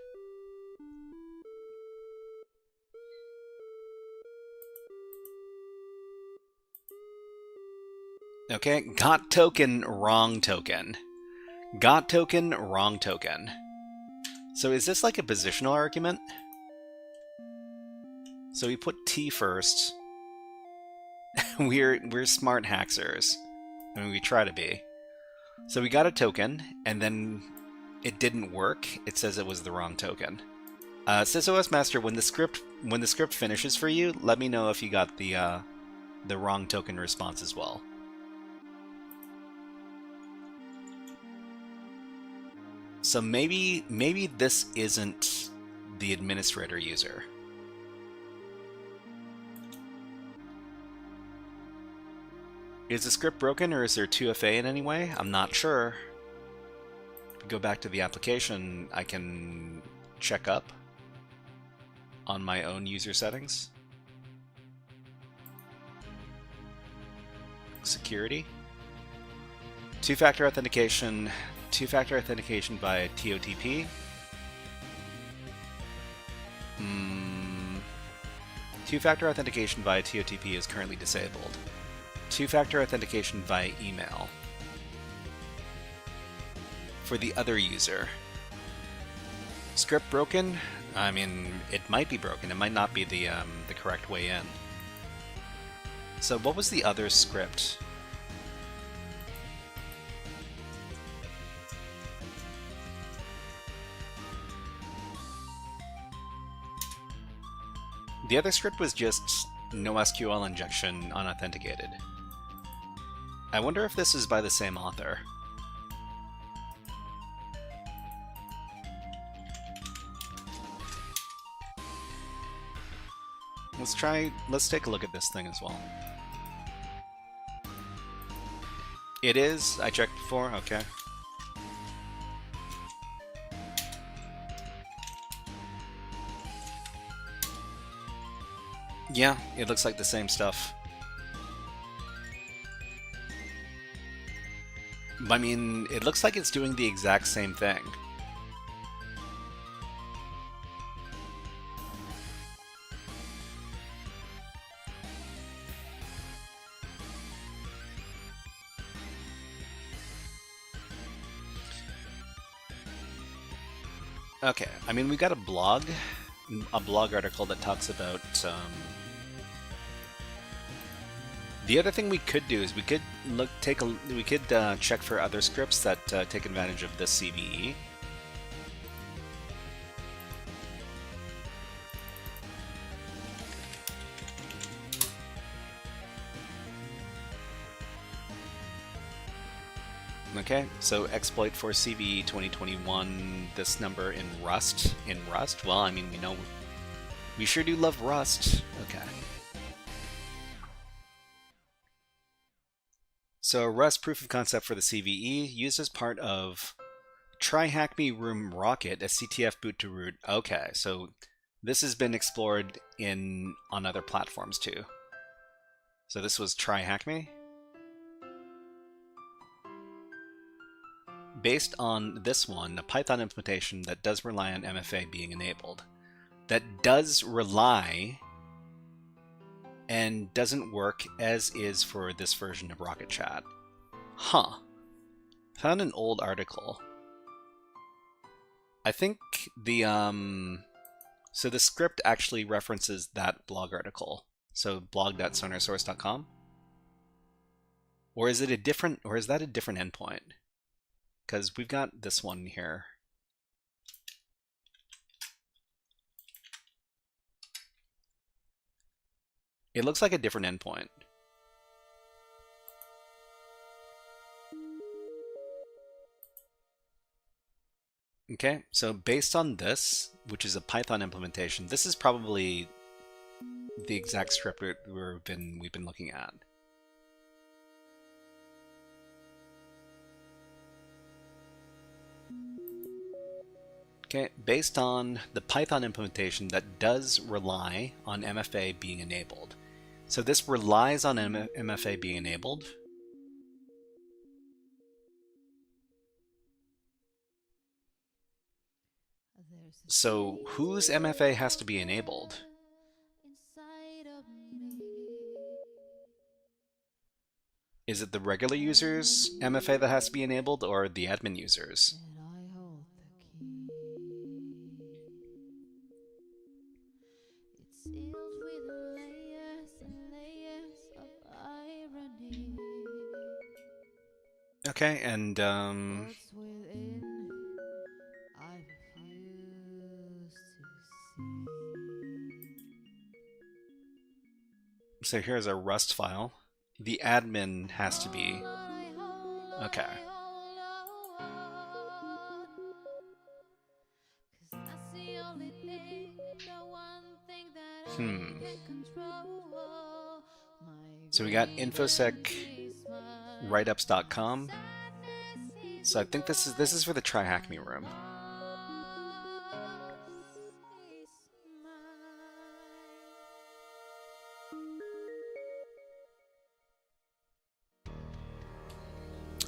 Okay, got token, wrong token. Got token, wrong token. So is this like a positional argument? So we put T first. We're smart hackers. I mean, we try to be. So we got a token, and then it didn't work. It says it was the wrong token. SysOS Master, when the script finishes for you, let me know if you got the wrong token response as well. So maybe this isn't the administrator user. Is the script broken, or is there 2FA in any way? I'm not sure. If we go back to the application, I can check up on my own user settings. Security. Two-factor authentication. Two-factor authentication by TOTP. Two-factor authentication via TOTP is currently disabled. Two-factor authentication via email for the other user. Script broken? I mean, it might be broken. It might not be the correct way in. So what was the other script? The other script was just no SQL injection unauthenticated. I wonder if this is by the same author. Let's take a look at this thing as well. It is? I checked before? Okay. Yeah, it looks like the same stuff. I mean, it looks like it's doing the exact same thing. Okay, I mean, we got a blog article that talks about the other thing we could do is we could check for other scripts that take advantage of this CVE. Okay, so exploit for CVE 2021, this number in Rust. In Rust? Well, I mean, we sure do love Rust. Okay. So a Rust proof of concept for the CVE used as part of Try Hack Me Room Rocket, a CTF boot to root. Okay, so this has been explored on other platforms too. So this was Try Hack Me. Based on this one, a Python implementation that does rely on MFA being enabled. That does rely and doesn't work as is for this version of Rocket Chat. Huh. Found an old article. I think so the script actually references that blog article. So blog.sonarsource.com. Or is that a different endpoint? Because we've got this one here. It looks like a different endpoint. Okay, so based on this, which is a Python implementation, this is probably the exact script we've been looking at. Okay, based on the Python implementation that does rely on MFA being enabled. So this relies on MFA being enabled. So whose MFA has to be enabled? Is it the regular user's MFA that has to be enabled, or the admin users? Okay, and so here's a Rust file. The admin has to be... Okay. So we got infosec writeups.com. So I think this is for the Try Hack Me room.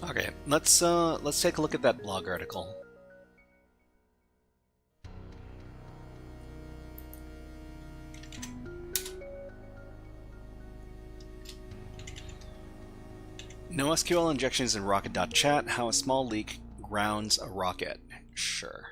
Okay, let's take a look at that blog article. NoSQL injections in rocket.chat, how a small leak grounds a rocket. Sure.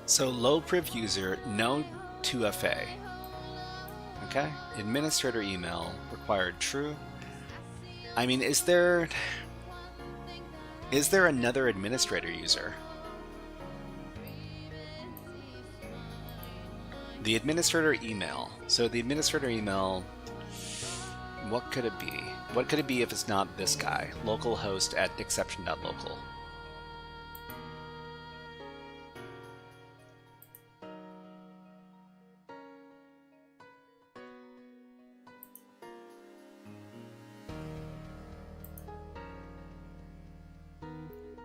So low priv user, no 2FA. Okay, administrator email required true. I mean, is there another administrator user? The administrator email. So the administrator email, what could it be? What could it be if it's not this guy? Localhost at exception.local.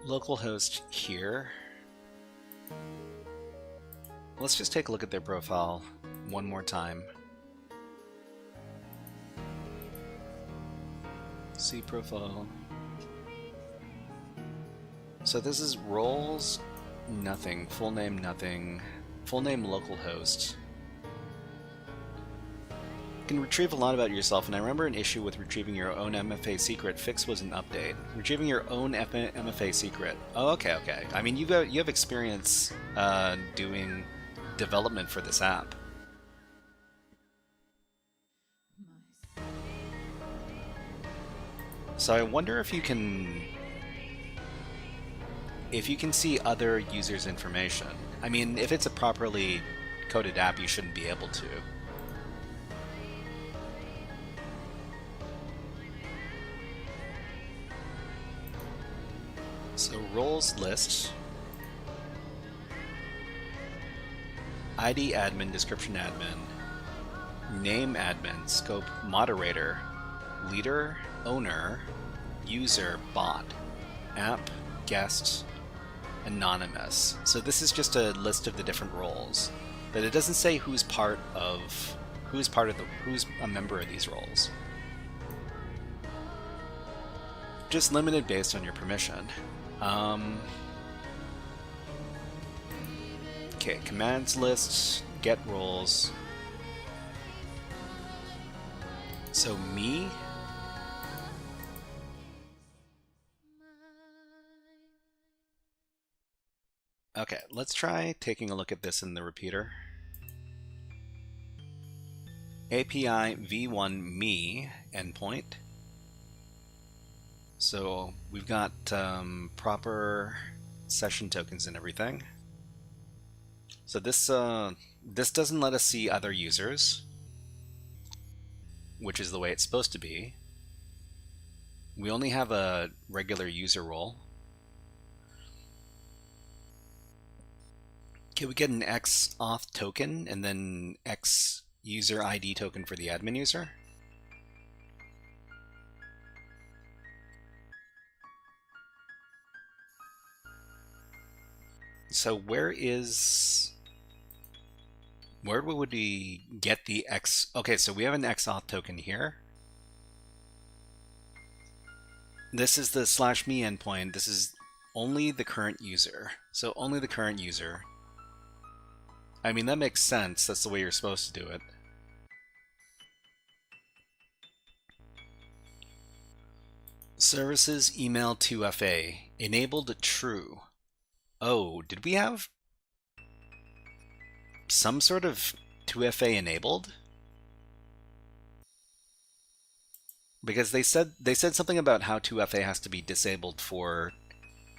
Localhost here. Let's just take a look at their profile one more time. See profile. So this is roles, nothing. Full name, nothing. Full name, localhost. can retrieve a lot about yourself, and I remember an issue with retrieving your own MFA secret. Fix was an update. Retrieving your own MFA secret. Oh, okay. I mean, you have experience doing development for this app. So I wonder if you can see other users' information. I mean, if it's a properly coded app, you shouldn't be able to. So roles list, ID admin, description admin, name admin, scope moderator, leader, owner, user, bot, app, guest, anonymous. So this is just a list of the different roles, but it doesn't say who's a member of these roles. Just limited based on your permission. Okay, commands list, get roles. So me. Okay, let's try taking a look at this in the repeater. API v1 me endpoint. So we've got proper session tokens and everything. So this doesn't let us see other users, which is the way it's supposed to be. We only have a regular user role. Can we get an X auth token and then X user ID token for the admin user? So where would we get the X? Okay, so we have an X auth token here. This is the /me endpoint. This is only the current user. So only the current user. I mean, that makes sense. That's the way you're supposed to do it. Services email 2FA enabled true. Oh, did we have some sort of 2FA enabled? Because they said something about how 2FA has to be disabled for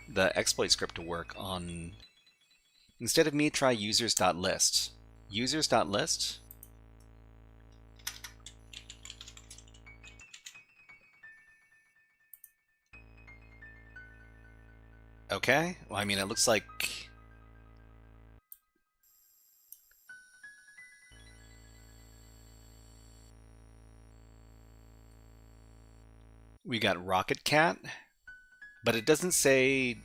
the exploit script to work on. Instead of me, try users.list. Users.list. Okay. Well, I mean, it looks like we got Rocket Cat, but it doesn't say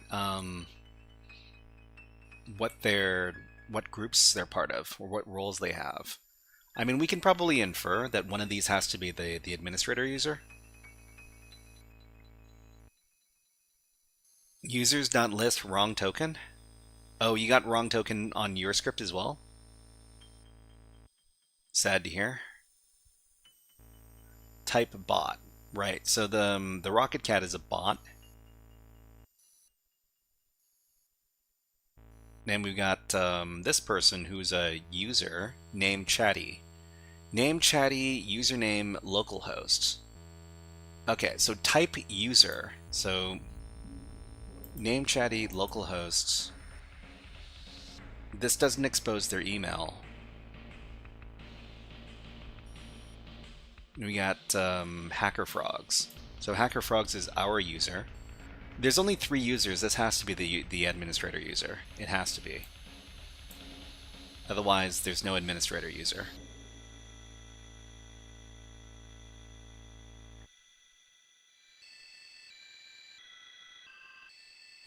what groups they're part of or what roles they have. I mean, we can probably infer that one of these has to be the administrator user. Users.list wrong token. Oh, you got wrong token on your script as well? Sad to hear. Type bot. Right, so the Rocket Cat is a bot. Then we've got this person who's a user named Chatty. Name Chatty, username localhost. Okay, so type user. So name Chatty, localhost. This doesn't expose their email. We got HackerFrogs. So HackerFrogs is our user. There's only 3 users. This has to be the administrator user. It has to be. Otherwise, there's no administrator user.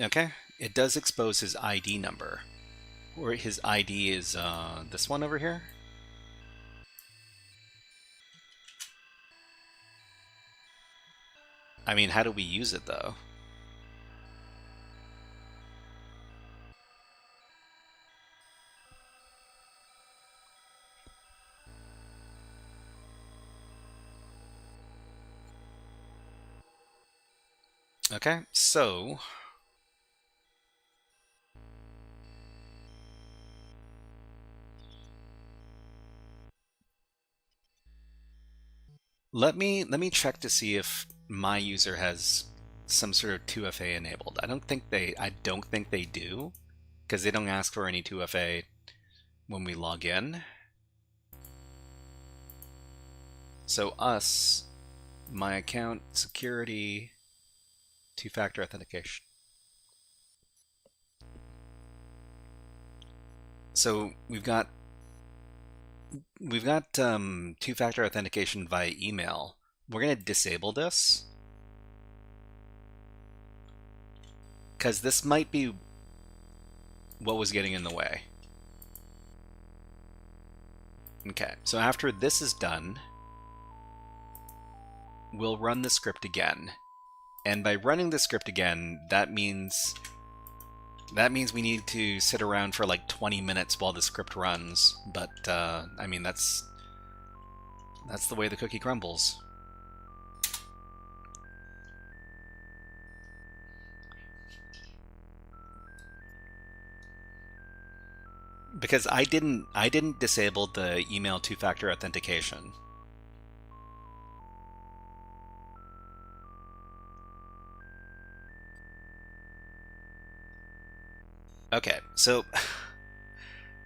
Okay, it does expose his ID number. Or his ID is this one over here. I mean, how do we use it though? Okay, so let me check to see if my user has some sort of 2FA enabled. I don't think they do, because they don't ask for any 2FA when we log in. So my account, security, two-factor authentication. So we've got two-factor authentication via email. We're going to disable this because this might be what was getting in the way. Okay, so after this is done, we'll run the script again. And by running the script again, that means we need to sit around for like 20 minutes while the script runs. But I mean, that's the way the cookie crumbles. Because I didn't disable the email two-factor authentication. Okay, so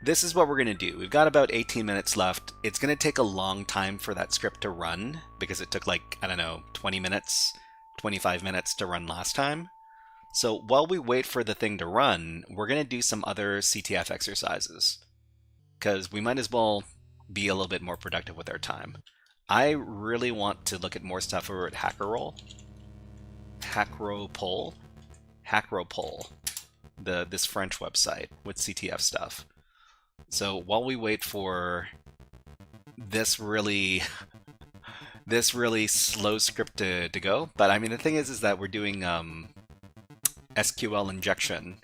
this is what we're going to do. We've got about 18 minutes left. It's going to take a long time for that script to run because it took like, I don't know, 20 minutes, 25 minutes to run last time. So while we wait for the thing to run, we're going to do some other CTF exercises because we might as well be a little bit more productive with our time. I really want to look at more stuff over at HackerProgs, this French website with CTF stuff. So while we wait for this really slow script to go, but I mean the thing is that we're doing SQL injection.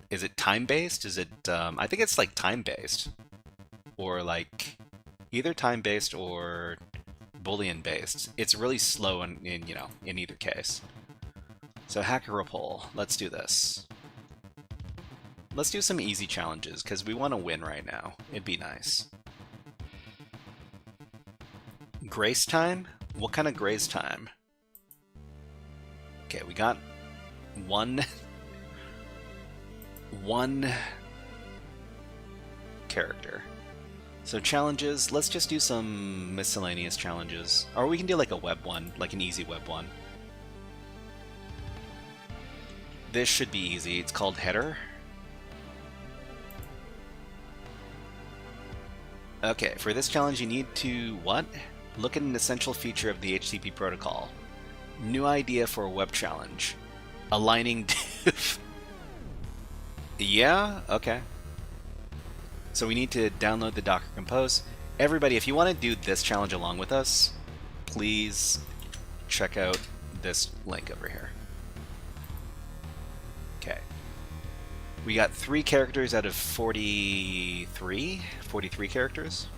Is it time-based? Is it I think it's like time-based, or like either time-based or Boolean-based. It's really slow in either case. So HackerProgs, let's do this. Let's do some easy challenges, because we want to win right now. It'd be nice. Grace time? What kind of grace time? Okay, we got one character. So challenges, let's just do some miscellaneous challenges. Or we can do like a web one, like an easy web one. This should be easy. It's called header. Okay, for this challenge you need to, what? Look at an essential feature of the HTTP protocol. New idea for a web challenge. Aligning div. Yeah? Okay. So we need to download the Docker Compose. Everybody, if you want to do this challenge along with us, please check out this link over here. Okay. We got 3 characters out of 43 characters.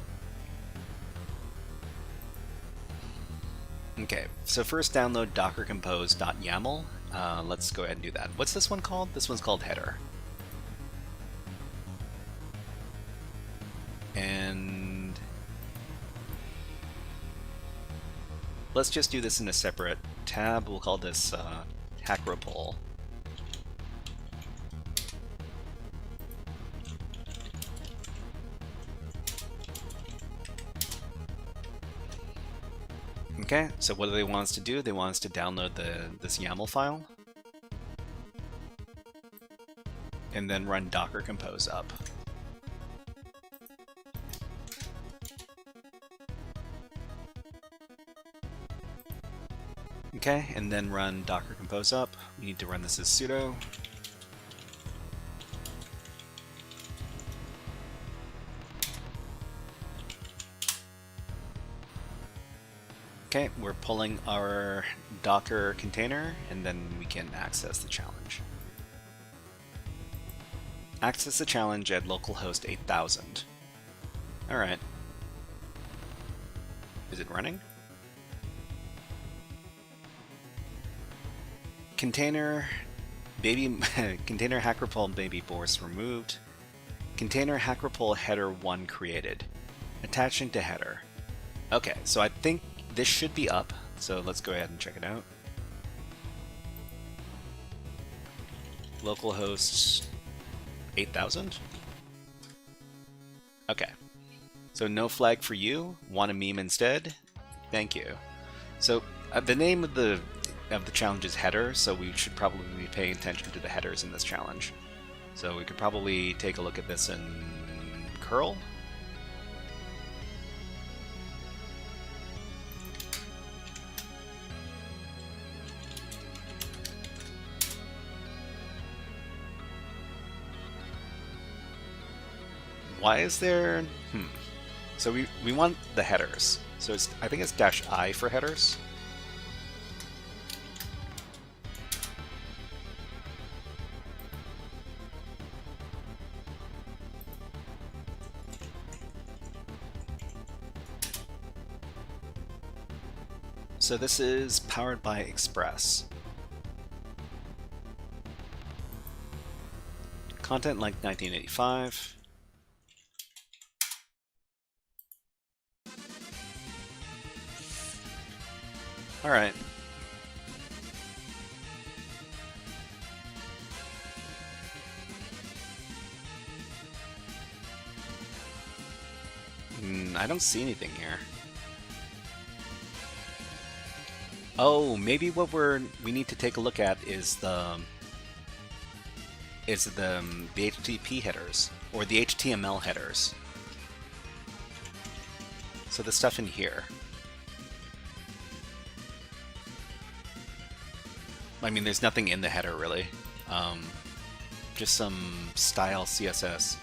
Okay, so first download Docker Compose.yaml. Let's go ahead and do that. What's this one called? This one's called header. And let's just do this in a separate tab. We'll call this HackerProgs. Okay, so what do they want us to do? They want us to download this YAML file and then run Docker Compose up. Okay, and then run Docker Compose up. We need to run this as sudo. Okay, we're pulling our Docker container, and then we can access the challenge. Access the challenge at localhost 8000. Alright. Is it running? Container baby container HackerPol baby force removed. Container HackerPol header 1 created. Attaching to header. Okay, so I think this should be up. So let's go ahead and check it out. Localhost 8000. Okay. So no flag for you. Want a meme instead? Thank you. So the name of the challenge is header, so we should probably be paying attention to the headers in this challenge. So we could probably take a look at this in curl. Why is there... So we want the headers. So I think it's -I for headers. So this is powered by Express. Content like 1985. All right. I don't see anything here. Oh, maybe what we need to take a look at is the HTTP headers or the HTML headers. So the stuff in here. I mean, there's nothing in the header really. Just some style CSS,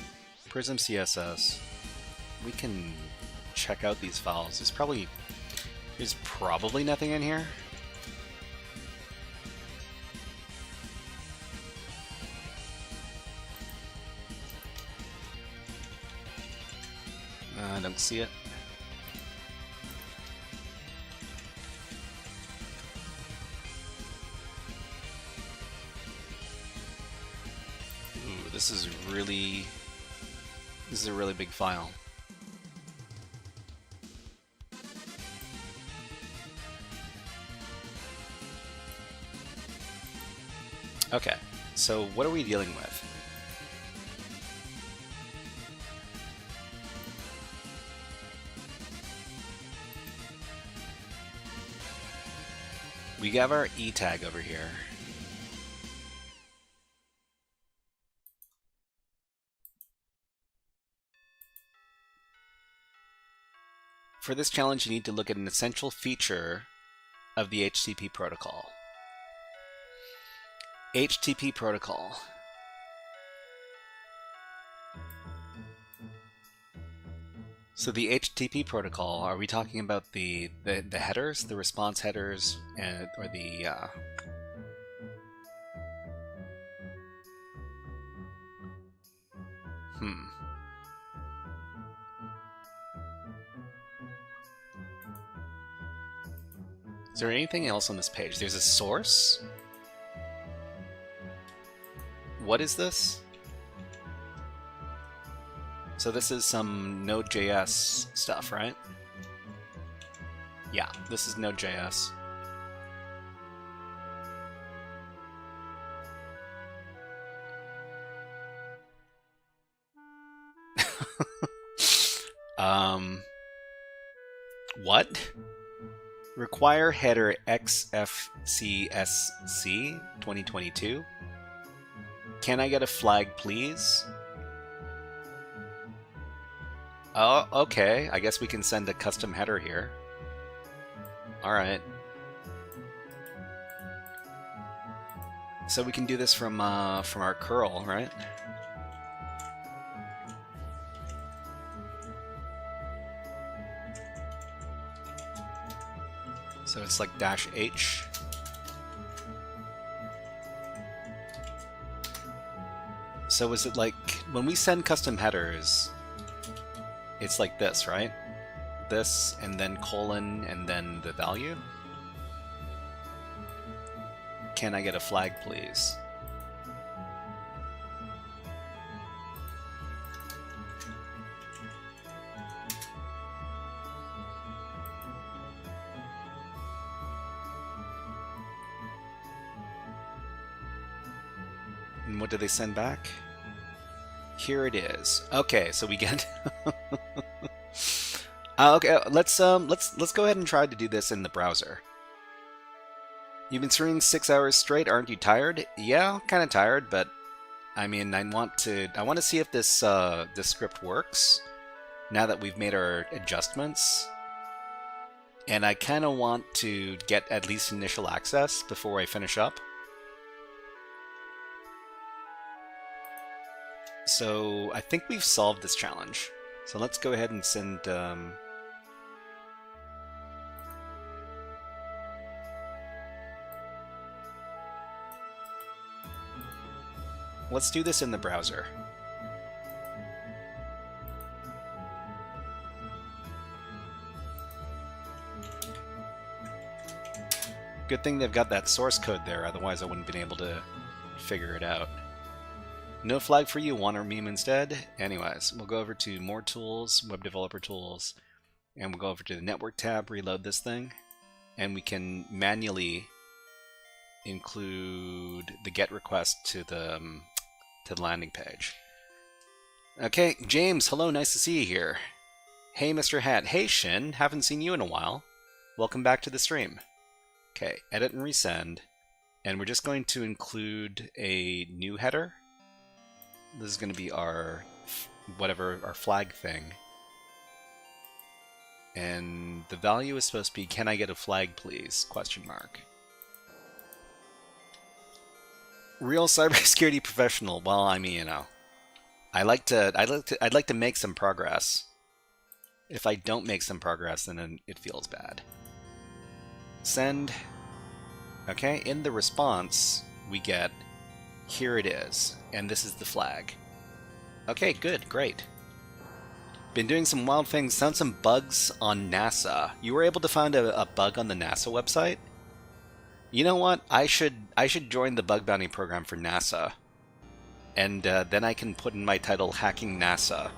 Prism CSS. We can check out these files. There's probably nothing in here. I don't see it. Ooh, this is a really big file. Okay, so what are we dealing with? We have our E tag over here. For this challenge, you need to look at an essential feature of the HTTP protocol. HTTP protocol. So the HTTP protocol, are we talking about the headers, the response headers, or the Is there anything else on this page? There's a source. What is this? So this is some Node.js stuff, right? Yeah, this is Node.js. What? Require header XFCSC 2022. Can I get a flag, please? Oh, okay. I guess we can send a custom header here. All right. So we can do this from our curl, right? So it's like -H. So is it like when we send custom headers? It's like this, right? This, and then colon, and then the value? can I get a flag, please? And what do they send back? Here it is. Okay, so we get. Okay, let's go ahead and try to do this in the browser. You've been streaming 6 hours straight. Aren't you tired? Yeah, kind of tired, but I mean, I want to see if this this script works now that we've made our adjustments, and I kind of want to get at least initial access before I finish up. So I think we've solved this challenge. So let's go ahead and send. Let's do this in the browser. Good thing they've got that source code there, otherwise I wouldn't have been able to figure it out. No flag for you, want our meme instead? Anyways, we'll go over to More Tools, Web Developer Tools, and we'll go over to the Network tab, reload this thing, and we can manually include the GET request to the landing page. Okay, James, hello, nice to see you here. Hey, Mr. Hat. Hey, Shin, haven't seen you in a while. Welcome back to the stream. Okay, edit and resend, and we're just going to include a new header. This is going to be our, whatever, our flag thing. And the value is supposed to be, can I get a flag, please? Question mark. Real cybersecurity professional. Well, I mean, you know, I'd like to make some progress. If I don't make some progress, then it feels bad. Send. Okay, in the response, we get, here it is, and this is the flag. Okay, good, great. Been doing some wild things, found some bugs on NASA. You were able to find a bug on the NASA website? You know what? I should join the bug bounty program for NASA, and then I can put in my title "Hacking NASA,"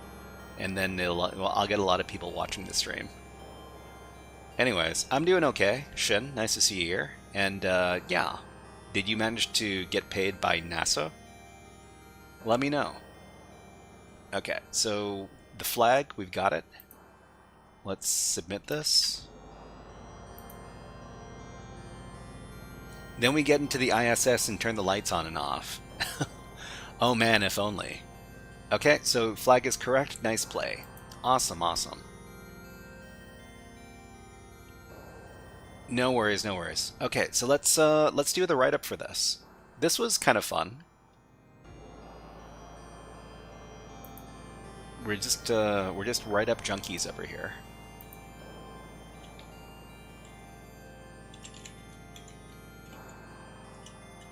and then I'll get a lot of people watching the stream. Anyways, I'm doing okay. Shin, nice to see you here. And yeah, did you manage to get paid by NASA? Let me know. Okay, so the flag, we've got it. Let's submit this. Then we get into the ISS and turn the lights on and off. Oh man, if only. Okay, so flag is correct. Nice play. Awesome, awesome. No worries, no worries. Okay, so let's do the write-up for this. This was kind of fun. We're just write-up junkies over here.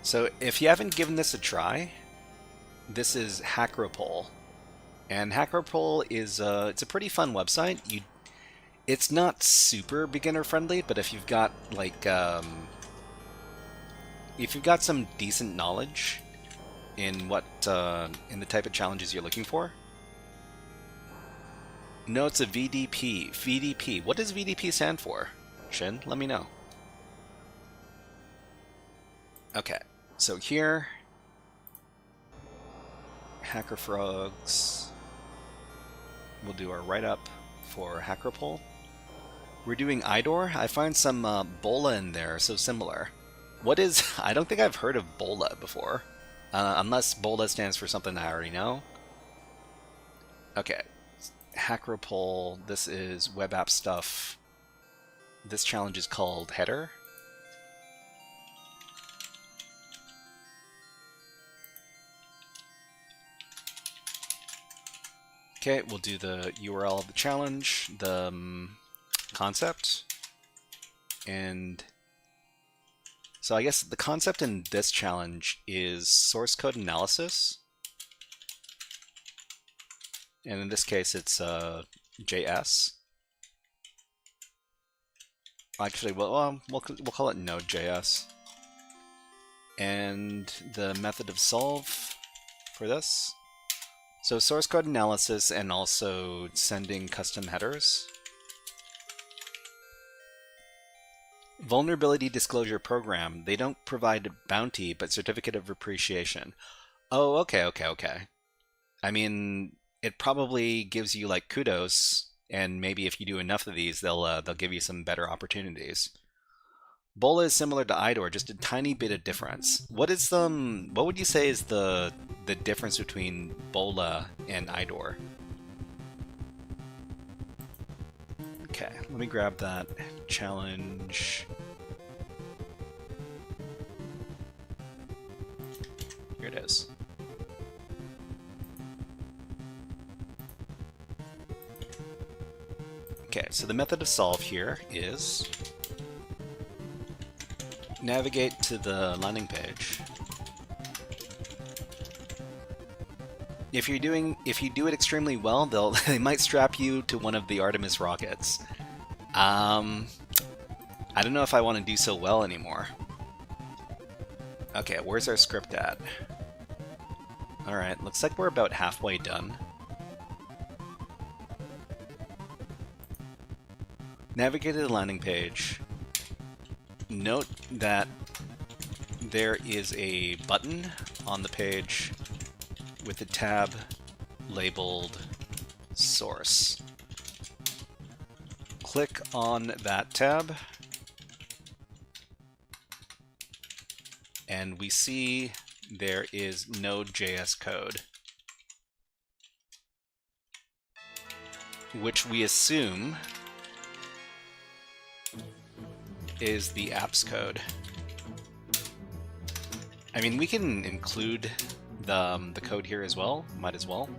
So if you haven't given this a try, this is HackerPol, and HackerPol is it's a pretty fun website. It's not super beginner friendly, but if you've got like if you've got some decent knowledge in what in the type of challenges you're looking for. No, it's a VDP. VDP. What does VDP stand for? Shin, let me know. Okay, so here, HackerFrogs. We'll do our write-up for HackerPol. We're doing IDOR. I find some BOLA in there, so similar. What is... I don't think I've heard of BOLA before. Unless BOLA stands for something I already know. Okay. HackerPol. This is web app stuff. This challenge is called Header. Okay, we'll do the URL of the challenge, the concept, and so I guess the concept in this challenge is source code analysis, and in this case it's JS. Actually, we'll call it Node.js. and the method of solve for this. So source code analysis and also sending custom headers. Vulnerability disclosure program. They don't provide bounty, but certificate of appreciation. Oh, okay. I mean, it probably gives you like kudos, and maybe if you do enough of these, they'll give you some better opportunities. Bola is similar to IDOR, just a tiny bit of difference. What would you say is the difference between Bola and IDOR? Okay, let me grab that challenge. Here it is. Okay, so the method of solve here is navigate to the landing page. If you do it extremely well, they might strap you to one of the Artemis rockets. I don't know if I want to do so well anymore. Okay, where's our script at? Alright, looks like we're about halfway done. Navigate to the landing page. Note that there is a button on the page with a tab labeled Source. Click on that tab, and we see there is Node.js code, which we assume is the app's code. I mean, we can include the code here as well, might as well.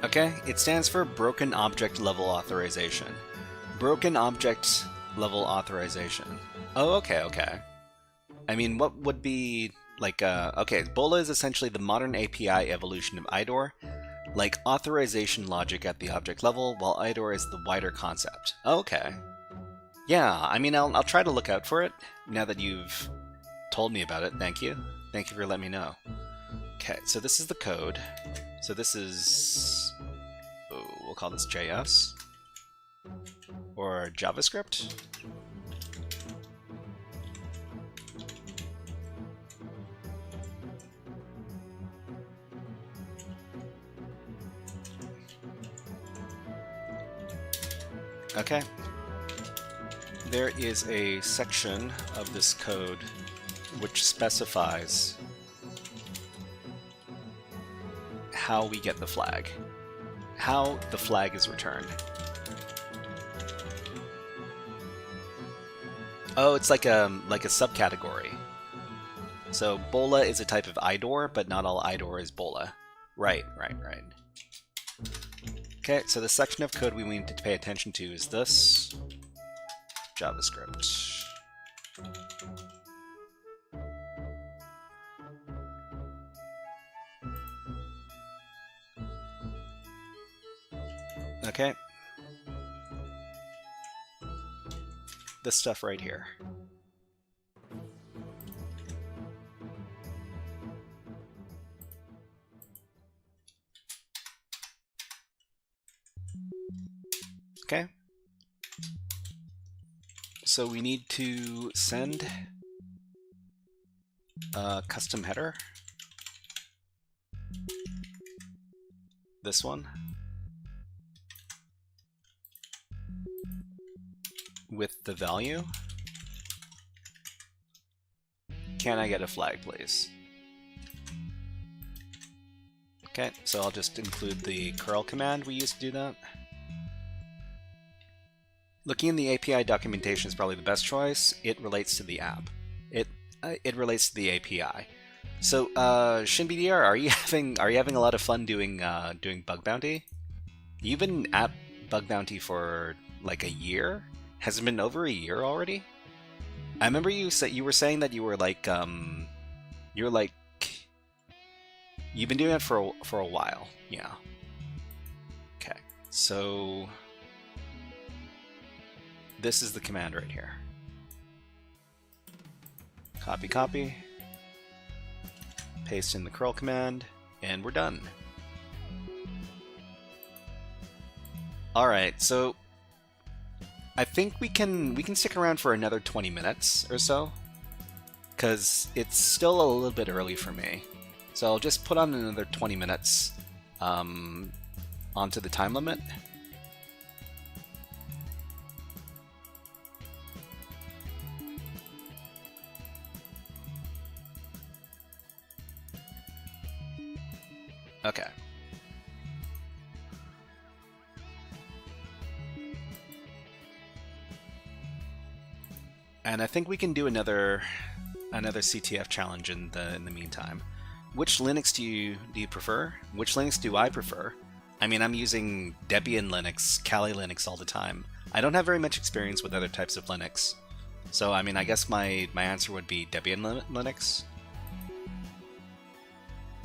Okay, it stands for Broken Object Level Authorization. Broken Object Level Authorization. Oh, okay. I mean, what would be like, okay, Bola is essentially the modern API evolution of IDOR, like authorization logic at the object level, while IDOR is the wider concept. Okay. Yeah, I mean, I'll try to look out for it, now that you've told me about it. Thank you. Thank you for letting me know. Okay, so this is the code. So this is, we'll call this JS, or JavaScript. Okay. There is a section of this code which specifies how we get the flag, how the flag is returned. Oh, it's like a subcategory. So Bola is a type of IDOR, but not all IDOR is Bola. Right. Okay, so the section of code we need to pay attention to is this JavaScript. Okay. This stuff right here. Okay. So we need to send a custom header. This one. With the value. Can I get a flag, please? Okay, so I'll just include the curl command we used to do that. Looking in the API documentation is probably the best choice. It relates to the app. It relates to the API. So, ShinBDR, are you having a lot of fun doing bug bounty? You've been at bug bounty for like a year? Has it been over a year already? I remember you were saying that you were like you're like you've been doing it for a while. Yeah. Okay. So this is the command right here. Copy, copy. Paste in the curl command, and we're done. All right, so I think we can stick around for another 20 minutes or so, because it's still a little bit early for me. So I'll just put on another 20 minutes onto the time limit. Okay. And I think we can do another CTF challenge in the meantime. Which Linux do you prefer? Which Linux do I prefer? I mean, I'm using Debian Linux, Kali Linux all the time. I don't have very much experience with other types of Linux. So, I mean, I guess my answer would be Debian Linux.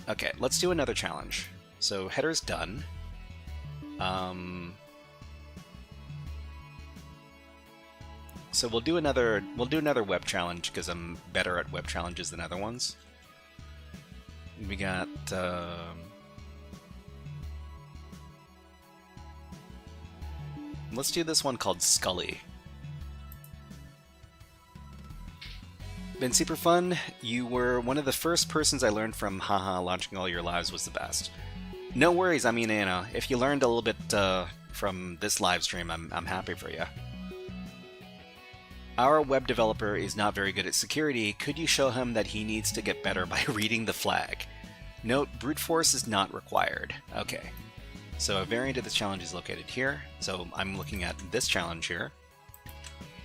Okay, let's do another challenge. So header's done. So we'll do another web challenge because I'm better at web challenges than other ones. We got let's do this one called Scully. Been super fun. You were one of the first persons I learned from. Haha, launching all your lives was the best. No worries. I mean, you know, if you learned a little bit from this live stream, I'm happy for you. Our web developer is not very good at security. Could you show him that he needs to get better by reading the flag? Note, brute force is not required. Okay. So a variant of this challenge is located here. So I'm looking at this challenge here.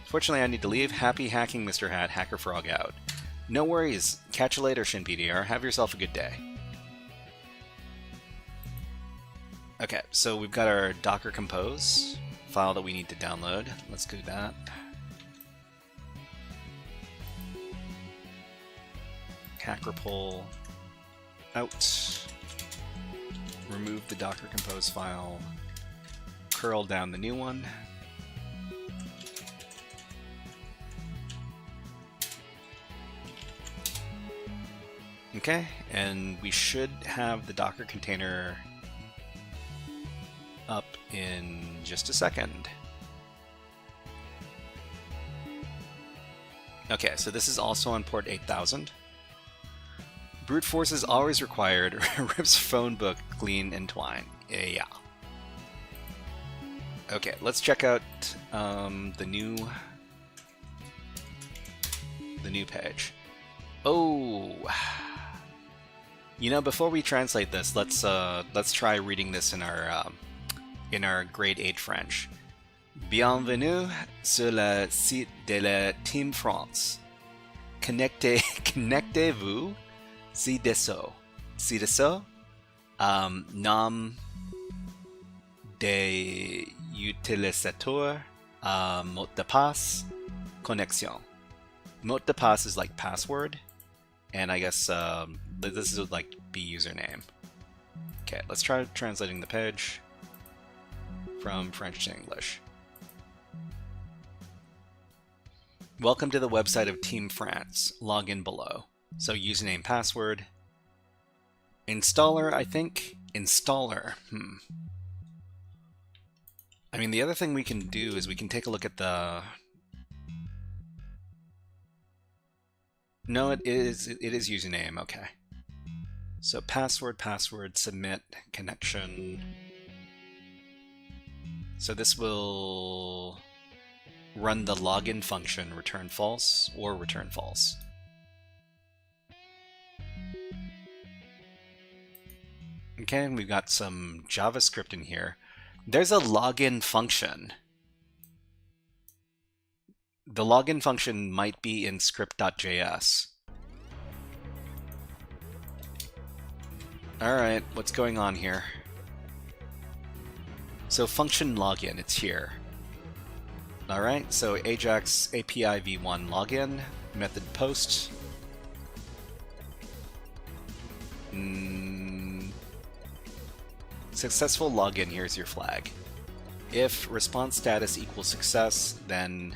Fortunately, I need to leave. Happy hacking, Mr. Hat. HackerFrog out. No worries. Catch you later, ShinPDR. Have yourself a good day. Okay, so we've got our Docker Compose file that we need to download. Let's do that. HackerPull out. Remove the Docker Compose file. Curl down the new one. Okay, and we should have the Docker container up in just a second. Okay, so this is also on port 8000. Brute force is always required. Rips phone book clean and twine. Yeah. Okay, let's check out the new page. Oh, you know, before we translate this, let's try reading this in our grade 8 French. Bienvenue sur le site de la Team France. Connectez-vous ci-dessous. Ci-dessous, nom des utilisateurs, mot de passe, connexion. Mot de passe is like password, and I guess this would like be username. Okay, let's try translating the page from French to English. Welcome to the website of Team France. Log in below. So username, password. Installer, I think. Installer. I mean, the other thing we can do is we can take a look at the... No, it is username. Okay. So password, submit, connection. So this will run the login function, return false or return false. Okay, and we've got some JavaScript in here. There's a login function. The login function might be in script.js. Alright, what's going on here? So function login, it's here. All right, so Ajax API v1 login, method post. Successful login, here's your flag. If response status equals success, then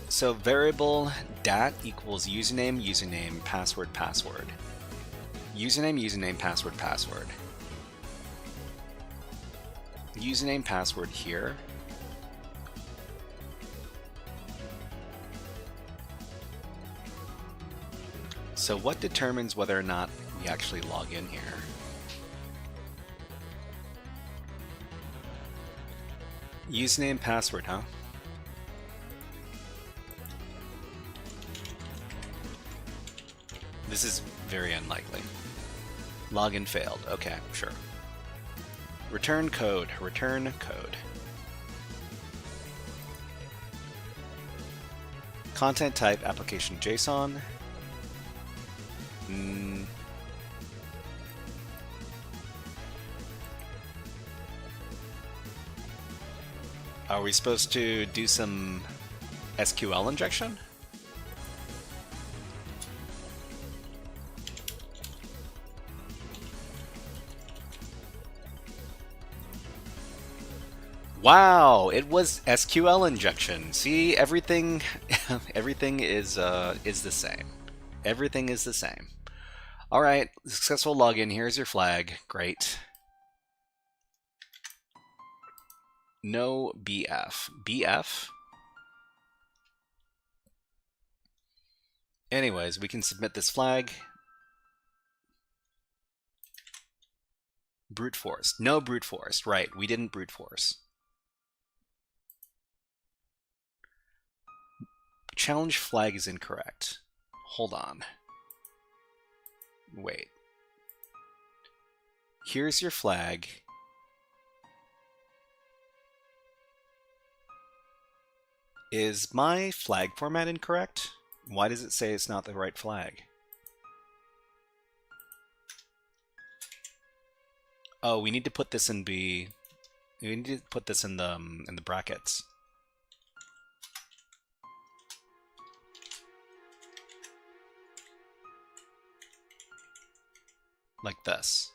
so variable dat equals username, username, password, password. Username, username, password, password. Username, password here. So what determines whether or not we actually log in here? Username, password, huh? This is very unlikely. Login failed. Okay, sure. Return code. Return code. Content type application JSON. Are we supposed to do some SQL injection? Wow, it was SQL injection. See, everything, everything is the same. Everything is the same. All right, successful login. Here's your flag. Great. No BF. BF? Anyways, we can submit this flag. Brute force. No brute force. Right, we didn't brute force. Challenge flag is incorrect. Hold on. Wait. Here's your flag. Is my flag format incorrect? Why does it say it's not the right flag? Oh, we need to put this in B. We need to put this in the brackets. Like this.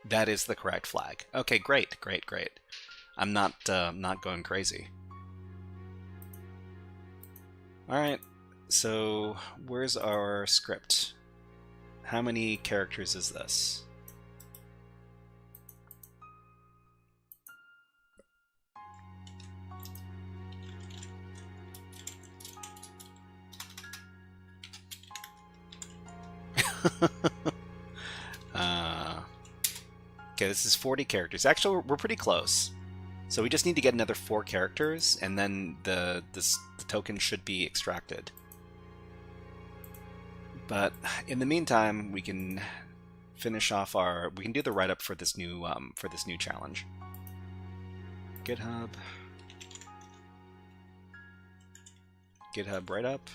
That is the correct flag. Okay, great, great, great. I'm not going crazy. All right. So where's our script? How many characters is this? Okay, this is 40 characters. Actually, we're pretty close. So we just need to get another 4 characters, and then the token should be extracted. But in the meantime, we can finish off we can do the write-up for this new challenge. GitHub write-up.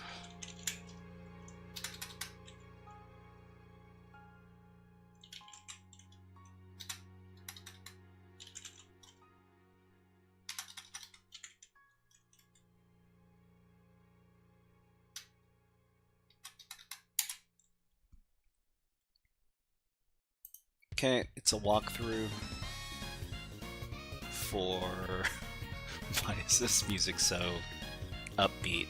Okay, it's a walkthrough for... Why is this music so upbeat?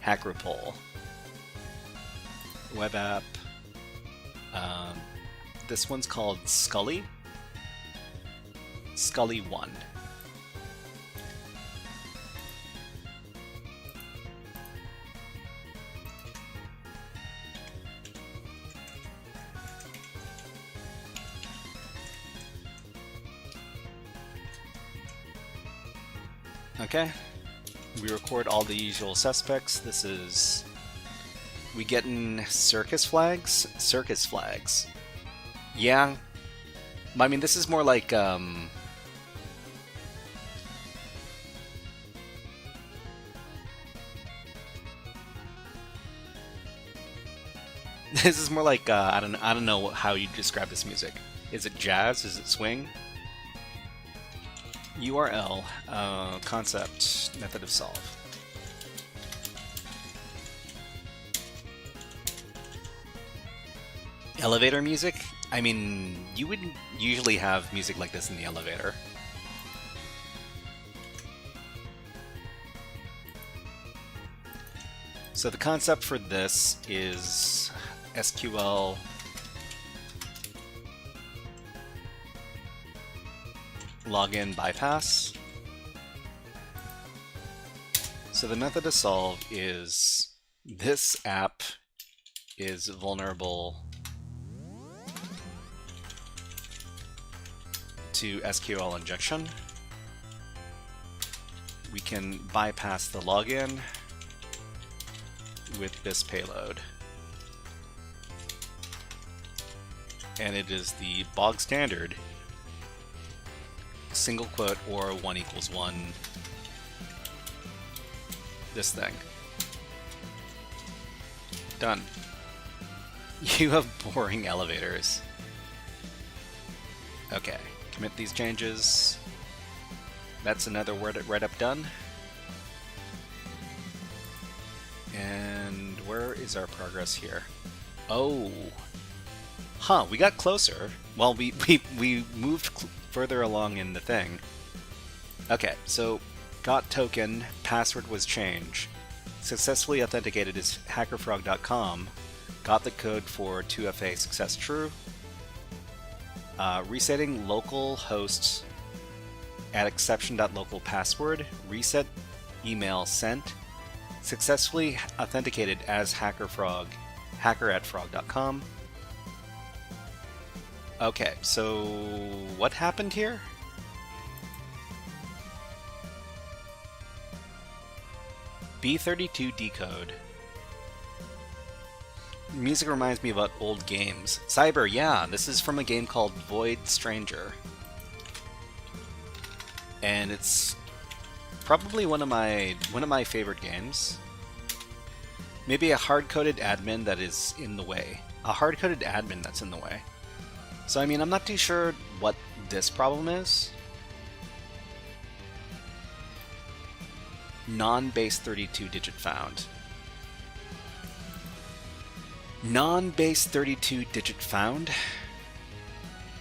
HackerPoll. Web app. This one's called Scully. Scully 1. Okay, we record all the usual suspects. This is... We getting circus flags? Circus flags. Yeah. I mean, this is more like, This is more like I don't know how you describe this music. Is it jazz? Is it swing? URL concept method of solve. Elevator music? I mean, you wouldn't usually have music like this in the elevator. So the concept for this is SQL login bypass. So the method to solve is this app is vulnerable to SQL injection. We can bypass the login with this payload. And it is the bog standard single quote or 1 equals 1 this thing. Done. You have boring elevators. Okay, commit these changes. That's another write-up done. And where is our progress here? Oh. Huh, we got closer. Well, we moved further along in the thing. Okay, so got token, password was changed. Successfully authenticated as HackerFrog.com. Got the code for 2FA success true. Resetting local host at exception.local password. Reset email sent. Successfully authenticated as HackerFrog, hacker@frog.com. Okay, so what happened here? B32 decode. Music reminds me about old games. Cyber, yeah, this is from a game called Void Stranger. And it's probably one of my favorite games. Maybe a hard-coded admin that is in the way. A hard-coded admin that's in the way. So I mean, I'm not too sure what this problem is. Non-base 32 digit found. Non-base 32 digit found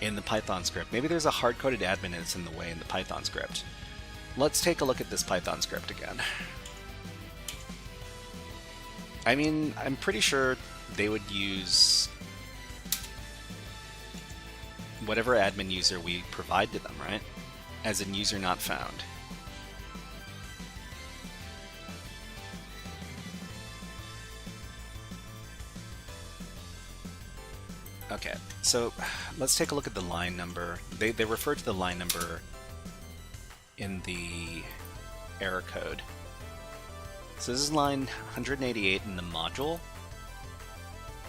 in the Python script. Maybe there's a hard-coded admin that's in the way in the Python script. Let's take a look at this Python script again. I mean, I'm pretty sure they would use whatever admin user we provide to them, right? As in user not found. Okay, so let's take a look at the line number. They refer to the line number in the error code. So this is line 188 in the module.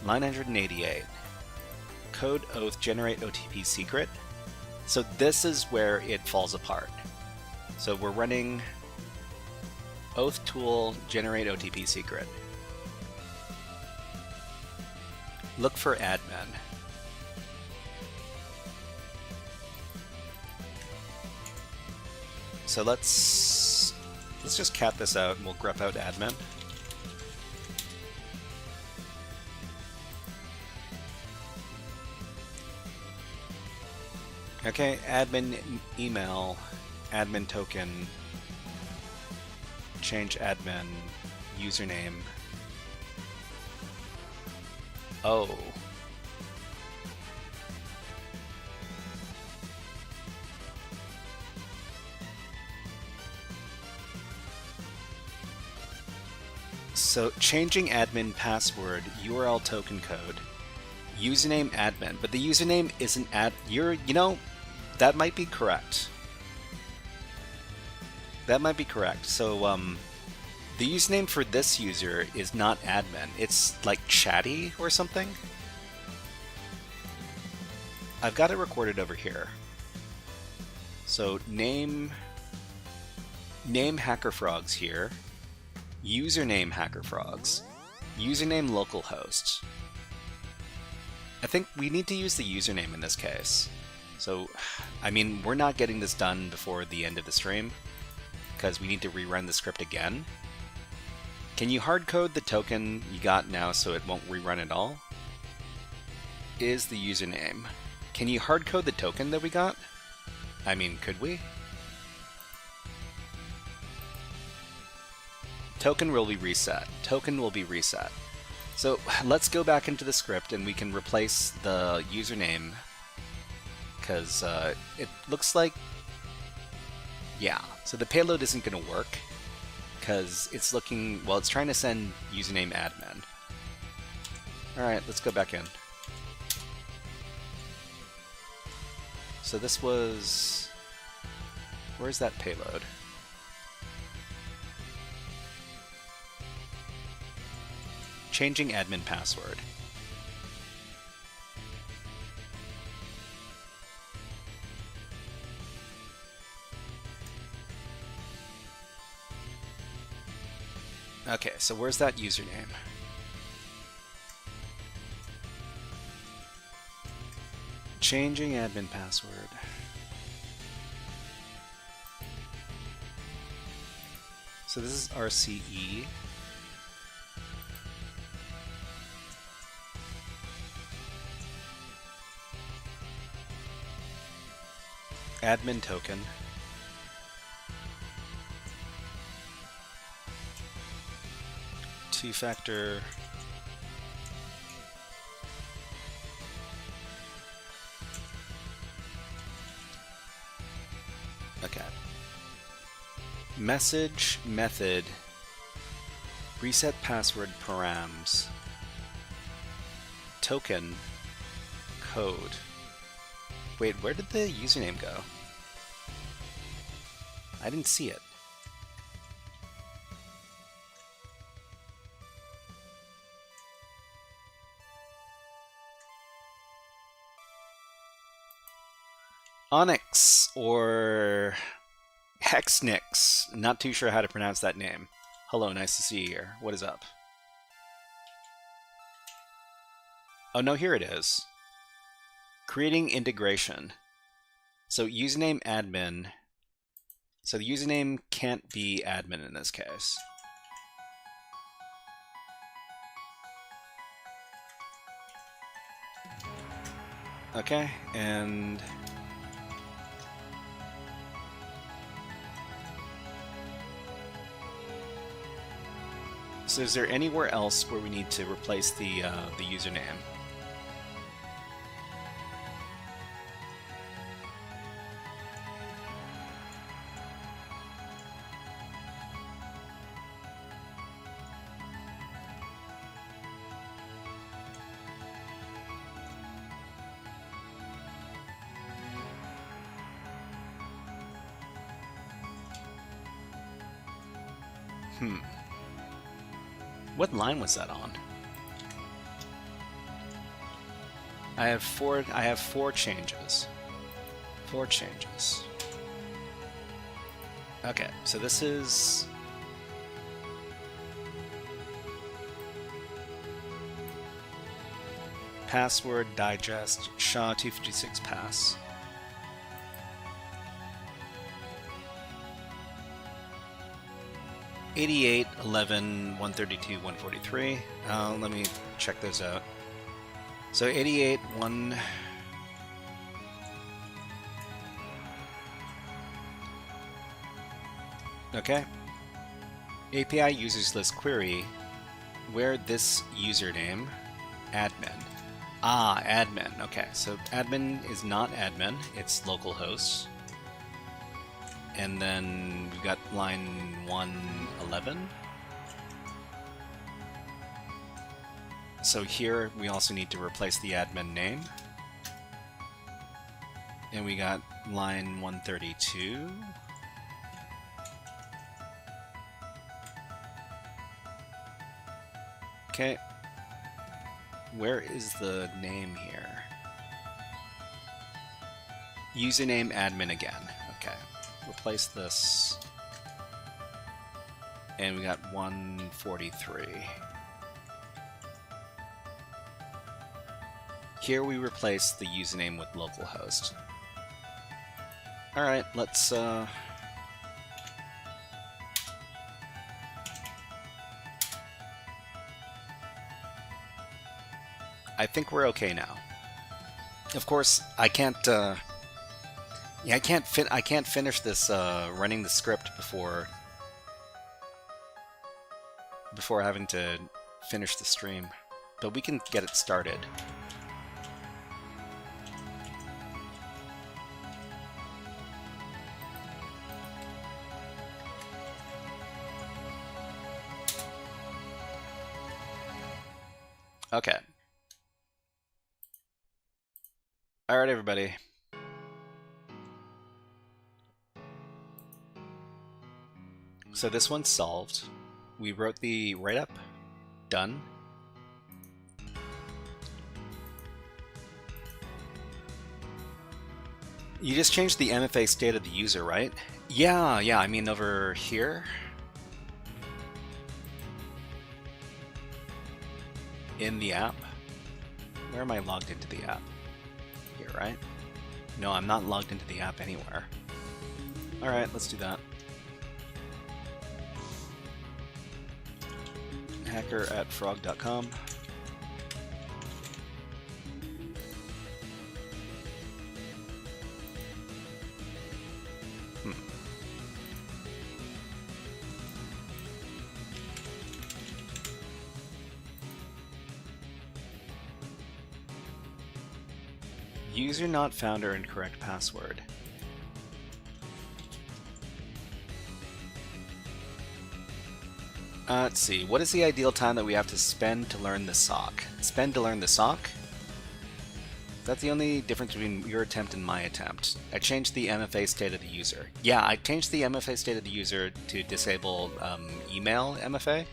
Line 188. Code oath generate OTP secret. So this is where it falls apart. So we're running oath tool generate OTP secret. Look for admin. So let's just cat this out and we'll grep out admin. Okay, admin email, admin token, change admin, username. Oh. So changing admin password, URL token code, username admin, but the username isn't you know, that might be correct. That might be correct. So the username for this user is not admin. It's like chatty or something. I've got it recorded over here. So name HackerFrogs here. Username HackerFrogs. Username localhost. I think we need to use the username in this case. So, I mean, we're not getting this done before the end of the stream, because we need to rerun the script again. Can you hardcode the token you got now so it won't rerun at all? Is the username. Can you hardcode the token that we got? I mean, could we? Token will be reset. Token will be reset. So let's go back into the script and we can replace the username, because it looks like, yeah, so the payload isn't going to work because it's looking, well, it's trying to send username admin. Alright, let's go back in. So this was, where's that payload? Changing admin password. Okay, so where's that username? Changing admin password. So this is RCE. Admin token. Two-factor. Okay. Message method. Reset password params. Token. Code. Wait, where did the username go? I didn't see it. Onyx or Hexnix. Not too sure how to pronounce that name. Hello, nice to see you here. What is up? Oh no, here it is. Creating integration. So username admin. So the username can't be admin in this case. Okay, and so is there anywhere else where we need to replace the username? What line was that on? I have four changes. 4 changes. Okay, so this is password digest SHA-256 pass. '88, 11, 132, 143. Let me check those out. So 88, 1. Okay. API users list query where this username admin. Ah, admin. Okay, so admin is not admin, it's localhost. And then we've got line 111. So here we also need to replace the admin name. And we got line 132. Okay. Where is the name here? Username admin again. Okay. Replace this. And we got 143. Here we replace the username with localhost. Alright, let's I think we're okay now. Of course, I can't I can't finish this running the script before having to finish the stream, but we can get it started. Okay. Alright, everybody. So this one's solved. We wrote the write-up. Done. You just changed the MFA state of the user, right? Yeah, I mean over here. In the app. Where am I logged into the app? Here, right? No, I'm not logged into the app anywhere. Alright, let's do that. Hacker@frog.com. User not found or incorrect password. Let's see, what is the ideal time that we have to spend to learn the SOC? Spend to learn the SOC? That's the only difference between your attempt and my attempt. I changed the MFA state of the user. Yeah, I changed the MFA state of the user to disable email MFA.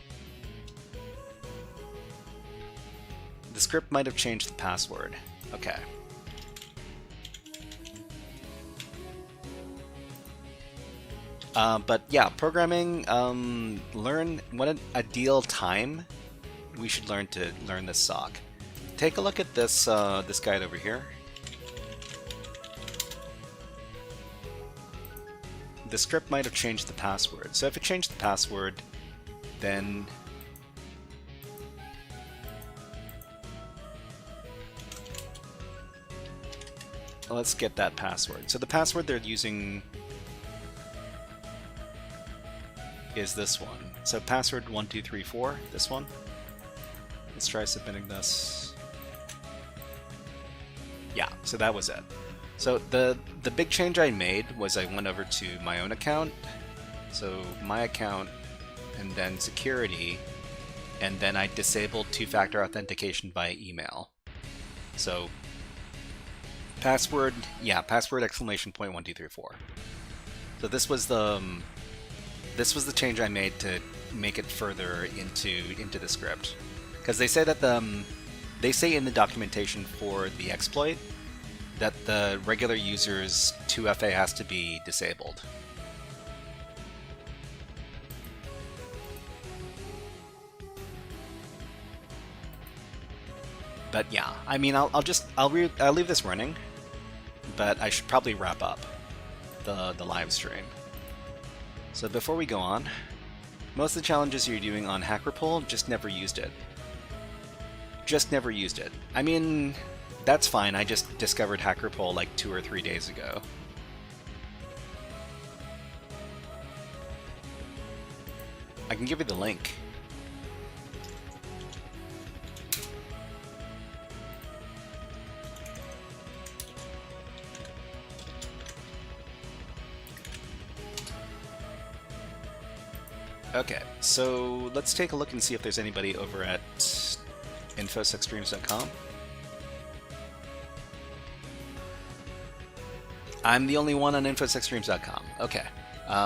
The script might have changed the password. Okay. But yeah, programming, learn what an ideal time we should learn to learn this SOC. Take a look at this this guide over here. The script might have changed the password. So if it changed the password, then let's get that password. So the password they're using is this one. So password 1234, this one. Let's try submitting this. Yeah, so that was it. So the big change I made was I went over to my own account. So my account and then security, and then I disabled two-factor authentication via email. So password, yeah, password exclamation point 1234. So this was the change I made to make it further into the script, because they say that they say in the documentation for the exploit that the regular user's 2FA has to be disabled. But yeah, I mean, I'll leave this running, but I should probably wrap up the live stream. So before we go on, most of the challenges you're doing on HackerPool, just never used it. Just never used it. I mean, that's fine, I just discovered HackerPool like 2 or 3 days ago. I can give you the link. Okay, so let's take a look and see if there's anybody over at infosecstreams.com. I'm the only one on infosecstreams.com. Okay,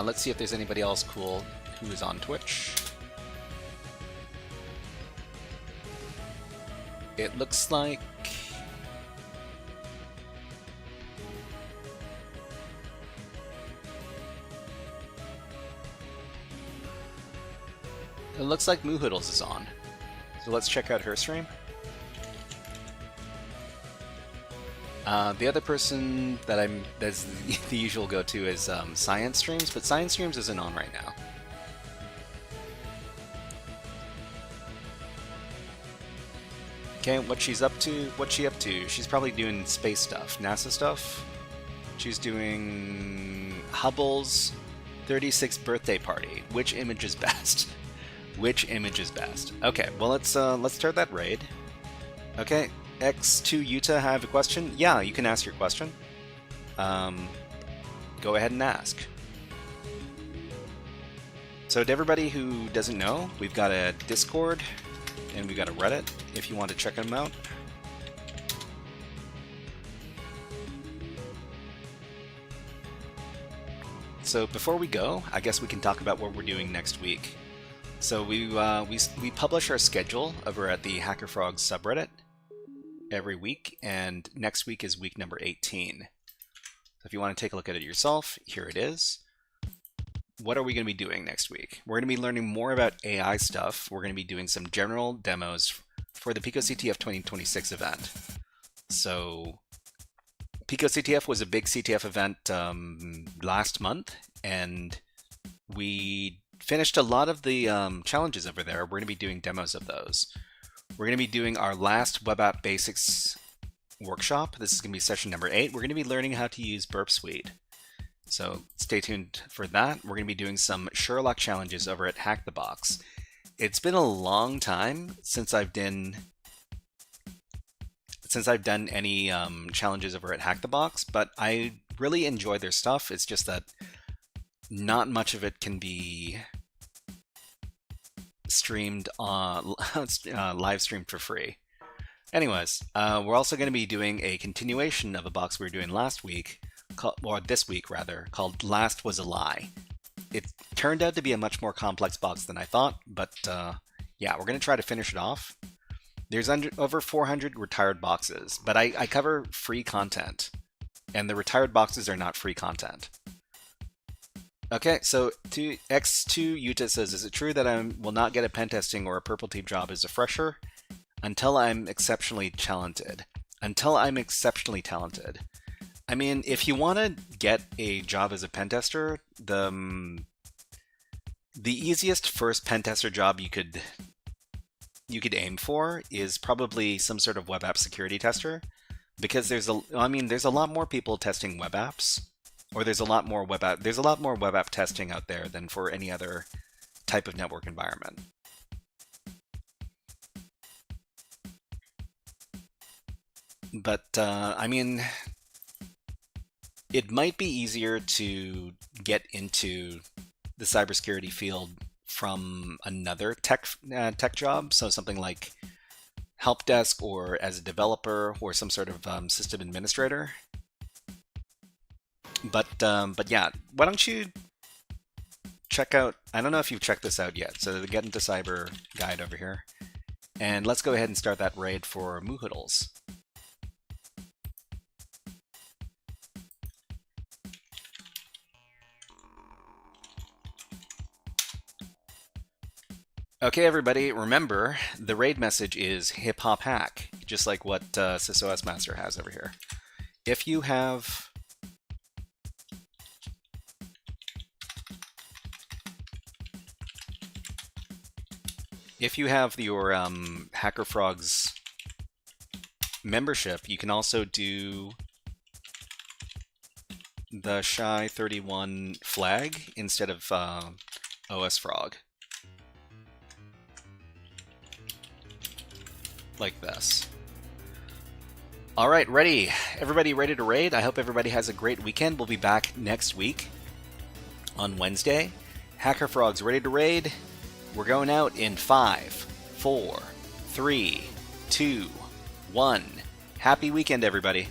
let's see if there's anybody else cool who is on Twitch. It looks like... It looks like Moohoodles is on. So let's check out her stream. The other person that's the usual go-to is Science Streams, but Science Streams isn't on right now. Okay, what's she up to? She's probably doing space stuff, NASA stuff. She's doing Hubble's 36th birthday party. Which image is best? Which image is best? Okay, well let's start that raid. Okay, X2 Utah, have a question? Yeah, you can ask your question. Go ahead and ask. So to everybody who doesn't know, we've got a Discord and we've got a Reddit if you want to check them out. So before we go, I guess we can talk about what we're doing next week. So we publish our schedule over at the HackerFrogs subreddit every week, and next week is week number 18. So if you want to take a look at it yourself, here it is. What are we going to be doing next week? We're going to be learning more about AI stuff. We're going to be doing some general demos for the PicoCTF 2026 event. So PicoCTF was a big CTF event last month, and we finished a lot of the challenges over there. We're going to be doing demos of those. We're going to be doing our last web app basics workshop. This is going to be session number 8. We're going to be learning how to use Burp Suite. So stay tuned for that. We're going to be doing some Sherlock challenges over at Hack the Box. It's been a long time since I've done any challenges over at Hack the Box, but I really enjoy their stuff. It's just that not much of it can be streamed on live streamed for free. Anyways, we're also going to be doing a continuation of a box we were doing last week, or this week rather, called Last Was a Lie. It turned out to be a much more complex box than I thought, but yeah, we're going to try to finish it off. There's over 400 retired boxes, but I cover free content, and the retired boxes are not free content. Okay, so X2 Utah says, is it true that I will not get a pen testing or a purple team job as a fresher until I'm exceptionally talented? Until I'm exceptionally talented. I mean, if you want to get a job as a pen tester, the easiest first pen tester job you could aim for is probably some sort of web app security tester, because there's a lot more people testing web apps, or there's a lot more web app testing out there than for any other type of network environment. But I mean, it might be easier to get into the cybersecurity field from another tech job, so something like help desk, or as a developer, or some sort of system administrator. But yeah, why don't you check out, I don't know if you've checked this out yet, so the Get Into Cyber guide over here, and let's go ahead and start that raid for Moohoodles. Okay, everybody, remember, the raid message is hip hop hack, just like what SysOS Master has over here. If you have your HackerFrogs membership, you can also do the Shy31 flag instead of OSFrog. Like this. All right, ready. Everybody ready to raid? I hope everybody has a great weekend. We'll be back next week on Wednesday. HackerFrogs ready to raid? We're going out in 5, 4, 3, 2, 1. Happy weekend, everybody.